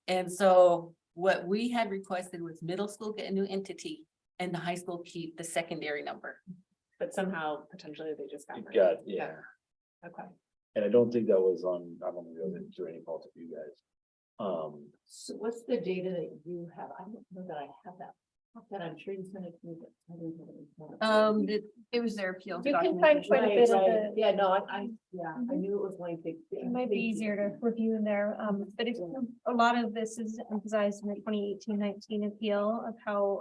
And so what we had requested was middle school get a new entity and the high school keep the secondary number. But somehow potentially they just got. It merged. got, yeah. Okay. And I don't think that was on, I don't think that was through any fault of you guys. So what's the data that you have? I don't know that I have that. That I'm sure you sent it to me, but I don't have it in front of me. It was their appeal. You can find quite a Right, bit of right. the, Yeah, no, I knew it was lengthy. it might be easier to review in there, but if, a lot of this is emphasized in the 2018-19 appeal of how,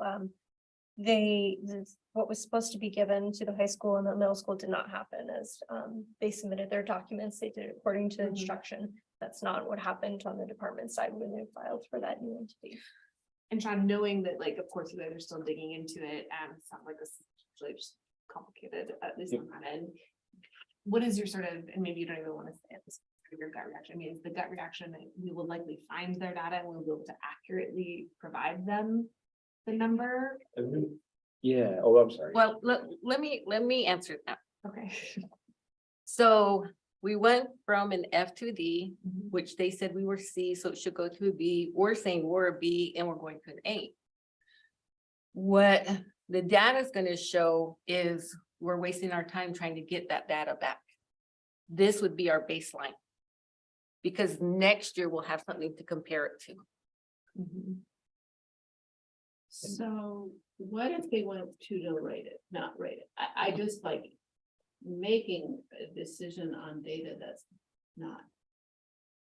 what was supposed to be given to the high school and the middle school did not happen as, they submitted their documents, they did it according to instruction. That's not what happened on the department side when they filed for that new entity. And Sean, knowing that, like, of course, you guys are still digging into it, and it sounds like this is actually just complicated, at least on that end. What is your sort of, and maybe you don't even want to say it, this your gut reaction? I mean, is the gut reaction that we will likely find their data and we'll be able to accurately provide them the number? Yeah, oh, I'm sorry. Well, let me answer that. Okay. So we went from an F to a D, which they said we were C, so it should go to a B. We're saying we're a B and we're going to an A. What the data is going to show is we're wasting our time trying to get that data back. This would be our baseline. Because next year we'll have something to compare it to. So what if they went to rate it, not rate it? I just like making a decision on data that's not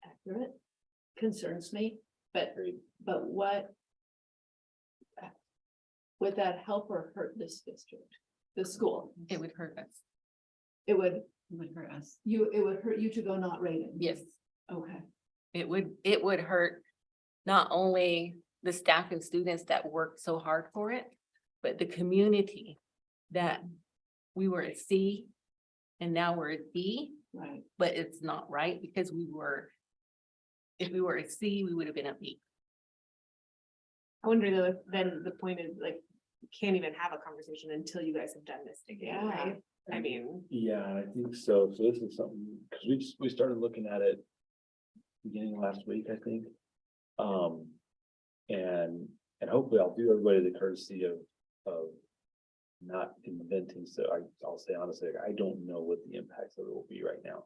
accurate concerns me, but what would that help or hurt this district, the school? It would hurt us. It would hurt us. it would hurt you to go not rated. Yes. Okay. It would hurt not only the staff and students that worked so hard for it, but the community that we were a C and now we're a D. Right. But it's not right because if we were a C, we would have been a B. I wonder though, if then the point is like, you can't even have a conversation until you guys have done this digging, right? I mean. Yeah, and I think so. So this is something, because we started looking at it beginning of last week, I think. And hopefully I'll do everybody the courtesy of not inventing. So I'll say honestly, I don't know what the impacts of it will be right now.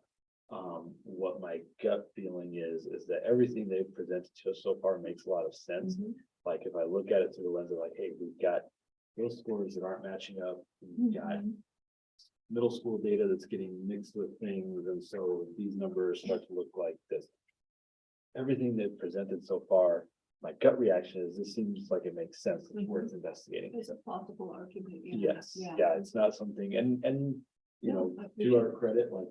What my gut feeling is that everything they've presented to us so far makes a lot of sense. Like if I look at it through the lens of like, hey, we've got those scores that aren't matching up. We've got middle school data that's getting mixed with things. And so these numbers start to look like this. Everything they've presented so far, my gut reaction is this seems like it makes sense. It's worth investigating. It's a plausible argument. Yes, yeah, it's not something, and you know, to our credit, like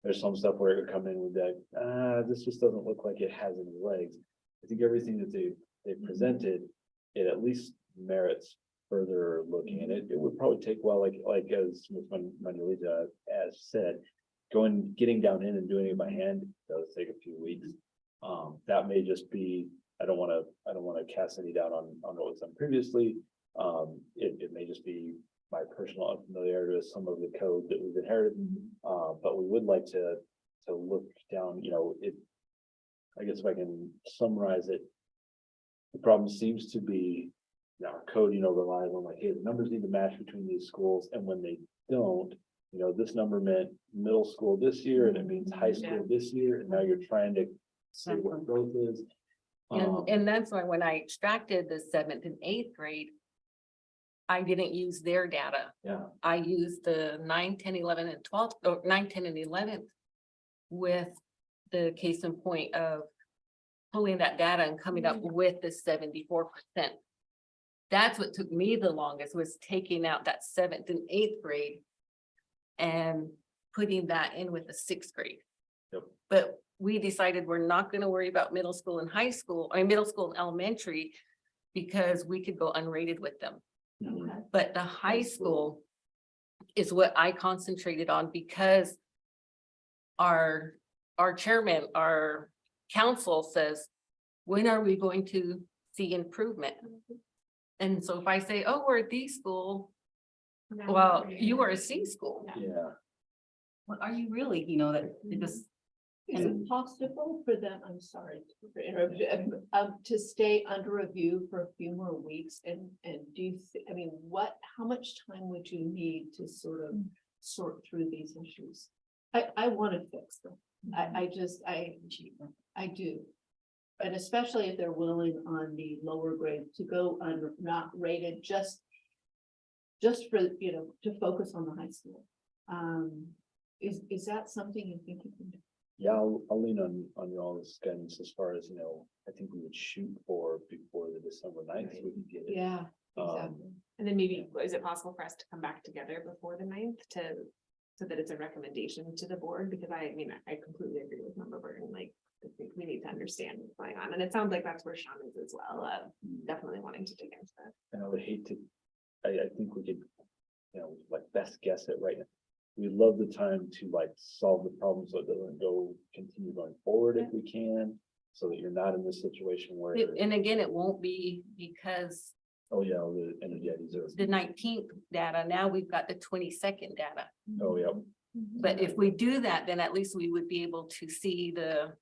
there's some stuff where it would come in with that, this just doesn't look like it has any legs. I think everything that they presented, it at least merits further looking, and it would probably take a while, like as Manita as said, getting down in and doing it by hand does take a few weeks. That may just be, I don't want to cast any doubt on what was done previously. It may just be my personal unfamiliarity with some of the code that we've inherited. But we would like to look down, you know, I guess if I can summarize it, the problem seems to be our code, you know, relies on like, hey, the numbers need to match between these schools. And when they don't, you know, this number meant middle school this year and it means high school this year. And now you're trying to say what growth is. And that's why when I extracted the 7th and 8th grade, I didn't use their data. Yeah. I used the 9, 10, 11, and 12, or 9, 10, and 11 with the case in point of pulling that data and coming up with the 74%. That's what took me the longest, was taking out that 7th and 8th grade and putting that in with the 6th grade. Yep. But we decided we're not going to worry about middle school and high school, or middle school and elementary, because we could go unrated with them. Okay. But the high school is what I concentrated on, because our chairman, our council says, when are we going to see improvement? And so if I say, oh, we're a D school, well, you are a C school. Yeah. Well, are you really, you know, that it just, Is it possible for them, I'm sorry for interrupting, to stay under review for a few more weeks and do you, I mean, how much time would you need to sort of sort through these issues? I want to fix them. I do. And especially if they're willing on the lower grade to go on not rated, just for, you know, to focus on the high school. Is that something you think you can do? Yeah, I'll lean on y'all's guidance as far as, you know, I think we would shoot for before the December 9th, we can get it. Yeah, exactly. And then maybe, is it possible for us to come back together before the 9th so that it's a recommendation to the board? Because I mean, I completely agree with Member Burton, like, I think we need to understand what's going on. And it sounds like that's where Sean is as well, definitely wanting to dig into that. And I would hate to, I think we could, you know, like best guess it right now. We love the time to like solve the problem so it doesn't continue going forward if we can, so that you're not in this situation where. And again, it won't be because Oh, yeah, these are. the 19th data, now we've got the 22nd data. Oh, yeah. But if we do that, then at least we would be able to see the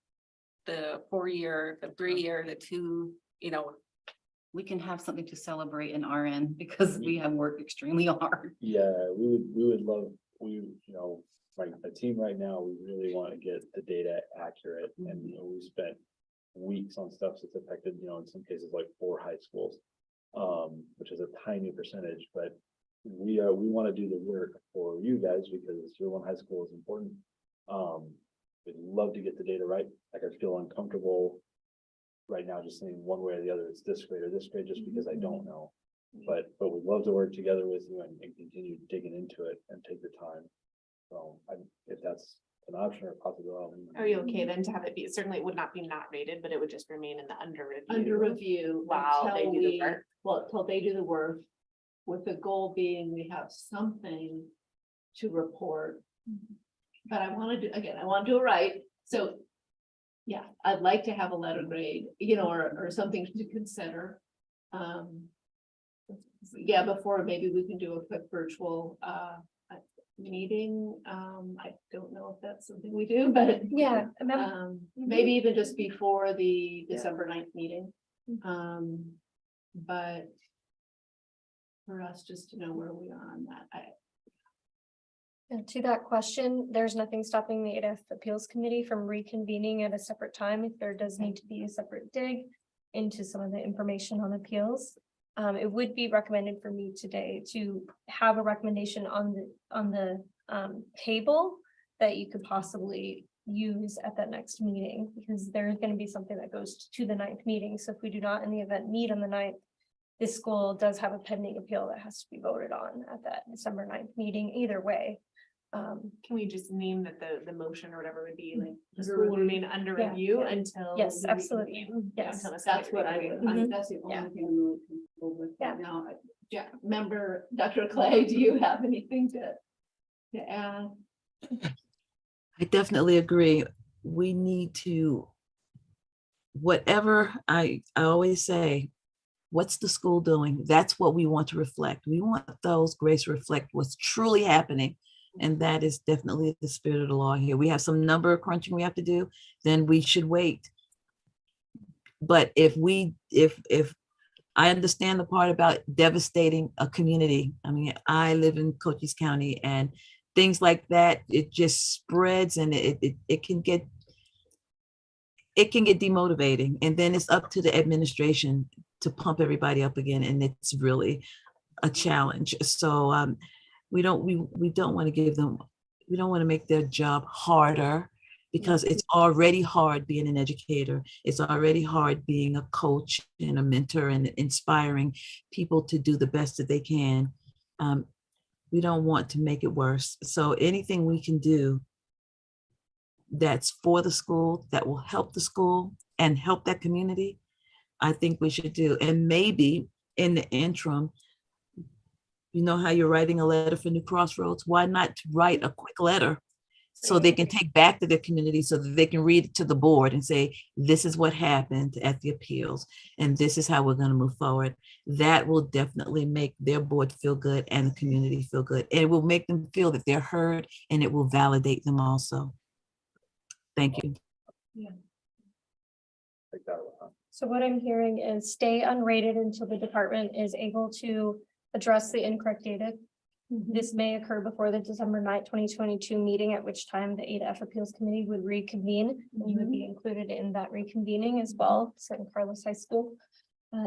4-year, the 3-year, the 2, you know. we can have something to celebrate in our end because we have worked extremely hard. Yeah, we would love, you know, my team right now, we really want to get the data accurate, and, you know, we spent weeks on stuff that's affected, you know, in some cases like 4 high schools, which is a tiny percentage, but we want to do the work for you guys because your one high school is important. We'd love to get the data right. Like, I feel uncomfortable right now just saying one way or the other, it's this grade or this grade, just because I don't know. But we'd love to work together with you and continue digging into it and take your time. So if that's an option or a possibility. Are you okay then to have it be, certainly it would not be not rated, but it would just remain in the under review? Under review. While they do the work. Well, till they do the work, with the goal being we have something to report. But I want to do, again, I want to do it right. So yeah, I'd like to have a letter grade, you know, or something to consider. Yeah, before maybe we can do a quick virtual meeting. I don't know if that's something we do, but Yeah. maybe even just before the December 9th meeting. But for us just to know where we are on that. And to that question, there's nothing stopping the ADF Appeals Committee from reconvening at a separate time if there does need to be a separate dig into some of the information on appeals. It would be recommended for me today to have a recommendation on the table that you could possibly use at that next meeting, because there's going to be something that goes to the 9th meeting. So if we do not in the event meet on the 9th, this school does have a pending appeal that has to be voted on at that December 9th meeting either way. Can we just name that the motion or whatever would be like, the school will remain under review until? Yes, we- absolutely. Yes. until the That's what second I would, reading. that's the Yeah. only thing I'm really comfortable with Yeah. right now. Yeah, member Dr. Clay, do you have anything to add? I definitely agree. We need to, whatever I always say, what's the school doing? That's what we want to reflect. We want those grades to reflect what's truly happening. And that is definitely the spirit of the law here. We have some number crunching we have to do, then we should wait. But if I understand the part about devastating a community. I mean, I live in Cochise County and things like that, it just spreads and it can get demotivating. And then it's up to the administration to pump everybody up again. And it's really a challenge. So we don't want to give them, we don't want to make their job harder, because it's already hard being an educator. It's already hard being a coach and a mentor and inspiring people to do the best that they can. We don't want to make it worse. So anything we can do that's for the school, that will help the school and help that community, I think we should do. And maybe in the interim, you know how you're writing a letter for New Crossroads? Why not write a quick letter so they can take back to their community, so that they can read it to the board and say, this is what happened at the appeals, and this is how we're going to move forward. That will definitely make their board feel good and the community feel good. And it will make them feel that they're heard, and it will validate them also. Thank you. So what I'm hearing is stay unrated until the department is able to address the incorrect data. This may occur before the December 9th, 2022 meeting, at which time the ADF Appeals Committee would reconvene. And you would be included in that reconvening as well, San Carlos High School,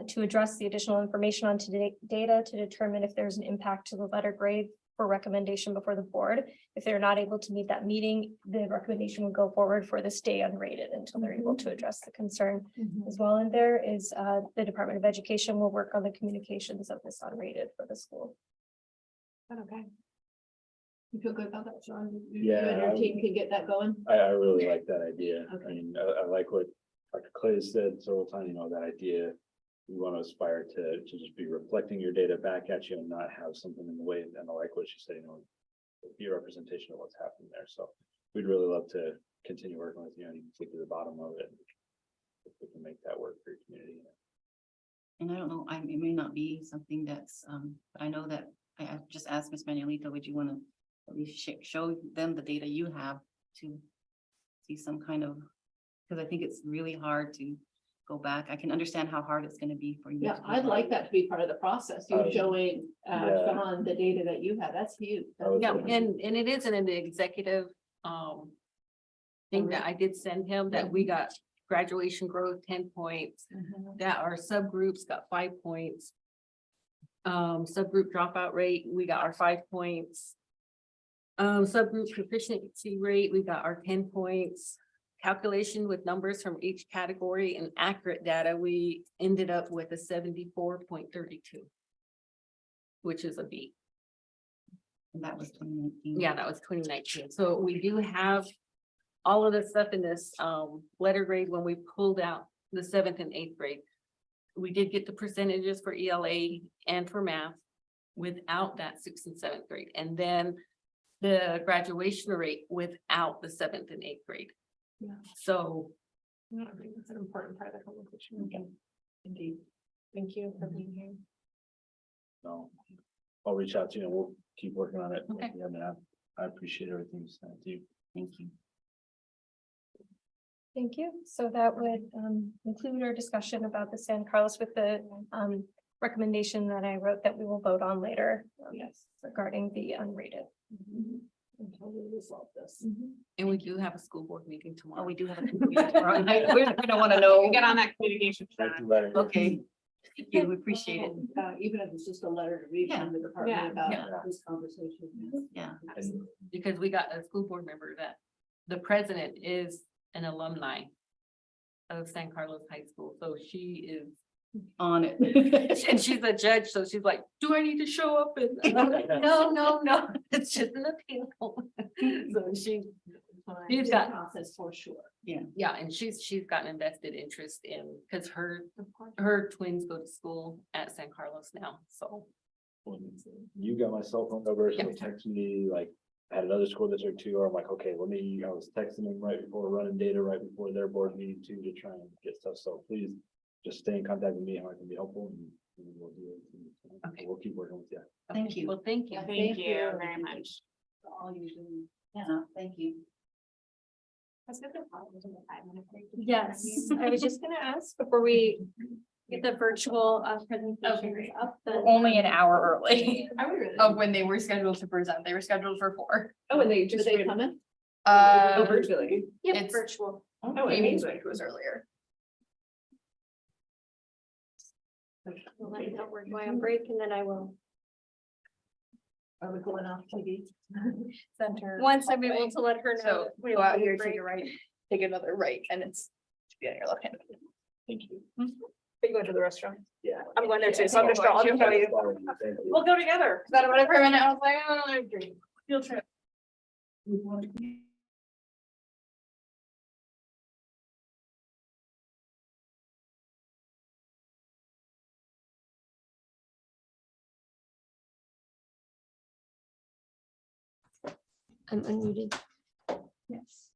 to address the additional information on data to determine if there's an impact to the letter grade for recommendation before the board. If they're not able to meet that meeting, the recommendation would go forward for the stay unrated until they're able to address the concern as well. And there is the Department of Education will work on the communications of this unrated for the school. Okay. You feel good about that, Sean? Yeah, You and your team can get that going? I really like that idea. I Okay. mean, I like what Dr. Clay said several times, you know, that idea. We want to aspire to just be reflecting your data back at you and not have something in the way. And I like what she said, you know, be a representation of what's happening there. So we'd really love to continue working with you and get to the bottom of it. If we can make that work for your community. And I don't know, it may not be something that's, but I know that I just asked Ms. Manuelita, would you want to at least show them the data you have to see some kind of, because I think it's really hard to go back. I can understand how hard it's going to be for you. Yeah, to I'd like that to be part of the process. You Oh, showing yeah. Sean the data that you have. That's huge. Yeah, and it isn't in the executive thing that I did send him, that we got graduation growth 10 points, that our subgroups got 5 points. Subgroup dropout rate, we got our 5 points. Subgroup proficiency rate, we got our 10 points. Calculation with numbers from each category and accurate data, we ended up with a 74.32, which is a B. And that was 2019. Yeah, that was 2019. So we do have all of the stuff in this letter grade when we pulled out the 7th and 8th grade. We did get the percentages for ELA and for math without that 6th and 7th grade. And then the graduation rate without the 7th and 8th grade. Yeah. So I think that's an important part of the conversation. Okay. Indeed. Thank you for being here. No, I'll reach out to you and we'll keep working on it. Okay. Yeah, man, I appreciate everything you sent to you. Thank you. Thank you. So that would include our discussion about the San Carlos with the recommendation that I wrote that we will vote on later. Yes, regarding the unrated. Until we resolve this. and we do have a school board meeting tomorrow. Oh, we do have a. We don't want to know. Get on that communication track. Okay. Thank you. We appreciate it. Even if it's just a letter to read from the department about Yeah. this conversation. Yeah. And because we got a school board member that the president is an alumni of San Carlos High School, so she is On it. and she's a judge, so she's like, do I need to show up? And I'm like, no, it's just an appeal. So she's got Process for sure. yeah, and she's gotten invested interest in, because her twins go to school at San Carlos now, so. You got my cell phone number, so Yeah. text me, like, I had another school district too, or I'm like, okay, I was texting them right before running data, right before their board meeting too, to try and get stuff, so please just stay in contact with me, how I can be helpful, and we'll do it. Okay. We'll keep working with you. Thank you. Well, thank you. Thank you very much. All you do. Yeah, thank you. Yes, I was just gonna ask before we get the virtual presentation up. We're only an hour early Are we really? of when they were scheduled to present. They were scheduled for 4. Oh, and they Did just. they come in? Virtually. Yep, It's- virtual. Oh, Amy's amazing. was earlier. We'll let you know we're going on break and then I will Are we going off TV? Center. Once I'm able to let her know. So that we go out have a here, break. take a right, take another right, and it's should be on your left hand. Thank you. Are you going to the restaurant? Yeah. I'm going there too, so I'll just show you. Thank you. We'll go together. Thought about it for a minute, I was like, oh, I agree. Field trip. I'm unmuted. Yes.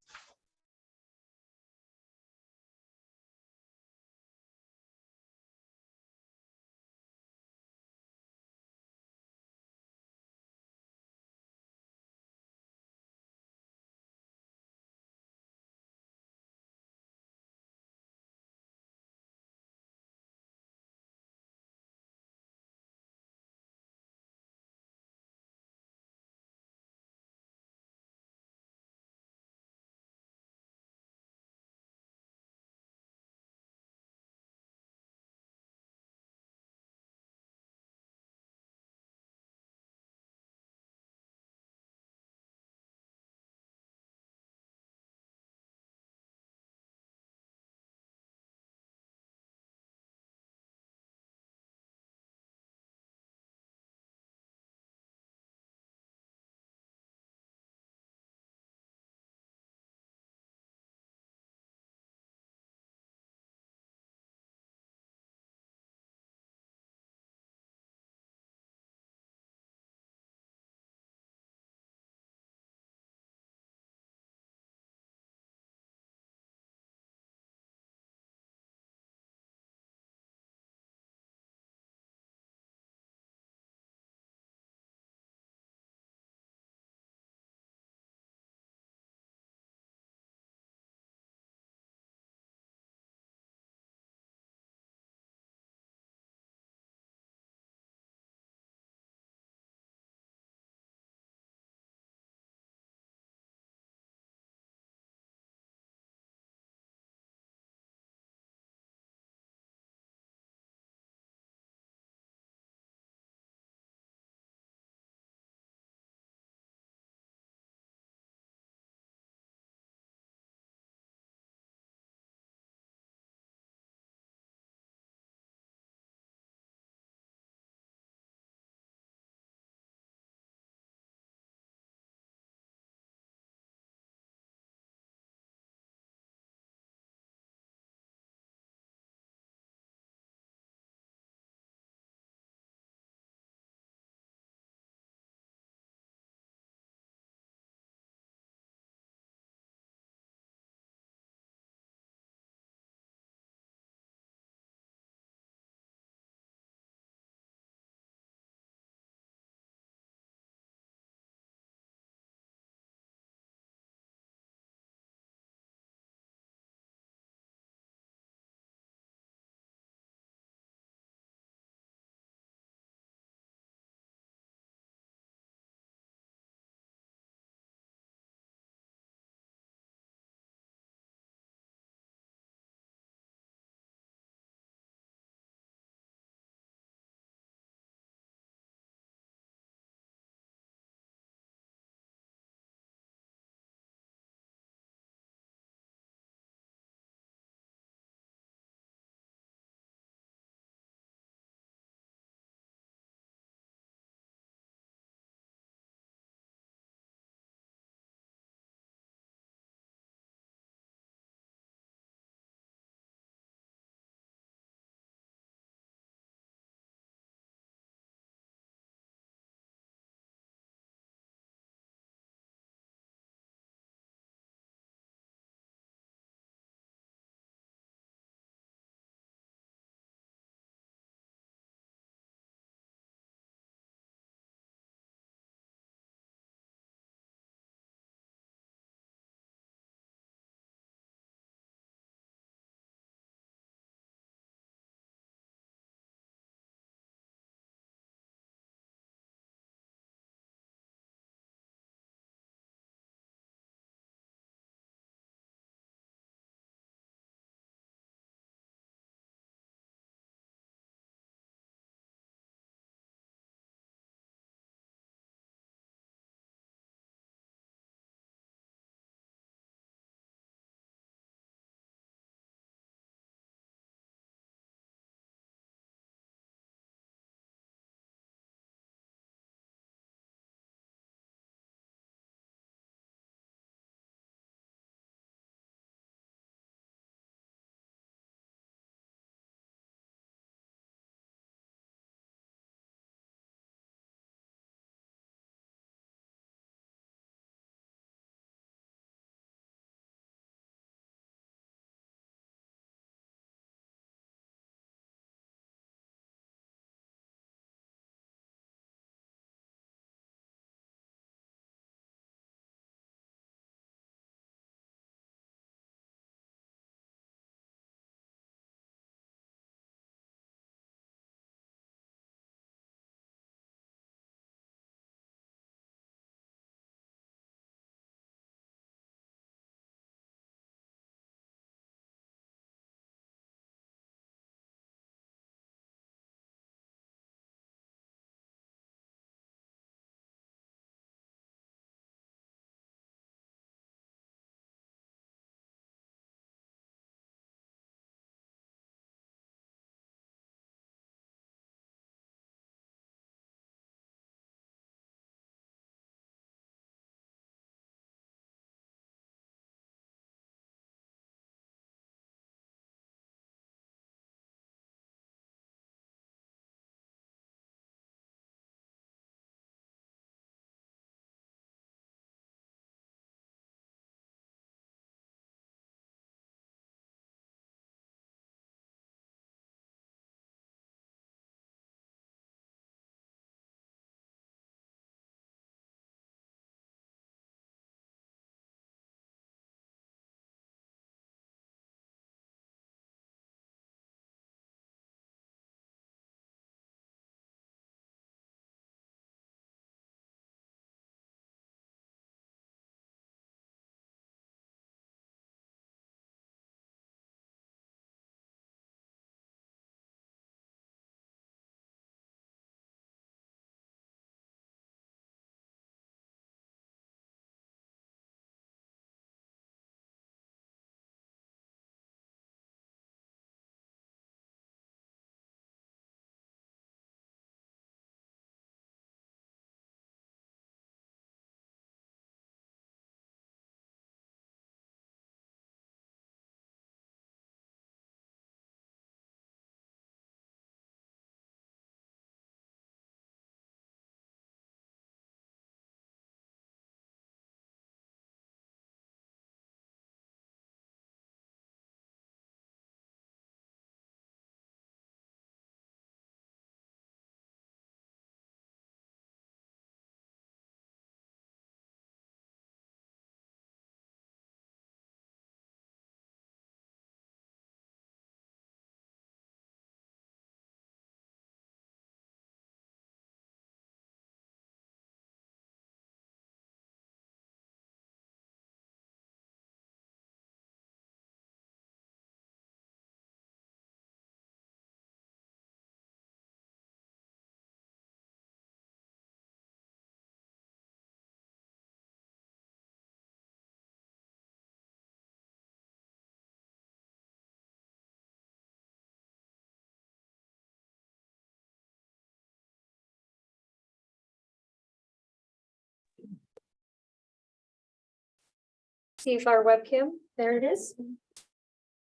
see if our webcam, there it is.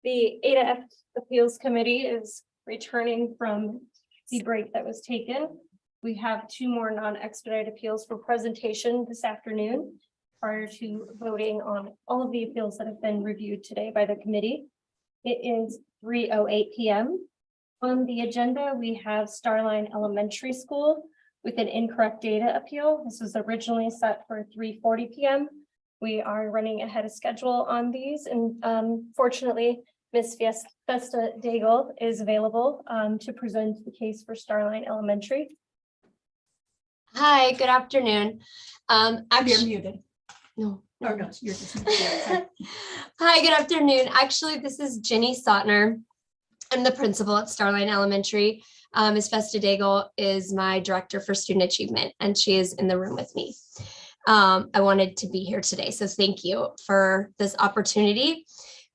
The ADA Appeals Committee is returning from the break that was taken. We have 2 more non-expedited appeals for presentation this afternoon prior to voting on all of the appeals that have been reviewed today by the committee. It is 3:08 p.m. On the agenda, we have Starline Elementary School with an incorrect data appeal. This was originally set for 3:40 p.m. We are running ahead of schedule on these, and fortunately, Ms. Vista Daigle is available to present the case for Starline Elementary. Hi, good afternoon. You're muted. No. Oh, no, you're just muted. Hi, good afternoon. Actually, this is Ginny Sotner. I'm the principal at Starline Elementary. Ms. Vista Daigle is my director for student achievement, and she is in the room with me. I wanted to be here today, so thank you for this opportunity.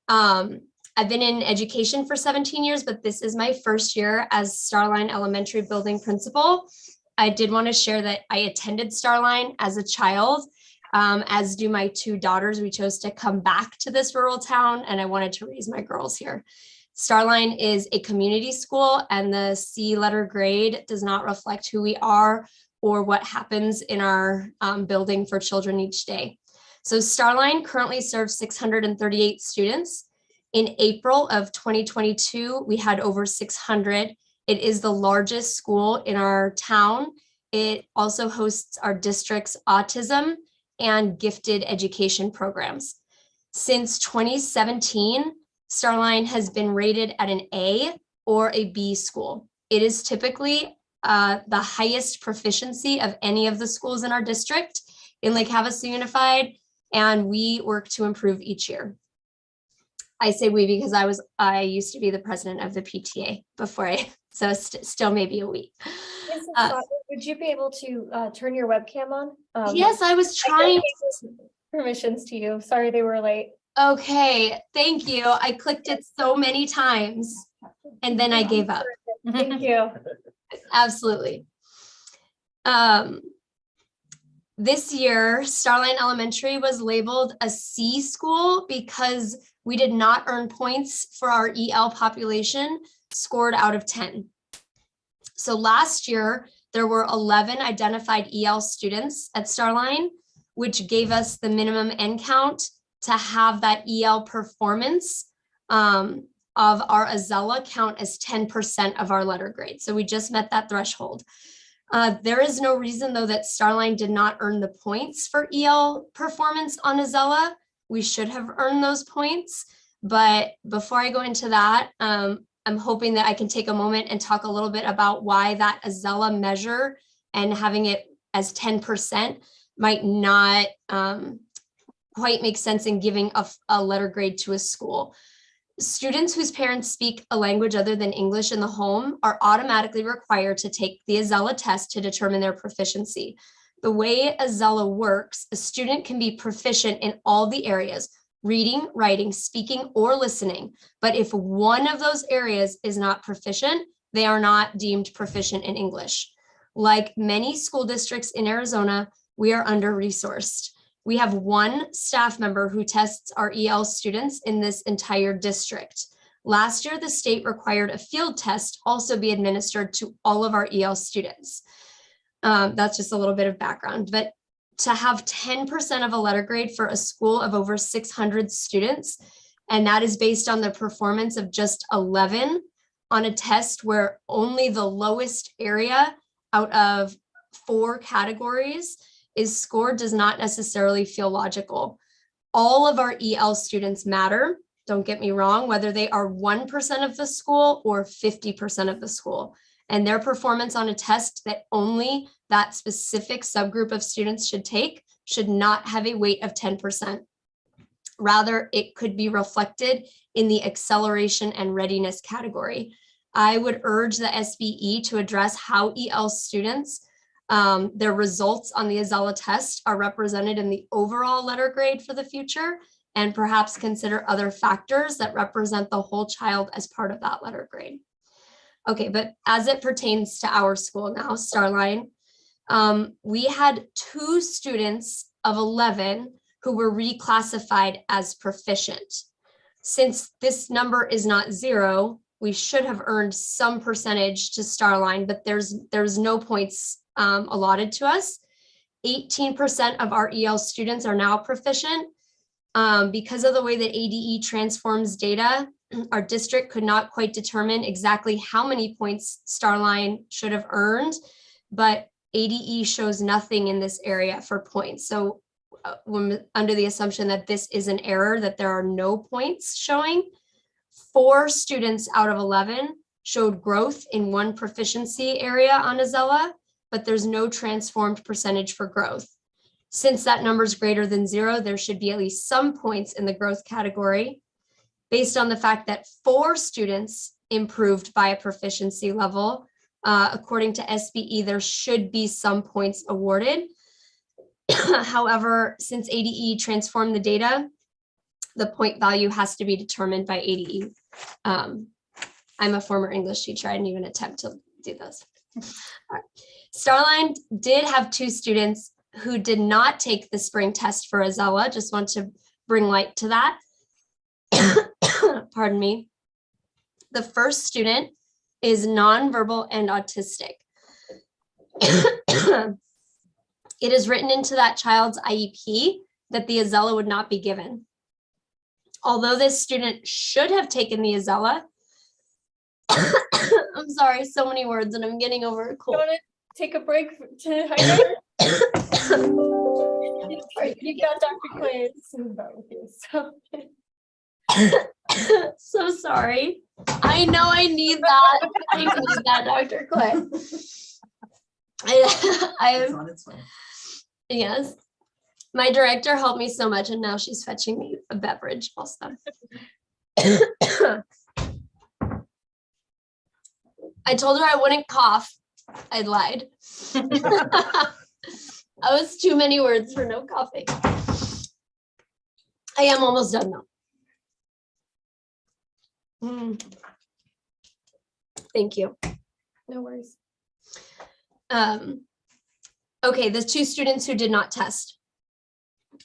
I've been in education for 17 years, but this is my first year as Starline Elementary building principal. I did want to share that I attended Starline as a child, as do my 2 daughters. We chose to come back to this rural town, and I wanted to raise my girls here. Starline is a community school, and the C letter grade does not reflect who we are or what happens in our building for children each day. So Starline currently serves 638 students. In April of 2022, we had over 600. It is the largest school in our town. It also hosts our district's autism and gifted education programs. Since 2017, Starline has been rated at an A or a B school. It is typically the highest proficiency of any of the schools in our district in Lake Havasu Unified, and we work to improve each year. I say we because I used to be the president of the PTA before so still maybe a we. Would you be able to turn your webcam on? Yes, I was trying. Permissions to you. Sorry they were late. Okay, thank you. I clicked it so many times and then I gave up. Thank you. Absolutely. This year, Starline Elementary was labeled a C school because we did not earn points for our EL population scored out of 10. So last year, there were 11 identified EL students at Starline, which gave us the minimum N count to have that EL performance of our Azella count as 10% of our letter grade. So we just met that threshold. There is no reason though that Starline did not earn the points for EL performance on Azella. We should have earned those points. But before I go into that, I'm hoping that I can take a moment and talk a little bit about why that Azella measure and having it as 10% might not quite make sense in giving a letter grade to a school. Students whose parents speak a language other than English in the home are automatically required to take the Azella test to determine their proficiency. The way Azella works, a student can be proficient in all the areas, reading, writing, speaking, or listening. But if one of those areas is not proficient, they are not deemed proficient in English. Like many school districts in Arizona, we are under-resourced. We have 1 staff member who tests our EL students in this entire district. Last year, the state required a field test also be administered to all of our EL students. That's just a little bit of background, but to have 10% of a letter grade for a school of over 600 students, and that is based on the performance of just 11 on a test where only the lowest area out of 4 categories is scored, does not necessarily feel logical. All of our EL students matter, don't get me wrong, whether they are 1% of the school or 50% of the school. And their performance on a test that only that specific subgroup of students should take should not have a weight of 10%. Rather, it could be reflected in the acceleration and readiness category. I would urge the SBE to address how EL students, their results on the Azella test are represented in the overall letter grade for the future, and perhaps consider other factors that represent the whole child as part of that letter grade. Okay, but as it pertains to our school now, Starline, we had 2 students of 11 who were reclassified as proficient. Since this number is not 0, we should have earned some percentage to Starline, but there's no points allotted to us. 18% of our EL students are now proficient. Because of the way that ADE transforms data, our district could not quite determine exactly how many points Starline should have earned, but ADE shows nothing in this area for points. So when under the assumption that this is an error, that there are no points showing, 4 students out of 11 showed growth in one proficiency area on Azella, but there's no transformed percentage for growth. Since that number is greater than 0, there should be at least some points in the growth category. Based on the fact that 4 students improved by a proficiency level, according to SBE, there should be some points awarded. However, since ADE transformed the data, the point value has to be determined by ADE. I'm a former English teacher. I didn't even attempt to do this. All right. Starline did have 2 students who did not take the spring test for Azella. Just want to bring light to that. Pardon me. The first student is nonverbal and autistic. It is written into that child's IEP that the Azella would not be given. Although this student should have taken the Azella, I'm sorry, so many words and I'm getting over a cold. You want to take a break to hydrate? You got Dr. Clay. So sorry. I know I need that. I need that, Dr. Clay. Yes. My director helped me so much and now she's fetching me a beverage also. I told her I wouldn't cough. I lied. That was too many words for no coughing. I am almost done now. Thank you. No worries. Okay, the 2 students who did not test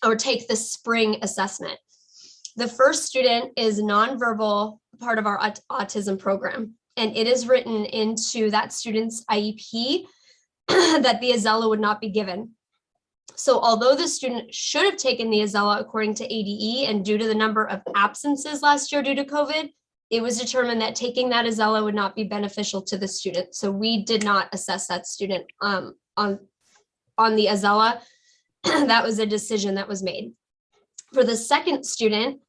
or take the spring assessment. The first student is nonverbal, part of our autism program, and it is written into that student's IEP that the Azella would not be given. So although the student should have taken the Azella according to ADE, and due to the number of absences last year due to COVID, it was determined that taking that Azella would not be beneficial to the student. So we did not assess that student on the Azella. That was a decision that was made. For the second student,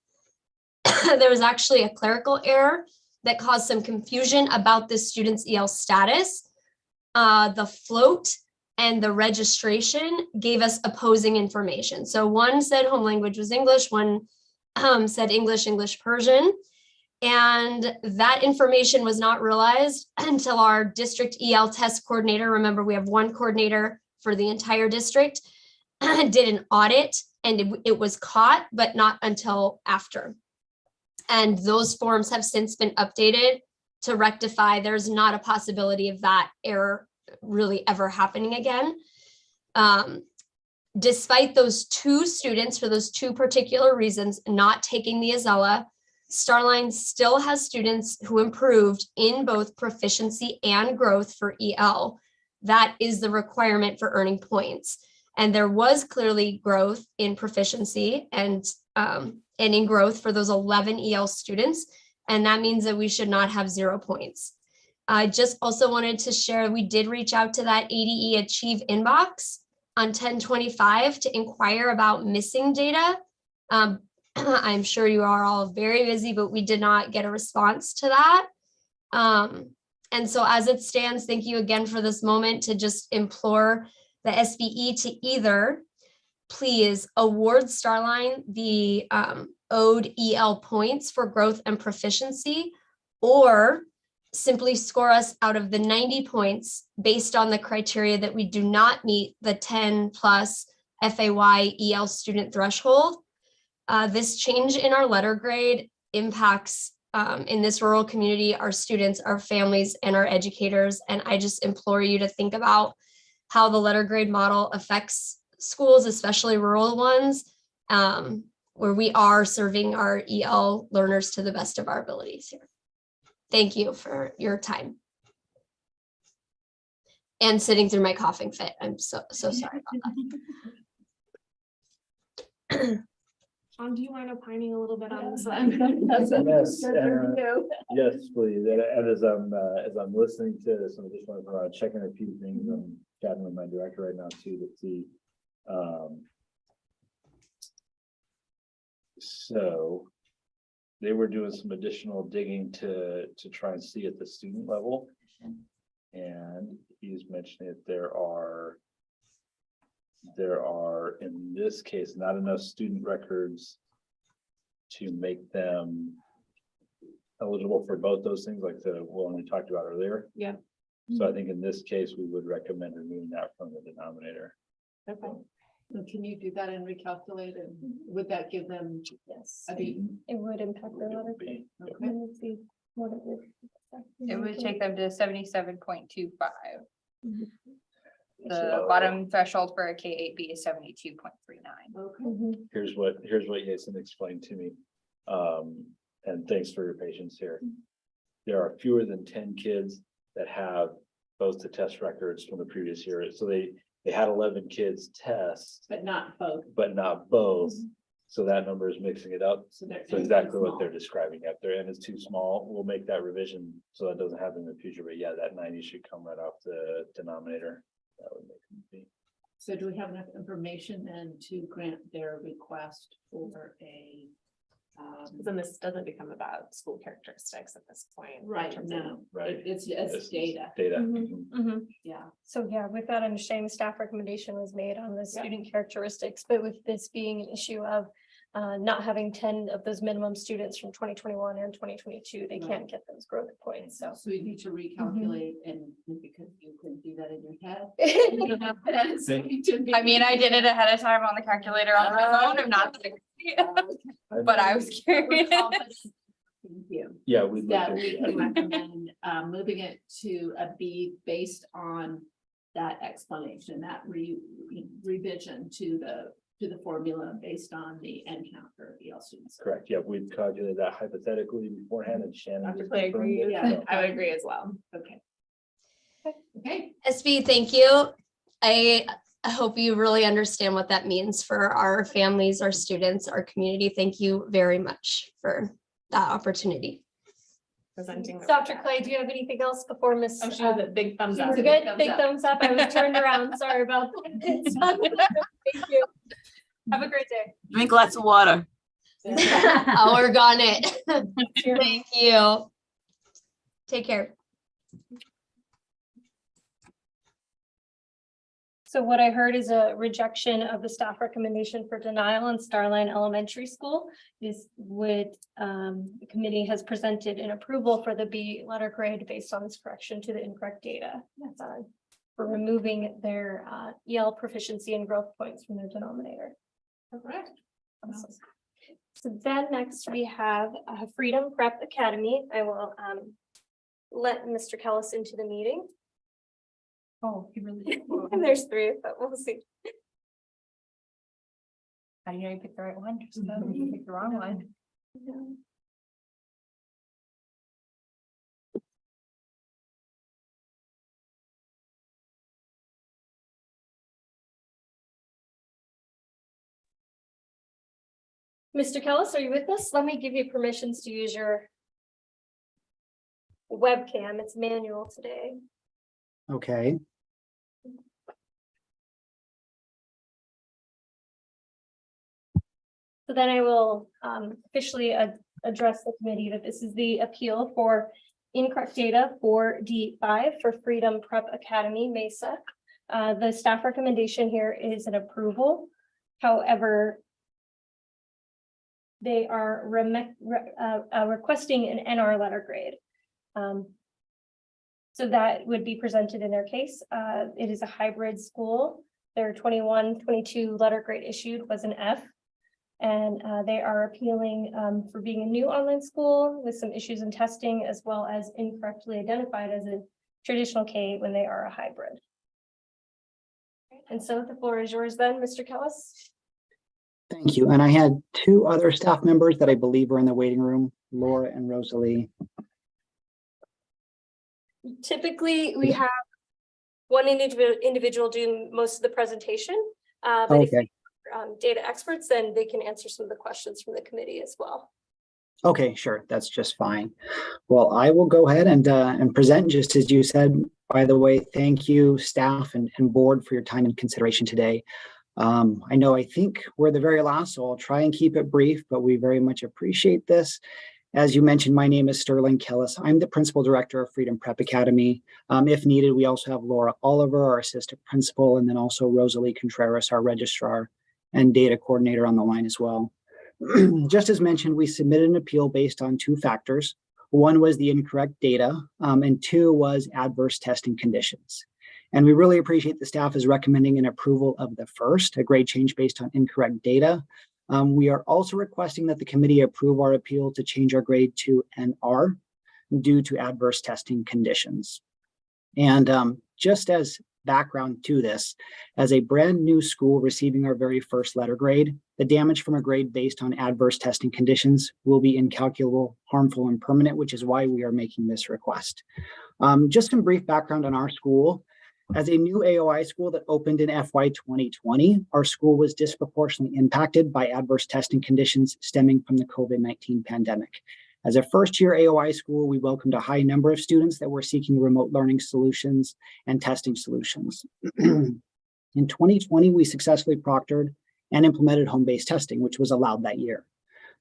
there was actually a clerical error that caused some confusion about this student's EL status. The float and the registration gave us opposing information. So one said home language was English, one said English, Persian. And that information was not realized until our district EL test coordinator, remember we have 1 coordinator for the entire district, did an audit and it was caught, but not until after. And those forms have since been updated to rectify. There's not a possibility of that error really ever happening again. Despite those 2 students, for those 2 particular reasons, not taking the Azella, Starline still has students who improved in both proficiency and growth for EL. That is the requirement for earning points. And there was clearly growth in proficiency and in growth for those 11 EL students. And that means that we should not have 0 points. I just also wanted to share, we did reach out to that ADE Achieve inbox on 10/25 to inquire about missing data. I'm sure you are all very busy, but we did not get a response to that. And so as it stands, thank you again for this moment to just implore the SBE to either please award Starline the owed EL points for growth and proficiency, or simply score us out of the 90 points based on the criteria that we do not meet the 10 plus FAY EL student threshold. This change in our letter grade impacts in this rural community, our students, our families, and our educators. And I just implore you to think about how the letter grade model affects schools, especially rural ones, where we are serving our EL learners to the best of our abilities here. Thank you for your time. And sitting through my coughing fit. I'm so sorry about that. Do you mind opining a little bit on this? Yes, please. And as I'm listening to this, I'm just want to checking a few things. I'm chatting with my director right now too to see. So they were doing some additional digging to try and see at the student level. And he's mentioning that there are in this case not enough student records to make them eligible for both those things, like the one we talked about earlier. Yeah. So I think in this case we would recommend removing that from the denominator. Okay. So can you do that and recalculate, and would that give them? Yes, a B? it would impact their letter grade. Okay. Let's see what it would. It would take them to 77.25. The So- bottom threshold for a K8B is 72.39. Okay. Here's what Jason explained to me. And thanks for your patience here. There are fewer than 10 kids that have both the test records from the previous year. So they had 11 kids test, But not both. but not both. So that number is mixing it up. So they're. So exactly what they're describing. If their N is too small, we'll make that revision so that doesn't happen in the future. But yeah, that 90 should come right off the denominator. That would make it B. So do we have enough information then to grant their request for a? Then this doesn't become about school characteristics at this point. in Right, terms of- no, Right. it's This is data. Data. Yeah. So yeah, with that understanding, staff recommendation was made on the student characteristics, but with this being an issue of not having 10 of those minimum students from 2021 and 2022, they can't get those growth points, so. So we need to recalculate, and because you couldn't do that in your head. I mean, I did it ahead of time on the calculator on my phone. I'm not, but I was curious. Thank you. Yeah, we. That we can recommend moving it to a B based on that explanation, that revision to the formula based on the N count for EL students. Correct. Yeah, we've calculated that hypothetically beforehand and Shannon. just I agree. confirmed it, Yeah, so. I would agree as well. Okay. Okay. SB, thank you. I hope you really understand what that means for our families, our students, our community. Thank you very much for that opportunity. Presenting. Dr. Clay, do you have anything else before Miss? Oh, she was a big thumbs up. Good, big thumbs up. I was turned around. Sorry about that. Thank you. Have a great day. Drink lots of water. Oh, we're on it. Thank you. Take care. So what I heard is a rejection of the staff recommendation for denial on Starline Elementary School is what the committee has presented an approval for the B letter grade based on this correction to the incorrect data. For removing their EL proficiency and growth points from their denominator. Correct. Awesome. So then next we have Freedom Prep Academy. I will let Mr. Kellis into the meeting. Oh, he really. And there's three, but we'll see. How do you know you picked the right one? Just know you picked the wrong one. Mr. Kellis, are you with us? Let me give you permissions to use your webcam. It's manual today. Okay. So then I will officially address the committee that this is the appeal for incorrect data for D5 for Freedom Prep Academy, Mesa. The staff recommendation here is an approval. However, they are requesting an NR letter grade. So that would be presented in their case. It is a hybrid school. Their 21-22 letter grade issued was an F. And they are appealing for being a new online school with some issues in testing, as well as incorrectly identified as a traditional K when they are a hybrid. And so the floor is yours then, Mr. Kellis. Thank you. And I had two other staff members that I believe are in the waiting room, Laura and Rosalie. Typically, we have one individual do most of the presentation. But if Okay. data experts, then they can answer some of the questions from the committee as well. Okay, sure. That's just fine. Well, I will go ahead and present just as you said. By the way, thank you, staff and board, for your time and consideration today. I think we're the very last, so I'll try and keep it brief, but we very much appreciate this. As you mentioned, my name is Sterling Kellis. I'm the Principal Director of Freedom Prep Academy. If needed, we also have Laura Oliver, our Assistant Principal, and then also Rosalie Contreras, our Registrar and Data Coordinator on the line as well. Just as mentioned, we submitted an appeal based on two factors. One was the incorrect data, and two was adverse testing conditions. And we really appreciate the staff is recommending an approval of the first, a grade change based on incorrect data. We are also requesting that the committee approve our appeal to change our grade to an R due to adverse testing conditions. And just as background to this, as a brand new school receiving our very first letter grade, the damage from a grade based on adverse testing conditions will be incalculable, harmful, and permanent, which is why we are making this request. Just some brief background on our school. As a new AOI school that opened in FY 2020, our school was disproportionately impacted by adverse testing conditions stemming from the COVID-19 pandemic. As a first-year AOI school, we welcomed a high number of students that were seeking remote learning solutions and testing solutions. In 2020, we successfully proctored and implemented home-based testing, which was allowed that year.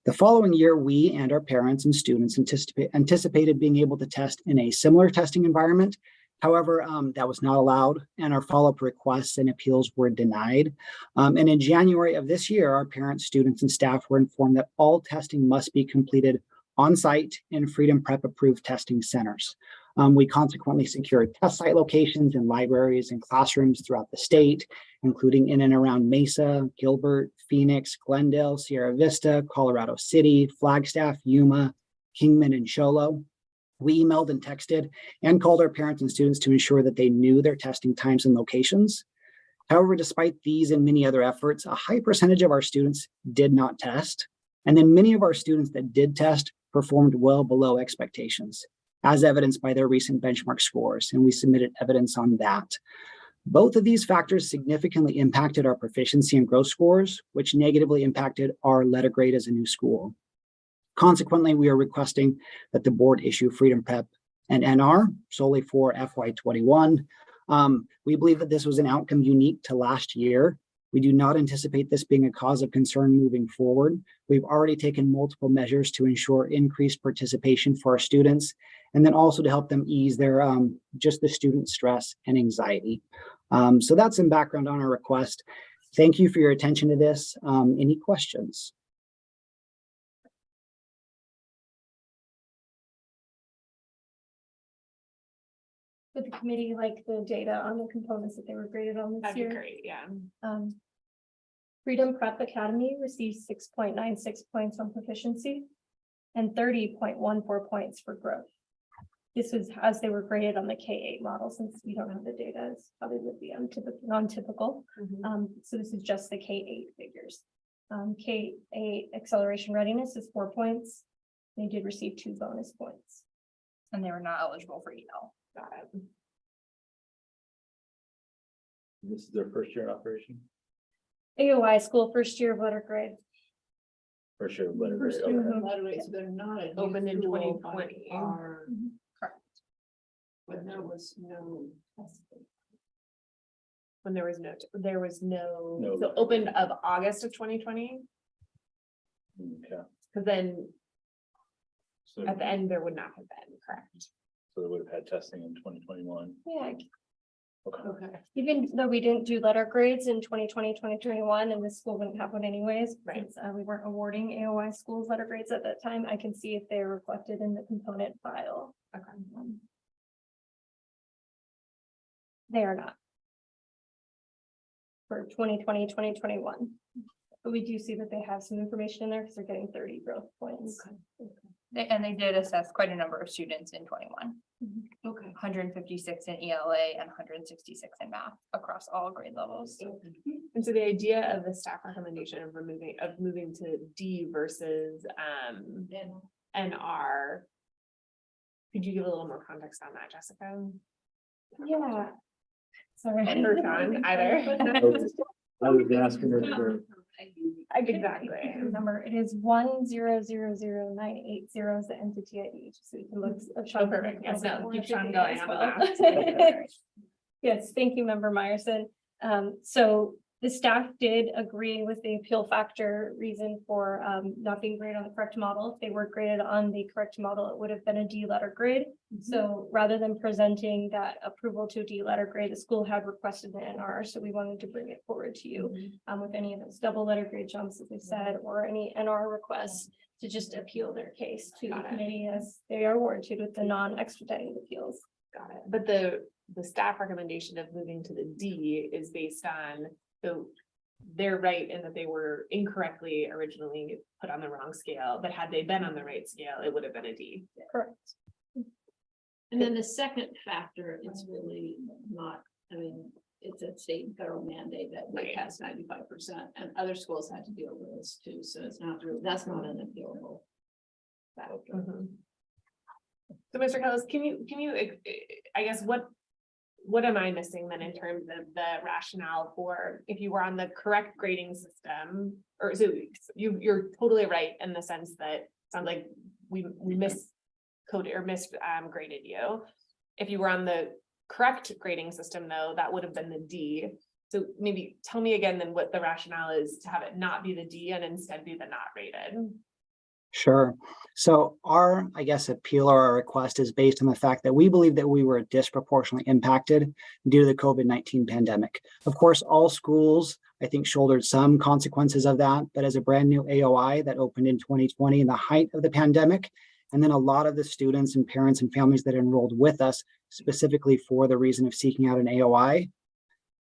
The following year, we and our parents and students anticipated being able to test in a similar testing environment. However, that was not allowed, and our follow-up requests and appeals were denied. And in January of this year, our parents, students, and staff were informed that all testing must be completed on-site in Freedom Prep approved testing centers. We consequently secured test site locations in libraries and classrooms throughout the state, including in and around Mesa, Gilbert, Phoenix, Glendale, Sierra Vista, Colorado City, Flagstaff, Yuma, Kingman, and Show Low. We emailed and texted and called our parents and students to ensure that they knew their testing times and locations. However, despite these and many other efforts, a high percentage of our students did not test. And then many of our students that did test performed well below expectations, as evidenced by their recent benchmark scores, and we submitted evidence on that. Both of these factors significantly impacted our proficiency and growth scores, which negatively impacted our letter grade as a new school. Consequently, we are requesting that the board issue Freedom Prep and NR solely for FY21. We believe that this was an outcome unique to last year. We do not anticipate this being a cause of concern moving forward. We've already taken multiple measures to ensure increased participation for our students, and then also to help them ease their just the student stress and anxiety. So that's some background on our request. Thank you for your attention to this. Any questions? Would the committee like the data on the components that they were graded on this That'd year? be great, yeah. Freedom Prep Academy received 6.96 points on proficiency and 30.14 points for growth. This was as they were graded on the K-8 model, since we don't have the data, it's probably would be non-typical. So this is just the K-8 figures. K-8 acceleration readiness is 4 points. They did receive 2 bonus points. And they were not eligible for EL. Got it. This is their first year in operation? AOI school, first year of letter grade. First year of letter grade, First year, okay. By the way, so they're not a new Opened in school, 2020. but are- Correct. But there was no testing. When there was no, No. so opened of August of 2020, Okay. because then So, at the end, there would not have been, correct? so they would have had testing in 2021. Yeah, Okay. even though we didn't do letter grades in 2020, 2021, and this school wouldn't have one anyways, Right. since we weren't awarding AOI schools letter grades at that time, I can see if they're reflected in the component file. Okay. They are not. For 2020, 2021. But we do see that they have some information in there because they're getting 30 growth points. And they did assess quite a number of students in 21. Okay. 156 in ELA and 166 in math across all grade levels. And so the idea of the staff recommendation of moving to D versus NR. Could you give a little more context on that, Jessica? Yeah. Sorry. Or Sean, either. I was asking her for. Exactly. Number, it is 1000980 is the entity ID, so you can look. Oh, perfect. Yes, no, keep Sean going on the well. Yes, thank you, Member Myerson. So the staff did agree with the appeal factor reason for not being graded on the correct model. If they were graded on the correct model, it would have been a D letter grade. So rather than presenting that approval to a D letter grade, the school had requested the NR, so we wanted to bring it forward to you with any of those double letter grade jumps, as we said, or any NR requests to just appeal their case to the committee as they are warranted with the non-expedited appeals. Got it. But the staff recommendation of moving to the D is based on, so they're right in that they were incorrectly originally put on the wrong scale, but had they been on the right scale, it would have been a D. Correct. And then the second factor, it's really not, I mean, it's a state and federal mandate that they pass 95%, and other schools had to deal with this too. So it's not really, that's not an appealable factor. So Mr. Kellis, can you, I guess, what am I missing then in terms of the rationale for if you were on the correct grading system, or so you're totally right in the sense that it sounds like we miscoded or misgraded you. If you were on the correct grading system though, that would have been the D. So maybe tell me again then what the rationale is to have it not be the D and instead be the not rated. Sure. So our, I guess, appeal or our request is based on the fact that we believe that we were disproportionately impacted due to the COVID-19 pandemic. Of course, all schools, I think, shouldered some consequences of that, but as a brand new AOI that opened in 2020 in the height of the pandemic, and then a lot of the students and parents and families that enrolled with us specifically for the reason of seeking out an AOI,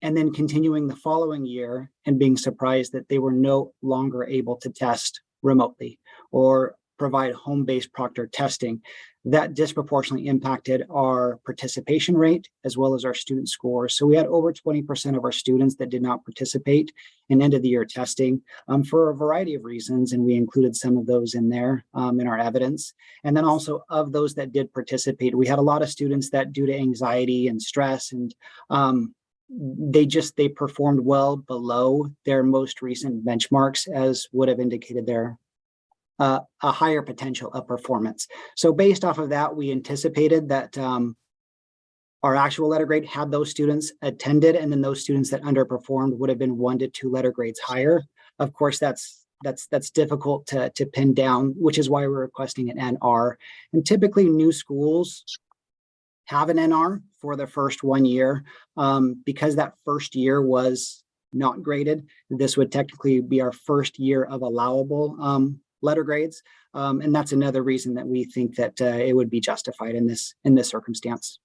and then continuing the following year and being surprised that they were no longer able to test remotely or provide home-based proctor testing. That disproportionately impacted our participation rate as well as our student scores. So we had over 20% of our students that did not participate in end of the year testing for a variety of reasons. And we included some of those in there in our evidence. And then also of those that did participate, we had a lot of students that due to anxiety and stress and they performed well below their most recent benchmarks, as would have indicated their a higher potential of performance. So based off of that, we anticipated that our actual letter grade, had those students attended, and then those students that underperformed would have been 1 to 2 letter grades higher. Of course, that's difficult to pin down, which is why we're requesting an NR. And typically new schools have an NR for the first 1 year. Because that first year was not graded, this would technically be our first year of allowable letter grades. And that's another reason that we think that it would be justified in this circumstance.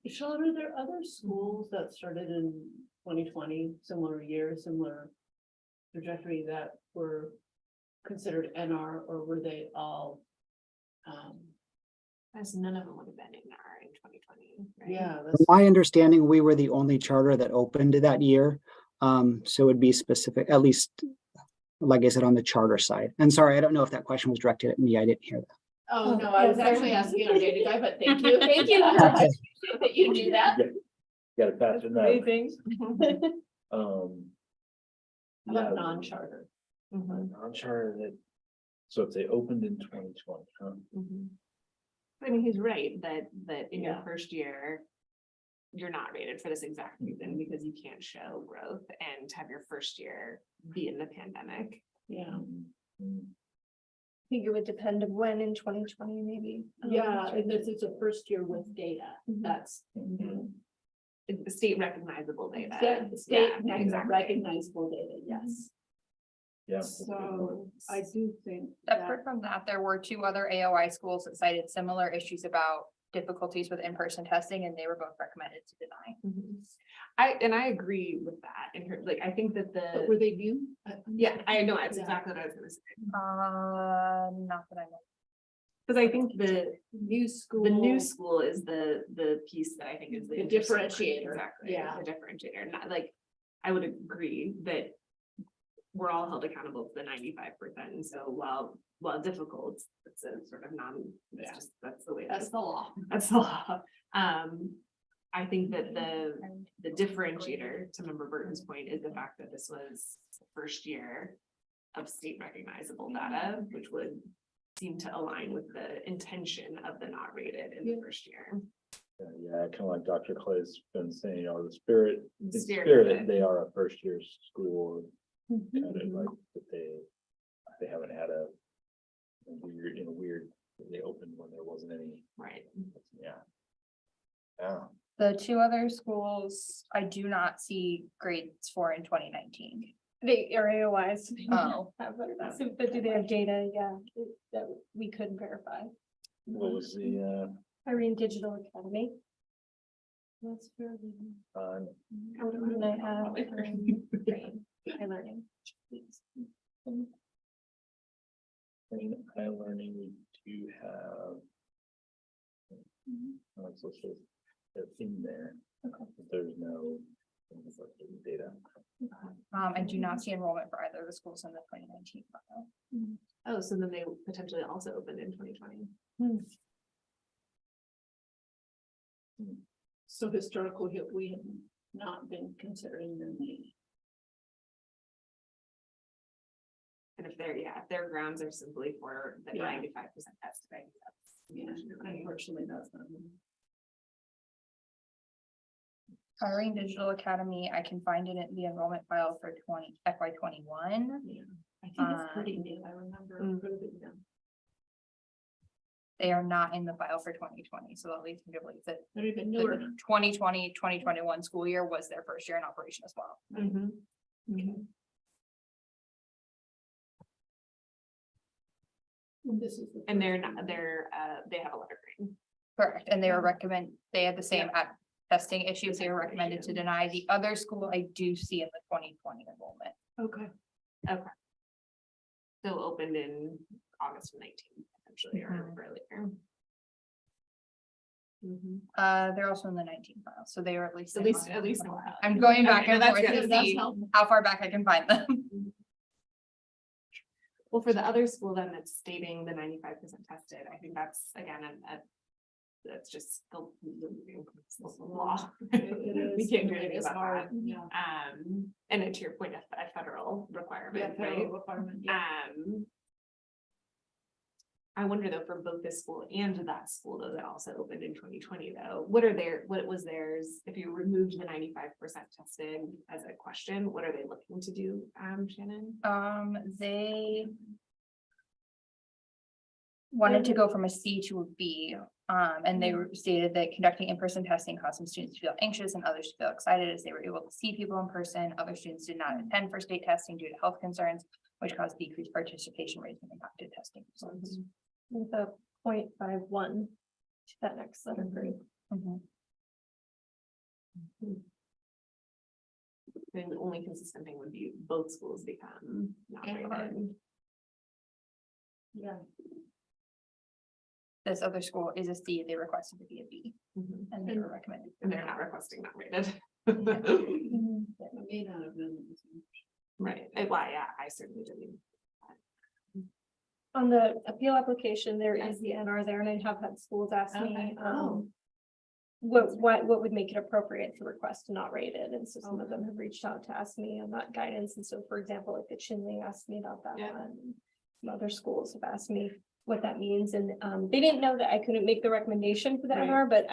Sean, are there other schools that started in 2020, similar year, similar trajectory that were considered NR, or were they all? As none of them would have been in NR in 2020. Right? Yeah. From my understanding, we were the only charter that opened that year. So it would be specific, at least, like I said, on the charter side. And sorry, I don't know if that question was directed at me. I didn't hear that. Oh, no, I was actually asking our data guy, but thank you. Thank you. I appreciate that you do that. Got it faster than that. Amazing. How about non-charter? Non-charter that, so if they opened in 2020, huh? I mean, he's right that in your first year, you're not rated for this exact reason because you can't show growth and have your first year be in the pandemic. Yeah. I think it would depend of when in 2020, maybe. Yeah, and this is a first year with data. That's State recognizable data. state exactly. recognizable data, yes. Yeah. So I do think Separate from that, there were 2 other AOI schools that cited similar issues about difficulties with in-person testing, and they were both recommended to deny. I agree with that, and like, I think that But were they new? yeah, I know, that's exactly what I was gonna say. Not that I know. Because I think the new school. is the piece that I think is the The interesting one. differentiator, Exactly, yeah. the differentiator, not like, I would agree that we're all held accountable to the 95%, and so while difficult, it's a sort of it's just, that's the way. That's the law. That's the law. I think that the differentiator, to Member Burton's point, is the fact that this was the first year of state recognizable data, which would seem to align with the intention of the not rated in the first year. Yeah, kind of like Dr. Clay's been saying, the spirit, in Spirit spirit, of it. they are a first year school, Mm-hmm. kind of like that they haven't had a weird, they opened when there wasn't any. Right. Yeah. Yeah. The two other schools, I do not see grades for in 2019. They are AOIs. Oh. But do they have data? Yeah, that we could verify. What was the, Kyrene Digital Academy. That's fairly. And I have high learning. in high learning, we do have. So it's in there. Okay. But there's no data. I do not see enrollment for either of the schools in the 2019 file. Oh, so then they potentially also opened in 2020. So historical, we have not been considering them. And if their grounds are simply for the 95% testing, Unfortunately, that's not. Kyrene Digital Academy, I can find it in the enrollment file for FY21. Yeah, I think it's pretty new. I remember. They are not in the file for 2020, so that leads me to believe that They're even the newer. 2020, 2021 school year was their first year in operation as well. And they're not, they have a letter grade. Correct, and they were they had the same testing issues, they were recommended to deny. The other school I do see in the 2020 enrollment. Okay. Still opened in August of 19, potentially, or earlier. They're also in the 19 file, so they were at least. At least a while. I'm going back Okay, and no, forth that's to good. That's see helpful. how far back I can find them. Well, for the other school then that's stating the 95% tested, I think that's again, that's just the law. We can't do anything about that. And to your point, a federal requirement, right? I wonder though, for both this school and that school, though, that also opened in 2020 though, what was theirs, if you removed the 95% tested as a question, what are they looking to do, Shannon? They wanted to go from a C to a B, and they stated that conducting in-person testing caused some students to feel anxious and others to feel excited as they were able to see people in person. Other students did not attend for state testing due to health concerns, which caused decreased participation rates and impacted testing results. With a 0.51 to that next letter grade. The only consistent thing would be both schools become not rated. Yeah. This other school is a C, they requested to be a B, and they were recommended. And they're not requesting not rated. May not have been. Right, well, yeah, I certainly didn't. On the appeal application, there is the NR there, and I have had schools ask me, what would make it appropriate to request to not rated? And so some of them have reached out to ask me on that guidance. And so, for example, like the Chinle asked me about that one. Some other schools have asked me what that means. And they didn't know that I couldn't make the recommendation for the NR, but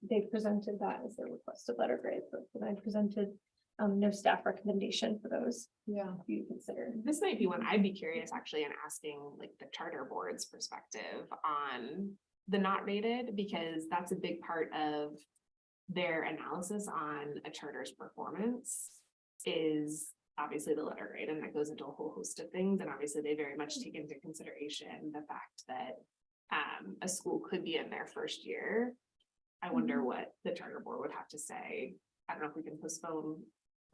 they presented that as their requested letter grade. But when I presented no staff recommendation for those. Yeah. You consider. This might be one I'd be curious actually in asking like the charter board's perspective on the not rated, because that's a big part of their analysis on a charter's performance is obviously the letter grade, and that goes into a whole host of things. And obviously they very much take into consideration the fact that a school could be in their first year. I wonder what the charter board would have to say. I don't know if we can postpone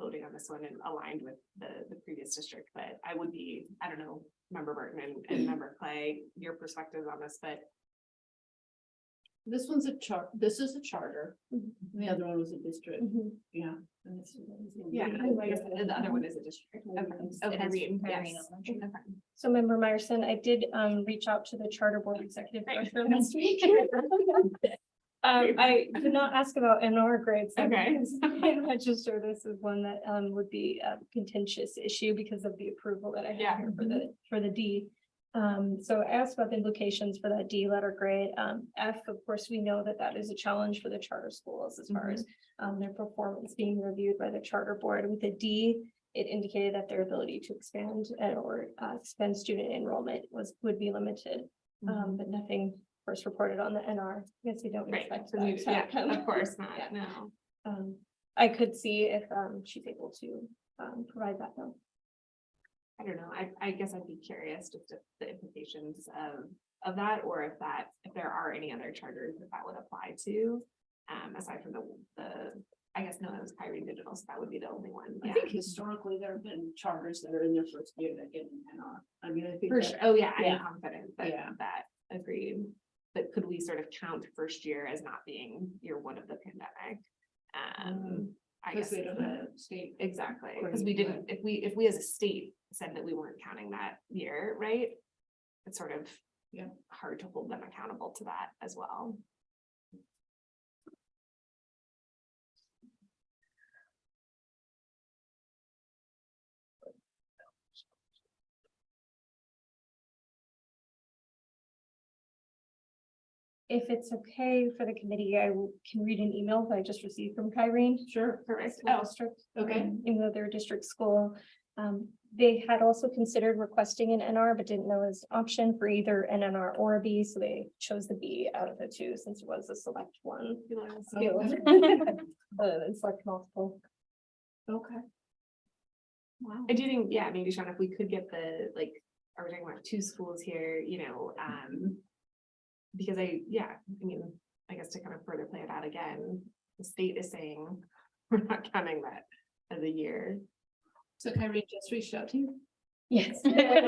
voting on this one and aligned with the previous district, but I would be, I don't know, Member Burton and Member Clay, your perspectives on this, but This one's this is a charter, and the other one was a district, yeah. And this one is- yeah, I guess the other one is a district. Okay, Kyrene, yes. Okay. So Member Myerson, I did reach out to the charter board executive director last week. I did not ask about NR grades. Okay. I register this is one that would be a contentious issue because of the approval that I have here for the D. So I asked about the implications for that D letter grade. F, of course, we know that that is a challenge for the charter schools as far as their performance being reviewed by the charter board. With the D, it indicated that their ability to expand or expand student enrollment would be limited, but nothing, of course, reported on the NR. I guess we don't expect that to happen. Of course not, no. I could see if she's able to provide that though. I don't know, I guess I'd be curious just if the implications of that, or if there are any other charters that would apply to, aside from the, I guess, no, it was Kyrene Digital, so that would be the only one. I think historically there have been charters that are in their first year that get an NR. I mean, I think. For that- sure, oh yeah, yeah. I'm confident that agreed. But could we sort of count first year as not being year one of the pandemic? I Because guess we don't have state. exactly, because we didn't, if we as a state said that we weren't counting that year, right? It's sort of hard to hold them accountable to that as well. If it's okay for the committee, can read an email that I just received from Kyrene. Sure. Correct. School district. Okay. Even though they're a district school. They had also considered requesting an NR, but didn't know as option for either an NR or a B, so they chose the B out of the two since it was a select one. It's like multiple. Okay. Wow. I do think, yeah, maybe Sean, if we could get are we talking about two schools here, because I mean, I guess to kind of further play it out again, the state is saying we're not counting that as a year. So Kyrene just reached out to you? Yes. Great.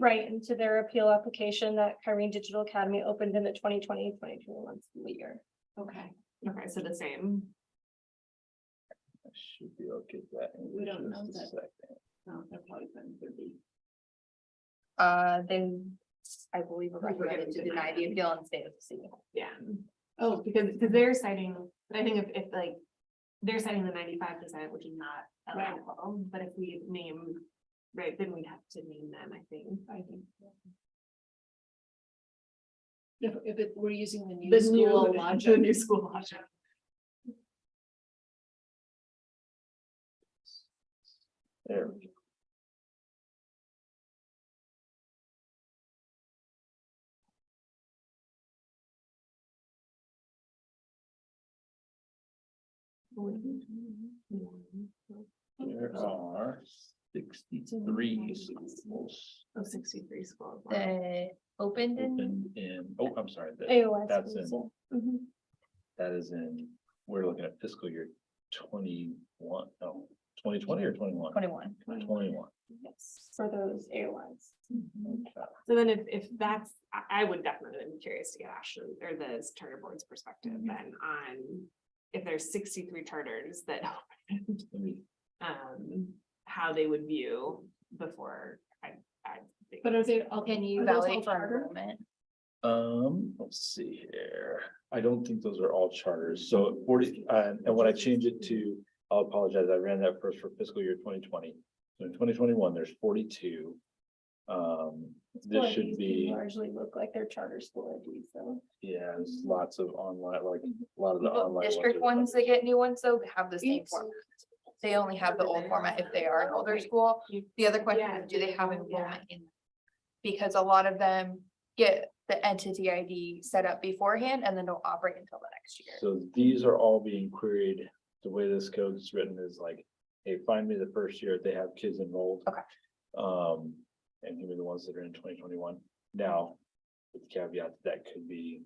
Right into their appeal application that Kyrene Digital Academy opened in the 2020-2021 school year. Okay. Okay, so the same. I should be able to get that. in We don't know just a that. second. No, they're probably going to be. Then I believe we're recommended to deny the appeal and stay with the city. Yeah. Oh, because they're citing, I think if they're citing the 95%, which is not allowable, but if we name, right, then we'd have to name them, I think. If we're using the new school logic. The new school logic. There we go. There are 63 schools. Oh, 63 schools. Wow. The opened in, I'm sorry. AOS That's in, schools, yeah. that is in, we're looking at fiscal year 21, no, 2020 or 21? 21. 21. Yes, for those AOIs. So then if that's, I would definitely be curious to get Ashland or the charter board's perspective then on if there's 63 charters that opened, how they would view before I think. But are they? Can you are those all validate for charter? enrollment? Let's see here. I don't think those are all charters. So 40, and when I change it to, I'll apologize. I ran that first for fiscal year 2020. So in 2021, there's 42. This should be Largely look like they're charter school IDs, so. yeah, there's lots of online, like a lot of the The online district ones that get new ones, though, have the same format. They only have the old format if they are an older school. The other question is, do they have enrollment in? Because a lot of them get the entity ID set up beforehand and then don't operate until the next year. So these are all being queried. The way this code is written is like, hey, find me the first year they have kids enrolled. Okay. And give me the ones that are in 2021. Now, with the caveat that could be,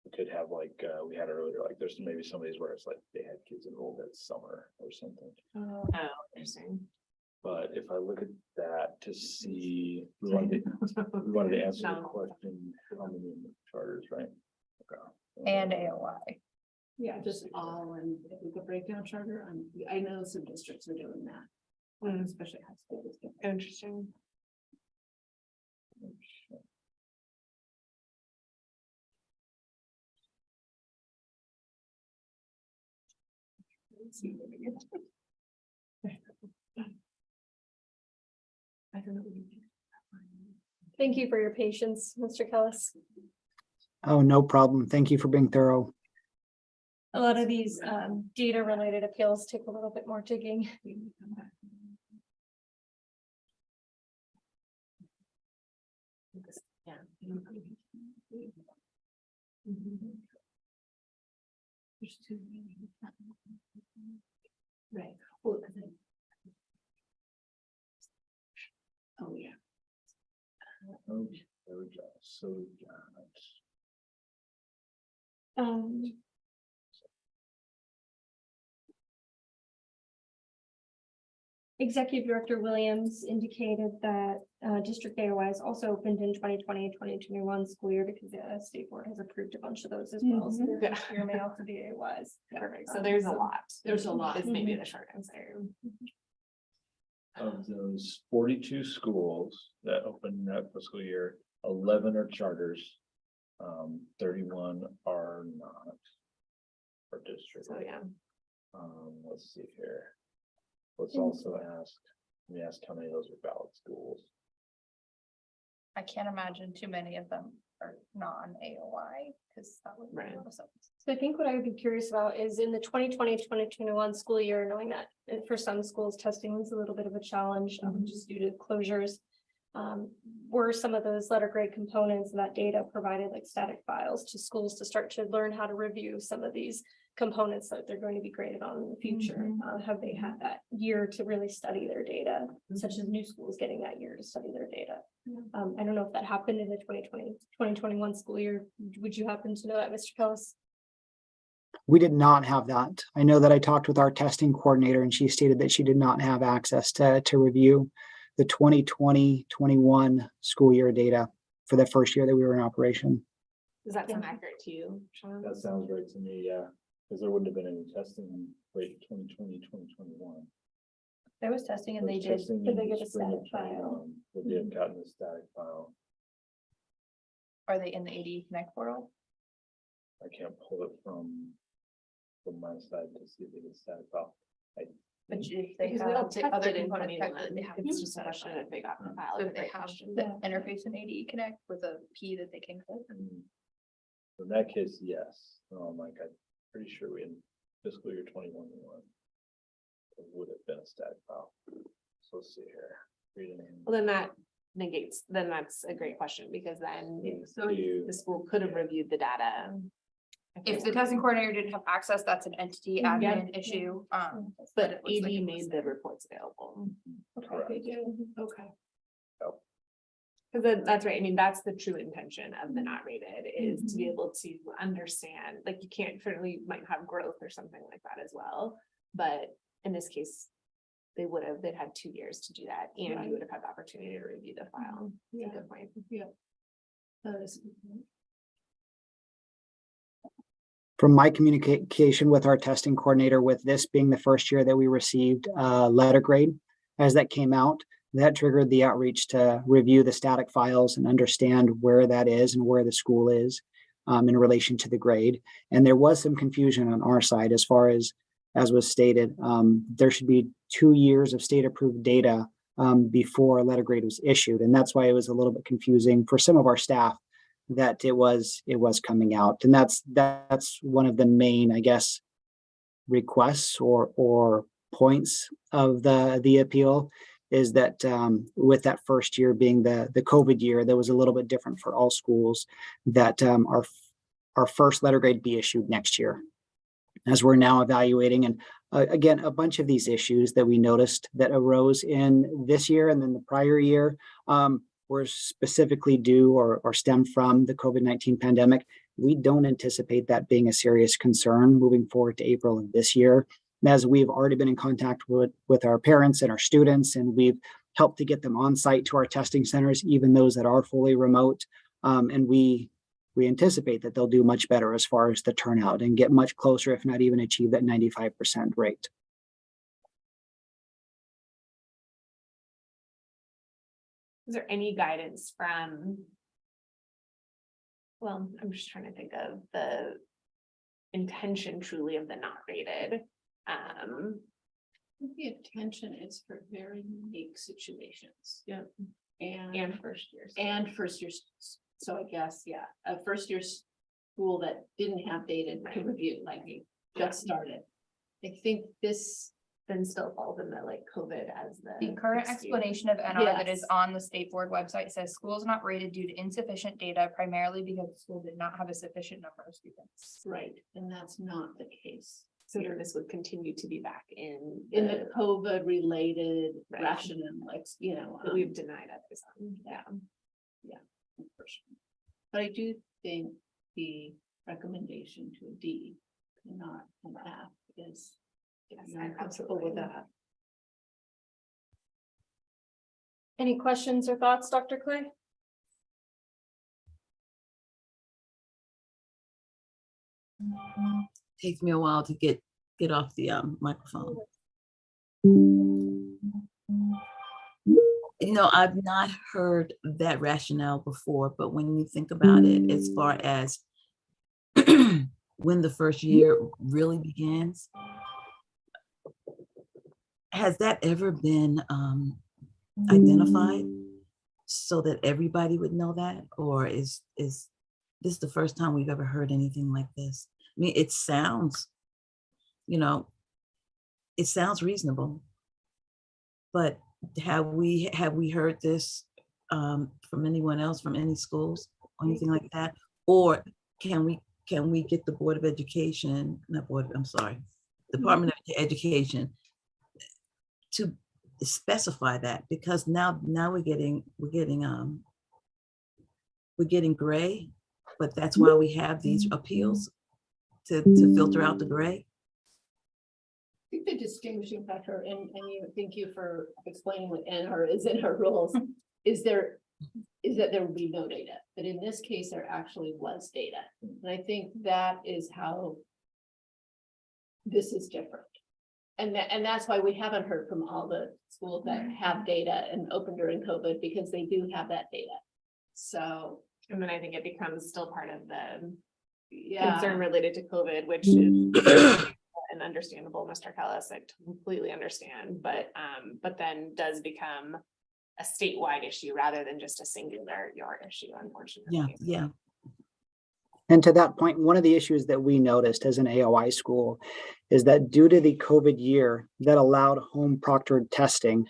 we could have like, we had earlier, like there's maybe some of these where it's like they had kids enrolled that summer or something. Oh, interesting. But if I look at that to see, we wanted to answer the No. question, how many charters, right? Okay. And AOI. Yeah, just all and if we could break down charter, I know some districts are doing that, especially high school districts. Interesting. I don't know. Thank you for your patience, Mr. Kellis. Oh, no problem. Thank you for being thorough. A lot of these data related appeals take a little bit more digging. Yeah. There's too many. Right. Well, oh, yeah. Okay, there we go. So we got. Executive Director Williams indicated that District AOI is also opened in 2020-2021 school year because the state board has approved a bunch of those as well. So Mhm. there there may also be AOIs. Perfect. So there's a lot. There's a lot. Is maybe the short answer. Of those 42 schools that opened that fiscal year, 11 are charters. 31 are not. For district. So yeah. Let's see here. Let's also ask, let me ask how many of those are ballot schools. I can't imagine too many of them are non-AOI, because that would. Right. So I think what I would be curious about is in the 2020-2021 school year, knowing that for some schools, testing was a little bit of a challenge just due to closures. Were some of those letter grade components and that data provided like static files to schools to start to learn how to review some of these components that they're going to be graded on in the future? Have they had that year to really study their data, such as new schools getting that year to study their data? I don't know if that happened in the 2020-2021 school year. Would you happen to know that, Mr. Kellis? We did not have that. I know that I talked with our testing coordinator and she stated that she did not have access to review the 2020-21 school year data for the first year that we were in operation. Does that sound accurate to you, Sean? That sounds right to me, yeah, because there wouldn't have been any testing late 2020, 2021. There was testing and they did. Testing Did they in get a spring of static file? 21, Would they have gotten the static file? Are they in the AD Connect portal? I can't pull it from my side to see if they get static file. But if they Because we all have the other tested in components, 21. technically they have. It's just a question if they got the file. So is a if they great have question. the interface in AD Connect with a P that they can click. In that case, yes. Like I'm pretty sure we in fiscal year 21. It would have been a static file. So let's see here. Reading. Well, then that negates, then that's a great question because then So the school could have reviewed the data. If the testing coordinator didn't have access, that's an entity admin issue. But it looks AD like it made was the reports available. Okay, they do. Okay. Because that's right. I mean, that's the true intention of the not rated is to be able to understand, like you can't, certainly might have growth or something like that as well. But in this case, they'd had 2 years to do that and you would have had the opportunity to review the file. That's a good point. Yeah. That is a good point. From my communication with our testing coordinator, with this being the first year that we received letter grade, as that came out, that triggered the outreach to review the static files and understand where that is and where the school is in relation to the grade. And there was some confusion on our side as far as was stated, there should be 2 years of state approved data before a letter grade was issued. And that's why it was a little bit confusing for some of our staff that it was coming out. And that's one of the main, I guess, requests or points of the appeal is that with that first year being the COVID year, that was a little bit different for all schools, that our first letter grade be issued next year, as we're now evaluating. And again, a bunch of these issues that we noticed that arose in this year and then the prior year, were specifically due or stem from the COVID-19 pandemic, we don't anticipate that being a serious concern moving forward to April of this year. And as we've already been in contact with our parents and our students, and we've helped to get them on site to our testing centers, even those that are fully remote. And we anticipate that they'll do much better as far as the turnout and get much closer, if not even achieve that 95% rate. Is there any guidance from, well, I'm just trying to think of the intention truly of the not rated. The attention is for very unique situations. Yeah. And first years. And first years. So I guess, yeah, a first year school that didn't have data to review, like we just started. I think this then still falls in the like COVID as The current excuse. explanation of NR that Yes. is on the state board website says schools not rated due to insufficient data, primarily because the school did not have a sufficient number of students. right, and that's not the case. So then this would continue to be back in The COVID related Right. rationale, like, you know. that we've denied at this time. Yeah. But I do think the recommendation to a D, not an F, is. Yes, You're I'm comfortable with absolutely. that. Any questions or thoughts, Dr. Clay? Takes me a while to get off the microphone. You know, I've not heard that rationale before, but when you think about it, as far as when the first year really begins, has that ever been identified so that everybody would know that? Or is this the first time we've ever heard anything like this? I mean, it sounds, you know, it sounds reasonable, but have we heard this from anyone else, from any schools or anything like that? Or can we get the Board of Education, not Board, I'm sorry, Department of Education to specify that? Because now we're getting gray, but that's why we have these appeals to filter out the gray. I think the distinguishing factor, and thank you for explaining what NR is in her rules, is that there will be no data, but in this case, there actually was data. And I think that is how this is different. And that's why we haven't heard from all the schools that have data and open during COVID, because they do have that data. So. And then I think it becomes still part of the Yeah. concern related to COVID, which is and understandable, Mr. Kellis, I completely understand, but then does become a statewide issue rather than just a singular your issue, unfortunately. Yeah. And to that point, one of the issues that we noticed as an AOI school is that due to the COVID year that allowed home proctored testing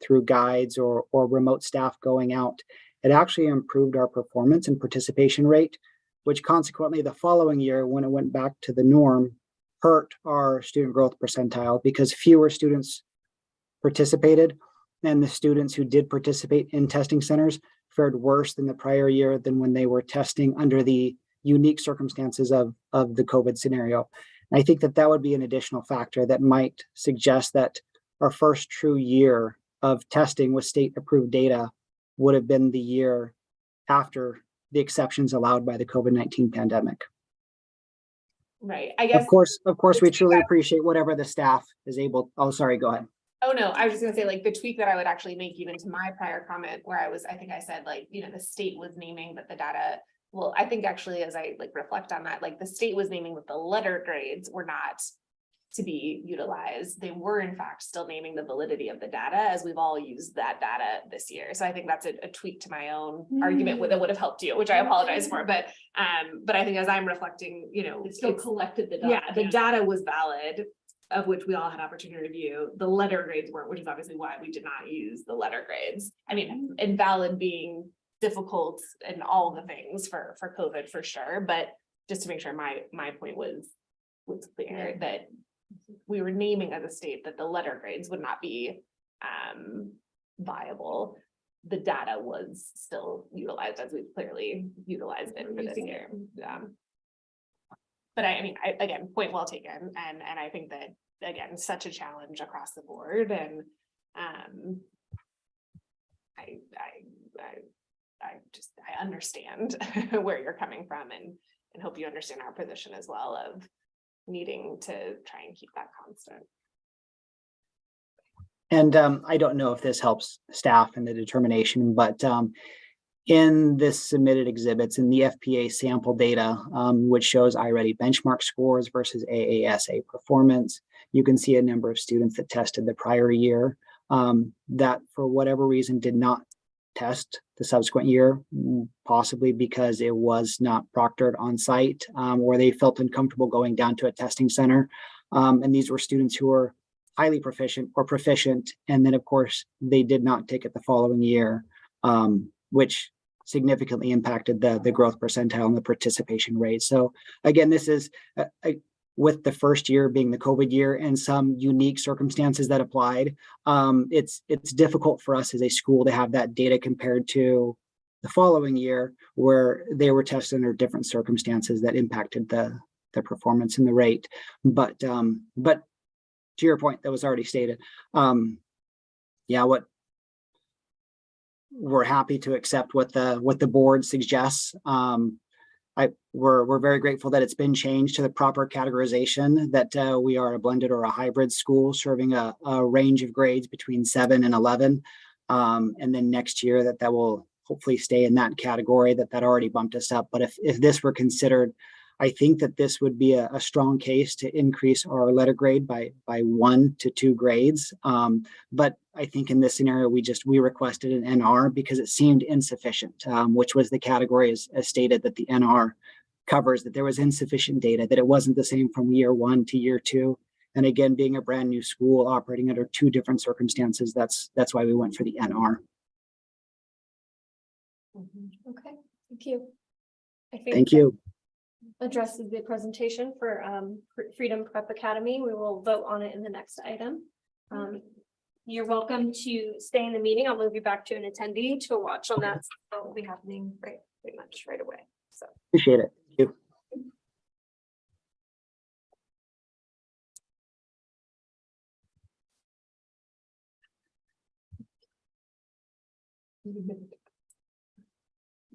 through guides or remote staff going out, it actually improved our performance and participation rate, which consequently the following year, when it went back to the norm, hurt our student growth percentile because fewer students participated, and the students who did participate in testing centers fared worse than the prior year than when they were testing under the unique circumstances of the COVID scenario. And I think that would be an additional factor that might suggest that our first true year of testing with state approved data would have been the year after the exceptions allowed by the COVID-19 pandemic. Right, I guess. Of course, we truly appreciate whatever the staff is able. Oh, sorry, go ahead. Oh, no, I was just gonna say, like, the tweak that I would actually make even to my prior comment where I think I said, like, you know, the state was naming, but the data, well, I think actually as I like reflect on that, like the state was naming that the letter grades were not to be utilized. They were in fact still naming the validity of the data, as we've all used that data this year. So I think that's a tweak to my own argument that would have helped you, which I apologize for. But I think as I'm reflecting, you know, It still collected the data. yeah, the data was valid, of which we all had opportunity to review. The letter grades weren't, which is obviously why we did not use the letter grades. I mean, invalid being difficult and all the things for COVID for sure, but just to make sure my point was clear that we were naming as a state that the letter grades would not be viable. the data was still utilized as we've clearly utilized it for this year. But I mean, again, point well taken, and I think that, again, such a challenge across the board, and I understand where you're coming from, and hope you understand our position as well of needing to try and keep that constant. And I don't know if this helps staff in the determination, but in this submitted exhibits in the FPA sample data, which shows iReady benchmark scores versus AASA performance, you can see a number of students that tested the prior year that for whatever reason did not test the subsequent year, possibly because it was not proctored on site or they felt uncomfortable going down to a testing center. And these were students who were highly proficient or proficient, and then of course they did not take it the following year, which significantly impacted the growth percentile and the participation rate. So again, this is with the first year being the COVID year and some unique circumstances that applied, it's difficult for us as a school to have that data compared to the following year where they were tested under different circumstances that impacted the performance and the rate. But to your point that was already stated, yeah, we're happy to accept what the board suggests. We're very grateful that it's been changed to the proper categorization, that we are a blended or a hybrid school serving a range of grades between 7 and 11. And then next year that will hopefully stay in that category, that already bumped us up. But if this were considered, I think that this would be a strong case to increase our letter grade by 1 to 2 grades. But I think in this scenario, we requested an NR because it seemed insufficient, which was the category as stated that the NR covers, that there was insufficient data, that it wasn't the same from year 1 to year 2. And again, being a brand new school operating under 2 different circumstances, that's why we went for the NR. Okay, thank you. I think Thank you. addresses the presentation for Freedom Prep Academy. We will vote on it in the next item. You're welcome to stay in the meeting. I'll move you back to an attendee to watch on that. So it will be happening pretty much right away. So Appreciate it. Thank you.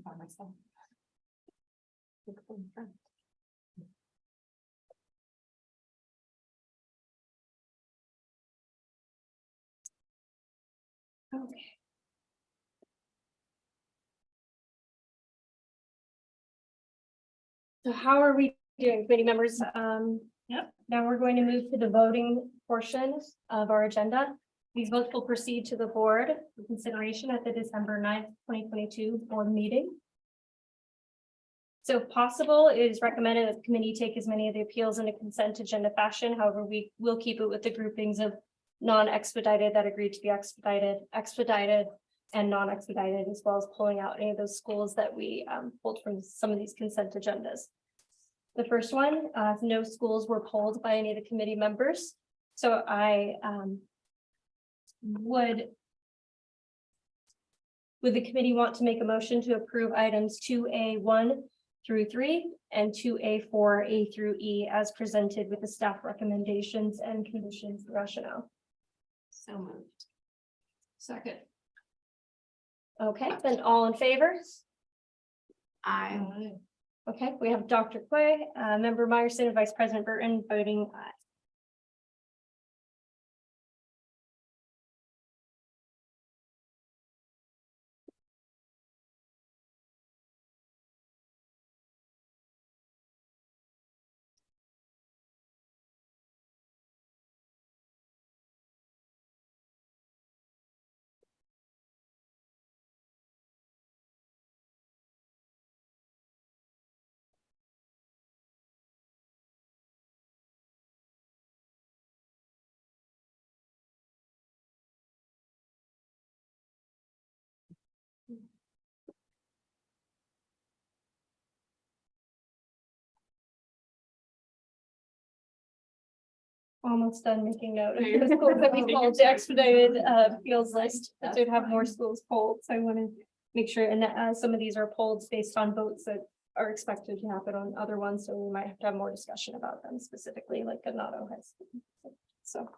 By myself. okay. So how are we doing, committee members? Yep. Now we're going to move to the voting portion of our agenda. These votes will proceed to the board for consideration at the December 9th, 2022 board meeting. So if possible, it is recommended that the committee take as many of the appeals in a consent agenda fashion. However, we will keep it with the groupings of non-expedited that agreed to be expedited, expedited, and non-expedited, as well as pulling out any of those schools that we pulled from some of these consent agendas. The first one, no schools were pulled by any of the committee members. So I would the committee want to make a motion to approve items 2A1 through 3 and 2A4 A through E as presented with the staff recommendations and conditions rationale? So moved. Second. Okay, then all in favor? Aye. Okay, we have Dr. Quay, Member Meyerson, and Vice President Burton voting aye. almost done making note of the schools that we pulled to expedited appeals list, that would have more schools pulled, so I want to make sure, and some of these are pulled based on votes that are expected to happen on other ones, so we might have to have more discussion about them specifically, like Ganado High School. So.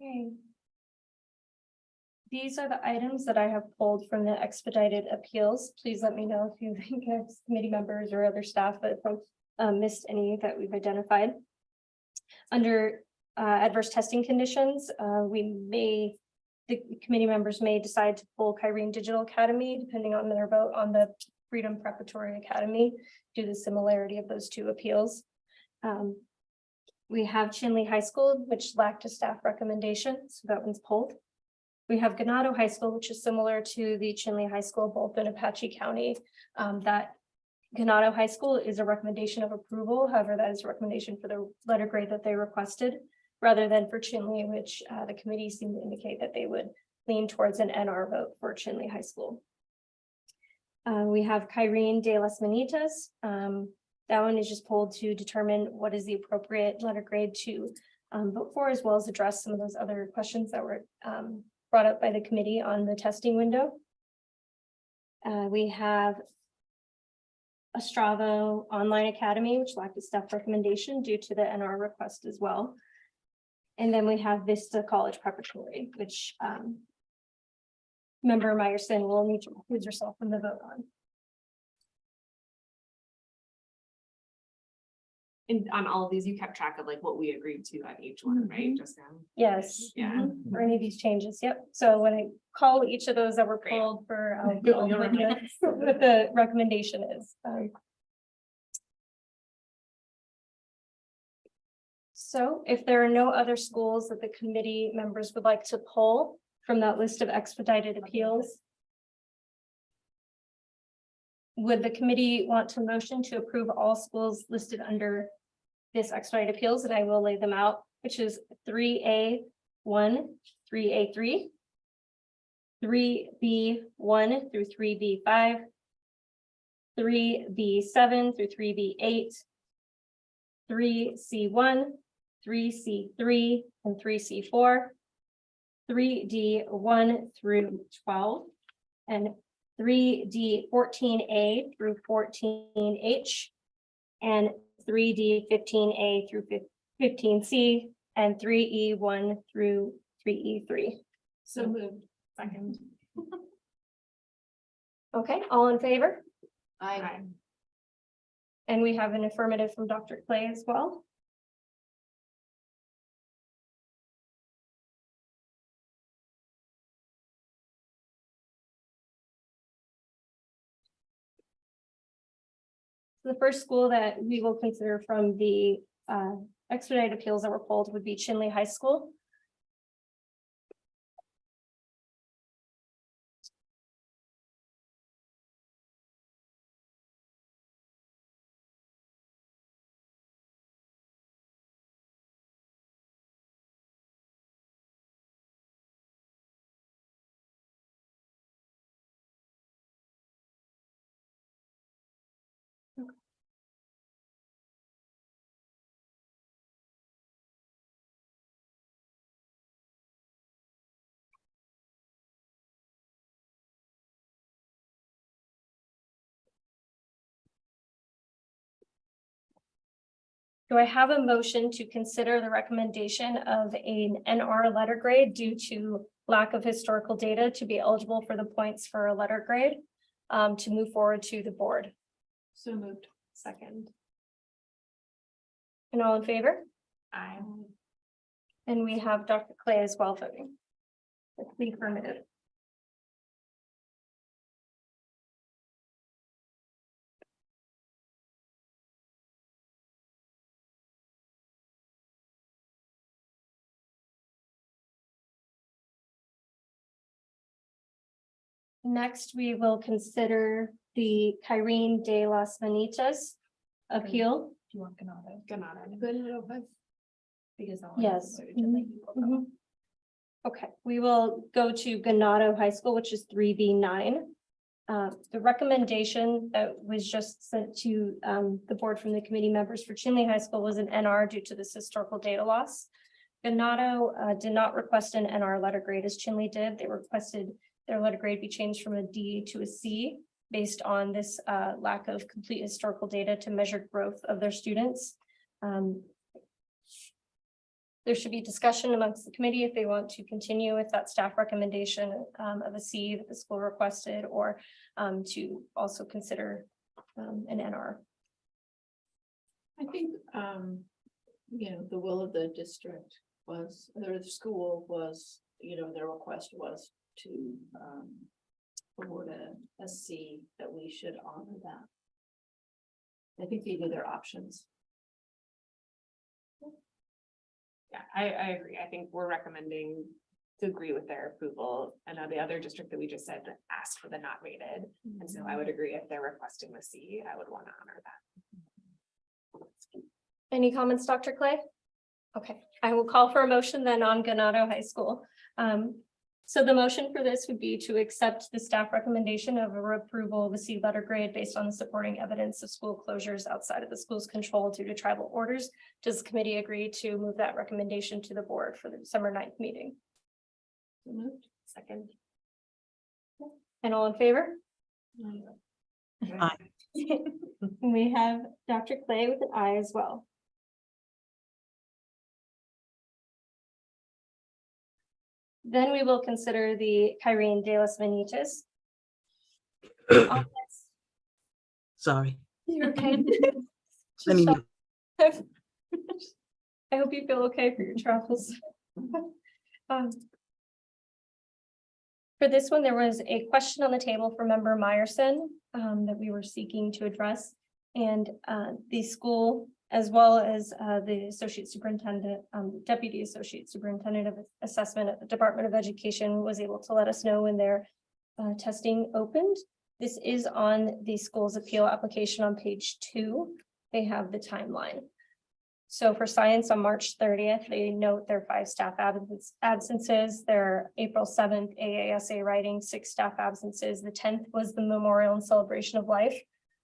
Okay. These are the items that I have pulled from the expedited appeals. Please let me know if you think as committee members or other staff that have missed any that we've identified. Under adverse testing conditions, the committee members may decide to pull Kyrene Digital Academy, depending on their vote on the Freedom Preparatory Academy, due to the similarity of those two appeals. We have Chinle High School, which lacked a staff recommendation, so that one's pulled. We have Ganado High School, which is similar to the Chinle High School, both in Apache County. That Ganado High School is a recommendation of approval. However, that is a recommendation for the letter grade that they requested, rather than for Chinle, which the committee seemed to indicate that they would lean towards an NR vote for Chinle High School. We have Kyrene de las Manitas. That one is just pulled to determine what is the appropriate letter grade to vote for, as well as address some of those other questions that were brought up by the committee on the testing window. We have Astravo Online Academy, which lacked a staff recommendation due to the NR request as well. And then we have Vista College Preparatory, which Member Meyerson will need to recuse herself from the vote on. And on all of these, you kept track of like what we agreed to at each one, right? Just now. Yes. Yeah. For any of these changes, yep. So when I call each of those that were pulled for what the recommendation is. So if there are no other schools that the committee members would like to pull from that list of expedited appeals, would the committee want to motion to approve all schools listed under this expedited appeals? And I will lay them out, which is 3A1, 3A3, 3B1 through 3B5, 3B7 through 3B8, 3C1, 3C3, and 3C4, 3D1 through 12, and 3D14A through 14H, and 3D15A through 15C, and 3E1 through 3E3. So moved. Second. Okay, all in favor? Aye. And we have an affirmative from Dr. Clay as well. The first school that we will consider from the expedited appeals that were pulled would be Chinle High School. Do I have a motion to consider the recommendation of an NR letter grade due to lack of historical data to be eligible for the points for a letter grade to move forward to the board? So moved. Second. And all in favor? Aye. And we have Dr. Clay as well voting. It's the affirmative. Next, we will consider the Kyrene de las Manitas appeal. Do you want Ganado? Ganado. Because that Yes. one. Mhm. Okay, we will go to Ganado High School, which is 3B9. The recommendation that was just sent to the board from the committee members for Chinle High School was an NR due to this historical data loss. Ganado did not request an NR letter grade as Chinle did. They requested their letter grade be changed from a D to a C based on this lack of complete historical data to measure growth of their students. There should be discussion amongst the committee if they want to continue with that staff recommendation of a C that the school requested, or to also consider an NR. I think, you know, the will of the district was, or the school was, you know, their request was to award a C, that we should honor that. I think they knew their options. Yeah, I agree. I think we're recommending to agree with their approval. I know the other district that we just said that asked for the not rated. And so I would agree if they're requesting the C, I would want to honor that. Any comments, Dr. Clay? Okay, I will call for a motion then on Ganado High School. So the motion for this would be to accept the staff recommendation of a approval of a C letter grade based on the supporting evidence of school closures outside of the school's control due to tribal orders. Does the committee agree to move that recommendation to the board for the December 9th meeting? Second. And all in favor? Aye. We have Dr. Clay with an aye as well. Then we will consider the Kyrene de las Manitas. Sorry. You're okay. Let me mute. I hope you feel okay for your travels. For this one, there was a question on the table for member Meyerson that we were seeking to address. And the school, as well as the associate superintendent, deputy associate superintendent of assessment at the Department of Education, was able to let us know when their testing opened. This is on the school's appeal application on page 2. They have the timeline. So for science on March 30th, they note their 5 staff absences, their April 7th AASA writing 6 staff absences. The 10th was the memorial and celebration of life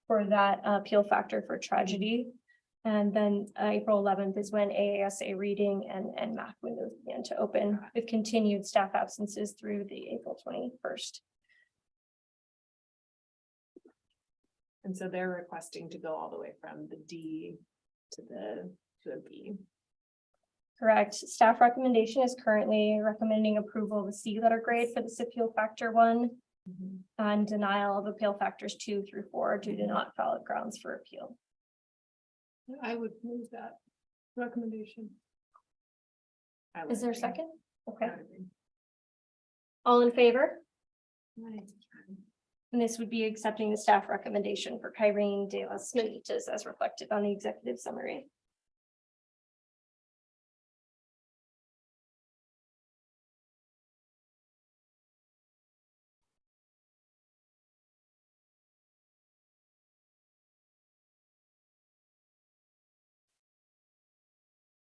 for that appeal factor for tragedy. And then April 11th is when AASA reading and math windows began to open, with continued staff absences through the April 21st. And so they're requesting to go all the way from the D to a B. Correct. Staff recommendation is currently recommending approval of a C letter grade for this appeal factor 1 and denial of appeal factors 2 through 4 due to not valid grounds for appeal. I would move that recommendation. Is there a second? Okay. All in favor? And this would be accepting the staff recommendation for Kyrene de las Manitas as reflected on the executive summary.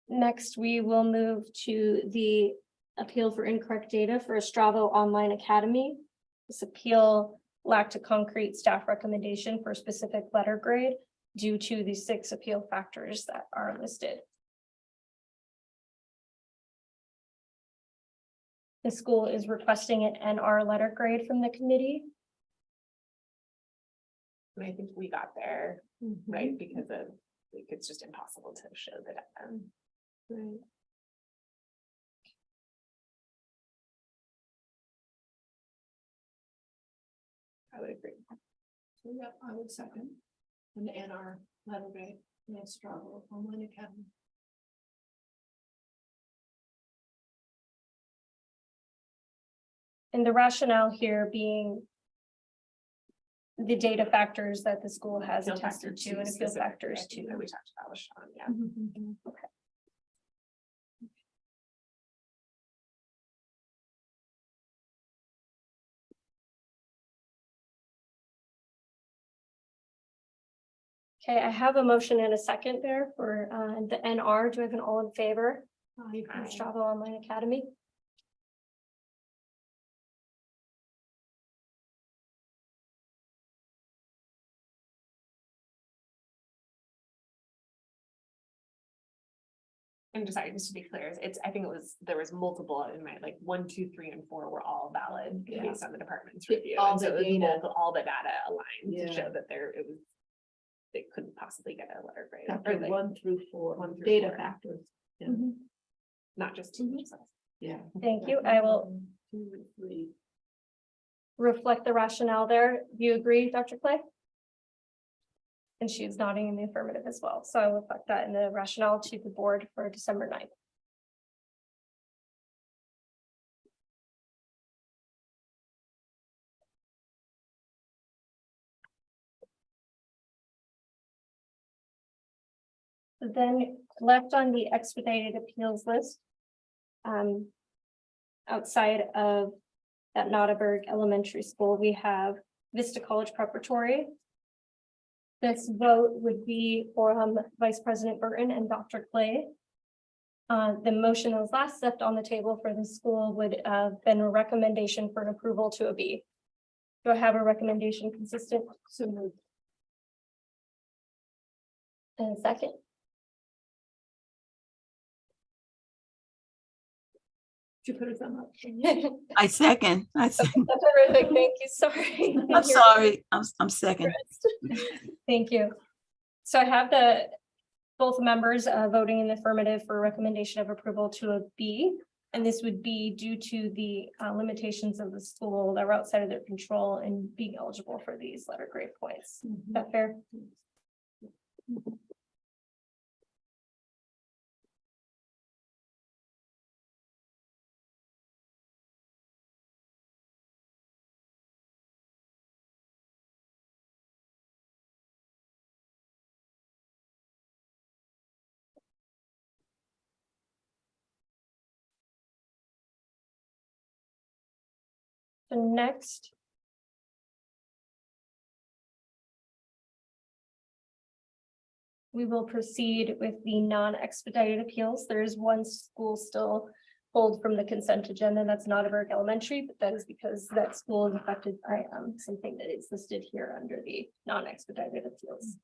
Next, we will move to the appeal for incorrect data for Astravo Online Academy. This appeal lacked a concrete staff recommendation for a specific letter grade due to the 6 appeal factors that are listed. The school is requesting an NR letter grade from the committee. And I think we got there, right? Because of, like, it's just impossible to show that. Right. I would agree. So yeah, I would second an NR letter grade in Astravo Online Academy. And the rationale here being the data factors that the school has Appeal attested factor to and appeal specific, factors I think, to. that we talked about with Sean, yeah. Okay. Okay, I have a motion and a second there for the NR. Do I have an all in favor? Astravo Online Academy. I'm just sorry, just to be clear, I think there was multiple in my, like 1, 2, 3, and 4 were all valid Yeah. based on the department's review. All And so the it was data. all the data aligned Yeah. to show that they couldn't possibly get a letter grade. Factor or like 1 through 4, 1 through data 4. factors. Yeah. Not just 2. Yeah. Thank you. I will 1, 2, 3. reflect the rationale there. Do you agree, Dr. Clay? And she's nodding in the affirmative as well. So I will reflect that in the rationale to the board for December 9th. Then left on the expedited appeals list. Outside of that Nautilus Elementary School, we have Vista College Preparatory. This vote would be for Vice President Burton and Dr. Clay. The motion that was last left on the table for the school would have been a recommendation for an approval to a B. Do I have a recommendation consistent? So moved. And a second? Did you put a thumb up? I second. Terrific, thank you, sorry. I'm sorry, I'm second. Thank you. So I have both members voting in the affirmative for recommendation of approval to a B. And this would be due to the limitations of the school that were outside of their control and being eligible for these letter grade points. Is that fair? So next. We will proceed with the non-expedited appeals. There is one school still pulled from the consent agenda. That's Nautilus Elementary, but that is because that school is affected by something that is listed here under the non-expedited appeals.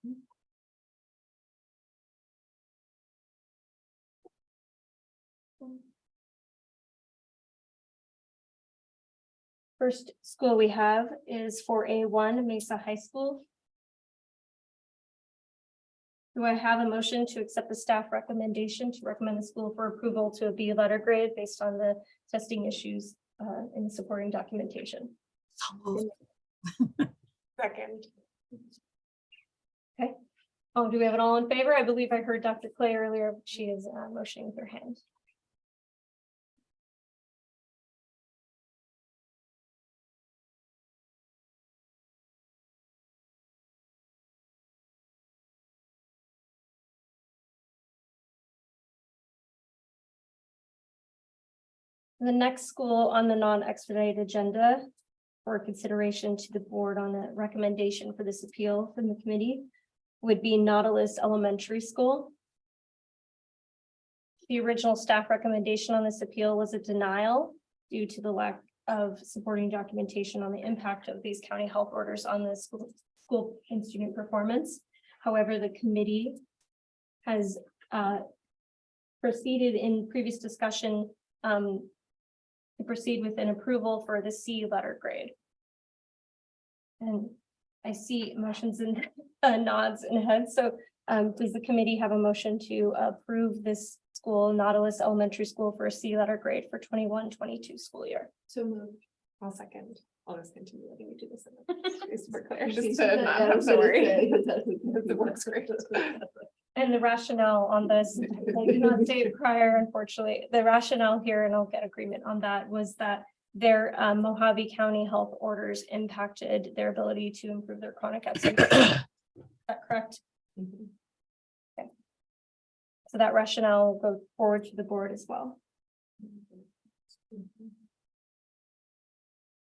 First school we have is for A1 Mesa High School. Do I have a motion to accept the staff recommendation to recommend the school for approval to a B letter grade based on the testing issues in the supporting documentation? Second. Okay. Oh, do we have it all in favor? I believe I heard Dr. Clay earlier. She is motioning with her hand. The next school on the non-expedited agenda for consideration to the board on the recommendation for this appeal from the committee would be Nautilus Elementary School. The original staff recommendation on this appeal was a denial due to the lack of supporting documentation on the impact of these county health orders on the school and student performance. However, the committee has proceeded in previous discussion to proceed with an approval for the C letter grade. And I see motions and nods and heads. So does the committee have a motion to approve this school, Nautilus Elementary School, for a C letter grade for 21-22 school year? So moved. I'll second. I'll just continue letting you do this. It's super clear, just to not have to worry. It works great. And the rationale on this, I did not say it prior, unfortunately. The rationale here, and I'll get agreement on that, was that their Mojave County health orders impacted their ability to improve their chronic absence. Is that correct? Okay. So that rationale will go forward to the board as well.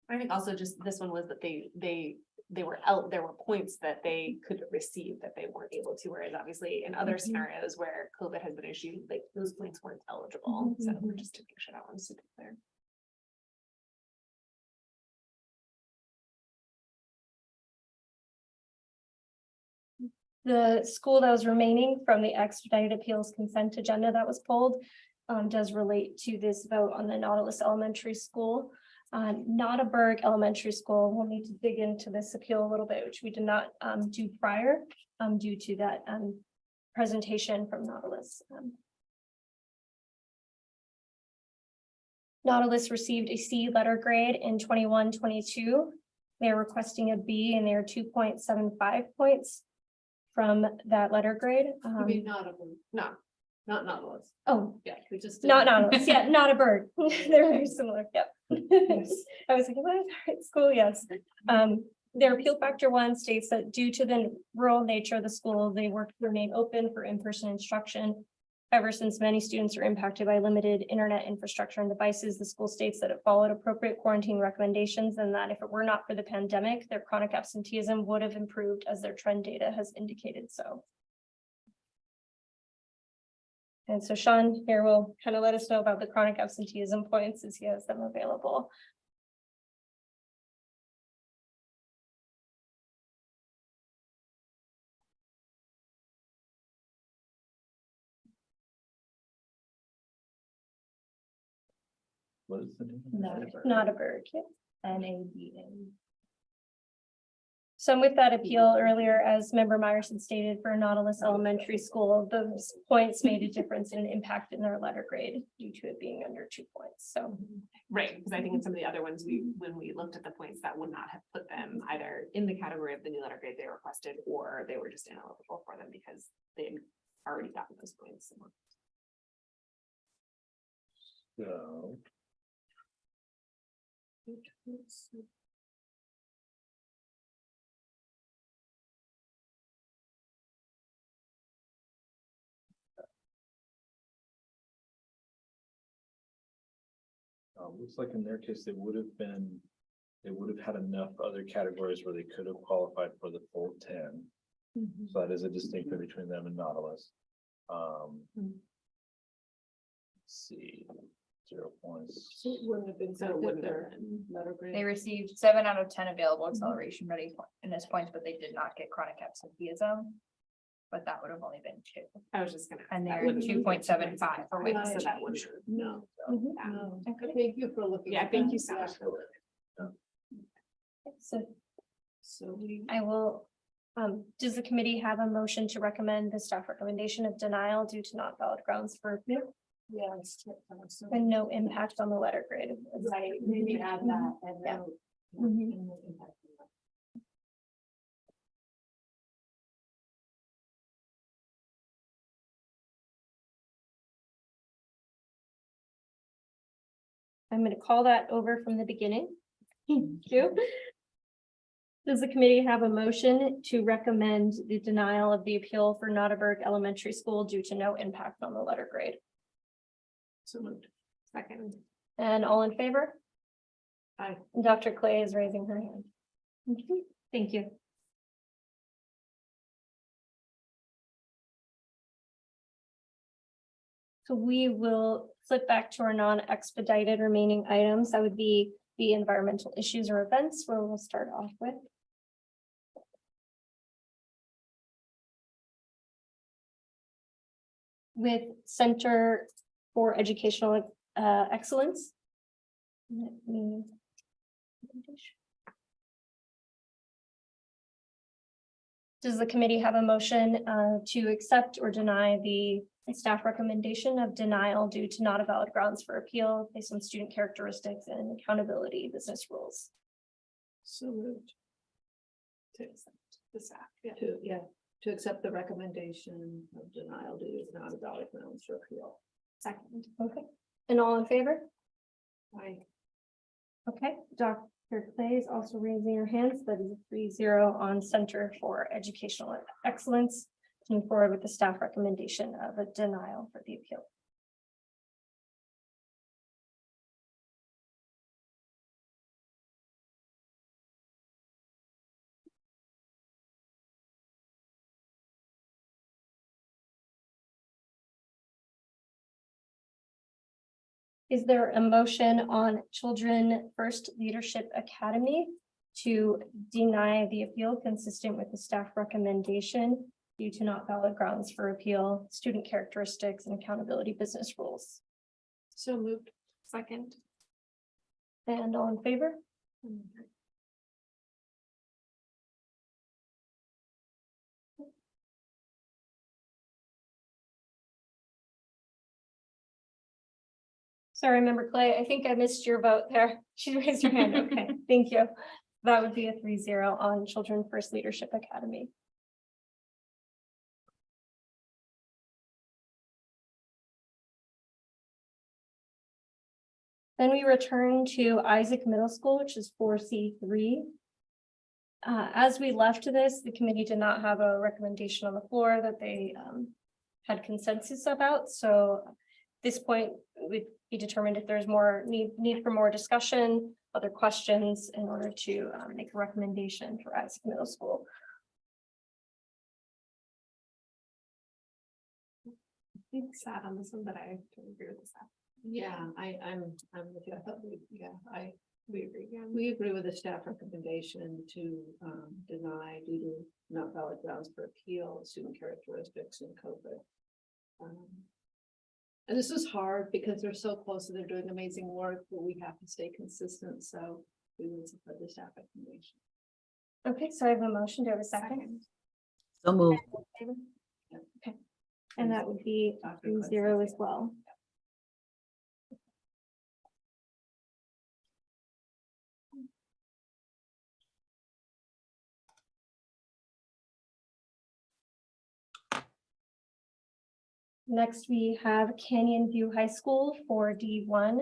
I think also just this one was that they they were out, there were points that they could receive that they weren't able to, whereas obviously in other scenarios where COVID has been issued, like those points weren't eligible. So we're just to make sure that one's super clear. The school that was remaining from the expedited appeals consent agenda that was pulled does relate to this vote on the Nautilus Elementary School. Nautilus Elementary School, we'll need to dig into this appeal a little bit, which we did not do prior due to that presentation from Nautilus. Nautilus received a C letter grade in 21-22. They're requesting a B and they're 2.75 points from that letter grade. I mean, not Nautilus. Oh, Yeah, we just. not Nautilus, yeah, not a bird. They're very similar, yep. I was like, what? School, yes. Their appeal factor 1 states that due to the rural nature of the school, they work to remain open for in-person instruction. However, since many students are impacted by limited internet infrastructure and devices, the school states that it followed appropriate quarantine recommendations and that if it were not for the pandemic, their chronic absenteeism would have improved as their trend data has indicated so. And so Sean here will kind of let us know about the chronic absenteeism points as he has them available. What is the name? Not a bird, yeah. NABA. So with that appeal earlier, as Member Myerson stated for Nautilus Elementary School, those points made a difference in impact in their letter grade due to it being under 2 points. So Right, because I think in some of the other ones, when we looked at the points, that would not have put them either in the category of the new letter grade they requested, or they were just ineligible for them because they had already gotten those points. So. Looks like in their case, they would have had enough other categories where they could have qualified for the full 10. So that is a distinction between them and Nautilus. Let's see, 0 points. So it wouldn't have been. So it wouldn't have Letter grade. They received 7 out of 10 available acceleration ready in this points, but they did not get chronic absenteeism. But that would have only been 2. I was just gonna. And that they're wouldn't have been 2.75 for Right, which. so that wouldn't. No, Yeah. no. Thank you for looking. Yeah, at thank that. you so much. So we. I will, does the committee have a motion to recommend the staff recommendation of denial due to not valid grounds for appeal Yes. and no impact on the letter grade? Right, maybe add that and Yeah. no. Mhm. and no impact on that. I'm going to call that over from the beginning. Thank you. Does the committee have a motion to recommend the denial of the appeal for Nautilus Elementary School due to no impact on the letter grade? So moved. Second. And all in favor? Aye. Dr. Clay is raising her hand. Thank you. So we will flip back to our non-expedited remaining items. That would be the environmental issues or events where we'll start off with. With Center for Educational Excellence. Let me- Does the committee have a motion to accept or deny the staff recommendation of denial due to not a valid grounds for appeal based on student characteristics and accountability business rules? So moved. To accept the staff, to accept the recommendation of denial due to not a valid grounds for appeal. Second. Okay, and all in favor? Aye. Okay, Dr. Clay is also raising her hands. That is a 3-0 on Center for Educational Excellence. Moving forward with the staff recommendation of a denial for the appeal. Is there a motion on Children First Leadership Academy to deny the appeal consistent with the staff recommendation due to not valid grounds for appeal, student characteristics, and accountability business rules? So moved. Second. And all in favor? Sorry, Member Clay, I think I missed your vote there. She raised her hand. Okay, thank you. That would be a 3-0 on Children First Leadership Academy. Then we return to Isaac Middle School, which is 4C3. As we left this, the committee did not have a recommendation on the floor that they had consensus about. So at this point, we'd be determined if there's more need for more discussion, other questions in order to make a recommendation for Isaac Middle School. I think sad on this one, but I totally agree with this. Yeah, I'm with you. I thought we agree. Yeah, we agree with the staff recommendation to deny due to not valid grounds for appeal, student characteristics and COVID. And this is hard because they're so close and they're doing amazing work, but we have to stay consistent. So we would support the staff recommendation. Okay, so I have a motion. Do I have a second? So moved. Okay, and that would be 3-0 as well. Next, we have Canyon View High School for D1,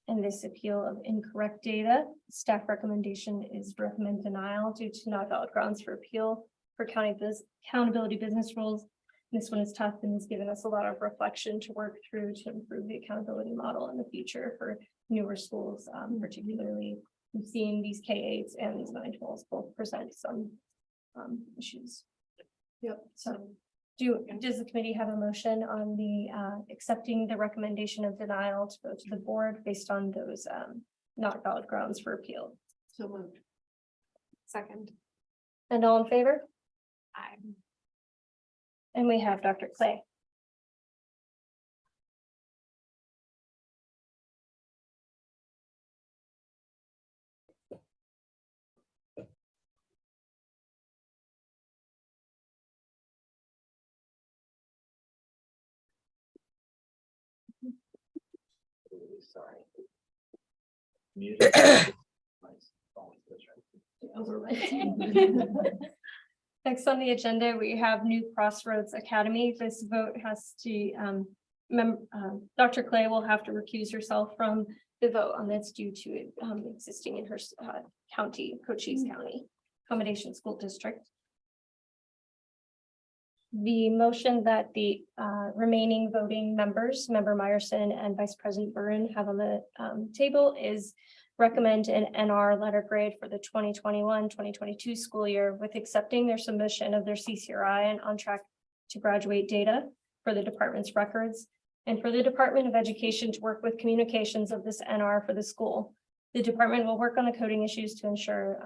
and this appeal of incorrect data. Staff recommendation is recommend denial due to not valid grounds for appeal for accountability business rules. This one is tough and has given us a lot of reflection to work through to improve the accountability model in the future for newer schools, particularly we've seen these K-8s and these 9-12s both present some issues. Yep. So does the committee have a motion on the accepting the recommendation of denial to go to the board based on those not valid grounds for appeal? So moved. Second. And all in favor? Aye. And we have Dr. Clay. Sorry. Next on the agenda, we have new Crossroads Academy. This vote has to, Dr. Clay will have to recuse herself from the vote on this due to it existing in her county, Cochise County Accommodation School District. The motion that the remaining voting members, Member Meyerson and Vice President Burren, have on the table is recommend an NR letter grade for the 2021-2022 school year with accepting their submission of their CCRI and on track to graduate data for the department's records and for the Department of Education to work with communications of this NR for the school. The department will work on the coding issues to ensure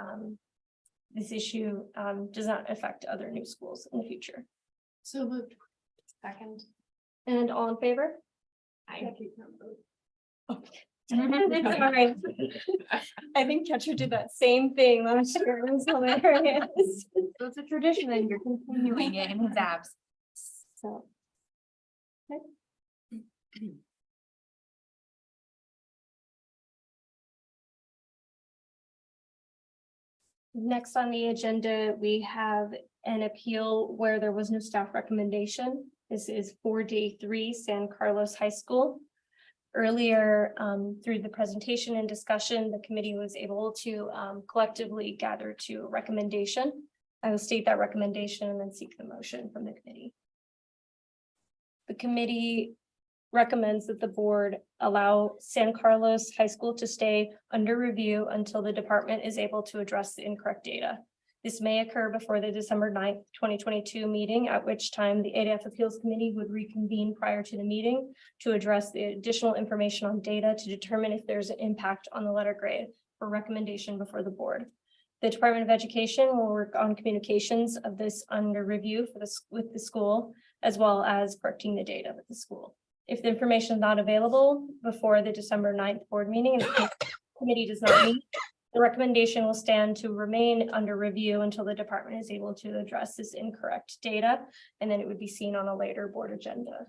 this issue does not affect other new schools in the future. So moved. Second. And all in favor? Aye. Sorry. I think Catcher did that same thing last year. It was hilarious. So it's a tradition and you're continuing it in his absence. So. Okay. Next on the agenda, we have an appeal where there was no staff recommendation. This is 4D3 San Carlos High School. Earlier, through the presentation and discussion, the committee was able to collectively gather to a recommendation. I will state that recommendation and then seek the motion from the committee. The committee recommends that the board allow San Carlos High School to stay under review until the department is able to address the incorrect data. This may occur before the December 9th, 2022 meeting, at which time the ADF Appeals Committee would reconvene prior to the meeting to address the additional information on data to determine if there's an impact on the letter grade for recommendation before the board. The Department of Education will work on communications of this under review for with the school, as well as correcting the data with the school. If the information is not available before the December 9th board meeting and the committee does not meet, the recommendation will stand to remain under review until the department is able to address this incorrect data, and then it would be seen on a later board agenda.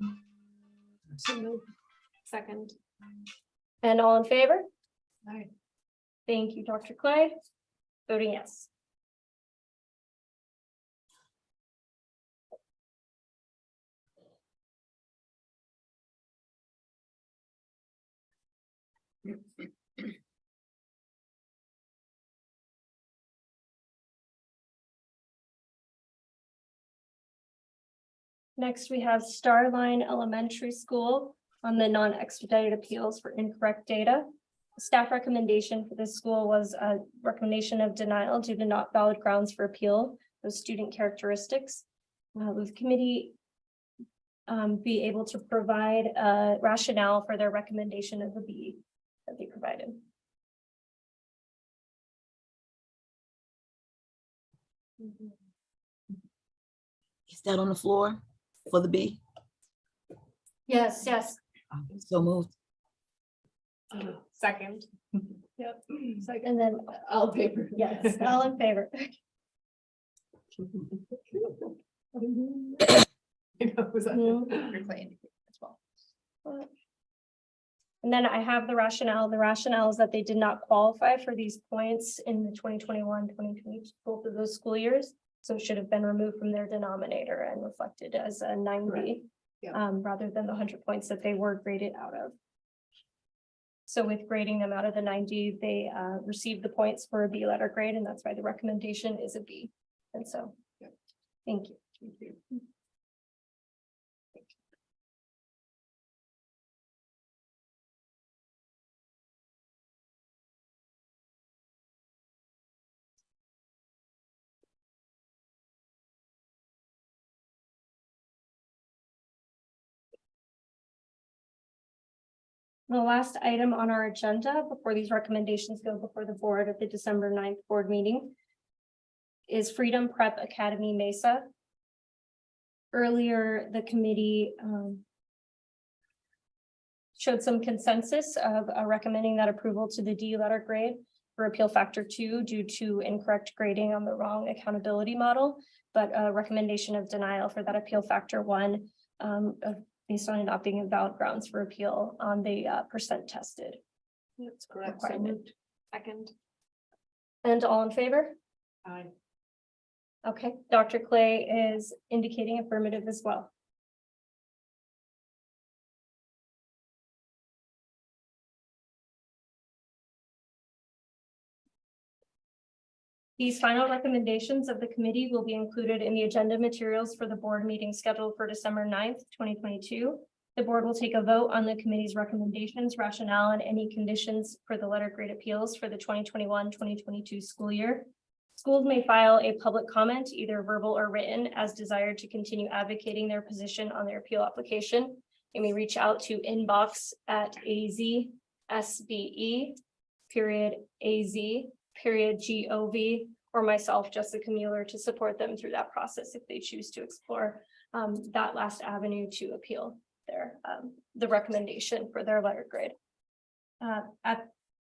Second. And all in favor? Aye. Thank you, Dr. Clay. Voting yes. Next, we have Starline Elementary School on the non-expedited appeals for incorrect data. The staff recommendation for this school was a recommendation of denial due to not valid grounds for appeal, those student characteristics. Will the committee be able to provide a rationale for their recommendation of the B that they provided? Is that on the floor for the B? Yes, yes. So moved. Second. Yep. Second, and then All in favor. yes, all in favor. Dr. Clay indicated as well. And then I have the rationale. The rationale is that they did not qualify for these points in the 2021-2022, both of those school years. So it should have been removed from their denominator and reflected as a 90, rather than the 100 points that they were graded out of. So with grading them out of the 90, they received the points for a B letter grade, and that's why the recommendation is a B. And so, thank you. Thank you. The last item on our agenda before these recommendations go before the board at the December 9th board meeting is Freedom Prep Academy Mesa. Earlier, the committee showed some consensus of recommending that approval to the D letter grade for appeal factor 2 due to incorrect grading on the wrong accountability model, but a recommendation of denial for that appeal factor 1 based on it not being valid grounds for appeal on the percent tested. That's correct. Requirement. Second. And all in favor? Aye. Okay, Dr. Clay is indicating affirmative as well. These final recommendations of the committee will be included in the agenda materials for the board meeting scheduled for December 9th, 2022. The board will take a vote on the committee's recommendations, rationale, and any conditions for the letter grade appeals for the 2021-2022 school year. Schools may file a public comment, either verbal or written, as desired to continue advocating their position on their appeal application. They may reach out to inbox@azsbe.az.gov or myself, Jessica Mueller, to support them through that process if they choose to explore that last avenue to appeal their the recommendation for their letter grade. At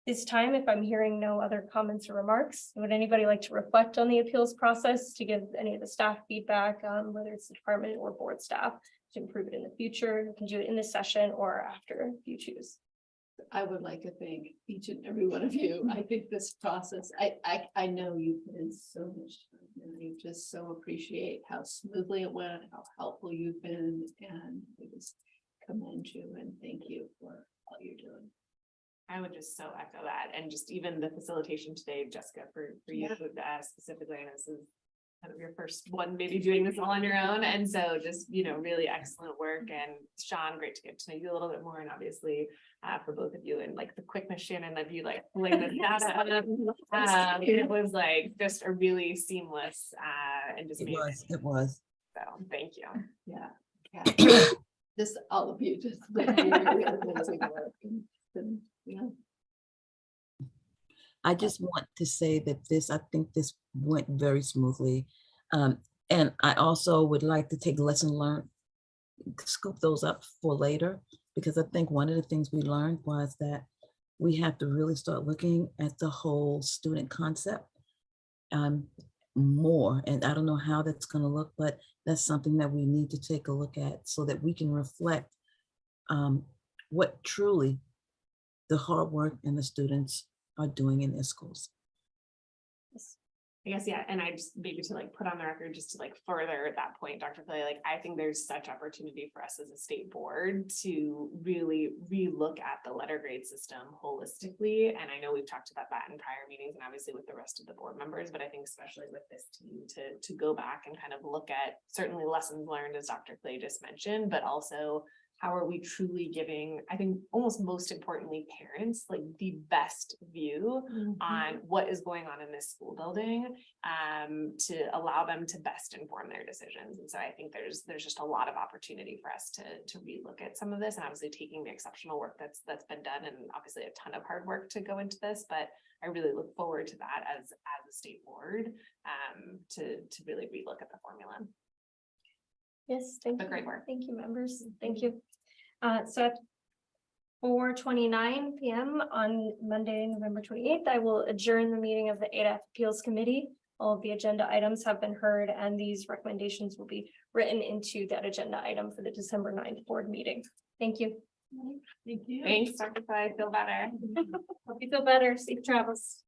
this time, if I'm hearing no other comments or remarks, would anybody like to reflect on the appeals process to give any of the staff feedback, whether it's the department or board staff, to improve it in the future? You can do it in this session or after if you choose. I would like to thank each and every one of you. I think this process, I know you put in so much time, and I just so appreciate how smoothly it went, how helpful you've been, and I just commend you and thank you for all you're doing. I would just so echo that, and just even the facilitation today, Jessica, for you specifically, and this is kind of your first one, maybe doing this all on your own. And so just, really excellent work. And Sean, great to get to know you a little bit more. And obviously for both of you, and like the quickness, Shannon, of you like pulling the data out of, it was like just a really seamless and just amazing. It was. So thank you. Yeah. Just all of you, just. I just want to say that I think this went very smoothly. And I also would like to take lesson learned, scoop those up for later, because I think one of the things we learned was that we have to really start looking at the whole student concept more. And I don't know how that's going to look, but that's something that we need to take a look at so that we can reflect what truly the hard work and the students are doing in their schools. I guess, yeah, and I just maybe to like put on the record, just to like further that point, Dr. Clay, like I think there's such opportunity for us as a state board to really relook at the letter grade system holistically. And I know we've talked about that in prior meetings and obviously with the rest of the board members, but I think especially with this team to go back and kind of look at certainly lessons learned, as Dr. Clay just mentioned, but also how are we truly giving, I think almost most importantly, parents like the best view on what is going on in this school building to allow them to best inform their decisions. And so I think there's just a lot of opportunity for us to relook at some of this, and obviously taking the exceptional work that's been done, and obviously a ton of hard work to go into this, but I really look forward to that as a state board to really relook at the formula. Yes, thank you. Great work. Thank you, members. Thank you. So at 4:29 p.m. on Monday, November 28th, I will adjourn the meeting of the ADAP Appeals Committee. All of the agenda items have been heard, and these recommendations will be written into that agenda item for the December 9th board meeting. Thank you. Thank you. Thanks, Dr. Clay. I feel better. Hope you feel better. Safe travels.